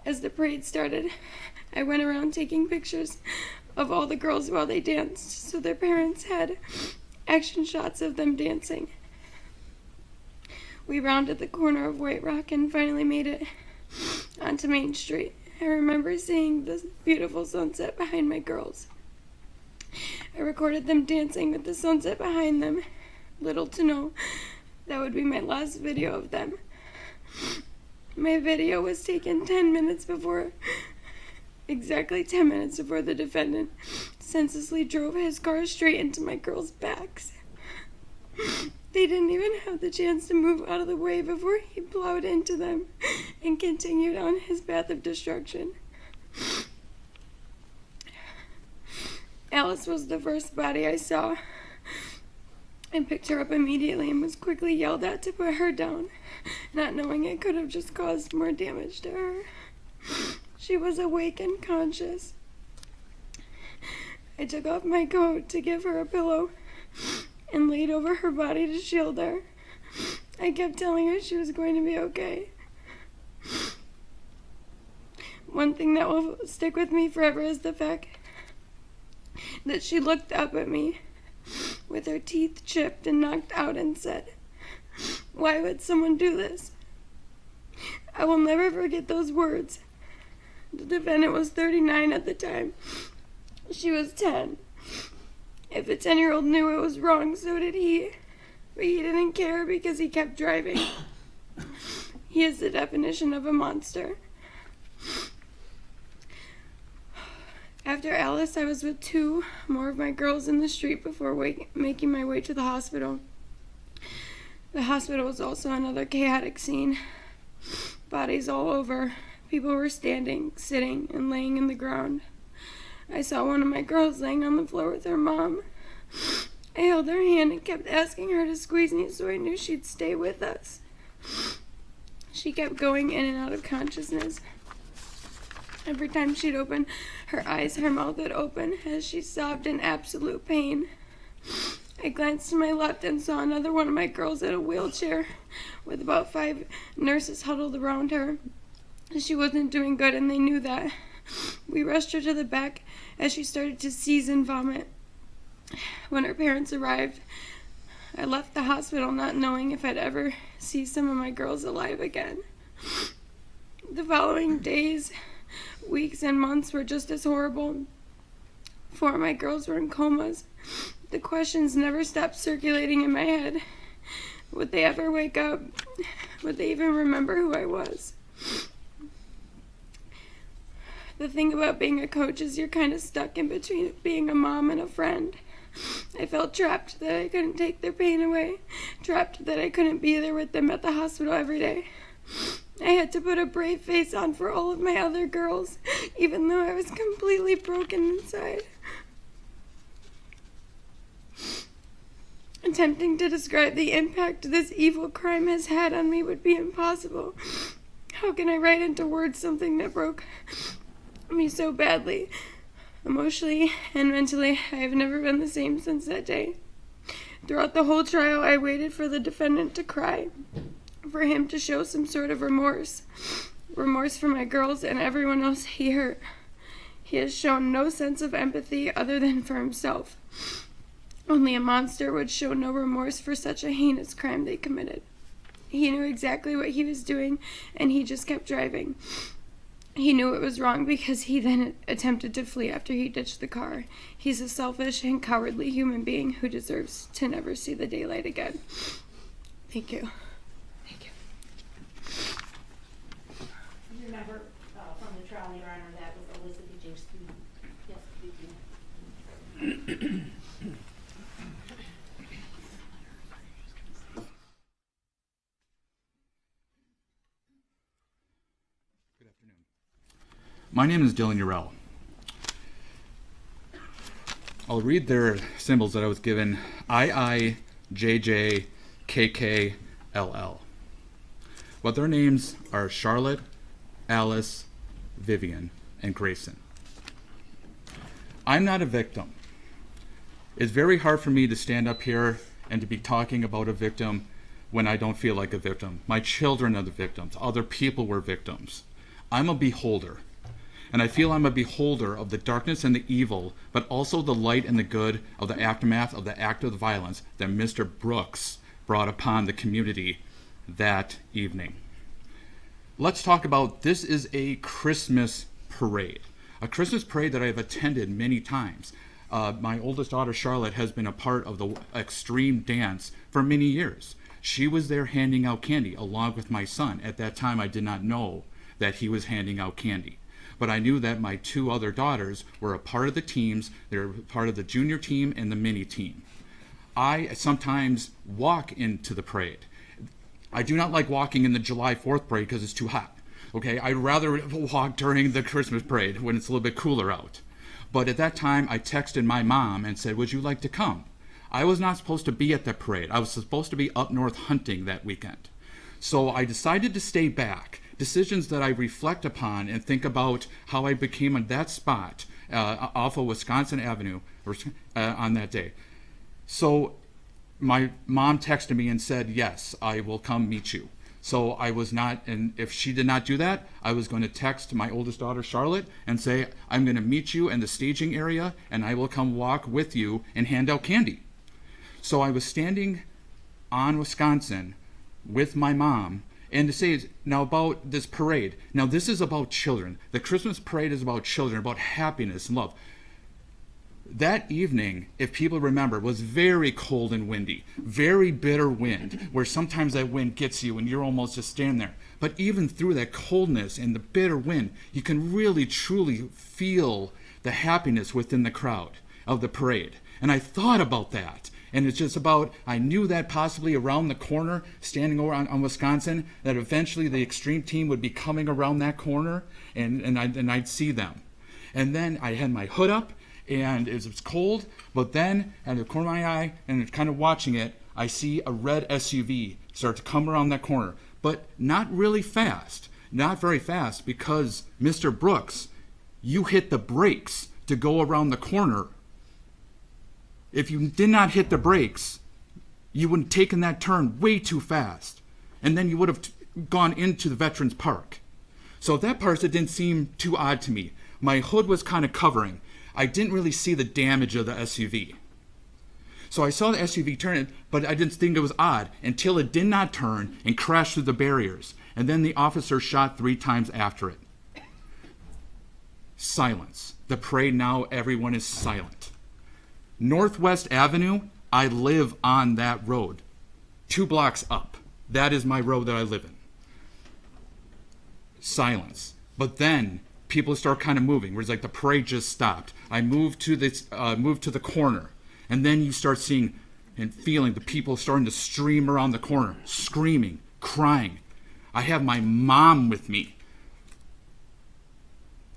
As the parade started, I went around taking pictures of all the girls while they danced, so their parents had action shots of them dancing. We rounded the corner of White Rock and finally made it onto Main Street. I remember seeing the beautiful sunset behind my girls. I recorded them dancing with the sunset behind them. Little to know, that would be my last video of them. My video was taken exactly 10 minutes before the defendant senselessly drove his car straight into my girls' backs. They didn't even have the chance to move out of the way before he plowed into them and continued on his path of destruction. Alice was the first body I saw. I picked her up immediately and was quickly yelled at to put her down, not knowing it could have just caused more damage to her. She was awake and conscious. I took off my coat to give her a pillow and laid over her body to shield her. I kept telling her she was going to be okay. One thing that will stick with me forever is the fact that she looked up at me with her teeth chipped and knocked out and said, "Why would someone do this?" I will never forget those words. The defendant was 39 at the time. She was 10. If a 10-year-old knew it was wrong, so did he. But he didn't care because he kept driving. He is the definition of a monster. After Alice, I was with 2 more of my girls in the street before making my way to the hospital. The hospital was also another chaotic scene. Bodies all over. People were standing, sitting, and laying in the ground. I saw one of my girls laying on the floor with her mom. I held her hand and kept asking her to squeeze me, so I knew she'd stay with us. She kept going in and out of consciousness. Every time she'd open her eyes, her mouth would open as she sobbed in absolute pain. I glanced to my left and saw another one of my girls in a wheelchair with about 5 nurses huddled around her. She wasn't doing good, and they knew that. We rushed her to the back as she started to seize and vomit. When her parents arrived, I left the hospital not knowing if I'd ever see some of my girls alive again. The following days, weeks, and months were just as horrible. 4 of my girls were in comas. The questions never stopped circulating in my head. Would they ever wake up? Would they even remember who I was? The thing about being a coach is you're kind of stuck in between being a mom and a friend. I felt trapped that I couldn't take their pain away, trapped that I couldn't be there with them at the hospital every day. I had to put a brave face on for all of my other girls, even though I was completely broken inside. Attempting to describe the impact this evil crime has had on me would be impossible. How can I write into words something that broke me so badly? Emotionally and mentally, I have never been the same since that day. Throughout the whole trial, I waited for the defendant to cry, for him to show some sort of remorse for my girls and everyone else he hurt. He has shown no sense of empathy other than for himself. Only a monster would show no remorse for such a heinous crime they committed. He knew exactly what he was doing, and he just kept driving. He knew it was wrong because he then attempted to flee after he ditched the car. He's a selfish and cowardly human being who deserves to never see the daylight again. Thank you. Remember from the trial, Your Honor, that was Elizabeth James. Yes, thank you. My name is Darrell. I'll read their symbols that I was given: II, JJ, KK, LL. But their names are Charlotte, Alice, Vivian, and Grayson. I'm not a victim. It's very hard for me to stand up here and to be talking about a victim when I don't feel like a victim. My children are the victims. Other people were victims. I'm a beholder. And I feel I'm a beholder of the darkness and the evil, but also the light and the good of the aftermath of the act of violence that Mr. Brooks brought upon the community that evening. Let's talk about, this is a Christmas parade. A Christmas parade that I've attended many times. My oldest daughter, Charlotte, has been a part of the extreme dance for many years. She was there handing out candy along with my son. At that time, I did not know that he was handing out candy. But I knew that my two other daughters were a part of the teams. They were part of the junior team and the mini team. I sometimes walk into the parade. I do not like walking in the July 4th parade because it's too hot. Okay, I'd rather walk during the Christmas parade when it's a little bit cooler out. But at that time, I texted my mom and said, would you like to come? I was not supposed to be at the parade. I was supposed to be up north hunting that weekend. So I decided to stay back. Decisions that I reflect upon and think about how I became on that spot off of Wisconsin Avenue on that day. So my mom texted me and said, yes, I will come meet you. So I was not, and if she did not do that, I was going to text my oldest daughter, Charlotte, and say, I'm going to meet you in the staging area and I will come walk with you and hand out candy. So I was standing on Wisconsin with my mom. And to say now about this parade, now this is about children. The Christmas parade is about children, about happiness and love. That evening, if people remember, was very cold and windy, very bitter wind, where sometimes that wind gets you and you're almost just standing there. But even through that coldness and the bitter wind, you can really truly feel the happiness within the crowd of the parade. And I thought about that. And it's just about, I knew that possibly around the corner, standing over on Wisconsin, that eventually the extreme team would be coming around that corner and I'd see them. And then I had my hood up and it was cold, but then at the corner of my eye and kind of watching it, I see a red SUV start to come around that corner, but not really fast, not very fast, because Mr. Brooks, you hit the brakes to go around the corner. If you did not hit the brakes, you would have taken that turn way too fast. And then you would have gone into the Veterans Park. So that part didn't seem too odd to me. My hood was kind of covering. I didn't really see the damage of the SUV. So I saw the SUV turn, but I didn't think it was odd until it did not turn and crashed through the barriers. And then the officer shot 3 times after it. Silence. The parade now, everyone is silent. Northwest Avenue, I live on that road. 2 blocks up. That is my road that I live in. Silence. But then people start kind of moving. Where it's like the parade just stopped. I moved to the corner, And then you start seeing and feeling the people starting to stream around the corner, screaming, crying. I have my mom with me.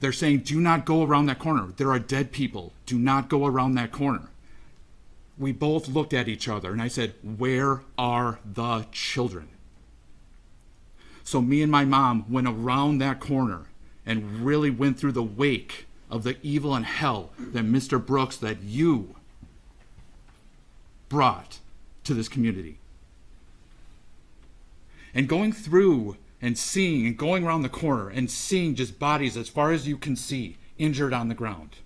They're saying, do not go around that corner. There are dead people. Do not go around that corner. We both looked at each other, and I said, where are the children? So me and my mom went around that corner and really went through the wake of the evil and hell that Mr. Brooks, that you brought to this community. And going through and seeing and going around the corner and seeing just bodies as far as you can see, injured on the ground.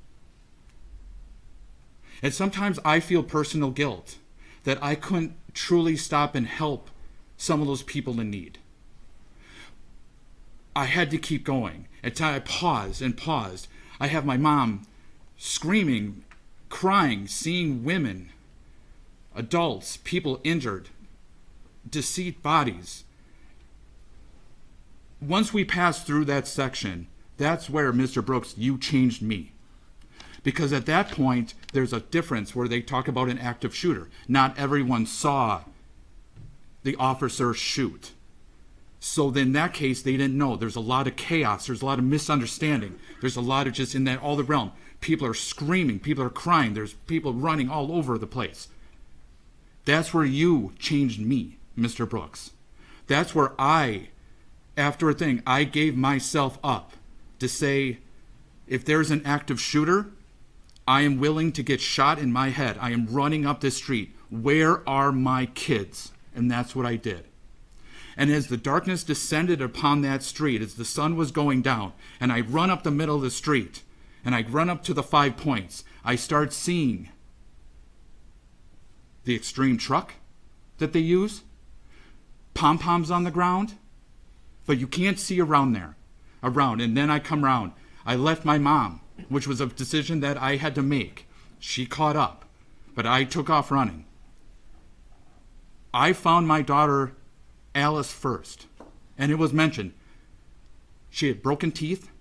And sometimes I feel personal guilt that I couldn't truly stop and help some of those people in need. I had to keep going. Until I paused and paused. I have my mom screaming, crying, seeing women, adults, people injured, deceased bodies. Once we passed through that section, that's where, Mr. Brooks, you changed me. Because at that point, there's a difference where they talk about an active shooter. Not everyone saw the officer shoot. So then in that case, they didn't know. There's a lot of chaos. There's a lot of misunderstanding. There's a lot of just in that all the realm. People are screaming. People are crying. There's people running all over the place. That's where you changed me, Mr. Brooks. That's where after a thing, I gave myself up to say, if there's an active shooter, I am willing to get shot in my head. I am running up this street. Where are my kids? And that's what I did. And as the darkness descended upon that street, as the sun was going down, and I run up the middle of the street, and I run up to the 5 points, I start seeing the extreme truck that they use, pom-poms on the ground, but you can't see around. And then I come around. I left my mom, which was a decision that I had to make. She caught up, but I took off running. I found my daughter Alice first, and it was mentioned. She had broken teeth,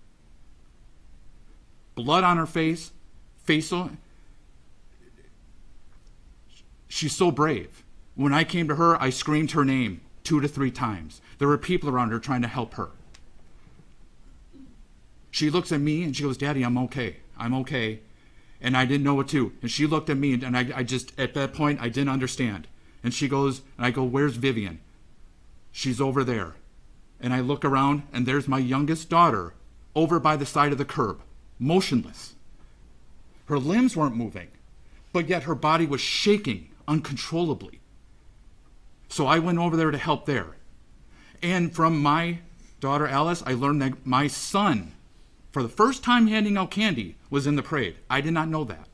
blood on her face, facial. She's so brave. When I came to her, I screamed her name 2 to 3 times. There were people around her trying to help her. She looks at me and she goes, Daddy, I'm okay. I'm okay. And I didn't know what to. And she looked at me and I just, at that point, I didn't understand. And she goes, and I go, where's Vivian? She's over there. And I look around, and there's my youngest daughter over by the side of the curb, motionless. Her limbs weren't moving, but yet her body was shaking uncontrollably. So I went over there to help there. And from my daughter Alice, I learned that my son, for the first time handing out candy, was in the parade. I did not know that.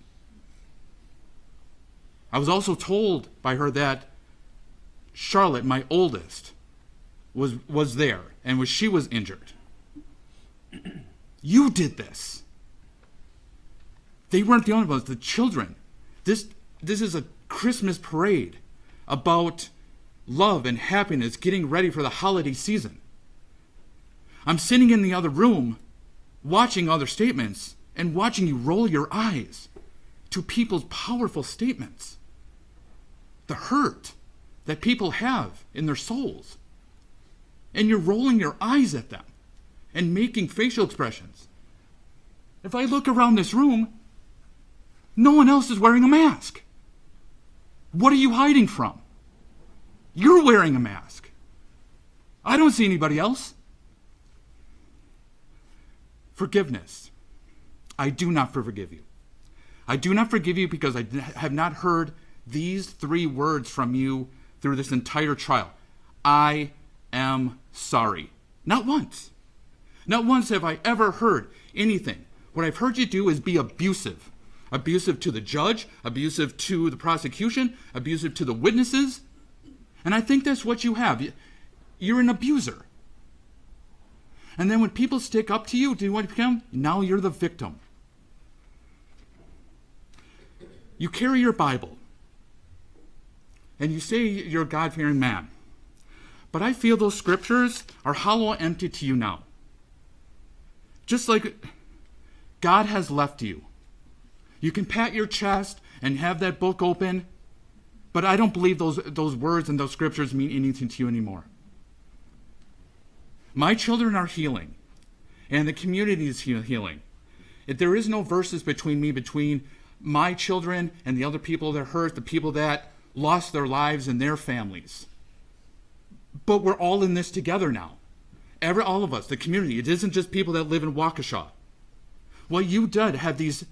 I was also told by her that Charlotte, my oldest, was there, and she was injured. You did this. They weren't the only ones, the children. This is a Christmas parade about love and happiness, getting ready for the holiday season. I'm sitting in the other room, watching other statements, and watching you roll your eyes to people's powerful statements. The hurt that people have in their souls. And you're rolling your eyes at them and making facial expressions. If I look around this room, no one else is wearing a mask. What are you hiding from? You're wearing a mask. I don't see anybody else. Forgiveness. I do not forgive you. I do not forgive you because I have not heard these 3 words from you through this entire trial. I am sorry. Not once. Not once have I ever heard anything. What I've heard you do is be abusive. Abusive to the judge, abusive to the prosecution, abusive to the witnesses. And I think that's what you have. You're an abuser. And then when people stick up to you, do you want to become? Now you're the victim. You carry your Bible. And you say you're a God-fearing man. But I feel those scriptures are hollow and empty to you now. Just like God has left you. You can pat your chest and have that book open, but I don't believe those words and those scriptures mean anything to you anymore. My children are healing, and the community is healing. If there is no verses between my children and the other people that hurt, the people that lost their lives and their families. But we're all in this together now. All of us, the community. It isn't just people that live in Waukesha. What you did have these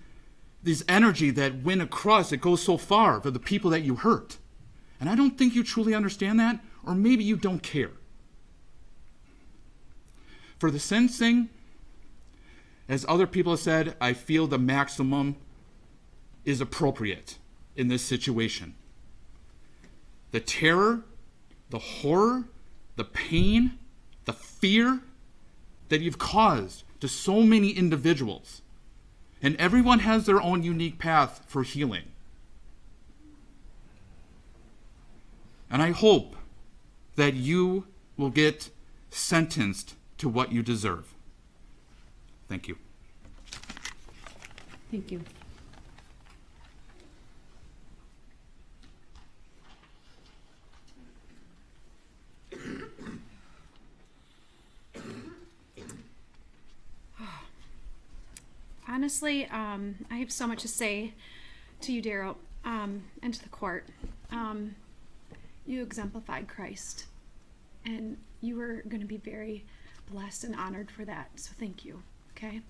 energy that went across, that goes so far for the people that you hurt. And I don't think you truly understand that, or maybe you don't care. For the sentencing, as other people have said, I feel the maximum is appropriate in this situation. The terror, the horror, the pain, the fear that you've caused to so many individuals. And everyone has their own unique path for healing. And I hope that you will get sentenced to what you deserve. Thank you. Thank you. Honestly, I have so much to say to you, Darrell, and to the court. You exemplified Christ, and you were going to be very blessed and honored for that. So thank you, okay?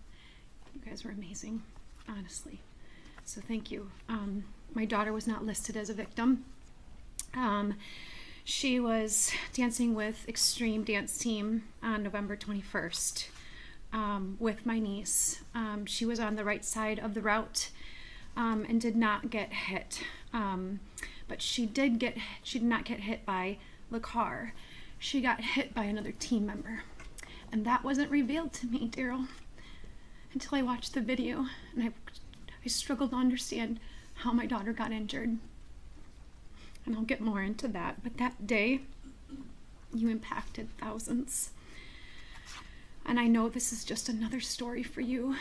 You guys were amazing, honestly. So thank you. My daughter was not listed as a victim. She was dancing with Extreme Dance Team on November 21st. With my niece. She was on the right side of the route and did not get hit. But she did not get hit by the car. She got hit by another team member. And that wasn't revealed to me, Darrell, until I watched the video. And I struggled to understand how my daughter got injured. And I'll get more into that. But that day, you impacted thousands. And I know this is just another story for you.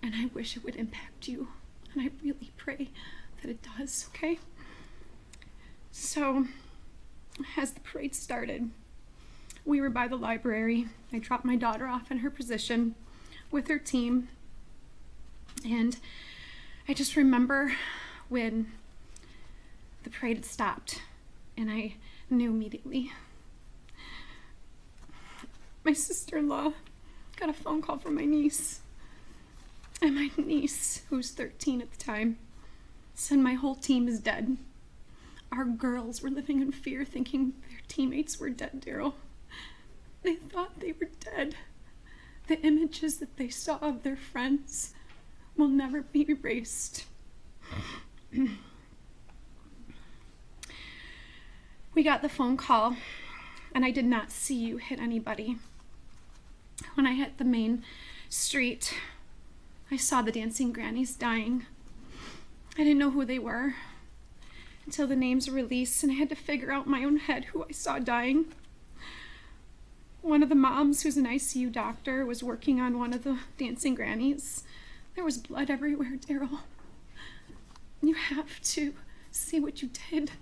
And I wish it would impact you. And I really pray that it does, okay? So, as the parade started, we were by the library. I dropped my daughter off in her position with her team. And I just remember when the parade had stopped. And I knew immediately. My sister-in-law got a phone call from my niece. And my niece, who was 13 at the time, said my whole team is dead. Our girls were living in fear, thinking their teammates were dead, Darrell. They thought they were dead. The images that they saw of their friends will never be erased. We got the phone call, and I did not see you hit anybody. When I hit the main street, I saw the dancing grannies dying. I didn't know who they were until the names were released, and I had to figure out in my own head who I saw dying. One of the moms, who's an ICU doctor, was working on one of the dancing grannies. There was blood everywhere, Darrell. You have to see what you did.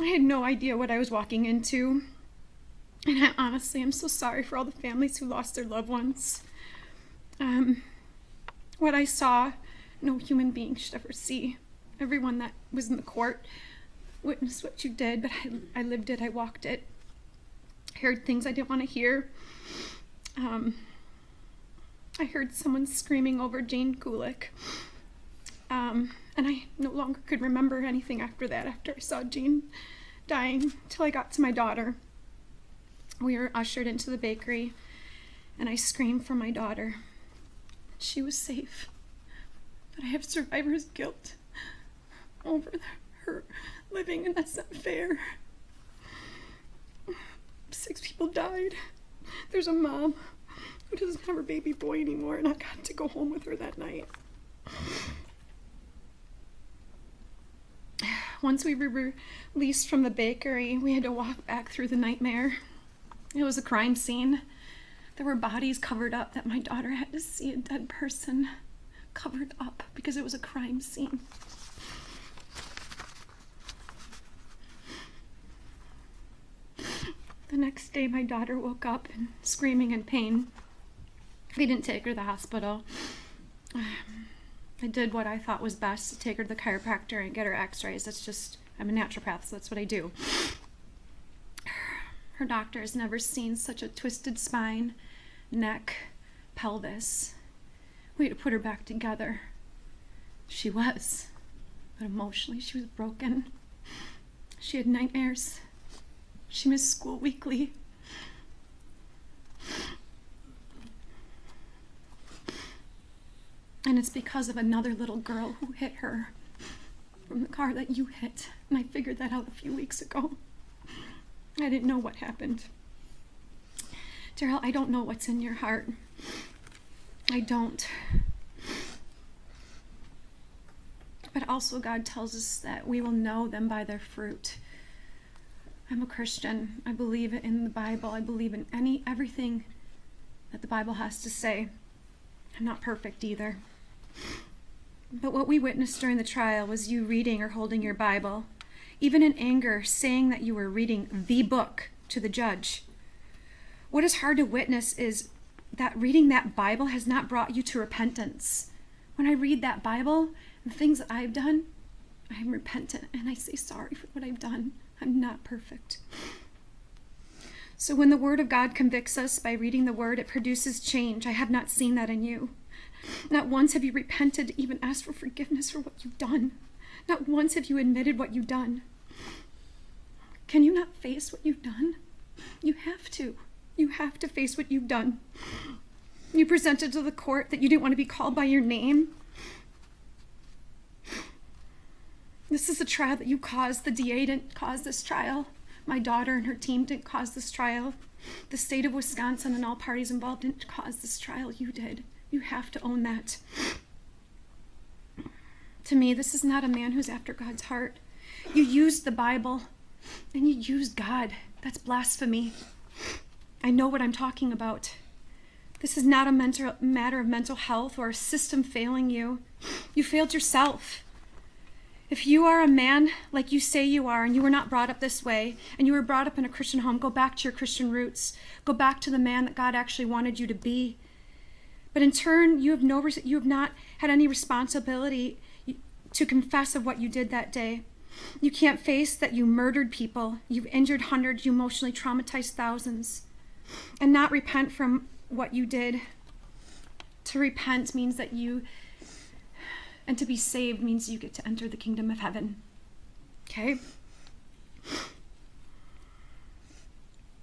I had no idea what I was walking into. And I honestly am so sorry for all the families who lost their loved ones. What I saw, no human being should ever see. Everyone that was in the court witnessed what you did, but I lived it, I walked it. I heard things I didn't want to hear. I heard someone screaming over Jane Gulick. And I no longer could remember anything after that, after I saw Jane dying, till I got to my daughter. We were ushered into the bakery, and I screamed for my daughter. She was safe, but I have survivor's guilt over her living, and that's not fair. 6 people died. There's a mom who doesn't have her baby boy anymore, and I got to go home with her that night. Once we were released from the bakery, we had to walk back through the nightmare. It was a crime scene. There were bodies covered up that my daughter had to see, a dead person covered up because it was a crime scene. The next day, my daughter woke up and screaming in pain. They didn't take her to the hospital. I did what I thought was best, to take her to the chiropractor and get her x-rays. I'm a naturopath, so that's what I do. Her doctor has never seen such a twisted spine, neck, pelvis. We had to put her back together. She was, but emotionally she was broken. She had nightmares. She missed school weekly. And it's because of another little girl who hit her from the car that you hit. And I figured that out a few weeks ago. I didn't know what happened. Darrell, I don't know what's in your heart. I don't. But also God tells us that we will know them by their fruit. I'm a Christian. I believe in the Bible. I believe in everything that the Bible has to say. I'm not perfect either. But what we witnessed during the trial was you reading or holding your Bible, even in anger, saying that you were reading the book to the judge. What is hard to witness is that reading that Bible has not brought you to repentance. When I read that Bible, the things that I've done, I'm repentant and I say sorry for what I've done. I'm not perfect. So when the Word of God convicts us by reading the Word, it produces change. I have not seen that in you. Not once have you repented, even asked for forgiveness for what you've done. Not once have you admitted what you've done. Can you not face what you've done? You have to. You have to face what you've done. You presented to the court that you didn't want to be called by your name. This is a trial that you caused. The DA didn't cause this trial. My daughter and her team didn't cause this trial. The state of Wisconsin and all parties involved didn't cause this trial. You did. You have to own that. To me, this is not a man who's after God's heart. You used the Bible and you used God. That's blasphemy. I know what I'm talking about. This is not a matter of mental health or a system failing you. You failed yourself. If you are a man like you say you are and you were not brought up this way and you were brought up in a Christian home, go back to your Christian roots. Go back to the man that God actually wanted you to be. But in turn, you have not had any responsibility to confess of what you did that day. You can't face that you murdered people, you've injured hundreds, you emotionally traumatized thousands, and not repent from what you did. To repent means that and to be saved means you get to enter the kingdom of heaven. Okay?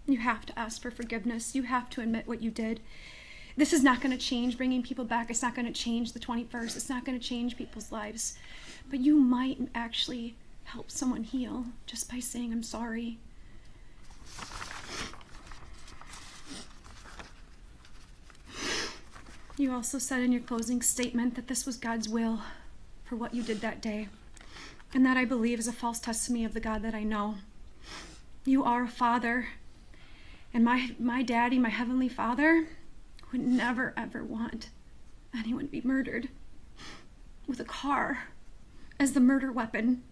You have to ask for forgiveness. You have to admit what you did. This is not going to change bringing people back. It's not going to change the 21st. It's not going to change people's lives. But you might actually help someone heal just by saying, I'm sorry. You also said in your closing statement that this was God's will for what you did that day. And that I believe is a false testimony of the God that I know. You are a father. And my daddy, my heavenly Father, would never ever want anyone to be murdered with a car as the murder weapon.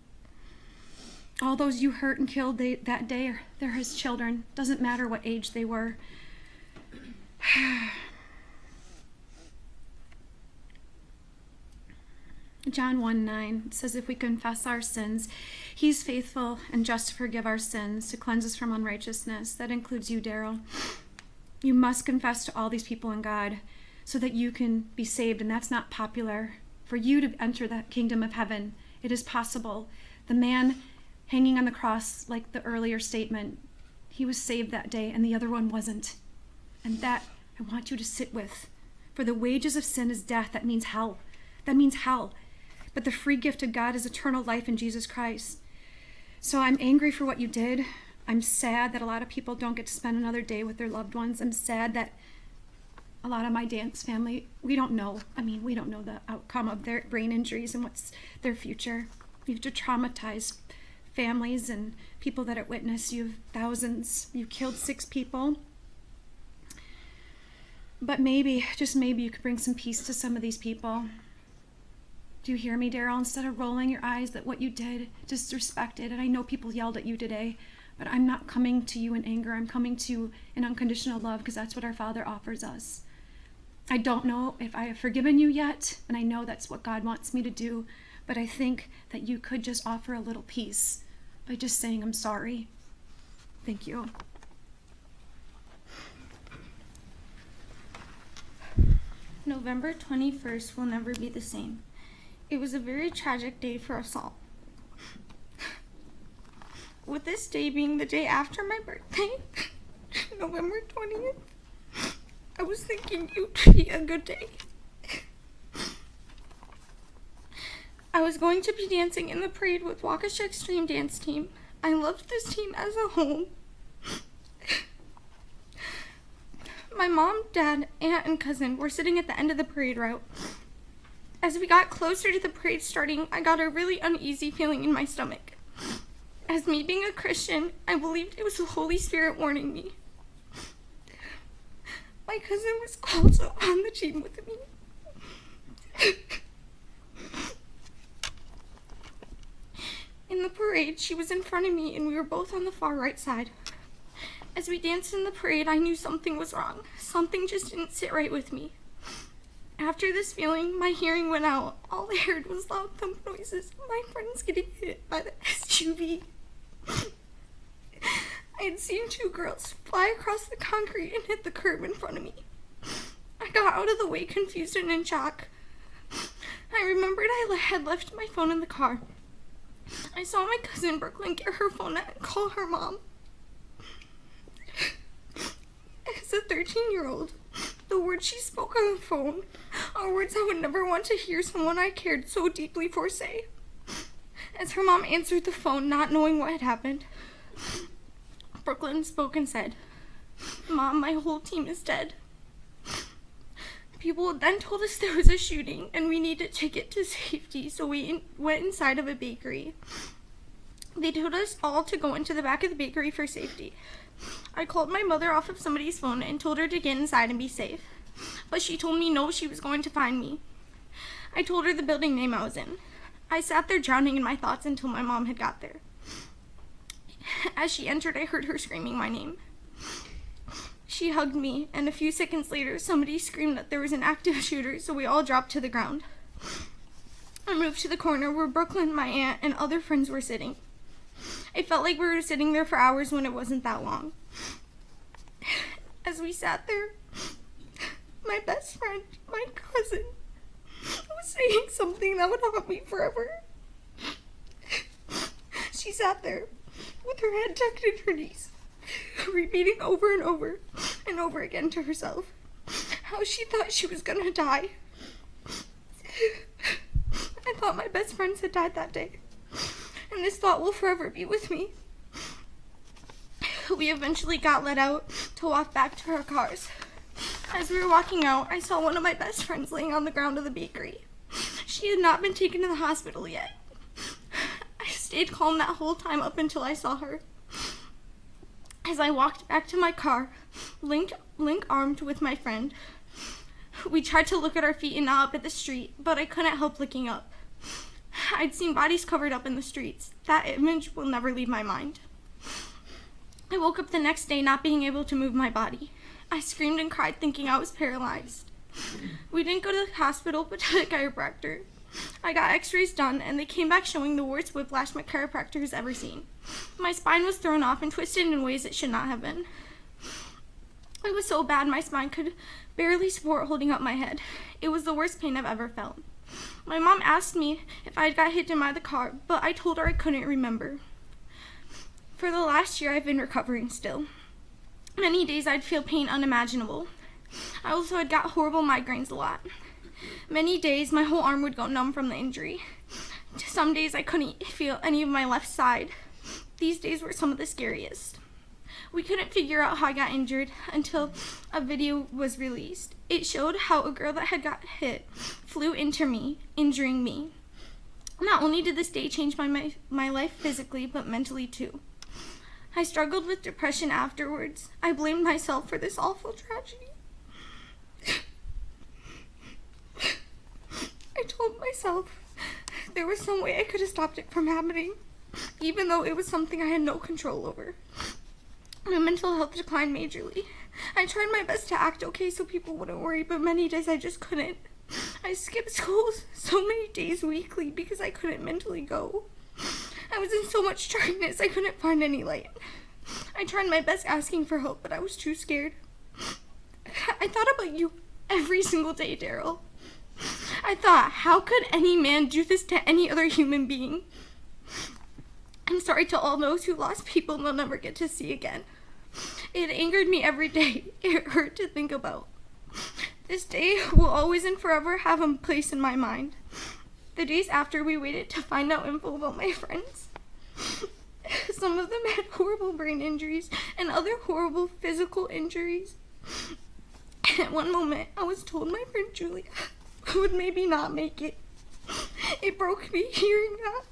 All those you hurt and killed that day, they're his children. Doesn't matter what age they were. John 1:9 says, if we confess our sins, he's faithful and just to forgive our sins, to cleanse us from unrighteousness. That includes you, Darrell. You must confess to all these people in God so that you can be saved, and that's not popular. For you to enter the kingdom of heaven, it is possible. The man hanging on the cross, like the earlier statement, he was saved that day, and the other one wasn't. And that I want you to sit with. For the wages of sin is death. That means hell. That means hell. But the free gift of God is eternal life in Jesus Christ. So I'm angry for what you did. I'm sad that a lot of people don't get to spend another day with their loved ones. I'm sad that a lot of my dance family, we don't know the outcome of their brain injuries and what's their future. You have to traumatize families and people that have witnessed. You have thousands. You killed 6 people. But maybe, just maybe, you could bring some peace to some of these people. Do you hear me, Darrell? Instead of rolling your eyes at what you did, disrespected, and I know people yelled at you today, but I'm not coming to you in anger. I'm coming to you in unconditional love, because that's what our Father offers us. I don't know if I have forgiven you yet, and I know that's what God wants me to do, but I think that you could just offer a little peace by just saying, I'm sorry. Thank you. November 21st will never be the same. It was a very tragic day for us all. With this day being the day after my birthday, November 20th, I was thinking it would be a good day. I was going to be dancing in the parade with Waukesha Extreme Dance Team. I loved this team as a whole. My mom, dad, aunt, and cousin were sitting at the end of the parade route. As we got closer to the parade starting, I got a really uneasy feeling in my stomach. As me being a Christian, I believed it was the Holy Spirit warning me. My cousin was also on the team with me. In the parade, she was in front of me and we were both on the far right side. As we danced in the parade, I knew something was wrong. Something just didn't sit right with me. After this feeling, my hearing went out. All I heard was loud thump noises. My friends getting hit by the SUV. I had seen two girls fly across the concrete and hit the curb in front of me. I got out of the way, confused and in shock. I remembered I had left my phone in the car. I saw my cousin Brooklyn get her phone out and call her mom. As a 13-year-old, the words she spoke on the phone are words I would never want to hear someone I cared so deeply for say. As her mom answered the phone, not knowing what had happened, Brooklyn spoke and said, "Mom, my whole team is dead." People then told us there was a shooting and we needed to get to safety, so we went inside of a bakery. They told us all to go into the back of the bakery for safety. I called my mother off of somebody's phone and told her to get inside and be safe, but she told me no, she was going to find me. I told her the building name I was in. I sat there drowning in my thoughts until my mom had got there. As she entered, I heard her screaming my name. She hugged me, and a few seconds later, somebody screamed that there was an active shooter, so we all dropped to the ground. I moved to the corner where Brooklyn, my aunt, and other friends were sitting. It felt like we were sitting there for hours when it wasn't that long. As we sat there, my best friend, my cousin, was saying something that would haunt me forever. She sat there with her head tucked in her knees, repeating over and over and over again to herself how she thought she was gonna die. I thought my best friends had died that day, and this thought will forever be with me. We eventually got let out to walk back to our cars. As we were walking out, I saw one of my best friends laying on the ground of the bakery. She had not been taken to the hospital yet. I stayed calm that whole time up until I saw her. As I walked back to my car, link armed with my friend, we tried to look at our feet and not up at the street, but I couldn't help looking up. I'd seen bodies covered up in the streets. That image will never leave my mind. I woke up the next day not being able to move my body. I screamed and cried thinking I was paralyzed. We didn't go to the hospital but to the chiropractor. I got x-rays done and they came back showing the worst whiplash my chiropractor has ever seen. My spine was thrown off and twisted in ways it should not have been. It was so bad my spine could barely support holding up my head. It was the worst pain I've ever felt. My mom asked me if I got hit by the car, but I told her I couldn't remember. For the last year, I've been recovering still. Many days I'd feel pain unimaginable. I also had got horrible migraines a lot. Many days my whole arm would go numb from the injury. Some days I couldn't feel any of my left side. These days were some of the scariest. We couldn't figure out how I got injured until a video was released. It showed how a girl that had got hit flew into me, injuring me. Not only did this day change my life physically, but mentally too. I struggled with depression afterwards. I blamed myself for this awful tragedy. I told myself There was some way I could have stopped it from happening, even though it was something I had no control over. My mental health declined majorly. I tried my best to act okay so people wouldn't worry, but many days I just couldn't. I skipped school so many days weekly because I couldn't mentally go. I was in so much darkness I couldn't find any light. I tried my best asking for help, but I was too scared. I thought about you every single day, Darrell. I thought, how could any man do this to any other human being? I'm sorry to all those who lost people they'll never get to see again. It angered me every day. It hurt to think about. This day will always and forever have a place in my mind. The days after we waited to find out info about my friends. Some of them had horrible brain injuries and other horrible physical injuries. At one moment, I was told my friend Julia would maybe not make it. It broke me hearing that.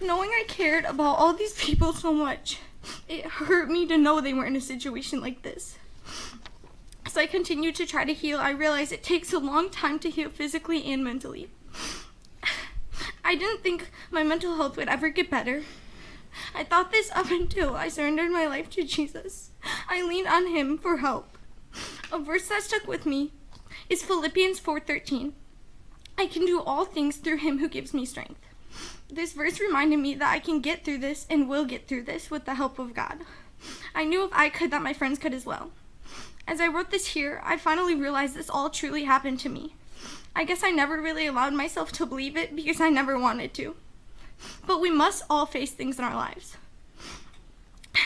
Knowing I cared about all these people so much, it hurt me to know they were in a situation like this. As I continued to try to heal, I realized it takes a long time to heal physically and mentally. I didn't think my mental health would ever get better. I thought this up until I surrendered my life to Jesus. I leaned on him for help. A verse that stuck with me is Philippians 4:13. I can do all things through him who gives me strength. This verse reminded me that I can get through this and will get through this with the help of God. I knew if I could that my friends could as well. As I wrote this here, I finally realized this all truly happened to me. I guess I never really allowed myself to believe it because I never wanted to. But we must all face things in our lives.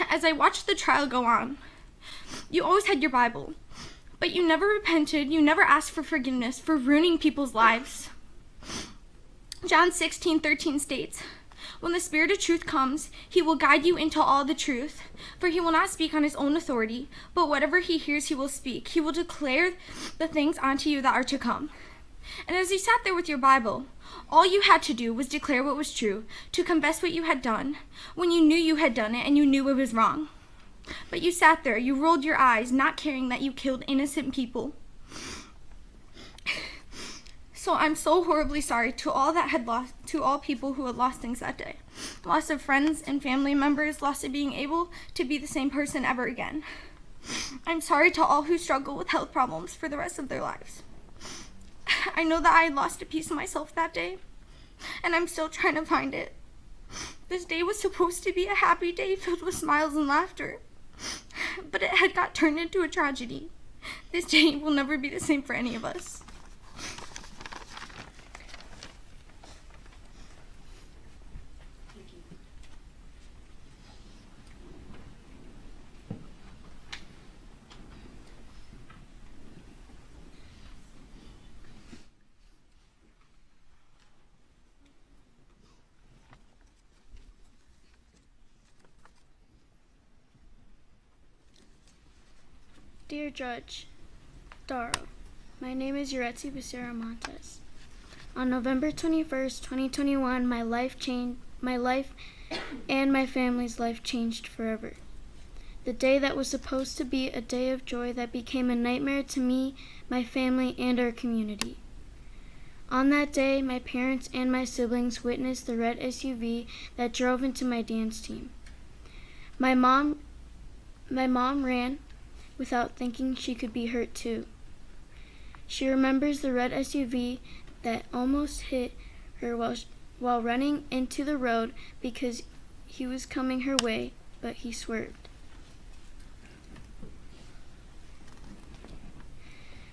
As I watched the trial go on, you always had your Bible, but you never repented, you never asked for forgiveness for ruining people's lives. John 16:13 states, "When the Spirit of truth comes, he will guide you into all the truth, for he will not speak on his own authority, but whatever he hears he will speak. He will declare the things unto you that are to come." And as you sat there with your Bible, all you had to do was declare what was true, to confess what you had done, when you knew you had done it and you knew it was wrong. But you sat there, you rolled your eyes, not caring that you killed innocent people. So I'm so horribly sorry to all people who had lost things that day. Loss of friends and family members, loss of being able to be the same person ever again. I'm sorry to all who struggle with health problems for the rest of their lives. I know that I had lost a piece of myself that day, and I'm still trying to find it. This day was supposed to be a happy day filled with smiles and laughter, but it had got turned into a tragedy. This day will never be the same for any of us. Dear Judge Darrell, my name is Yuretsi Becerra Montes. On November 21st, 2021, my life and my family's life changed forever. The day that was supposed to be a day of joy that became a nightmare to me, my family, and our community. On that day, my parents and my siblings witnessed the red SUV that drove into my dance team. My mom ran without thinking she could be hurt too. She remembers the red SUV that almost hit her while running into the road because he was coming her way, but he swerved.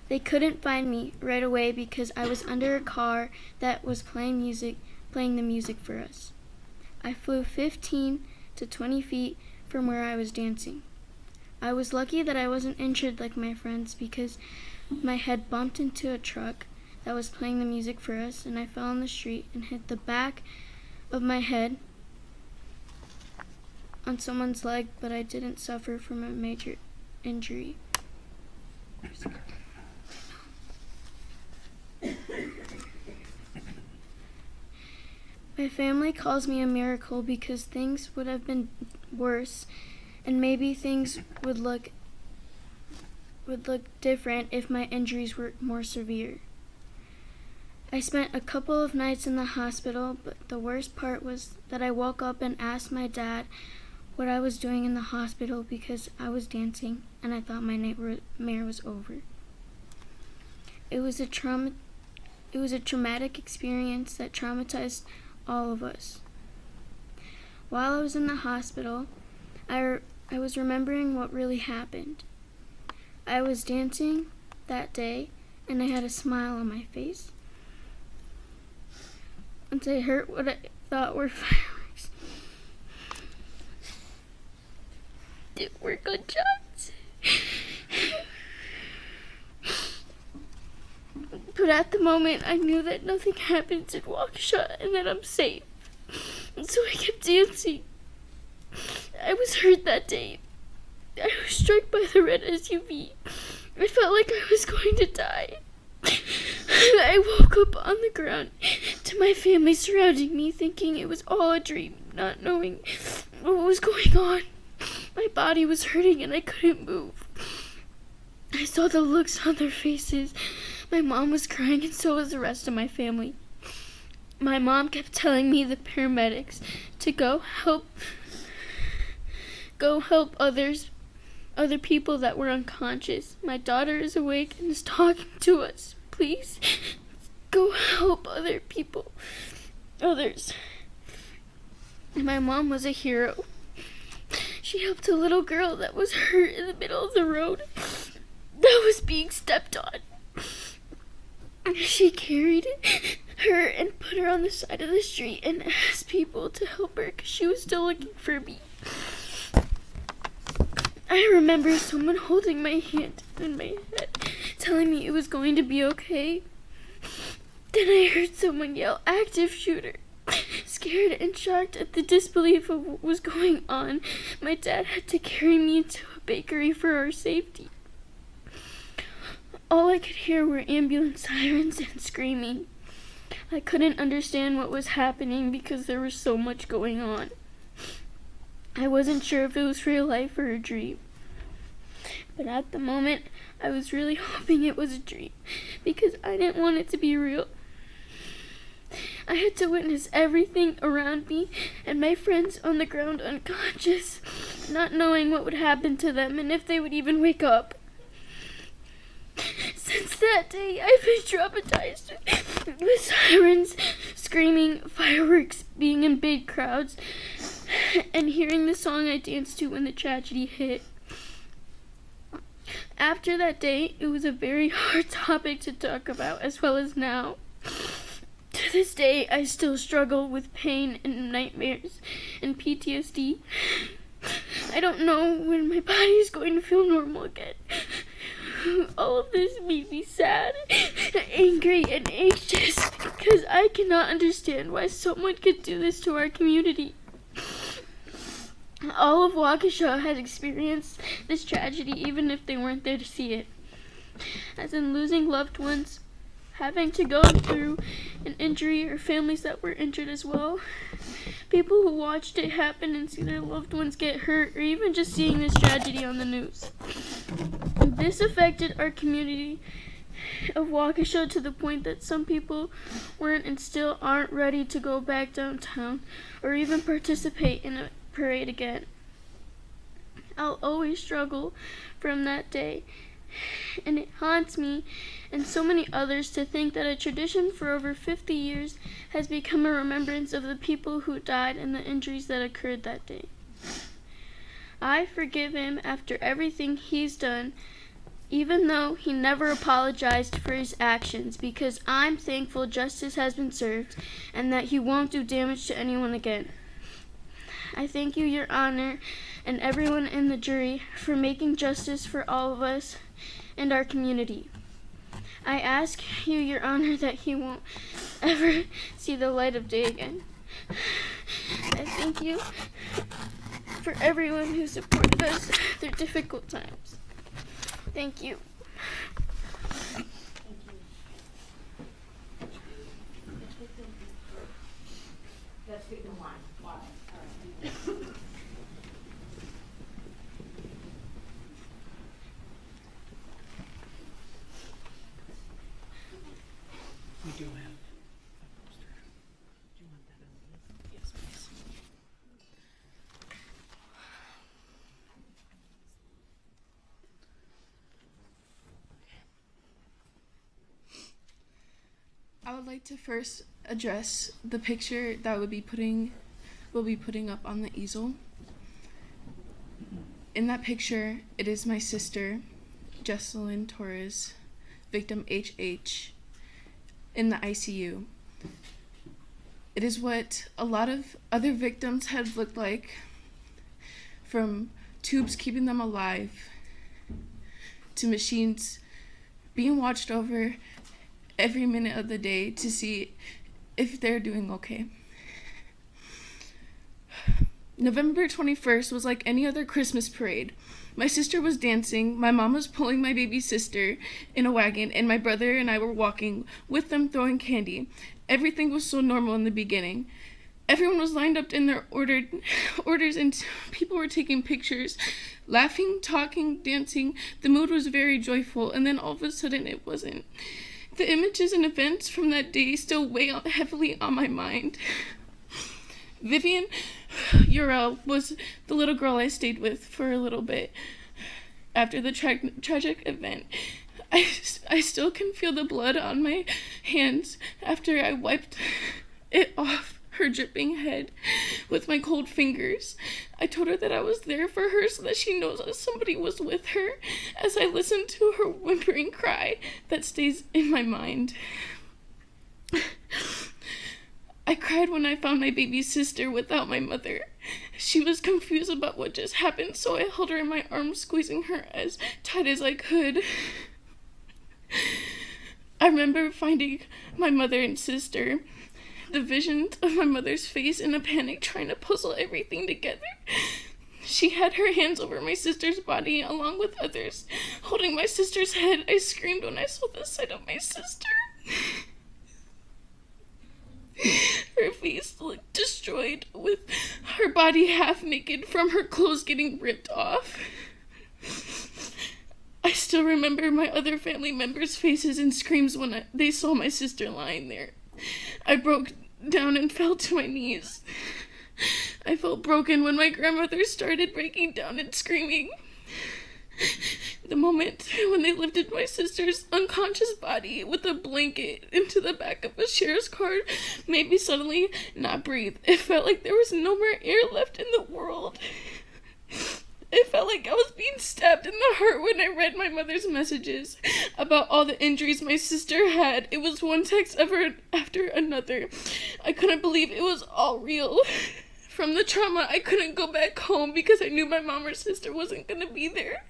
They couldn't find me right away because I was under a car that was playing the music for us. I flew 15 to 20 feet from where I was dancing. I was lucky that I wasn't injured like my friends because my head bumped into a truck that was playing the music for us, and I fell on the street and hit the back of my head on someone's leg, but I didn't suffer from a major injury. My family calls me a miracle because things would have been worse, and maybe things would look different if my injuries were more severe. I spent a couple of nights in the hospital, but the worst part was that I woke up and asked my dad what I was doing in the hospital because I was dancing and I thought my nightmare was over. It was a traumatic experience that traumatized all of us. While I was in the hospital, I was remembering what really happened. I was dancing that day and I had a smile on my face. Once I heard what I thought were fireworks, it were gunshots. But at the moment, I knew that nothing happens in Waukesha and that I'm safe. And so I kept dancing. I was hurt that day. I was struck by the red SUV. I felt like I was going to die. I woke up on the ground to my family surrounding me, thinking it was all a dream, not knowing what was going on. My body was hurting and I couldn't move. I saw the looks on their faces. My mom was crying and so was the rest of my family. My mom kept telling me the paramedics to go help other people that were unconscious. My daughter is awake and is talking to us. Please, go help other people. Others. My mom was a hero. She helped a little girl that was hurt in the middle of the road that was being stepped on. She carried her and put her on the side of the street and asked people to help her because she was still looking for me. I remember someone holding my hand in my head, telling me it was going to be okay. Then I heard someone yell, "Active shooter." Scared and shocked at the disbelief of what was going on, my dad had to carry me into a bakery for our safety. All I could hear were ambulance sirens and screaming. I couldn't understand what was happening because there was so much going on. I wasn't sure if it was real life or a dream. But at the moment, I was really hoping it was a dream because I didn't want it to be real. I had to witness everything around me and my friends on the ground unconscious, not knowing what would happen to them and if they would even wake up. Since that day, I've been traumatized with sirens, screaming, fireworks, being in big crowds, and hearing the song I danced to when the tragedy hit. After that day, it was a very hard topic to talk about, as well as now. To this day, I still struggle with pain and nightmares and PTSD. I don't know when my body is going to feel normal again. All of this made me sad, angry, and anxious because I cannot understand why someone could do this to our community. All of Waukesha has experienced this tragedy even if they weren't there to see it. As in losing loved ones, having to go through an injury or families that were injured as well. People who watched it happen and see their loved ones get hurt or even just seeing this tragedy on the news. This affected our community of Waukesha to the point that some people weren't and still aren't ready to go back downtown or even participate in a parade again. I'll always struggle from that day, and it haunts me and so many others to think that a tradition for over 50 years has become a remembrance of the people who died and the injuries that occurred that day. I forgive him after everything he's done, even though he never apologized for his actions, because I'm thankful justice has been served and that he won't do damage to anyone again. I thank you, Your Honor, and everyone in the jury for making justice for all of us and our community. I ask you, Your Honor, that he won't ever see the light of day again. I thank you for everyone who supported us through difficult times. Thank you. That's victim one. We do have like to first address the picture that we'll be putting up on the easel. In that picture, it is my sister, Jesselyn Torres, victim HH, in the ICU. It is what a lot of other victims had looked like, from tubes keeping them alive to machines being watched over every minute of the day to see if they're doing okay. November 21st was like any other Christmas parade. My sister was dancing, my mom was pulling my baby sister in a wagon, and my brother and I were walking with them throwing candy. Everything was so normal in the beginning. Everyone was lined up in their orders and people were taking pictures, laughing, talking, dancing. The mood was very joyful, and then all of a sudden it wasn't. The images and events from that day still weigh heavily on my mind. Vivian Darrell was the little girl I stayed with for a little bit after the tragic event. I still can feel the blood on my hands after I wiped it off her dripping head with my cold fingers. I told her that I was there for her so that she knows that somebody was with her as I listened to her whimpering cry that stays in my mind. I cried when I found my baby sister without my mother. She was confused about what just happened, so I held her in my arms, squeezing her as tight as I could. I remember finding my mother and sister, the visions of my mother's face in a panic, trying to puzzle everything together. She had her hands over my sister's body along with others. Holding my sister's head, I screamed when I saw the sight of my sister. Her face looked destroyed, with her body half naked from her clothes getting ripped off. I still remember my other family members' faces and screams when they saw my sister lying there. I broke down and fell to my knees. I felt broken when my grandmother started breaking down and screaming. The moment when they lifted my sister's unconscious body with a blanket into the back of a sheriff's car made me suddenly not breathe. It felt like there was no more air left in the world. It felt like I was being stabbed in the heart when I read my mother's messages about all the injuries my sister had. It was one text after another. I couldn't believe it was all real. From the trauma, I couldn't go back home because I knew my mom or sister wasn't going to be there.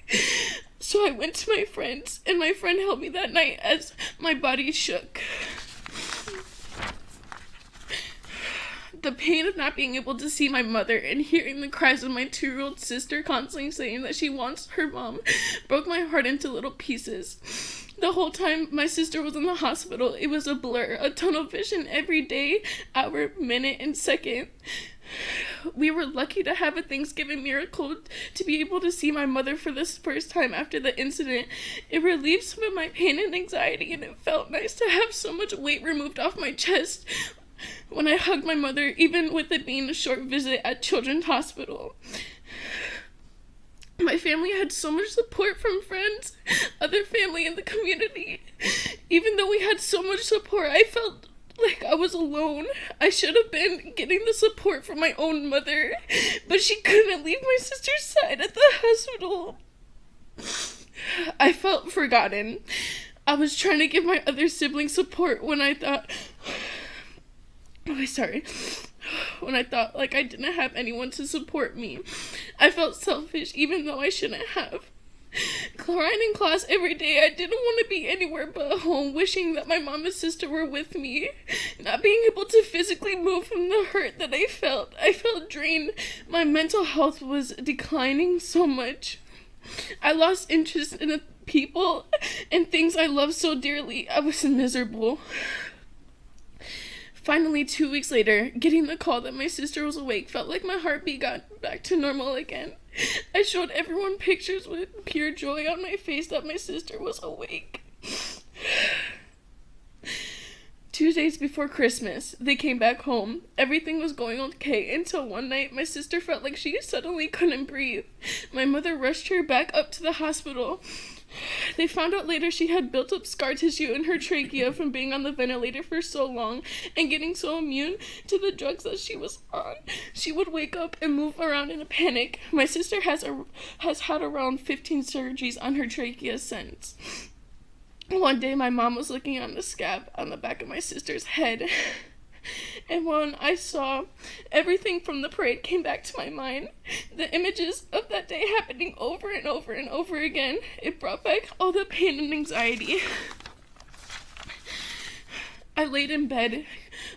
So I went to my friends, and my friend held me that night as my body shook. The pain of not being able to see my mother and hearing the cries of my 2-year-old sister constantly saying that she wants her mom broke my heart into little pieces. The whole time my sister was in the hospital, it was a blur, a tunnel vision every day, hour, minute, and second. We were lucky to have a Thanksgiving miracle to be able to see my mother for the first time after the incident. It relieved some of my pain and anxiety, and it felt nice to have so much weight removed off my chest when I hugged my mother, even with it being a short visit at Children's Hospital. My family had so much support from friends, other family in the community. Even though we had so much support, I felt like I was alone. I should have been getting the support from my own mother, but she couldn't leave my sister's side at the hospital. I felt forgotten. I was trying to give my other siblings support when I thought like I didn't have anyone to support me. I felt selfish even though I shouldn't have. Crying in class every day, I didn't want to be anywhere but home, wishing that my mom and sister were with me. Not being able to physically move from the hurt that I felt drained. My mental health was declining so much. I lost interest in the people and things I loved so dearly. I was miserable. Finally, 2 weeks later, getting the call that my sister was awake felt like my heartbeat got back to normal again. I showed everyone pictures with pure joy on my face that my sister was awake. 2 days before Christmas, they came back home. Everything was going okay until one night my sister felt like she suddenly couldn't breathe. My mother rushed her back up to the hospital. They found out later she had built up scar tissue in her trachea from being on the ventilator for so long and getting so immune to the drugs that she was on. She would wake up and move around in a panic. My sister has had around 15 surgeries on her trachea since. One day my mom was looking on the scab on the back of my sister's head. And when I saw everything from the parade came back to my mind, the images of that day happening over and over and over again, it brought back all the pain and anxiety. I laid in bed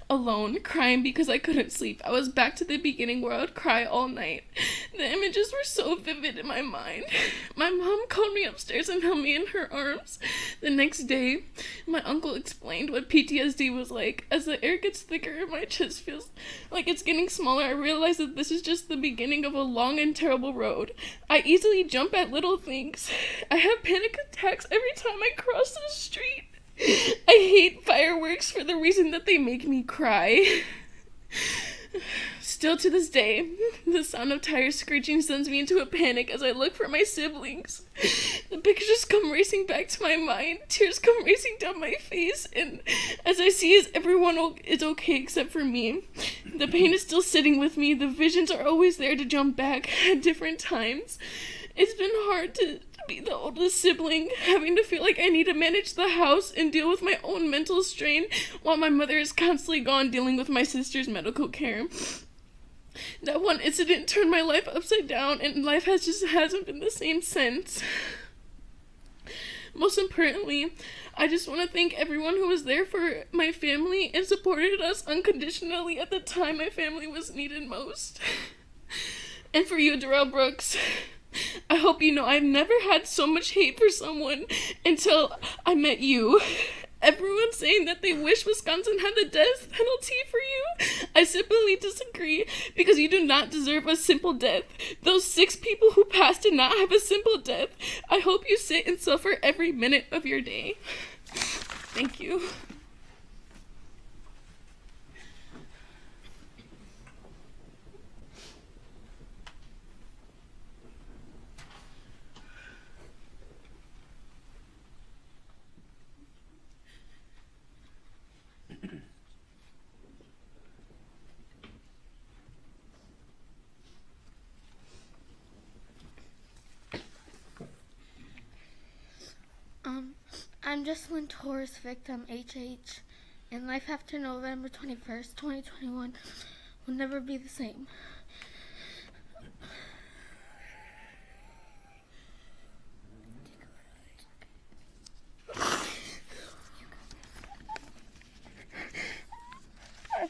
alone, crying because I couldn't sleep. I was back to the beginning where I would cry all night. The images were so vivid in my mind. My mom called me upstairs and held me in her arms. The next day, my uncle explained what PTSD was like. As the air gets thicker and my chest feels like it's getting smaller, I realize that this is just the beginning of a long and terrible road. I easily jump at little things. I have panic attacks every time I cross the street. I hate fireworks for the reason that they make me cry. Still to this day, the sound of tires screeching sends me into a panic as I look for my siblings. The pictures come racing back to my mind, tears come racing down my face, and as I see as everyone is okay except for me. The pain is still sitting with me, the visions are always there to jump back at different times. It's been hard to be the oldest sibling, having to feel like I need to manage the house and deal with my own mental strain while my mother is constantly gone dealing with my sister's medical care. That one incident turned my life upside down, and life hasn't been the same since. Most importantly, I just want to thank everyone who was there for my family and supported us unconditionally at the time my family was needed most. And for you, Darrell Brooks, I hope you know I've never had so much hate for someone until I met you. Everyone's saying that they wish Wisconsin had the death penalty for you. I simply disagree because you do not deserve a simple death. Those 6 people who passed did not have a simple death. I hope you sit and suffer every minute of your day. Thank you. I'm Jocelyn Torres, victim HH, and life after November 21st, 2021 will never be the same. I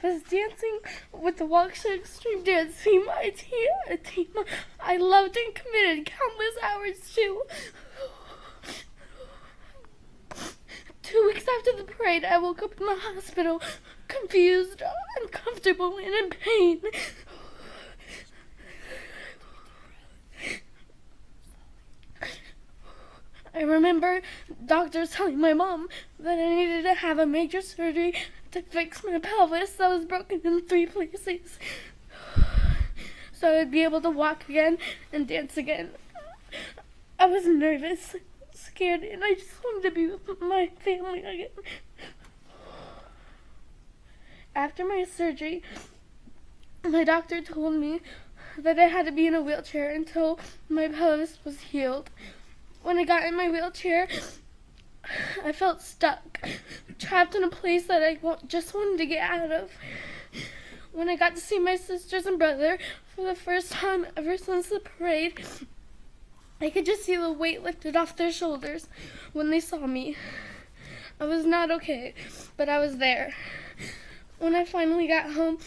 was dancing with the Waukesha Extreme Dance Team, a team I loved and committed countless hours to. 2 weeks after the parade, I woke up in the hospital, confused, uncomfortable, and in pain. I remember doctors telling my mom that I needed to have a major surgery to fix my pelvis that was broken in 3 places, so I would be able to walk again and dance again. I was nervous, scared, and I just wanted to be with my family again. After my surgery, my doctor told me that I had to be in a wheelchair until my pelvis was healed. When I got in my wheelchair, I felt stuck, trapped in a place that I just wanted to get out of. When I got to see my sisters and brother for the first time ever since the parade, I could just see the weight lifted off their shoulders when they saw me. I was not okay, but I was there. When I finally got home,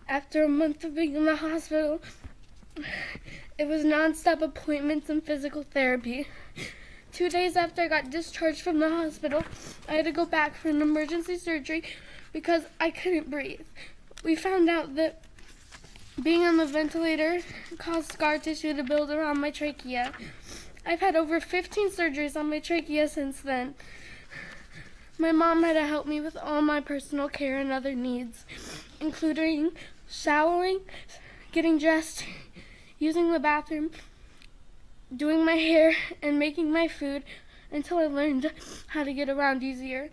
after a month of being in the hospital, it was non-stop appointments and physical therapy. 2 days after I got discharged from the hospital, I had to go back for an emergency surgery because I couldn't breathe. We found out that being on the ventilator caused scar tissue to build around my trachea. I've had over 15 surgeries on my trachea since then. My mom had to help me with all my personal care and other needs, including showering, getting dressed, using the bathroom, doing my hair, and making my food, until I learned how to get around easier.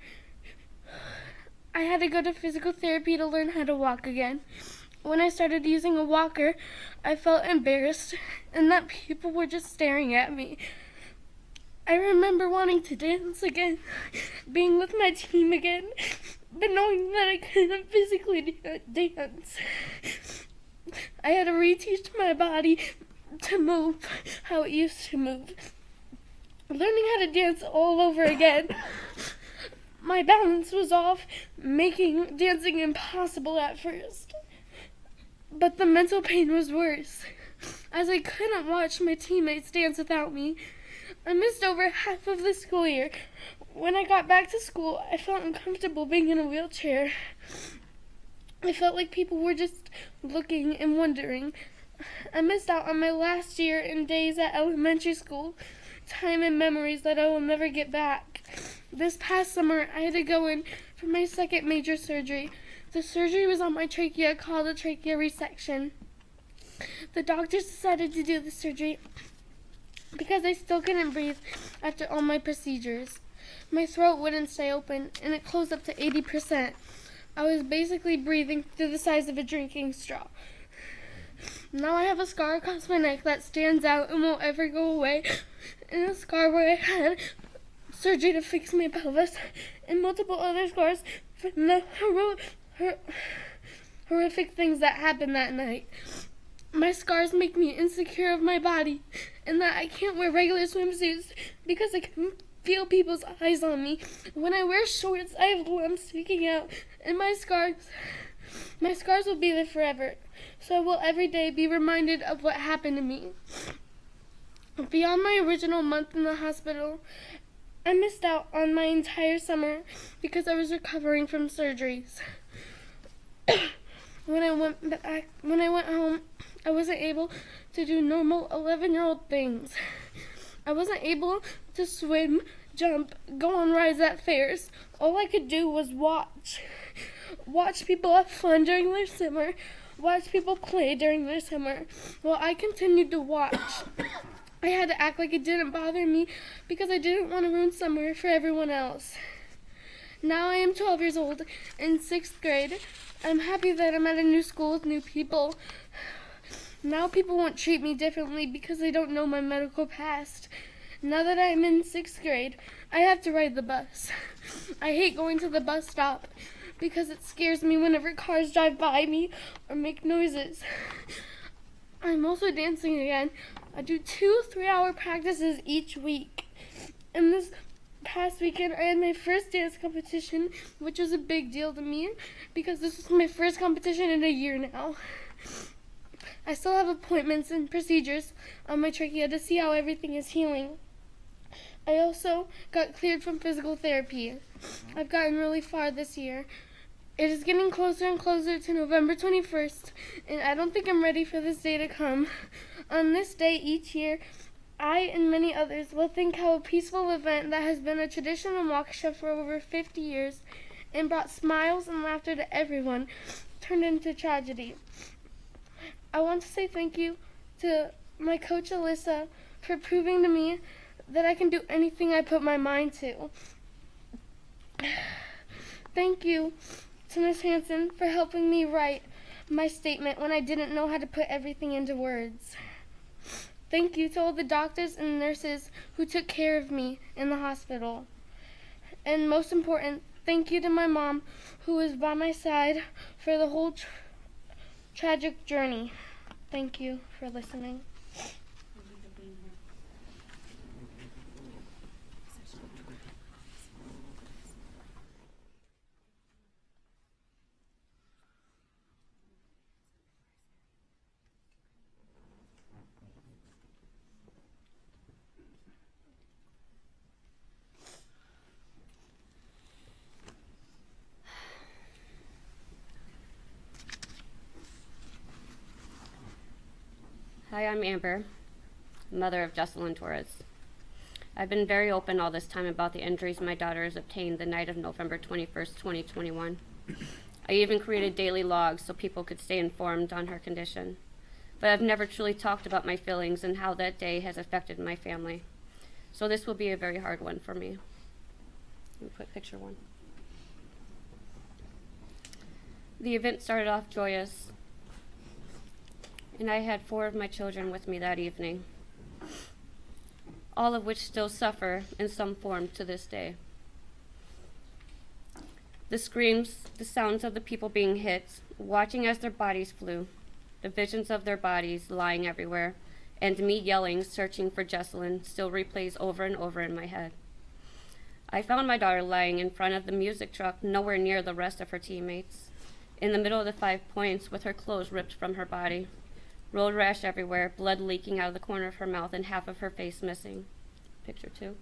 I had to go to physical therapy to learn how to walk again. When I started using a walker, I felt embarrassed and that people were just staring at me. I remember wanting to dance again, being with my team again, but knowing that I couldn't physically dance. I had to reteach my body to move how it used to move. Learning how to dance all over again. My balance was off, making dancing impossible at first. But the mental pain was worse, as I couldn't watch my teammates dance without me. I missed over half of the school year. When I got back to school, I felt uncomfortable being in a wheelchair. I felt like people were just looking and wondering. I missed out on my last year and days at elementary school, time and memories that I will never get back. This past summer, I had to go in for my second major surgery. The surgery was on my trachea, called a trachea resection. The doctors decided to do the surgery because I still couldn't breathe after all my procedures. My throat wouldn't stay open, and it closed up to 80%. I was basically breathing through the size of a drinking straw. Now I have a scar across my neck that stands out and won't ever go away, and a scar where I had surgery to fix my pelvis, and multiple other scars from the horrific things that happened that night. My scars make me insecure of my body, and that I can't wear regular swimsuits because I can feel people's eyes on me. When I wear shorts, I have lumps sticking out, and my scars will be there forever. So I will every day be reminded of what happened to me. Beyond my original month in the hospital, I missed out on my entire summer because I was recovering from surgeries. When I went home, I wasn't able to do normal 11-year-old things. I wasn't able to swim, jump, go on rides at fairs. All I could do was watch. Watch people have fun during their summer. Watch people play during their summer. While I continued to watch, I had to act like it didn't bother me because I didn't want to ruin summer for everyone else. Now I am 12 years old, in 6th grade. I'm happy that I'm at a new school with new people. Now people won't treat me differently because they don't know my medical past. Now that I'm in 6th grade, I have to ride the bus. I hate going to the bus stop because it scares me whenever cars drive by me or make noises. I'm also dancing again. I do 2 3-hour practices each week. And this past weekend, I had my first dance competition, which was a big deal to me because this was my first competition in a year now. I still have appointments and procedures on my trachea to see how everything is healing. I also got cleared from physical therapy. I've gotten really far this year. It is getting closer and closer to November 21st, and I don't think I'm ready for this day to come. On this day each year, I and many others will think how a peaceful event that has been a tradition in Waukesha for over 50 years and brought smiles and laughter to everyone turned into tragedy. I want to say thank you to my coach Alyssa for proving to me that I can do anything I put my mind to. Thank you to Miss Hanson for helping me write my statement when I didn't know how to put everything into words. Thank you to all the doctors and nurses who took care of me in the hospital. And most important, thank you to my mom who was by my side for the whole tragic journey. Thank you for listening. Hi, I'm Amber, mother of Jocelyn Torres. I've been very open all this time about the injuries my daughter has obtained the night of November 21st, 2021. I even created daily logs so people could stay informed on her condition. But I've never truly talked about my feelings and how that day has affected my family. So this will be a very hard one for me. Let me put picture one. The event started off joyous, and I had 4 of my children with me that evening, all of which still suffer in some form to this day. The screams, the sounds of the people being hit, watching as their bodies flew, the visions of their bodies lying everywhere, and me yelling, searching for Jesselyn, still replays over and over in my head. I found my daughter lying in front of the music truck, nowhere near the rest of her teammates, in the middle of the 5 points with her clothes ripped from her body, road rash everywhere, blood leaking out of the corner of her mouth and half of her face missing. Picture 2.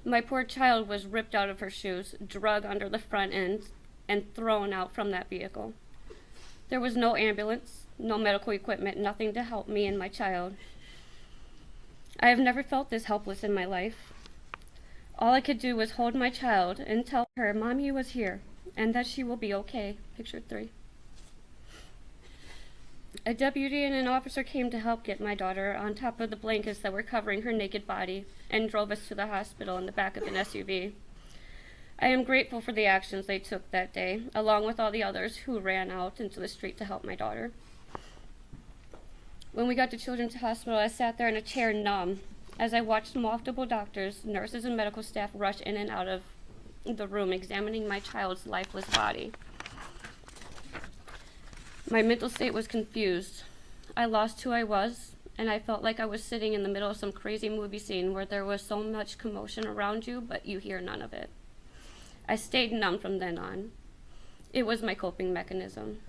My poor child was ripped out of her shoes, drug under the front end, and thrown out from that vehicle. There was no ambulance, no medical equipment, nothing to help me and my child. I have never felt this helpless in my life. All I could do was hold my child and tell her Mommy was here and that she will be okay. Picture 3. A deputy and an officer came to help get my daughter on top of the blankets that were covering her naked body and drove us to the hospital in the back of an SUV. I am grateful for the actions they took that day, along with all the others who ran out into the street to help my daughter. When we got to Children's Hospital, I sat there in a chair numb as I watched multiple doctors, nurses, and medical staff rush in and out of the room examining my child's lifeless body. My mental state was confused. I lost who I was, and I felt like I was sitting in the middle of some crazy movie scene where there was so much commotion around you, but you hear none of it. I stayed numb from then on. It was my coping mechanism.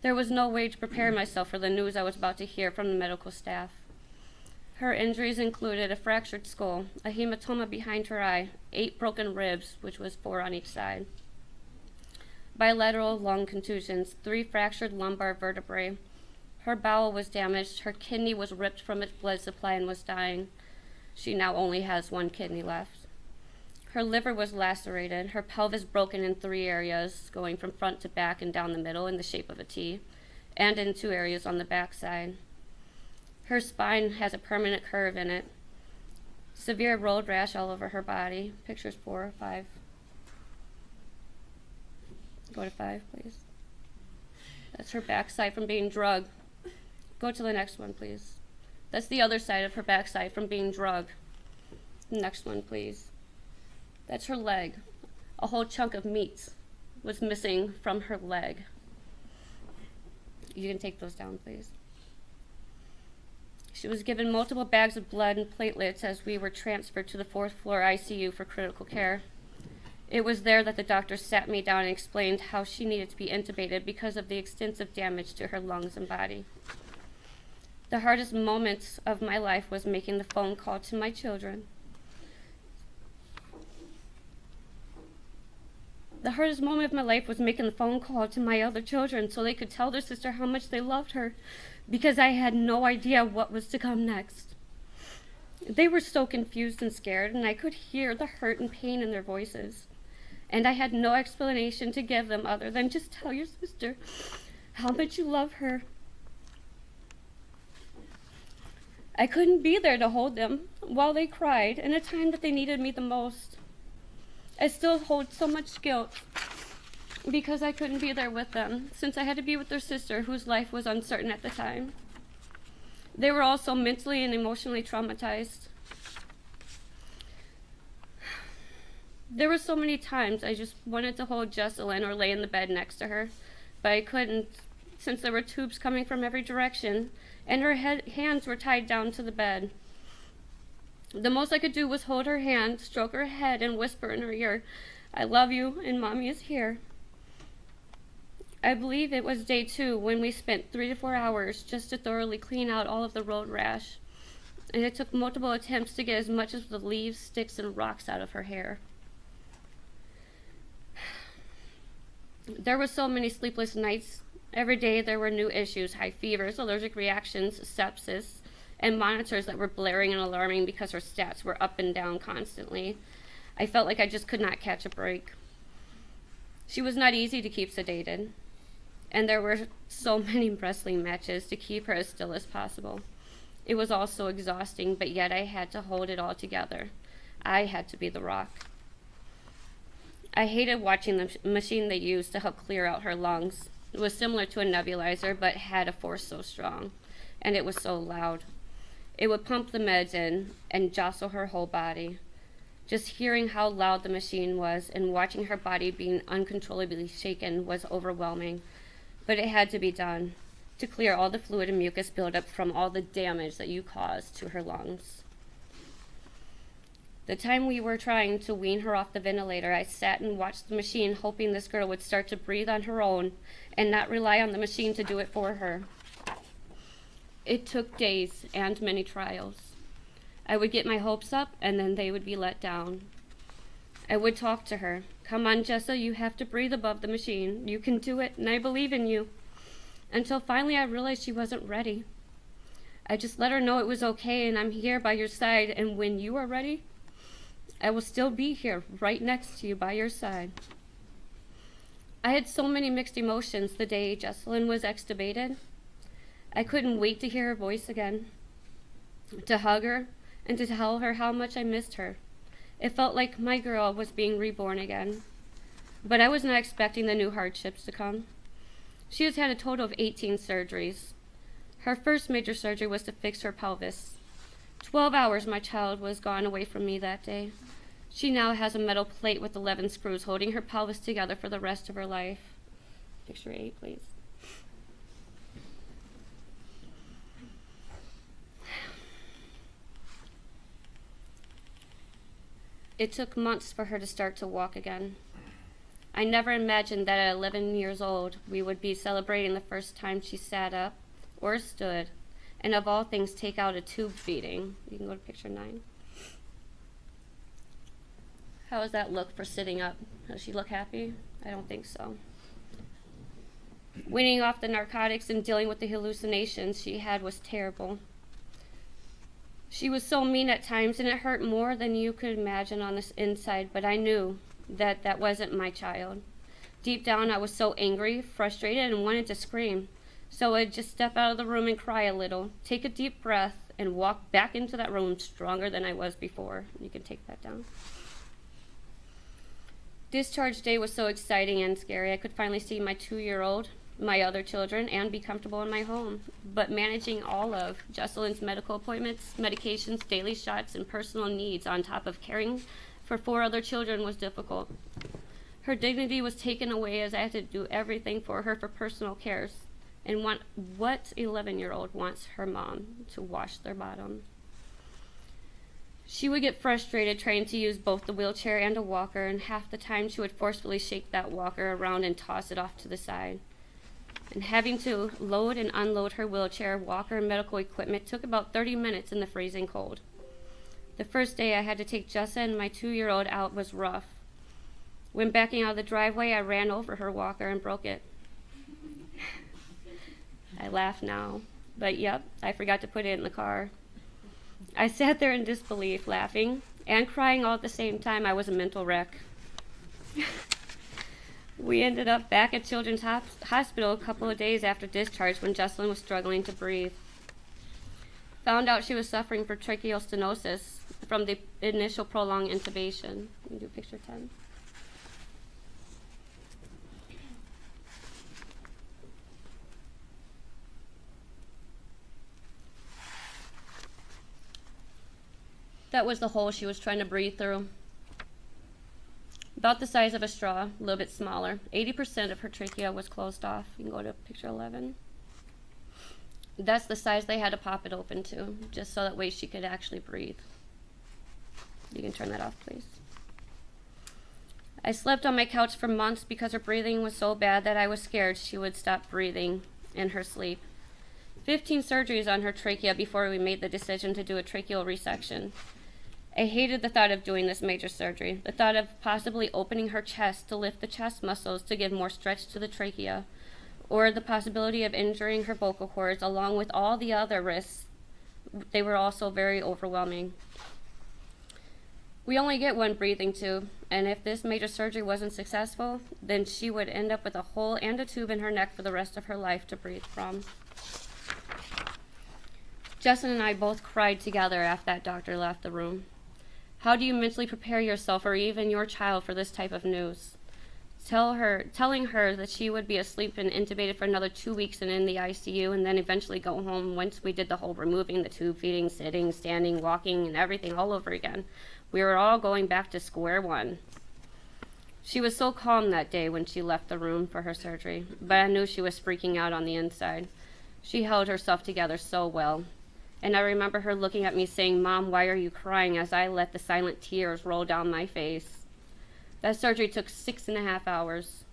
There was no way to prepare myself for the news I was about to hear from the medical staff. Her injuries included a fractured skull, a hematoma behind her eye, 8 broken ribs, which was 4 on each side, bilateral lung contusions, 3 fractured lumbar vertebrae. Her bowel was damaged, her kidney was ripped from its blood supply and was dying. She now only has 1 kidney left. Her liver was lacerated, her pelvis broken in 3 areas, going from front to back and down the middle in the shape of a T, and in 2 areas on the back side. Her spine has a permanent curve in it. Severe road rash all over her body. Pictures 4 or 5. Go to 5, please. That's her backside from being drugged. Go to the next one, please. That's the other side of her backside from being drugged. Next one, please. That's her leg. A whole chunk of meat was missing from her leg. You can take those down, please. She was given multiple bags of blood and platelets as we were transferred to the 4th floor ICU for critical care. It was there that the doctor sat me down and explained how she needed to be intubated because of the extensive damage to her lungs and body. The hardest moments of my life was making the phone call to my children. The hardest moment of my life was making the phone call to my other children so they could tell their sister how much they loved her, because I had no idea what was to come next. They were so confused and scared, and I could hear the hurt and pain in their voices. And I had no explanation to give them other than just tell your sister how much you love her. I couldn't be there to hold them while they cried in a time that they needed me the most. I still hold so much guilt because I couldn't be there with them, since I had to be with their sister whose life was uncertain at the time. They were also mentally and emotionally traumatized. There were so many times I just wanted to hold Jesselyn or lay in the bed next to her, but I couldn't, since there were tubes coming from every direction, and her hands were tied down to the bed. The most I could do was hold her hand, stroke her head, and whisper in her ear, "I love you, and Mommy is here." I believe it was day 2 when we spent 3 to 4 hours just to thoroughly clean out all of the road rash, and it took multiple attempts to get as much of the leaves, sticks, and rocks out of her hair. There were so many sleepless nights. Every day there were new issues, high fevers, allergic reactions, sepsis, and monitors that were blaring and alarming because her stats were up and down constantly. I felt like I just could not catch a break. She was not easy to keep sedated, and there were so many wrestling matches to keep her as still as possible. It was all so exhausting, but yet I had to hold it all together. I had to be the rock. I hated watching the machine they used to help clear out her lungs. It was similar to a nebulizer, but had a force so strong, and it was so loud. It would pump the meds in and jostle her whole body. Just hearing how loud the machine was and watching her body being uncontrollably shaken was overwhelming, but it had to be done to clear all the fluid and mucus buildup from all the damage that you caused to her lungs. The time we were trying to wean her off the ventilator, I sat and watched the machine, hoping this girl would start to breathe on her own and not rely on the machine to do it for her. It took days and many trials. I would get my hopes up, and then they would be let down. I would talk to her. Come on, Jessa, you have to breathe above the machine. You can do it, and I believe in you. Until finally I realized she wasn't ready. I just let her know it was okay, and I'm here by your side, and when you are ready, I will still be here, right next to you, by your side. I had so many mixed emotions the day Jesselyn was extubated. I couldn't wait to hear her voice again, to hug her, and to tell her how much I missed her. It felt like my girl was being reborn again. But I was not expecting the new hardships to come. She has had a total of 18 surgeries. Her first major surgery was to fix her pelvis. 12 hours my child was gone away from me that day. She now has a metal plate with 11 screws holding her pelvis together for the rest of her life. Picture 8, please. It took months for her to start to walk again. I never imagined that at 11 years old, we would be celebrating the first time she sat up or stood, and of all things, take out a tube feeding. You can go to picture 9. How does that look for sitting up? Does she look happy? I don't think so. Weaning off the narcotics and dealing with the hallucinations she had was terrible. She was so mean at times, and it hurt more than you could imagine on this inside, but I knew that that wasn't my child. Deep down, I was so angry, frustrated, and wanted to scream. So I'd just step out of the room and cry a little, take a deep breath, and walk back into that room stronger than I was before. You can take that down. Discharge day was so exciting and scary. I could finally see my 2-year-old, my other children, and be comfortable in my home. But managing all of Jesselyn's medical appointments, medications, daily shots, and personal needs on top of caring for 4 other children was difficult. Her dignity was taken away as I had to do everything for her for personal cares. And what 11-year-old wants her mom to wash their bottom? She would get frustrated trying to use both the wheelchair and a walker, and half the time she would forcefully shake that walker around and toss it off to the side. And having to load and unload her wheelchair, walker, and medical equipment took about 30 minutes in the freezing cold. The first day I had to take Jessa and my 2-year-old out was rough. When backing out of the driveway, I ran over her walker and broke it. I laugh now, but yep, I forgot to put it in the car. I sat there in disbelief, laughing and crying all at the same time. I was a mental wreck. We ended up back at Children's Hospital a couple of days after discharge when Jesselyn was struggling to breathe. Found out she was suffering from tracheal stenosis from the initial prolonged intubation. You can do picture 10. That was the hole she was trying to breathe through. About the size of a straw, a little bit smaller. 80% of her trachea was closed off. You can go to picture 11. That's the size they had to pop it open to, just so that way she could actually breathe. You can turn that off, please. I slept on my couch for months because her breathing was so bad that I was scared she would stop breathing in her sleep. 15 surgeries on her trachea before we made the decision to do a tracheal resection. I hated the thought of doing this major surgery, the thought of possibly opening her chest to lift the chest muscles to give more stretch to the trachea, or the possibility of injuring her vocal cords, along with all the other risks. They were also very overwhelming. We only get one breathing tube, and if this major surgery wasn't successful, then she would end up with a hole and a tube in her neck for the rest of her life to breathe from. Justin and I both cried together after that doctor left the room. How do you mentally prepare yourself or even your child for this type of news? Telling her that she would be asleep and intubated for another 2 weeks and in the ICU and then eventually go home once we did the whole removing the tube, feeding, sitting, standing, walking, and everything all over again. We were all going back to square one. She was so calm that day when she left the room for her surgery, but I knew she was freaking out on the inside. She held herself together so well. And I remember her looking at me saying, "Mom, why are you crying?" as I let the silent tears roll down my face. That surgery took 6.5 hours.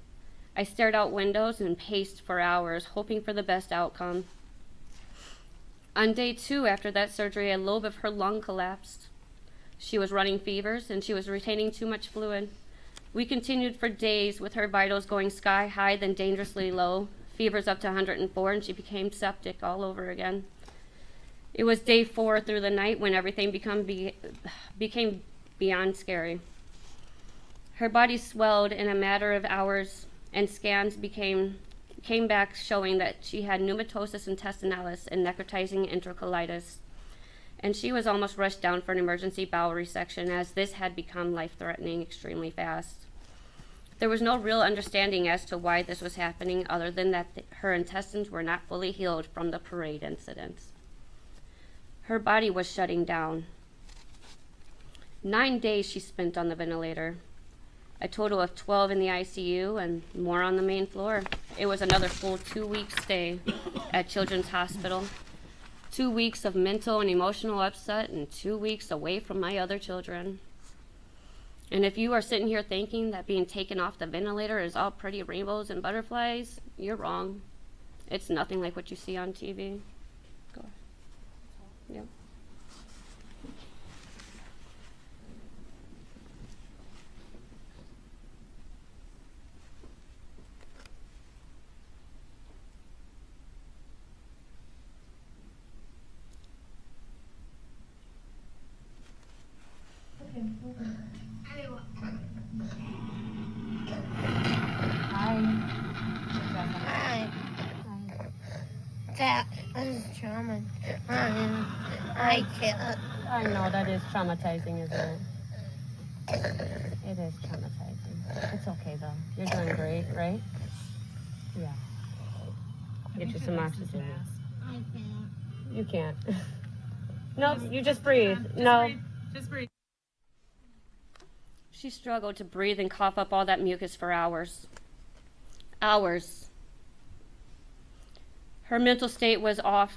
I stared out windows and paced for hours, hoping for the best outcome. On day 2 after that surgery, a lobe of her lung collapsed. She was running fevers and she was retaining too much fluid. We continued for days with her vitals going sky high, then dangerously low, fevers up to 104, and she became septic all over again. It was day 4 through the night when everything became beyond scary. Her body swelled in a matter of hours, and scans came back showing that she had pneumatosis intestinalis and necrotizing enterocolitis. And she was almost rushed down for an emergency bowel resection, as this had become life-threatening extremely fast. There was no real understanding as to why this was happening, other than that her intestines were not fully healed from the parade incidents. Her body was shutting down. 9 days she spent on the ventilator. A total of 12 in the ICU and more on the main floor. It was another full 2-week stay at Children's Hospital. 2 weeks of mental and emotional upset and 2 weeks away from my other children. And if you are sitting here thinking that being taken off the ventilator is all pretty rainbows and butterflies, you're wrong. It's nothing like what you see on TV. Go. Yep. Hi. That is trauma. I can't. I know, that is traumatizing, isn't it? It is traumatizing. It's okay, though. You're doing great, right? Yeah. Get you some oxygen. I can't. You can't. No, you just breathe. No. Just breathe. She struggled to breathe and cough up all that mucus for hours. Hours. Her mental state was off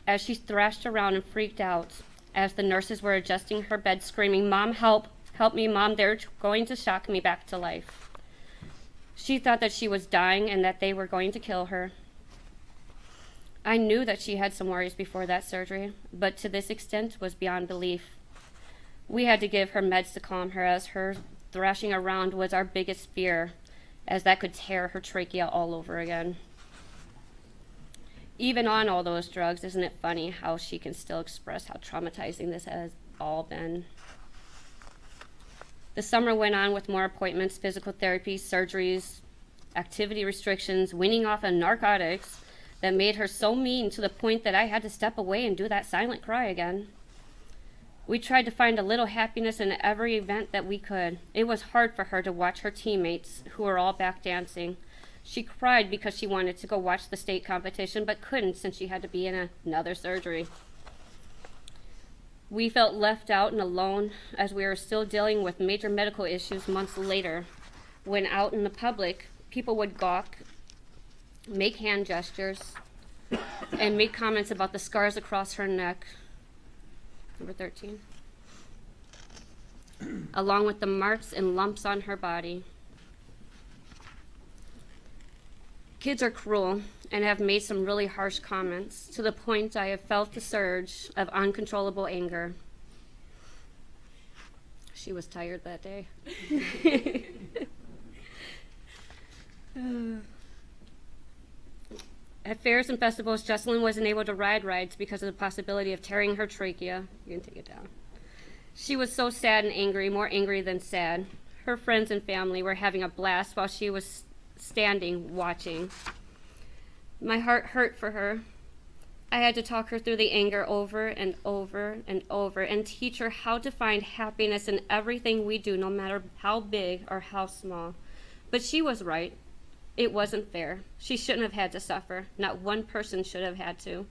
as she thrashed around and freaked out as the nurses were adjusting her bed, screaming, "Mom, help! Help me, Mom, they're going to shock me back to life." She thought that she was dying and that they were going to kill her. I knew that she had some worries before that surgery, but to this extent was beyond belief. We had to give her meds to calm her, as her thrashing around was our biggest fear, as that could tear her trachea all over again. Even on all those drugs, isn't it funny how she can still express how traumatizing this has all been? The summer went on with more appointments, physical therapy, surgeries, activity restrictions, weaning off of narcotics that made her so mean to the point that I had to step away and do that silent cry again. We tried to find a little happiness in every event that we could. It was hard for her to watch her teammates, who were all back dancing. She cried because she wanted to go watch the state competition, but couldn't since she had to be in another surgery. We felt left out and alone as we were still dealing with major medical issues months later, when out in the public, people would gawk, make hand gestures, and make comments about the scars across her neck. Number 13. Along with the marks and lumps on her body. Kids are cruel and have made some really harsh comments, to the point I have felt the surge of uncontrollable anger. She was tired that day. At fairs and festivals, Jesselyn wasn't able to ride rides because of the possibility of tearing her trachea. You can take it down. She was so sad and angry, more angry than sad. Her friends and family were having a blast while she was standing, watching. My heart hurt for her. I had to talk her through the anger over and over and over and teach her how to find happiness in everything we do, no matter how big or how small. But she was right. It wasn't fair. She shouldn't have had to suffer. Not one person should have had to.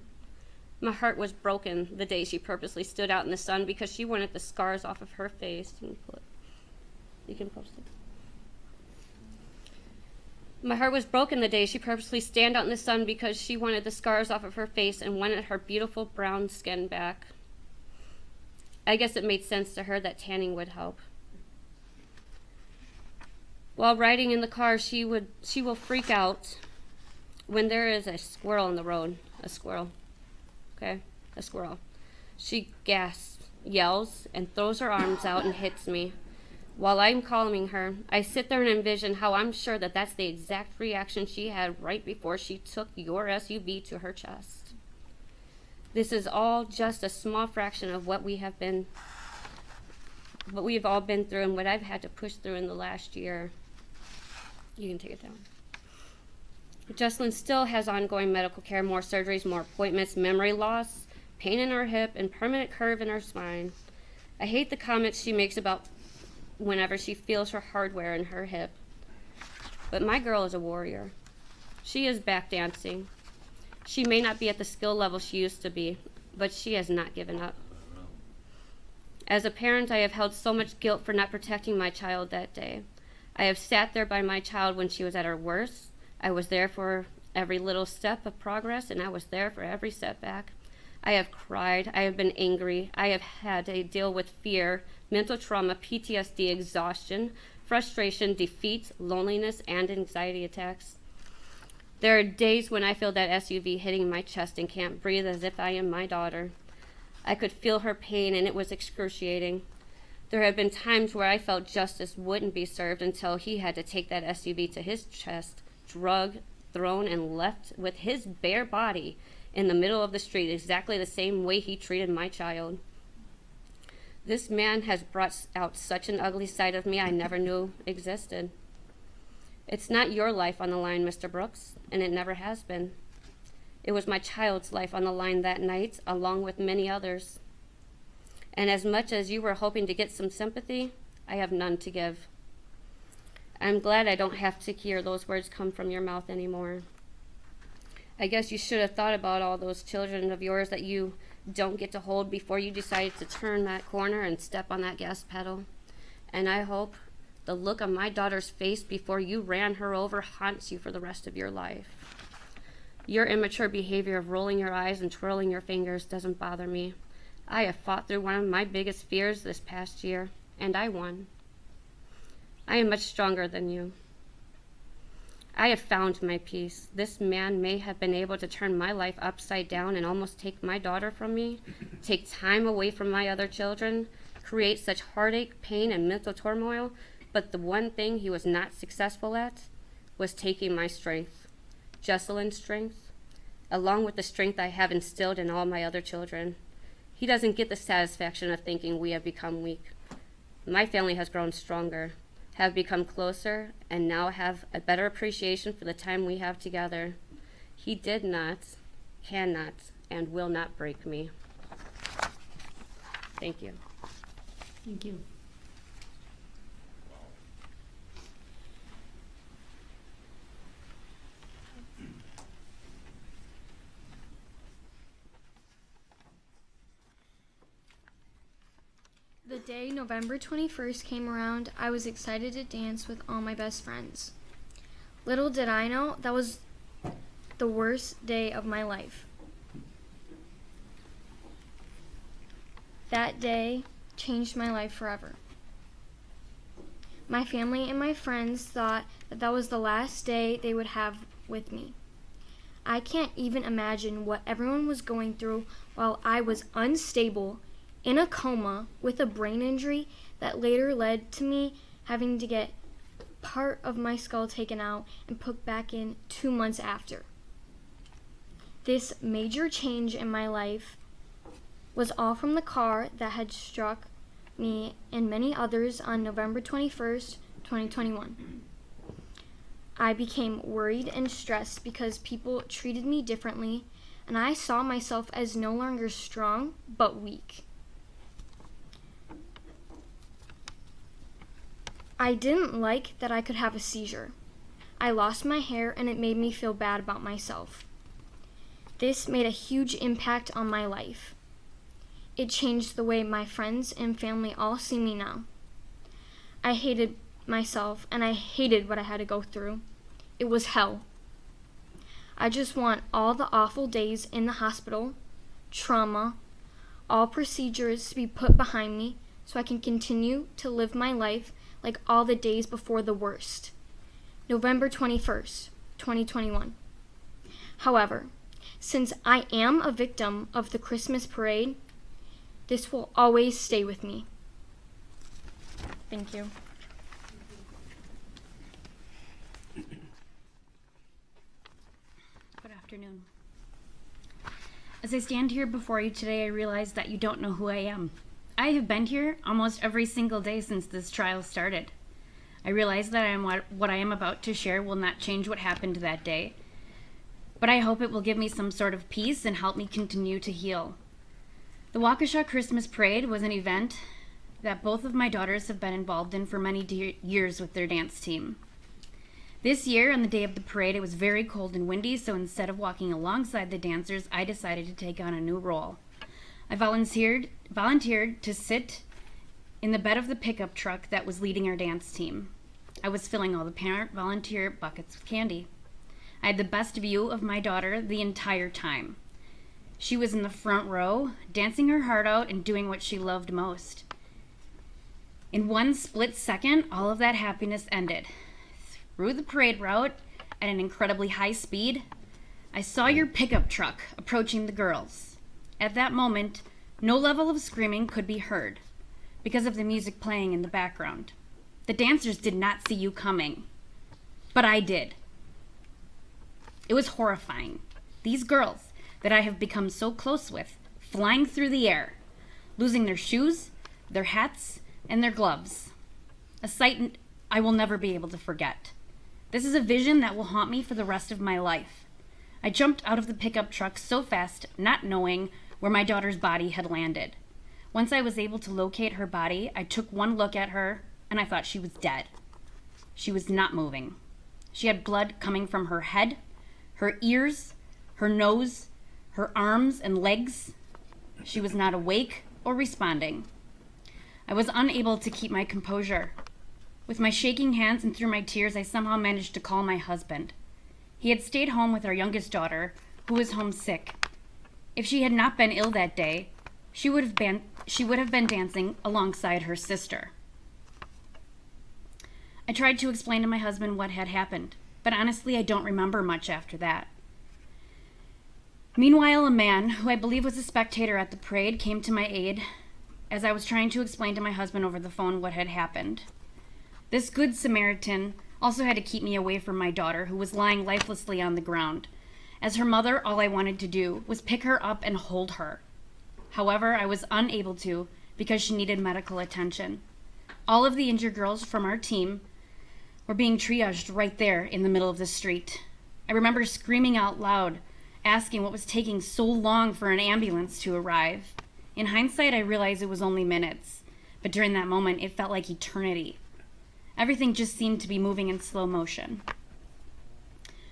My heart was broken the day she purposely stood out in the sun because she wanted the scars off of her face. You can post it. My heart was broken the day she purposely stand out in the sun because she wanted the scars off of her face and wanted her beautiful brown skin back. I guess it made sense to her that tanning would help. While riding in the car, she will freak out when there is a squirrel in the road. A squirrel. Okay? A squirrel. She gasps, yells, and throws her arms out and hits me. While I'm calming her, I sit there and envision how I'm sure that that's the exact reaction she had right before she took your SUV to her chest. This is all just a small fraction of what we've all been through and what I've had to push through in the last year. You can take it down. Jocelyn still has ongoing medical care, more surgeries, more appointments, memory loss, pain in her hip, and permanent curve in her spine. I hate the comments she makes about whenever she feels her hardware in her hip. But my girl is a warrior. She is back dancing. She may not be at the skill level she used to be, but she has not given up. As a parent, I have held so much guilt for not protecting my child that day. I have sat there by my child when she was at her worst. I was there for every little step of progress, and I was there for every setback. I have cried. I have been angry. I have had to deal with fear, mental trauma, PTSD, exhaustion, frustration, defeat, loneliness, and anxiety attacks. There are days when I feel that SUV hitting my chest and can't breathe as if I am my daughter. I could feel her pain, and it was excruciating. There have been times where I felt justice wouldn't be served until he had to take that SUV to his chest, drugged, thrown, and left with his bare body in the middle of the street, exactly the same way he treated my child. This man has brought out such an ugly side of me I never knew existed. It's not your life on the line, Mr. Brooks, and it never has been. It was my child's life on the line that night, along with many others. And as much as you were hoping to get some sympathy, I have none to give. I'm glad I don't have to hear those words come from your mouth anymore. I guess you should have thought about all those children of yours that you don't get to hold before you decided to turn that corner and step on that gas pedal. And I hope the look on my daughter's face before you ran her over haunts you for the rest of your life. Your immature behavior of rolling your eyes and twirling your fingers doesn't bother me. I have fought through one of my biggest fears this past year, and I won. I am much stronger than you. I have found my peace. This man may have been able to turn my life upside down and almost take my daughter from me, take time away from my other children, create such heartache, pain, and mental turmoil, but the one thing he was not successful at was taking my strength, Jocelyn's strength, along with the strength I have instilled in all my other children. He doesn't get the satisfaction of thinking we have become weak. My family has grown stronger, have become closer, and now have a better appreciation for the time we have together. He did not, cannot, and will not break me. Thank you. Thank you. The day November 21st came around, I was excited to dance with all my best friends. Little did I know that was the worst day of my life. That day changed my life forever. My family and my friends thought that was the last day they would have with me. I can't even imagine what everyone was going through while I was unstable, in a coma, with a brain injury that later led to me having to get part of my skull taken out and put back in 2 months after. This major change in my life was all from the car that had struck me and many others on November 21st, 2021. I became worried and stressed because people treated me differently. and I saw myself as no longer strong, but weak. I didn't like that I could have a seizure. I lost my hair, and it made me feel bad about myself. This made a huge impact on my life. It changed the way my friends and family all see me now. I hated myself, and I hated what I had to go through. It was hell. I just want all the awful days in the hospital, trauma, all procedures to be put behind me so I can continue to live my life like all the days before the worst. November 21st, 2021. However, since I am a victim of the Christmas parade, this will always stay with me. Thank you. Good afternoon. As I stand here before you today, I realize that you don't know who I am. I have been here almost every single day since this trial started. I realize that what I am about to share will not change what happened that day, but I hope it will give me some sort of peace and help me continue to heal. The Waukesha Christmas Parade was an event that both of my daughters have been involved in for many years with their dance team. This year, on the day of the parade, it was very cold and windy, so instead of walking alongside the dancers, I decided to take on a new role. I volunteered to sit in the bed of the pickup truck that was leading our dance team. I was filling all the parent volunteer buckets with candy. I had the best view of my daughter the entire time. She was in the front row, dancing her heart out and doing what she loved most. In one split second, all of that happiness ended. Through the parade route, at an incredibly high speed, I saw your pickup truck approaching the girls. At that moment, no level of screaming could be heard because of the music playing in the background. The dancers did not see you coming, but I did. It was horrifying. These girls that I have become so close with, flying through the air, losing their shoes, their hats, and their gloves. A sight I will never be able to forget. This is a vision that will haunt me for the rest of my life. I jumped out of the pickup truck so fast, not knowing where my daughter's body had landed. Once I was able to locate her body, I took one look at her, and I thought she was dead. She was not moving. She had blood coming from her head, her ears, her nose, her arms and legs. She was not awake or responding. I was unable to keep my composure. With my shaking hands and through my tears, I somehow managed to call my husband. He had stayed home with our youngest daughter, who was homesick. If she had not been ill that day, she would have been dancing alongside her sister. I tried to explain to my husband what had happened, but honestly, I don't remember much after that. Meanwhile, a man, who I believe was a spectator at the parade, came to my aid as I was trying to explain to my husband over the phone what had happened. This good Samaritan also had to keep me away from my daughter, who was lying lifelessly on the ground. As her mother, all I wanted to do was pick her up and hold her. However, I was unable to because she needed medical attention. All of the injured girls from our team were being triaged right there in the middle of the street. I remember screaming out loud, asking what was taking so long for an ambulance to arrive. In hindsight, I realized it was only minutes, but during that moment, it felt like eternity. Everything just seemed to be moving in slow motion.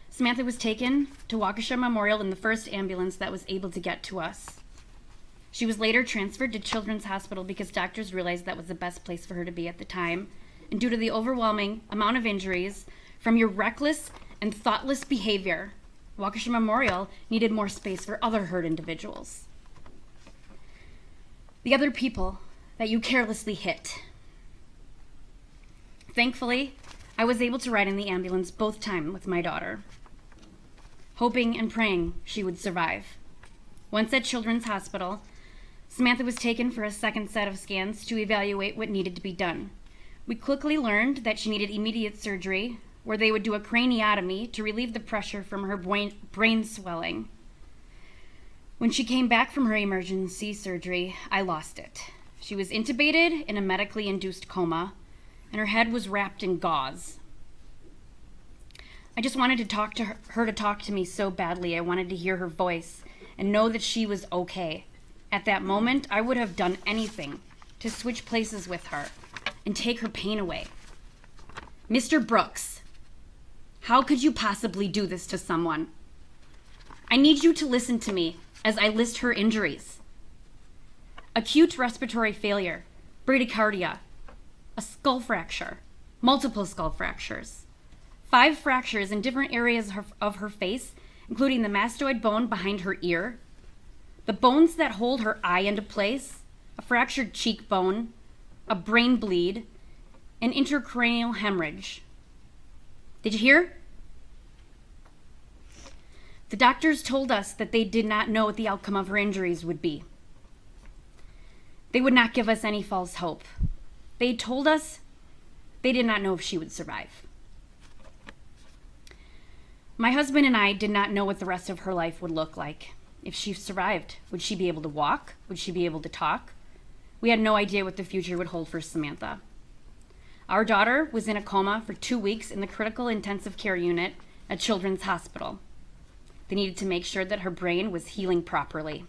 Samantha was taken to Waukesha Memorial in the first ambulance that was able to get to us. She was later transferred to Children's Hospital because doctors realized that was the best place for her to be at the time, and due to the overwhelming amount of injuries from your reckless and thoughtless behavior, Waukesha Memorial needed more space for other hurt individuals. The other people that you carelessly hit. Thankfully, I was able to ride in the ambulance both times with my daughter, hoping and praying she would survive. Once at Children's Hospital, Samantha was taken for a second set of scans to evaluate what needed to be done. We quickly learned that she needed immediate surgery, where they would do a craniotomy to relieve the pressure from her brain swelling. When she came back from her emergency surgery, I lost it. She was intubated in a medically induced coma, and her head was wrapped in gauze. I just wanted to talk to her to talk to me so badly. I wanted to hear her voice and know that she was okay. At that moment, I would have done anything to switch places with her and take her pain away. Mr. Brooks, how could you possibly do this to someone? I need you to listen to me as I list her injuries. Acute respiratory failure, bradycardia, a skull fracture, multiple skull fractures, 5 fractures in different areas of her face, including the mastoid bone behind her ear, the bones that hold her eye into place, a fractured cheekbone, a brain bleed, an intracranial hemorrhage. Did you hear? The doctors told us that they did not know what the outcome of her injuries would be. They would not give us any false hope. They told us they did not know if she would survive. My husband and I did not know what the rest of her life would look like. If she survived, would she be able to walk? Would she be able to talk? We had no idea what the future would hold for Samantha. Our daughter was in a coma for 2 weeks in the critical intensive care unit at Children's Hospital. They needed to make sure that her brain was healing properly.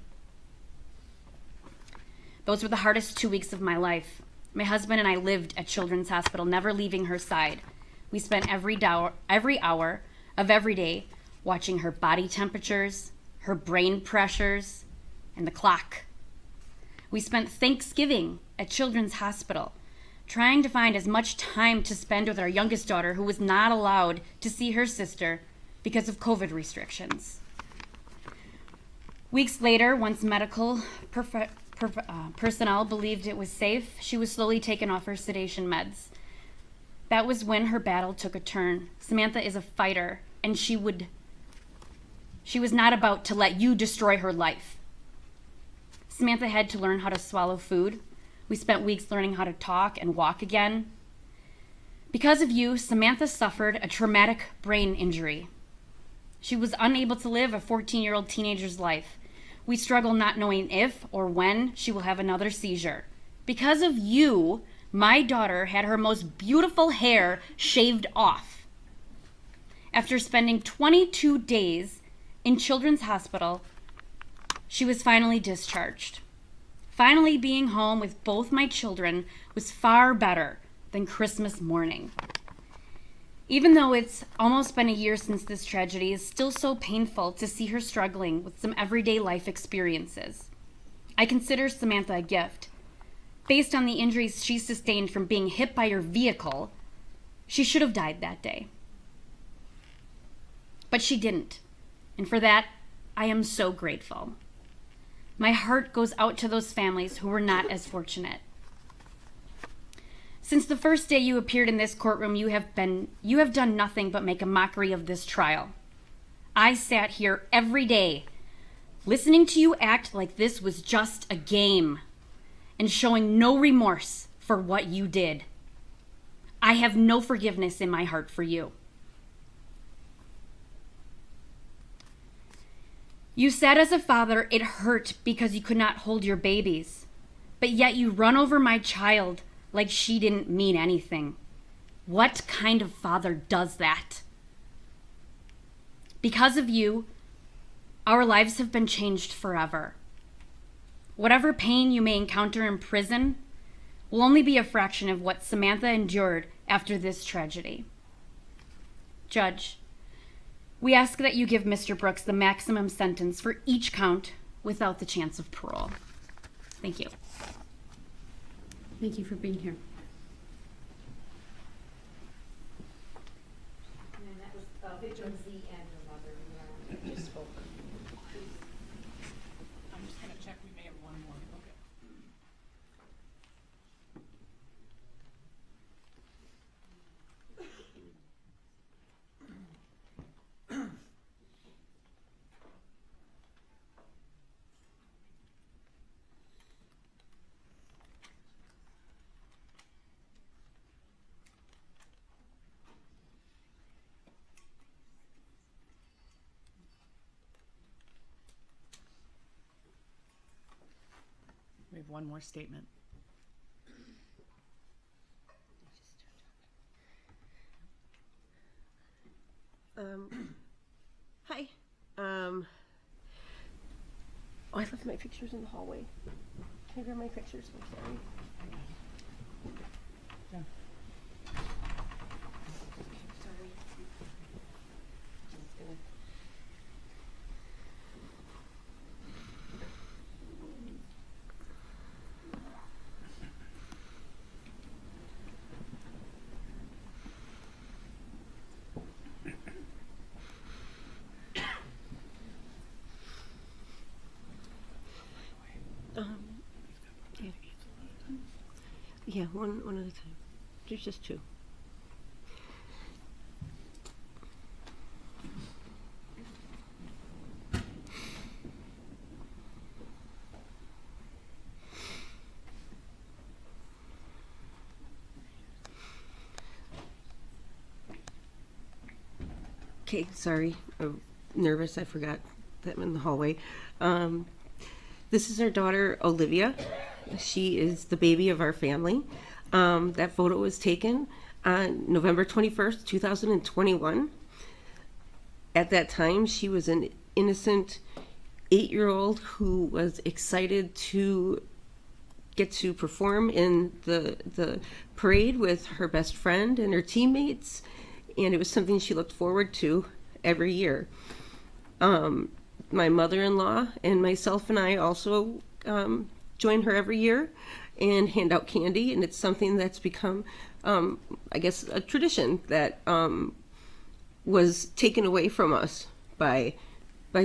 Those were the hardest 2 weeks of my life. My husband and I lived at Children's Hospital, never leaving her side. We spent every hour of every day watching her body temperatures, her brain pressures, and the clock. We spent Thanksgiving at Children's Hospital, trying to find as much time to spend with our youngest daughter, who was not allowed to see her sister because of COVID restrictions. Weeks later, once medical personnel believed it was safe, she was slowly taken off her sedation meds. That was when her battle took a turn. Samantha is a fighter, and she was not about to let you destroy her life. Samantha had to learn how to swallow food. We spent weeks learning how to talk and walk again. Because of you, Samantha suffered a traumatic brain injury. She was unable to live a 14-year-old teenager's life. We struggle not knowing if or when she will have another seizure. Because of you, my daughter had her most beautiful hair shaved off. After spending 22 days in Children's Hospital, she was finally discharged. Finally being home with both my children was far better than Christmas morning. Even though it's almost been a year since this tragedy, it's still so painful to see her struggling with some everyday life experiences. I consider Samantha a gift. Based on the injuries she sustained from being hit by her vehicle, she should have died that day. But she didn't. And for that, I am so grateful. My heart goes out to those families who were not as fortunate. Since the first day you appeared in this courtroom, you have done nothing but make a mockery of this trial. I sat here every day, listening to you act like this was just a game, and showing no remorse for what you did. I have no forgiveness in my heart for you. You said as a father it hurt because you could not hold your babies, but yet you run over my child like she didn't mean anything. What kind of father does that? Because of you, our lives have been changed forever. Whatever pain you may encounter in prison will only be a fraction of what Samantha endured after this tragedy. Judge, we ask that you give Mr. Brooks the maximum sentence for each count without the chance of parole. Thank you. Thank you for being here. And that was victim Z and her mother who just spoke. I'm just going to check. We may have one more. We have one more statement. Hi. Oh, I left my pictures in the hallway. Can I grab my pictures? I'm sorry. Yeah, one at a time. There's just two. Okay, sorry. I'm nervous. I forgot that I'm in the hallway. This is our daughter, Olivia. She is the baby of our family. That photo was taken on November 21st, 2021. At that time, she was an innocent 8-year-old who was excited to get to perform in the parade with her best friend and her teammates, and it was something she looked forward to every year. My mother-in-law and myself and I also join her every year and hand out candy, and it's something that's become, I guess, a tradition that was taken away from us by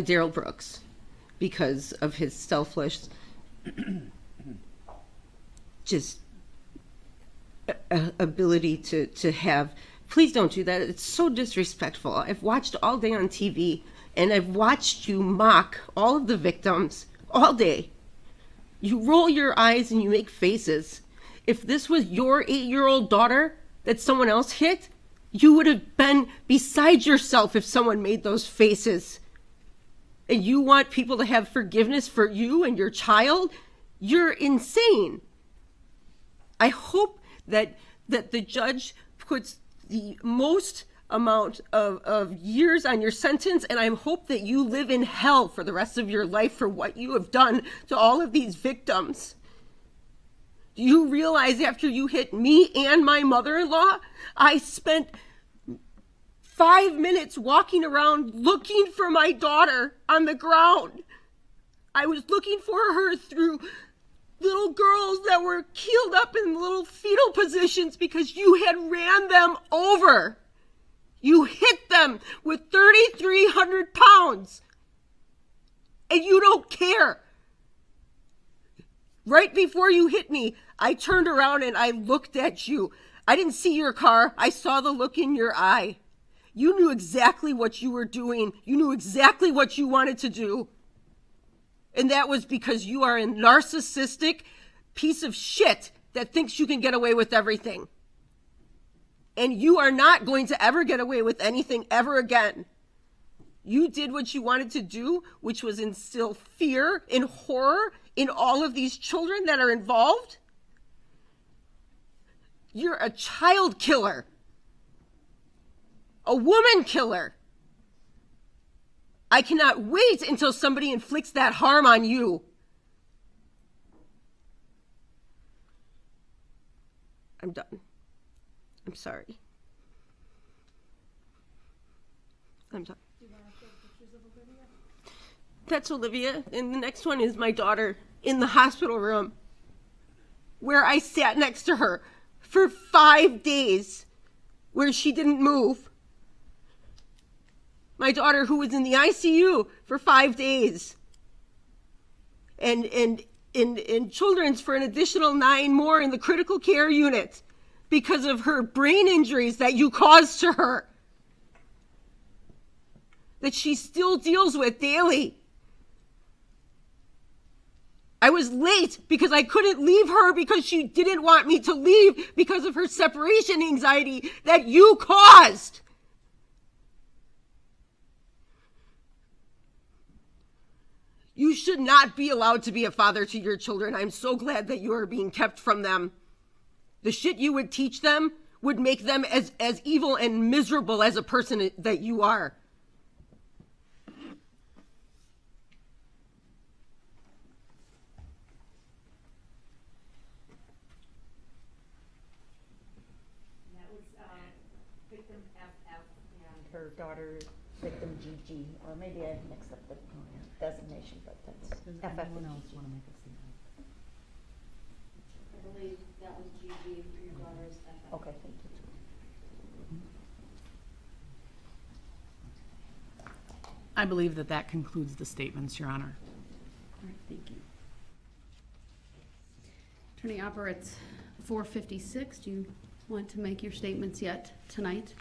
Darrell Brooks because of his selfless, just ability to have. Please don't do that. It's so disrespectful. I've watched all day on TV, and I've watched you mock all of the victims all day. You roll your eyes and you make faces. If this was your 8-year-old daughter that someone else hit, you would have been beside yourself if someone made those faces. And you want people to have forgiveness for you and your child? You're insane. I hope that the judge puts the most amount of years on your sentence, and I hope that you live in hell for the rest of your life for what you have done to all of these victims. Do you realize after you hit me and my mother-in-law, I spent 5 minutes walking around looking for my daughter on the ground? I was looking for her through little girls that were keeled up in little fetal positions because you had ran them over. You hit them with 3,300 pounds, and you don't care. Right before you hit me, I turned around and I looked at you. I didn't see your car. I saw the look in your eye. You knew exactly what you were doing. You knew exactly what you wanted to do. And that was because you are a narcissistic piece of shit that thinks you can get away with everything. And you are not going to ever get away with anything ever again. You did what you wanted to do, which was instill fear and horror in all of these children that are involved. You're a child killer. A woman killer. I cannot wait until somebody inflicts that harm on you. I'm done. I'm sorry. I'm done. That's Olivia, and the next one is my daughter in the hospital room where I sat next to her for 5 days where she didn't move. My daughter who was in the ICU for 5 days. And in children's for an additional 9 more in the critical care unit because of her brain injuries that you caused to her, that she still deals with daily. I was late because I couldn't leave her because she didn't want me to leave because of her separation anxiety that you caused. You should not be allowed to be a father to your children. I'm so glad that you are being kept from them. The shit you would teach them would make them as evil and miserable as a person that you are. had mixed up the designation, but that's FF and GG. I believe that was GG, your daughter's FF. Okay, thank you. I believe that that concludes the statements, Your Honor. All right, thank you. Attorney Opper, it's 4:56. Do you want to make your statements yet tonight?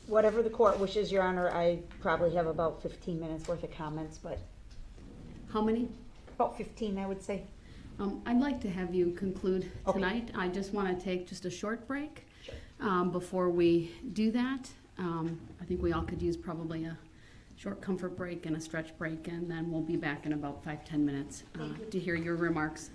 Whatever the court wishes, Your Honor, I probably have about 15 minutes worth of comments, but. How many? About 15, I would say. I'd like to have you conclude tonight. I just want to take just a short break before we do that. I think we all could use probably a short comfort break and a stretch break, and then we'll be back in about 5-10 minutes to hear your remarks.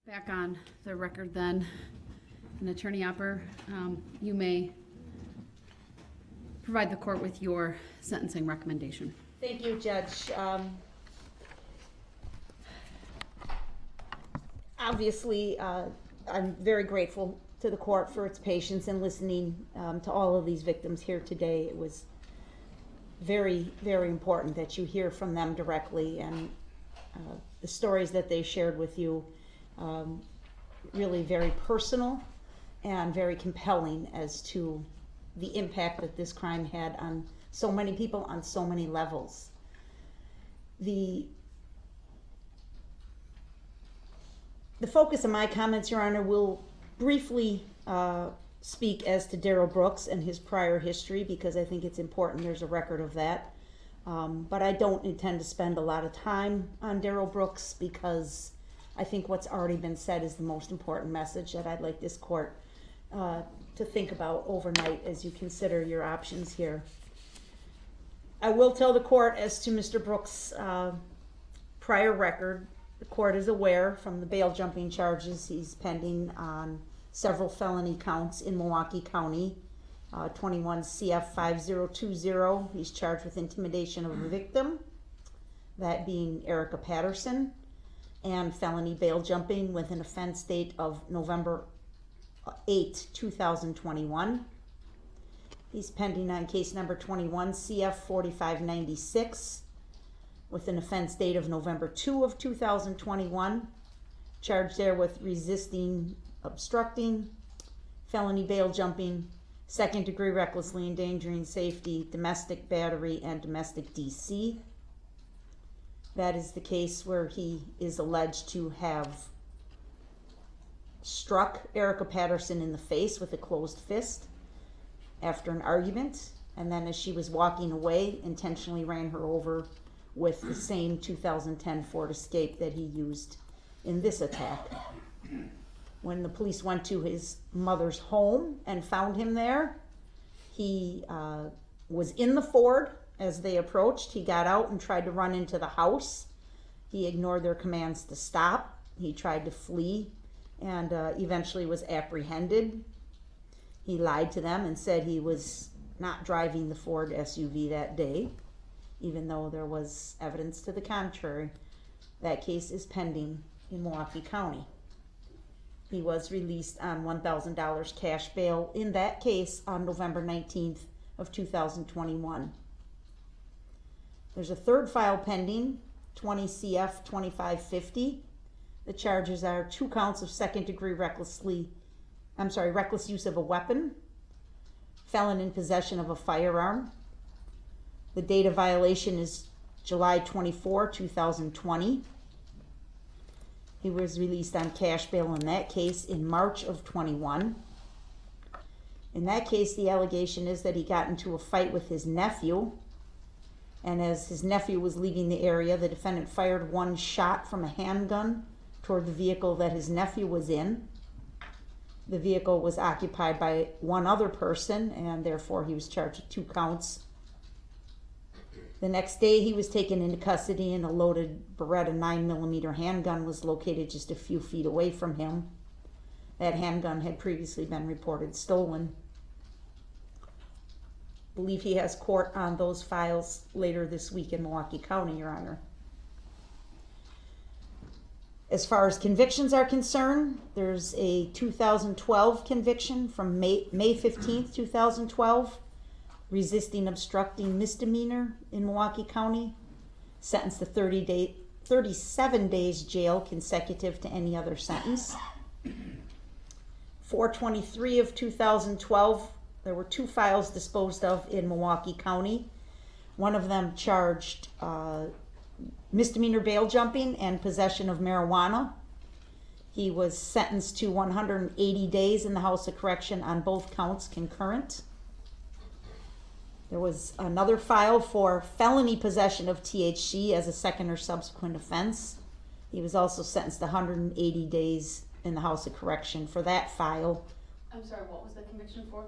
Back on the record then, and Attorney Opper, you may provide the court with your sentencing recommendation. Thank you, Judge. Obviously, I'm very grateful to the court for its patience in listening to all of these victims here today. It was very, very important that you hear from them directly, and the stories that they shared with you, really very personal and very compelling as to the impact that this crime had on so many people on so many levels. The focus of my comments, Your Honor, will briefly speak as to Darrell Brooks and his prior history, because I think it's important there's a record of that. But I don't intend to spend a lot of time on Darrell Brooks, because I think what's already been said is the most important message that I'd like this court to think about overnight as you consider your options here. I will tell the court as to Mr. Brooks' prior record. The court is aware from the bail jumping charges he's pending on several felony counts in Milwaukee County. 21 CF 5020, he's charged with intimidation of a victim, that being Erica Patterson, and felony bail jumping with an offense date of November 8, 2021. He's pending on case number 21 CF 4596 with an offense date of November 2 of 2021, charged there with resisting, obstructing, felony bail jumping, second degree recklessly endangering safety, domestic battery, and domestic DC. That is the case where he is alleged to have struck Erica Patterson in the face with a closed fist after an argument, and then as she was walking away, intentionally ran her over with the same 2010 Ford Escape that he used in this attack. When the police went to his mother's home and found him there, he was in the Ford as they approached. He got out and tried to run into the house. He ignored their commands to stop. He tried to flee and eventually was apprehended. He lied to them and said he was not driving the Ford SUV that day, even though there was evidence to the contrary. That case is pending in Milwaukee County. He was released on $1,000 cash bail in that case on November 19th of 2021. There's a third file pending, 20 CF 2550. The charges are 2 counts of second degree reckless use of a weapon, felon in possession of a firearm. The date of violation is July 24, 2020. He was released on cash bail in that case in March of 21. In that case, the allegation is that he got into a fight with his nephew, and as his nephew was leaving the area, the defendant fired 1 shot from a handgun toward the vehicle that his nephew was in. The vehicle was occupied by 1 other person, and therefore he was charged with 2 counts. The next day, he was taken into custody, and a loaded Beretta 9mm handgun was located just a few feet away from him. That handgun had previously been reported stolen. I believe he has court on those files later this week in Milwaukee County, Your Honor. As far as convictions are concerned, there's a 2012 conviction from May 15th, 2012. Resisting obstructing misdemeanor in Milwaukee County, sentenced to 37 days jail consecutive to any other sentence. 4/23 of 2012, there were 2 files disposed of in Milwaukee County. One of them charged misdemeanor bail jumping and possession of marijuana. He was sentenced to 180 days in the House of Correction on both counts concurrent. There was another file for felony possession of THC as a second or subsequent offense. He was also sentenced to 180 days in the House of Correction for that file. I'm sorry, what was the conviction for?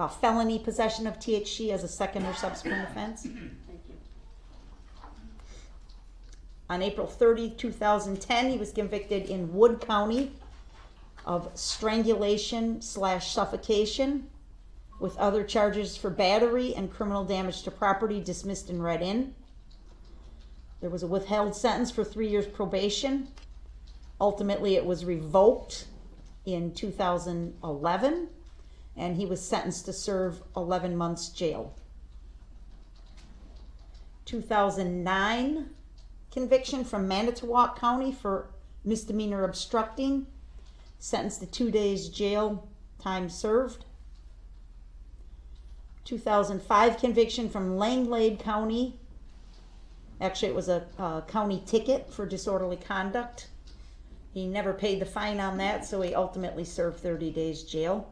Felony possession of THC as a second or subsequent offense. Thank you. On April 30, 2010, he was convicted in Wood County of strangulation/suffocation with other charges for battery and criminal damage to property dismissed and read in. There was a withheld sentence for 3 years probation. Ultimately, it was revoked in 2011, and he was sentenced to serve 11 months jail. 2009 conviction from Manitowoc County for misdemeanor obstructing, sentenced to 2 days jail, time served. 2005 conviction from Langlade County. Actually, it was a county ticket for disorderly conduct. He never paid the fine on that, so he ultimately served 30 days jail.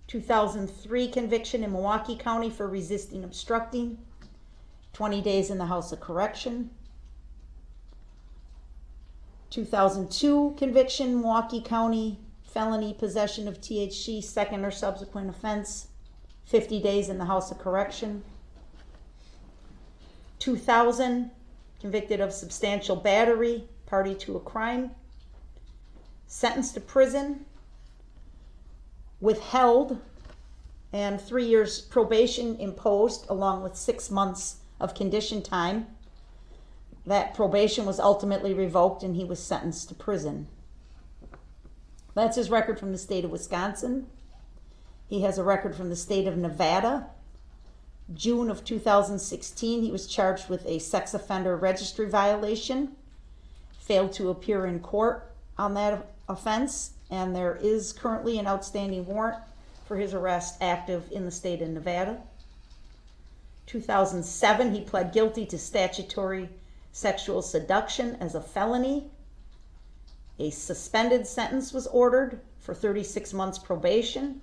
2003 conviction in Milwaukee County for resisting obstructing, 20 days in the House of Correction. 2002 conviction, Milwaukee County, felony possession of THC, second or subsequent offense, 50 days in the House of Correction. 2000, convicted of substantial battery, party to a crime, sentenced to prison, withheld, and 3 years probation imposed along with 6 months of condition time. That probation was ultimately revoked and he was sentenced to prison. That's his record from the state of Wisconsin. He has a record from the state of Nevada. June of 2016, he was charged with a sex offender registry violation, failed to appear in court on that offense, and there is currently an outstanding warrant for his arrest active in the state of Nevada. 2007, he pled guilty to statutory sexual seduction as a felony. A suspended sentence was ordered for 36 months probation.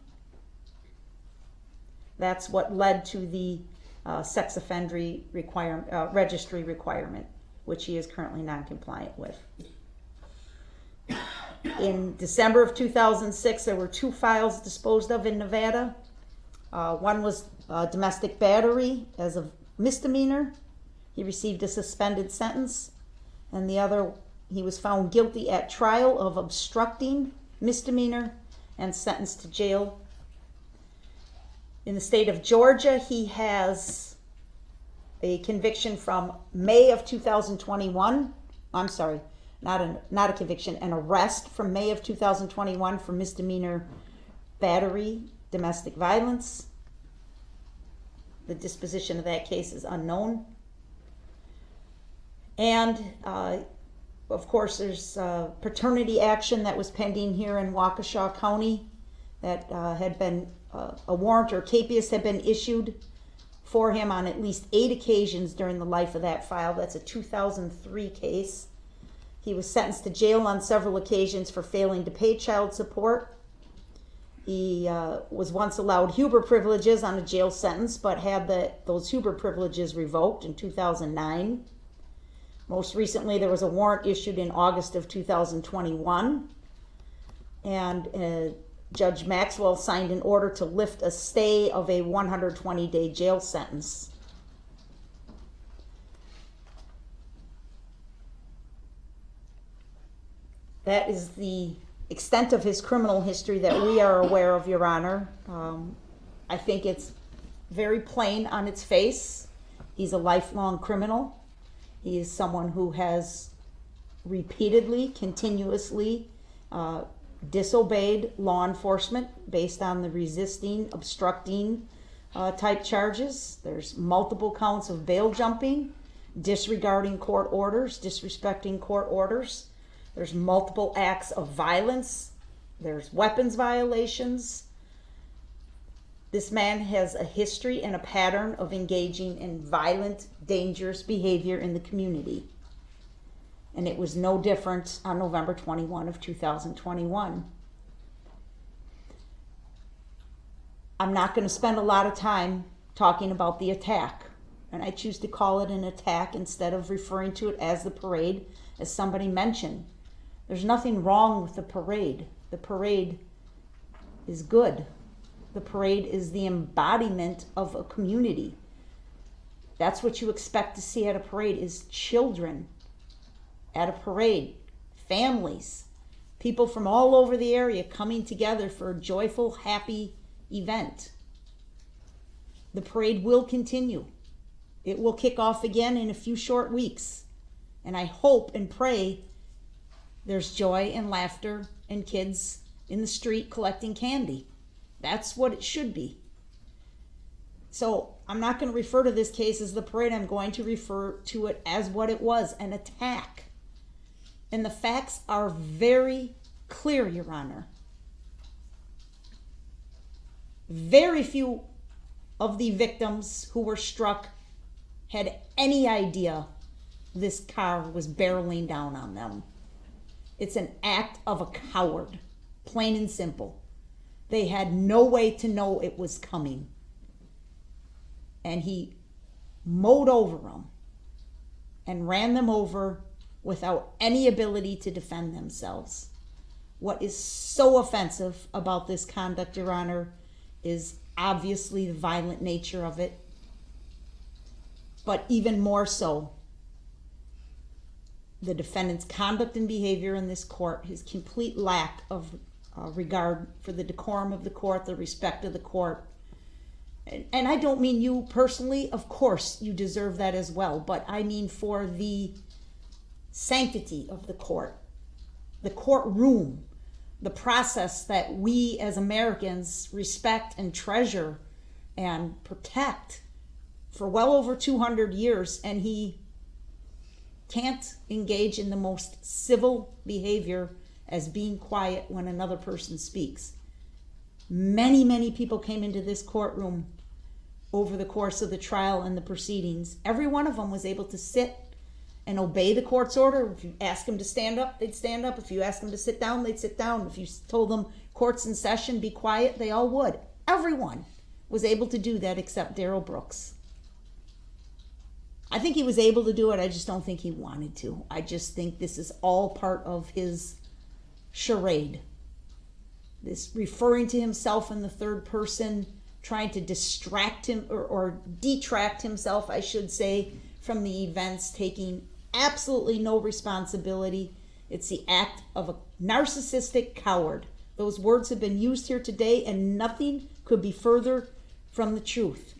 That's what led to the sex offender registry requirement, which he is currently non-compliant with. In December of 2006, there were 2 files disposed of in Nevada. One was domestic battery as a misdemeanor. He received a suspended sentence. And the other, he was found guilty at trial of obstructing, misdemeanor, and sentenced to jail. In the state of Georgia, he has a conviction from May of 2021. I'm sorry, not a conviction, an arrest from May of 2021 for misdemeanor battery, domestic violence. The disposition of that case is unknown. And of course, there's paternity action that was pending here in Waukesha County that had been a warrant or capias had been issued for him on at least 8 occasions during the life of that file. That's a 2003 case. He was sentenced to jail on several occasions for failing to pay child support. He was once allowed Huber privileges on a jail sentence, but had those Huber privileges revoked in 2009. Most recently, there was a warrant issued in August of 2021, and Judge Maxwell signed an order to lift a stay of a 120-day jail sentence. That is the extent of his criminal history that we are aware of, Your Honor. I think it's very plain on its face. He's a lifelong criminal. He is someone who has repeatedly, continuously disobeyed law enforcement based on the resisting, obstructing type charges. There's multiple counts of bail jumping, disregarding court orders, disrespecting court orders. There's multiple acts of violence. There's weapons violations. This man has a history and a pattern of engaging in violent, dangerous behavior in the community. And it was no different on November 21 of 2021. I'm not going to spend a lot of time talking about the attack. And I choose to call it an attack instead of referring to it as the parade, as somebody mentioned. There's nothing wrong with the parade. The parade is good. The parade is the embodiment of a community. That's what you expect to see at a parade, is children at a parade, families, people from all over the area coming together for a joyful, happy event. The parade will continue. It will kick off again in a few short weeks. And I hope and pray there's joy and laughter and kids in the street collecting candy. That's what it should be. So I'm not going to refer to this case as the parade. I'm going to refer to it as what it was, an attack. And the facts are very clear, Your Honor. Very few of the victims who were struck had any idea this car was barreling down on them. It's an act of a coward, plain and simple. They had no way to know it was coming. And he mowed over them and ran them over without any ability to defend themselves. What is so offensive about this conduct, Your Honor, is obviously the violent nature of it, but even more so, the defendant's conduct and behavior in this court, his complete lack of regard for the decorum of the court, the respect of the court. And I don't mean you personally, of course you deserve that as well, but I mean for the sanctity of the court, the courtroom, the process that we as Americans respect and treasure and protect for well over 200 years, and he can't engage in the most civil behavior as being quiet when another person speaks. Many, many people came into this courtroom over the course of the trial and the proceedings. Every one of them was able to sit and obey the court's order. If you ask them to stand up, they'd stand up. If you asked them to sit down, they'd sit down. If you told them court's in session, be quiet, they all would. Everyone was able to do that except Darrell Brooks. I think he was able to do it. I just don't think he wanted to. I just think this is all part of his charade. This referring to himself in the third person, trying to distract him or detract himself, I should say, from the events, taking absolutely no responsibility. It's the act of a narcissistic coward. Those words have been used here today, and nothing could be further from the truth.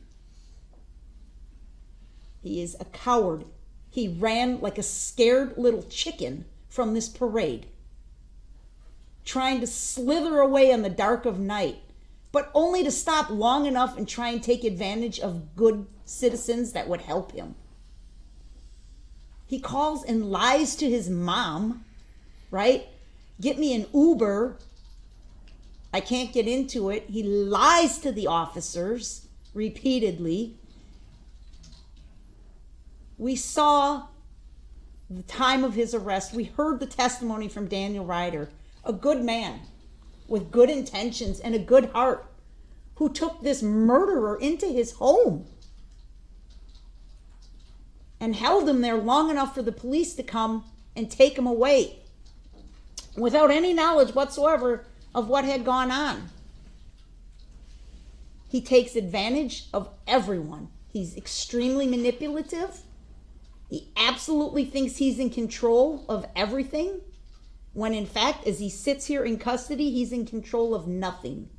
He is a coward. He ran like a scared little chicken from this parade, trying to slither away in the dark of night, but only to stop long enough and try and take advantage of good citizens that would help him. He calls and lies to his mom, right? Get me an Uber. I can't get into it. He lies to the officers repeatedly. We saw the time of his arrest. We heard the testimony from Daniel Ryder, a good man with good intentions and a good heart, who took this murderer into his home and held him there long enough for the police to come and take him away without any knowledge whatsoever of what had gone on. He takes advantage of everyone. He's extremely manipulative. He absolutely thinks he's in control of everything, when in fact, as he sits here in custody, he's in control of nothing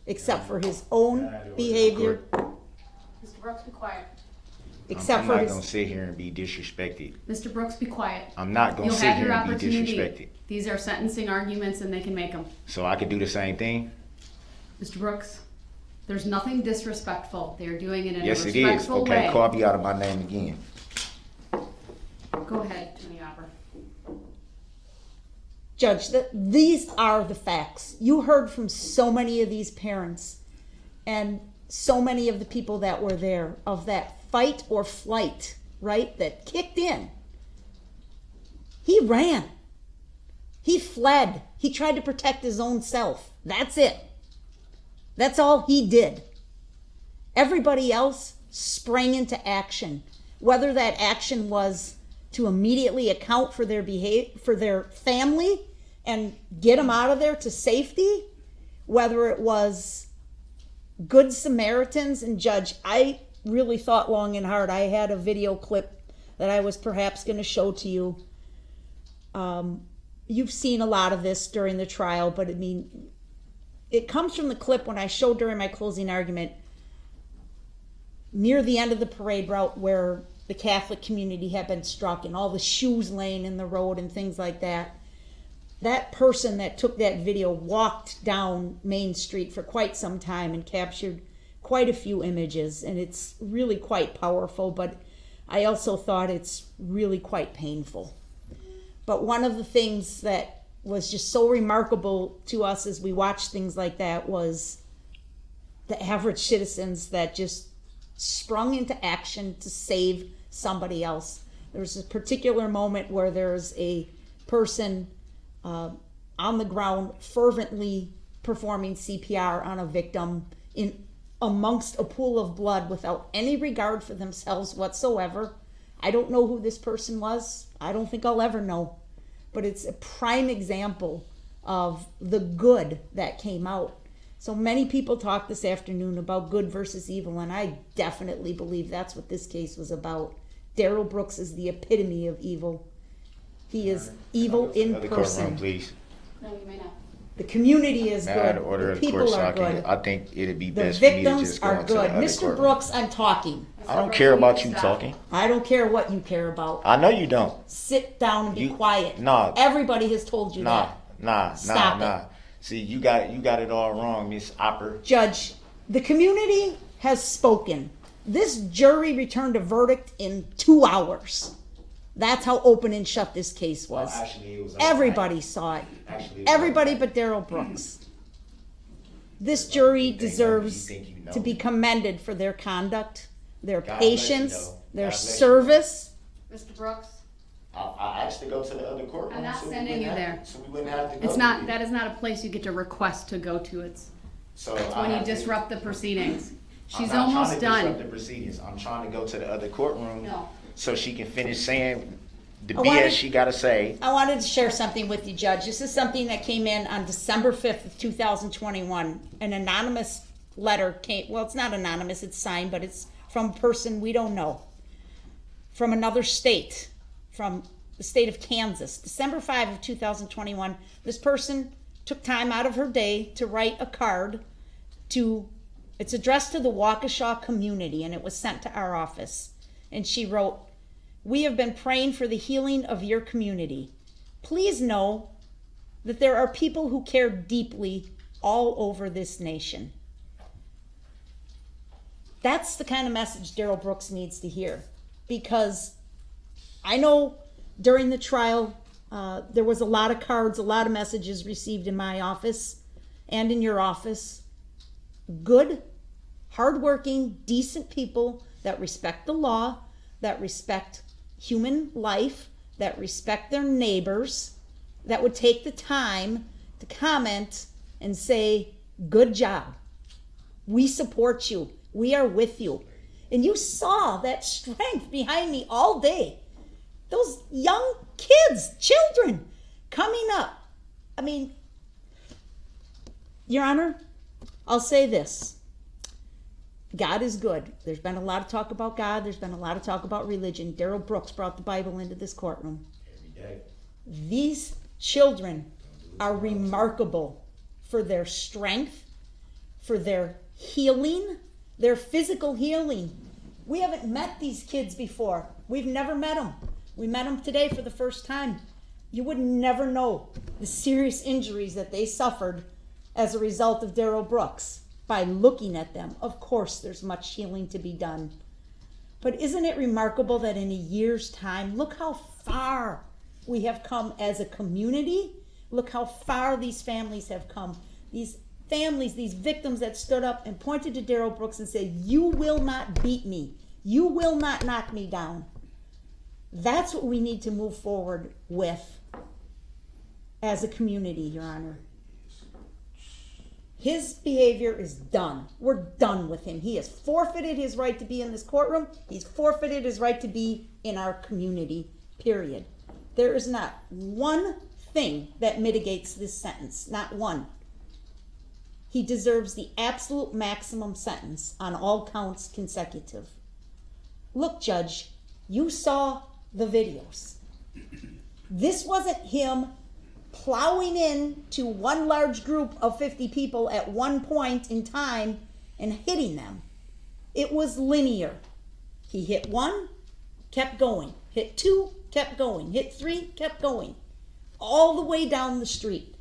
except for his own behavior. Mr. Brooks, be quiet. Except I'm for not his... going to sit here and be disrespected. Mr. Brooks, be quiet. I'm not going to You'll sit have here your and be opportunity. disrespected. These are sentencing arguments and they can make them. So I could do the same thing? Mr. Brooks, there's nothing disrespectful. They are doing it in Yes, a it is. respectful Okay, way. call me out of my name again. Go ahead, Attorney Opera. Judge, these are the facts. You heard from so many of these parents and so many of the people that were there of that fight or flight, right, that kicked in. He ran. He fled. He tried to protect his own self. That's it. That's all he did. Everybody else sprang into action, whether that action was to immediately account for their for their family and get them out of there to safety, whether it was good Samaritans. And Judge, I really thought long and hard. I had a video clip that I was perhaps going to show to you. You've seen a lot of this during the trial, but I mean, it comes from the clip when I showed during my closing argument near the end of the parade route where the Catholic community had been struck and all the shoes laying in the road and things like that. That person that took that video walked down Main Street for quite some time and captured quite a few images, and it's really quite powerful, but I also thought it's really quite painful. But one of the things that was just so remarkable to us as we watched things like that was the average citizens that just sprung into action to save somebody else. There was a particular moment where there's a person on the ground fervently performing CPR on a victim in amongst a pool of blood without any regard for themselves whatsoever. I don't know who this person was. I don't think I'll ever know. But it's a prime example of the good that came out. So many people talked this afternoon about good versus evil, and I definitely believe that's what this case was about. Darrell Brooks is the epitome of evil. He is evil in Another person. courtroom, please. No, you may not. The community is May I have good. the order The of the people court so are I can, good. I think it'd be The best for me to victims just go are into the good. other Mr. courtroom. Brooks, I'm talking. I don't care about you talking. I don't care what you care about. I know you don't. Sit down and be quiet. Nah. Everybody has told you that. Stop it. See, you got it all wrong, Miss Opper. Judge, the community has spoken. This jury returned a verdict in 2 hours. That's how open and shut this case was. Well, actually, it was Everybody saw it. Actually, it was Everybody but Darrell Brooks. This jury deserves to be commended for their conduct, their God bless you, patience, though. their God bless you. service. Mr. Brooks, I asked to go to the other courtroom. I'm not so we sending you wouldn't there. have- So we wouldn't have to go. it's not, there. that is not a place you get to request to go to. It's when I you have to- disrupt the proceedings. She's I'm not almost trying to done. disrupt the proceedings. I'm trying to go to the other courtroom No. so she can finish saying the I wanted- BS she got to say. I wanted to share something with you, Judge. This is something that came in on December 5th of 2021. An anonymous letter came, well, it's not anonymous, it's signed, but it's from a person we don't know. From another state, from the state of Kansas. December 5 of 2021, this person took time out of her day to write a card it's addressed to the Waukesha community, and it was sent to our office. And she wrote, "We have been praying for the healing of your community. Please know that there are people who care deeply all over this nation." That's the kind of message Darrell Brooks needs to hear, because I know during the trial there was a lot of cards, a lot of messages received in my office and in your office. Good, hardworking, decent people that respect the law, that respect human life, that respect their neighbors, that would take the time to comment and say, "Good job. We support you. We are with you." And you saw that strength behind me all day. Those young kids, children, coming up. I mean, Your Honor, I'll say this. God is good. There's been a lot of talk about God. There's been a lot of talk about religion. Darrell Brooks brought the Bible into this courtroom. These children are remarkable for their strength, for their healing, their physical healing. We haven't met these kids before. We've never met them. We met them today for the first time. You would never know the serious injuries that they suffered as a result of Darrell Brooks by looking at them. Of course, there's much healing to be done. But isn't it remarkable that in a year's time, look how far we have come as a community. Look how far these families have come. These families, these victims that stood up and pointed to Darrell Brooks and said, "You will not beat me. You will not knock me down." That's what we need to move forward with as a community, Your Honor. His behavior is done. We're done with him. He has forfeited his right to be in this courtroom. He's forfeited his right to be in our community, period. There is not one thing that mitigates this sentence, not one. He deserves the absolute maximum sentence on all counts consecutive. Look, Judge, you saw the videos. This wasn't him plowing in to one large group of 50 people at one point in time and hitting them. It was linear. He hit one, kept going. Hit two, kept going. Hit three, kept going. All the way down the street.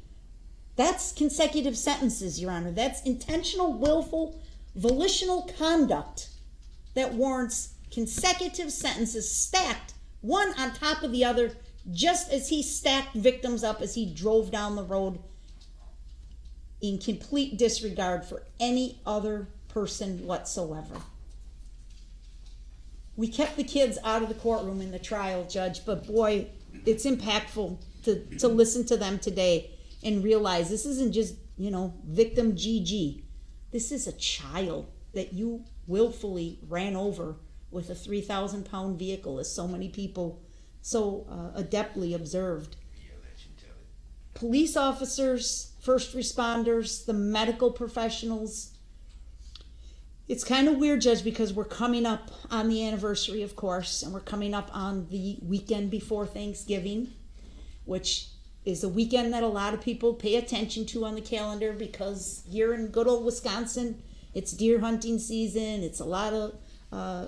That's consecutive sentences, Your Honor. That's intentional, willful, volitional conduct that warrants consecutive sentences stacked one on top of the other, just as he stacked victims up as he drove down the road in complete disregard for any other person whatsoever. We kept the kids out of the courtroom in the trial, Judge, but boy, it's impactful to listen to them today and realize this isn't just, victim GG. This is a child that you willfully ran over with a 3,000-pound vehicle, as so many people so adeptly observed. Police officers, first responders, the medical professionals. It's kind of weird, Judge, because we're coming up on the anniversary, of course, and we're coming up on the weekend before Thanksgiving, which is a weekend that a lot of people pay attention to on the calendar because here in good old Wisconsin, it's deer hunting season. It's a lot of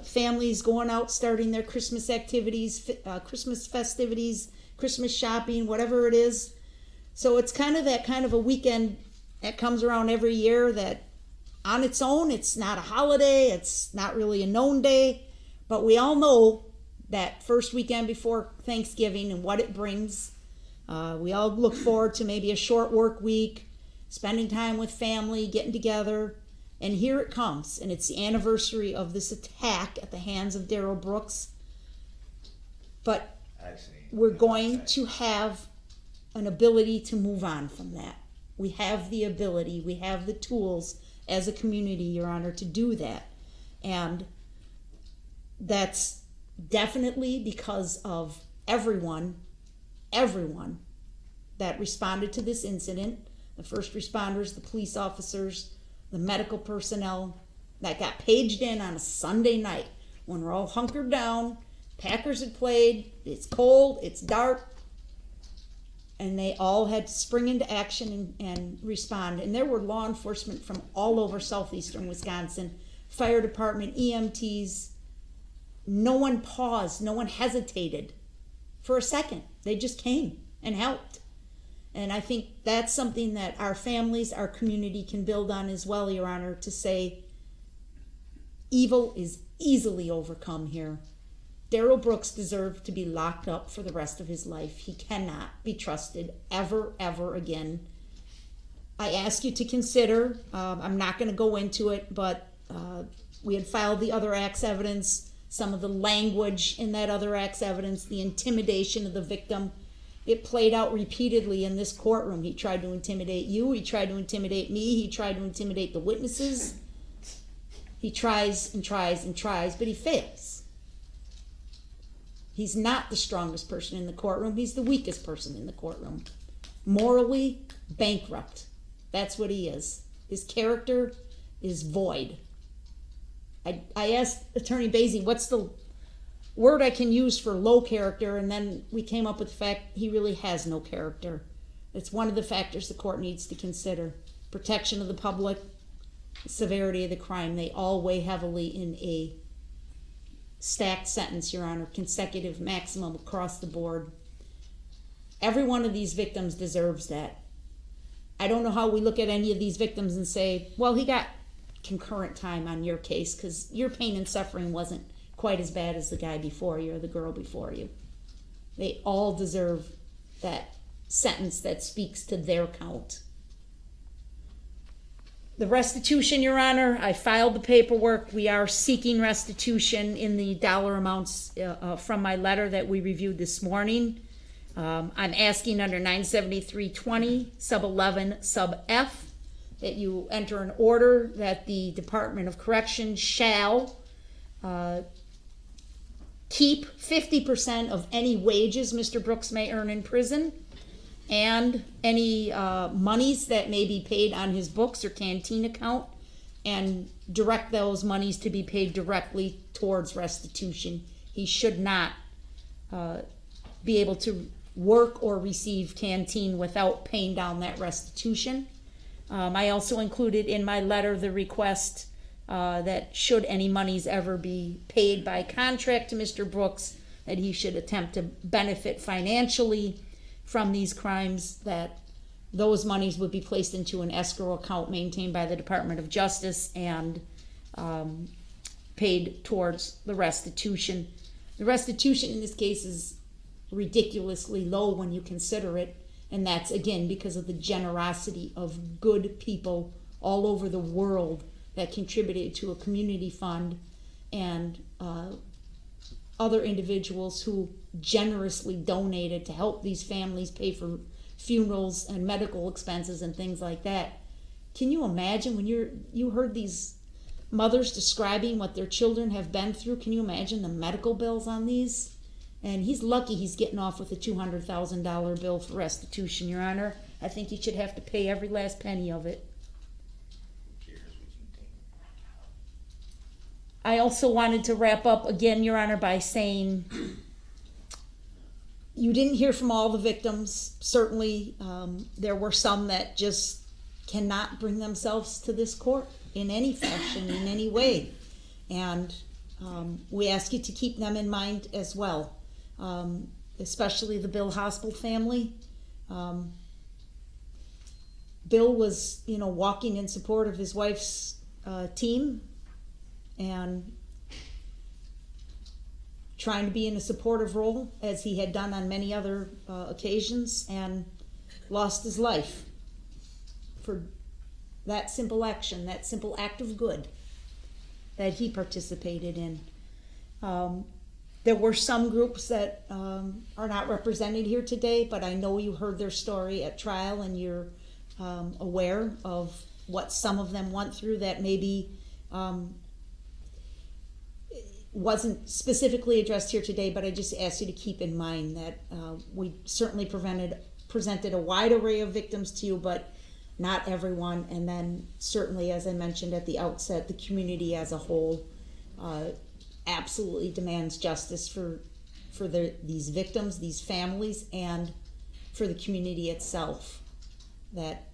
families going out, starting their Christmas activities, Christmas festivities, Christmas shopping, whatever it is. So it's kind of a weekend that comes around every year that on its own, it's not a holiday, it's not really a known day, but we all know that first weekend before Thanksgiving and what it brings. We all look forward to maybe a short work week, spending time with family, getting together, and here it comes, and it's the anniversary of this attack at the hands of Darrell Brooks. But we're going to have an ability to move on from that. We have the ability, we have the tools as a community, Your Honor, to do that. And that's definitely because of everyone that responded to this incident, the first responders, the police officers, the medical personnel that got paged in on a Sunday night when we're all hunkered down, Packers had played, it's cold, it's dark, and they all had to spring into action and respond. And there were law enforcement from all over southeastern Wisconsin, fire department, EMTs. No one paused, no one hesitated for a second. They just came and helped. And I think that's something that our families, our community can build on as well, Your Honor, to say evil is easily overcome here. Darrell Brooks deserved to be locked up for the rest of his life. He cannot be trusted ever, ever again. I ask you to consider, I'm not going to go into it, but we had filed the other act's evidence, some of the language in that other act's evidence, the intimidation of the victim. It played out repeatedly in this courtroom. He tried to intimidate you. He tried to intimidate me. He tried to intimidate the witnesses. He tries and tries and tries, but he fails. He's not the strongest person in the courtroom. He's the weakest person in the courtroom. Morally bankrupt. That's what he is. His character is void. I asked Attorney Basie, what's the word I can use for low character, and then we came up with the fact he really has no character. It's one of the factors the court needs to consider. Protection of the public, the severity of the crime, they all weigh heavily in a stacked sentence, Your Honor, consecutive maximum across the board. Every one of these victims deserves that. I don't know how we look at any of these victims and say, well, he got concurrent time on your case because your pain and suffering wasn't quite as bad as the guy before you or the girl before you. They all deserve that sentence that speaks to their count. The restitution, Your Honor, I filed the paperwork. We are seeking restitution in the dollar amounts from my letter that we reviewed this morning. I'm asking under 97320 sub 11 sub F that you enter an order that the Department of Corrections shall keep 50% of any wages Mr. Brooks may earn in prison and any monies that may be paid on his books or canteen account, and direct those monies to be paid directly towards restitution. He should not be able to work or receive canteen without paying down that restitution. I also included in my letter the request that should any monies ever be paid by contract to Mr. Brooks, that he should attempt to benefit financially from these crimes, that those monies would be placed into an escrow account maintained by the Department of Justice and paid towards the restitution. The restitution in this case is ridiculously low when you consider it, and that's again because of the generosity of good people all over the world that contributed to a community fund, and other individuals who generously donated to help these families pay for funerals and medical expenses and things like that. Can you imagine when you heard these mothers describing what their children have been through? Can you imagine the medical bills on these? And he's lucky he's getting off with a $200,000 bill for restitution, Your Honor. I think he should have to pay every last penny of it. I also wanted to wrap up again, Your Honor, by saying you didn't hear from all the victims. Certainly, there were some that just cannot bring themselves to this court in any fashion, in any way. And we ask you to keep them in mind as well, especially the Bill Hospital family. Bill was, walking in support of his wife's team and trying to be in a supportive role, as he had done on many other occasions, and lost his life for that simple action, that simple act of good that he participated in. There were some groups that are not represented here today, but I know you heard their story at trial, and you're aware of what some of them went through that maybe wasn't specifically addressed here today, but I just ask you to keep in mind that we certainly presented a wide array of victims to you, but not everyone. And then certainly, as I mentioned at the outset, the community as a whole absolutely demands justice for these victims, these families, and for the community itself. That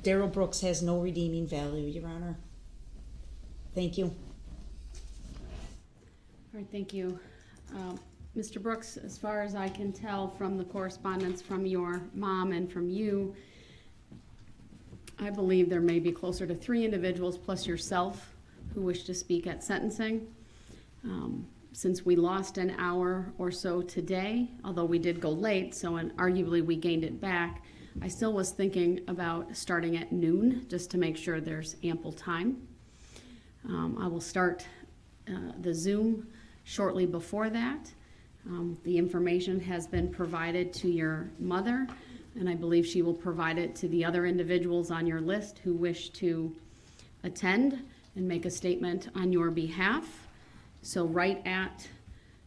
Darrell Brooks has no redeeming value, Your Honor. Thank you. All right, thank you. Mr. Brooks, as far as I can tell from the correspondence from your mom and from you, I believe there may be closer to 3 individuals plus yourself who wish to speak at sentencing. Since we lost an hour or so today, although we did go late, so arguably we gained it back, I still was thinking about starting at noon just to make sure there's ample time. I will start the Zoom shortly before that. The information has been provided to your mother, and I believe she will provide it to the other individuals on your list who wish to attend and make a statement on your behalf. So right at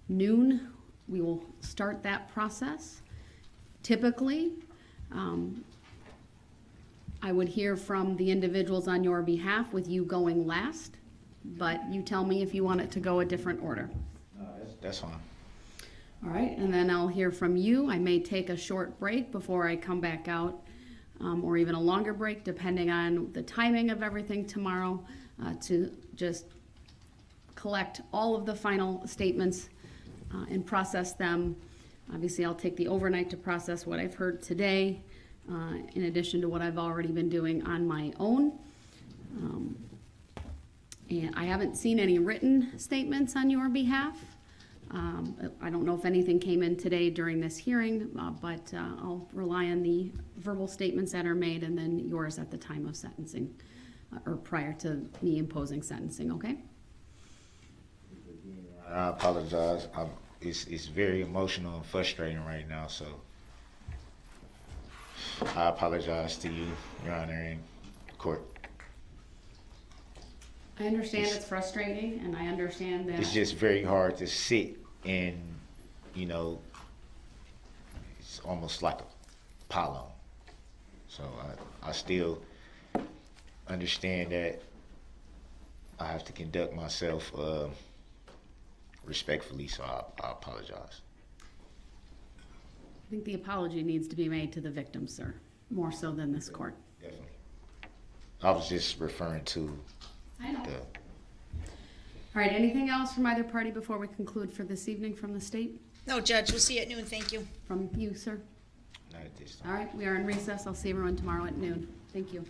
noon, we will start that process. Typically, I would hear from the individuals on your behalf with you going last, but you tell me if you want it to go a different order. That's fine. All right, and then I'll hear from you. I may take a short break before I come back out, or even a longer break, depending on the timing of everything tomorrow, to just collect all of the final statements and process them. Obviously, I'll take the overnight to process what I've heard today, in addition to what I've already been doing on my own. And I haven't seen any written statements on your behalf. I don't know if anything came in today during this hearing, but I'll rely on the verbal statements that are made and then yours at the time of sentencing, or prior to me imposing sentencing, okay? I apologize. It's very emotional and frustrating right now, so I apologize to you, Your Honor, and court. I understand it's frustrating, and I understand that It's just very hard to sit and, it's almost like a pile. So I still understand that I have to conduct myself respectfully, so I apologize. I think the apology needs to be made to the victim, sir, more so than this court. Definitely. I was just referring to I know. the. All right, anything else from either party before we conclude for this evening from the state? No, Judge, we'll see you at noon. Thank you. From you, sir? Not at this time. All right, we are in recess. I'll see everyone tomorrow at noon. Thank you.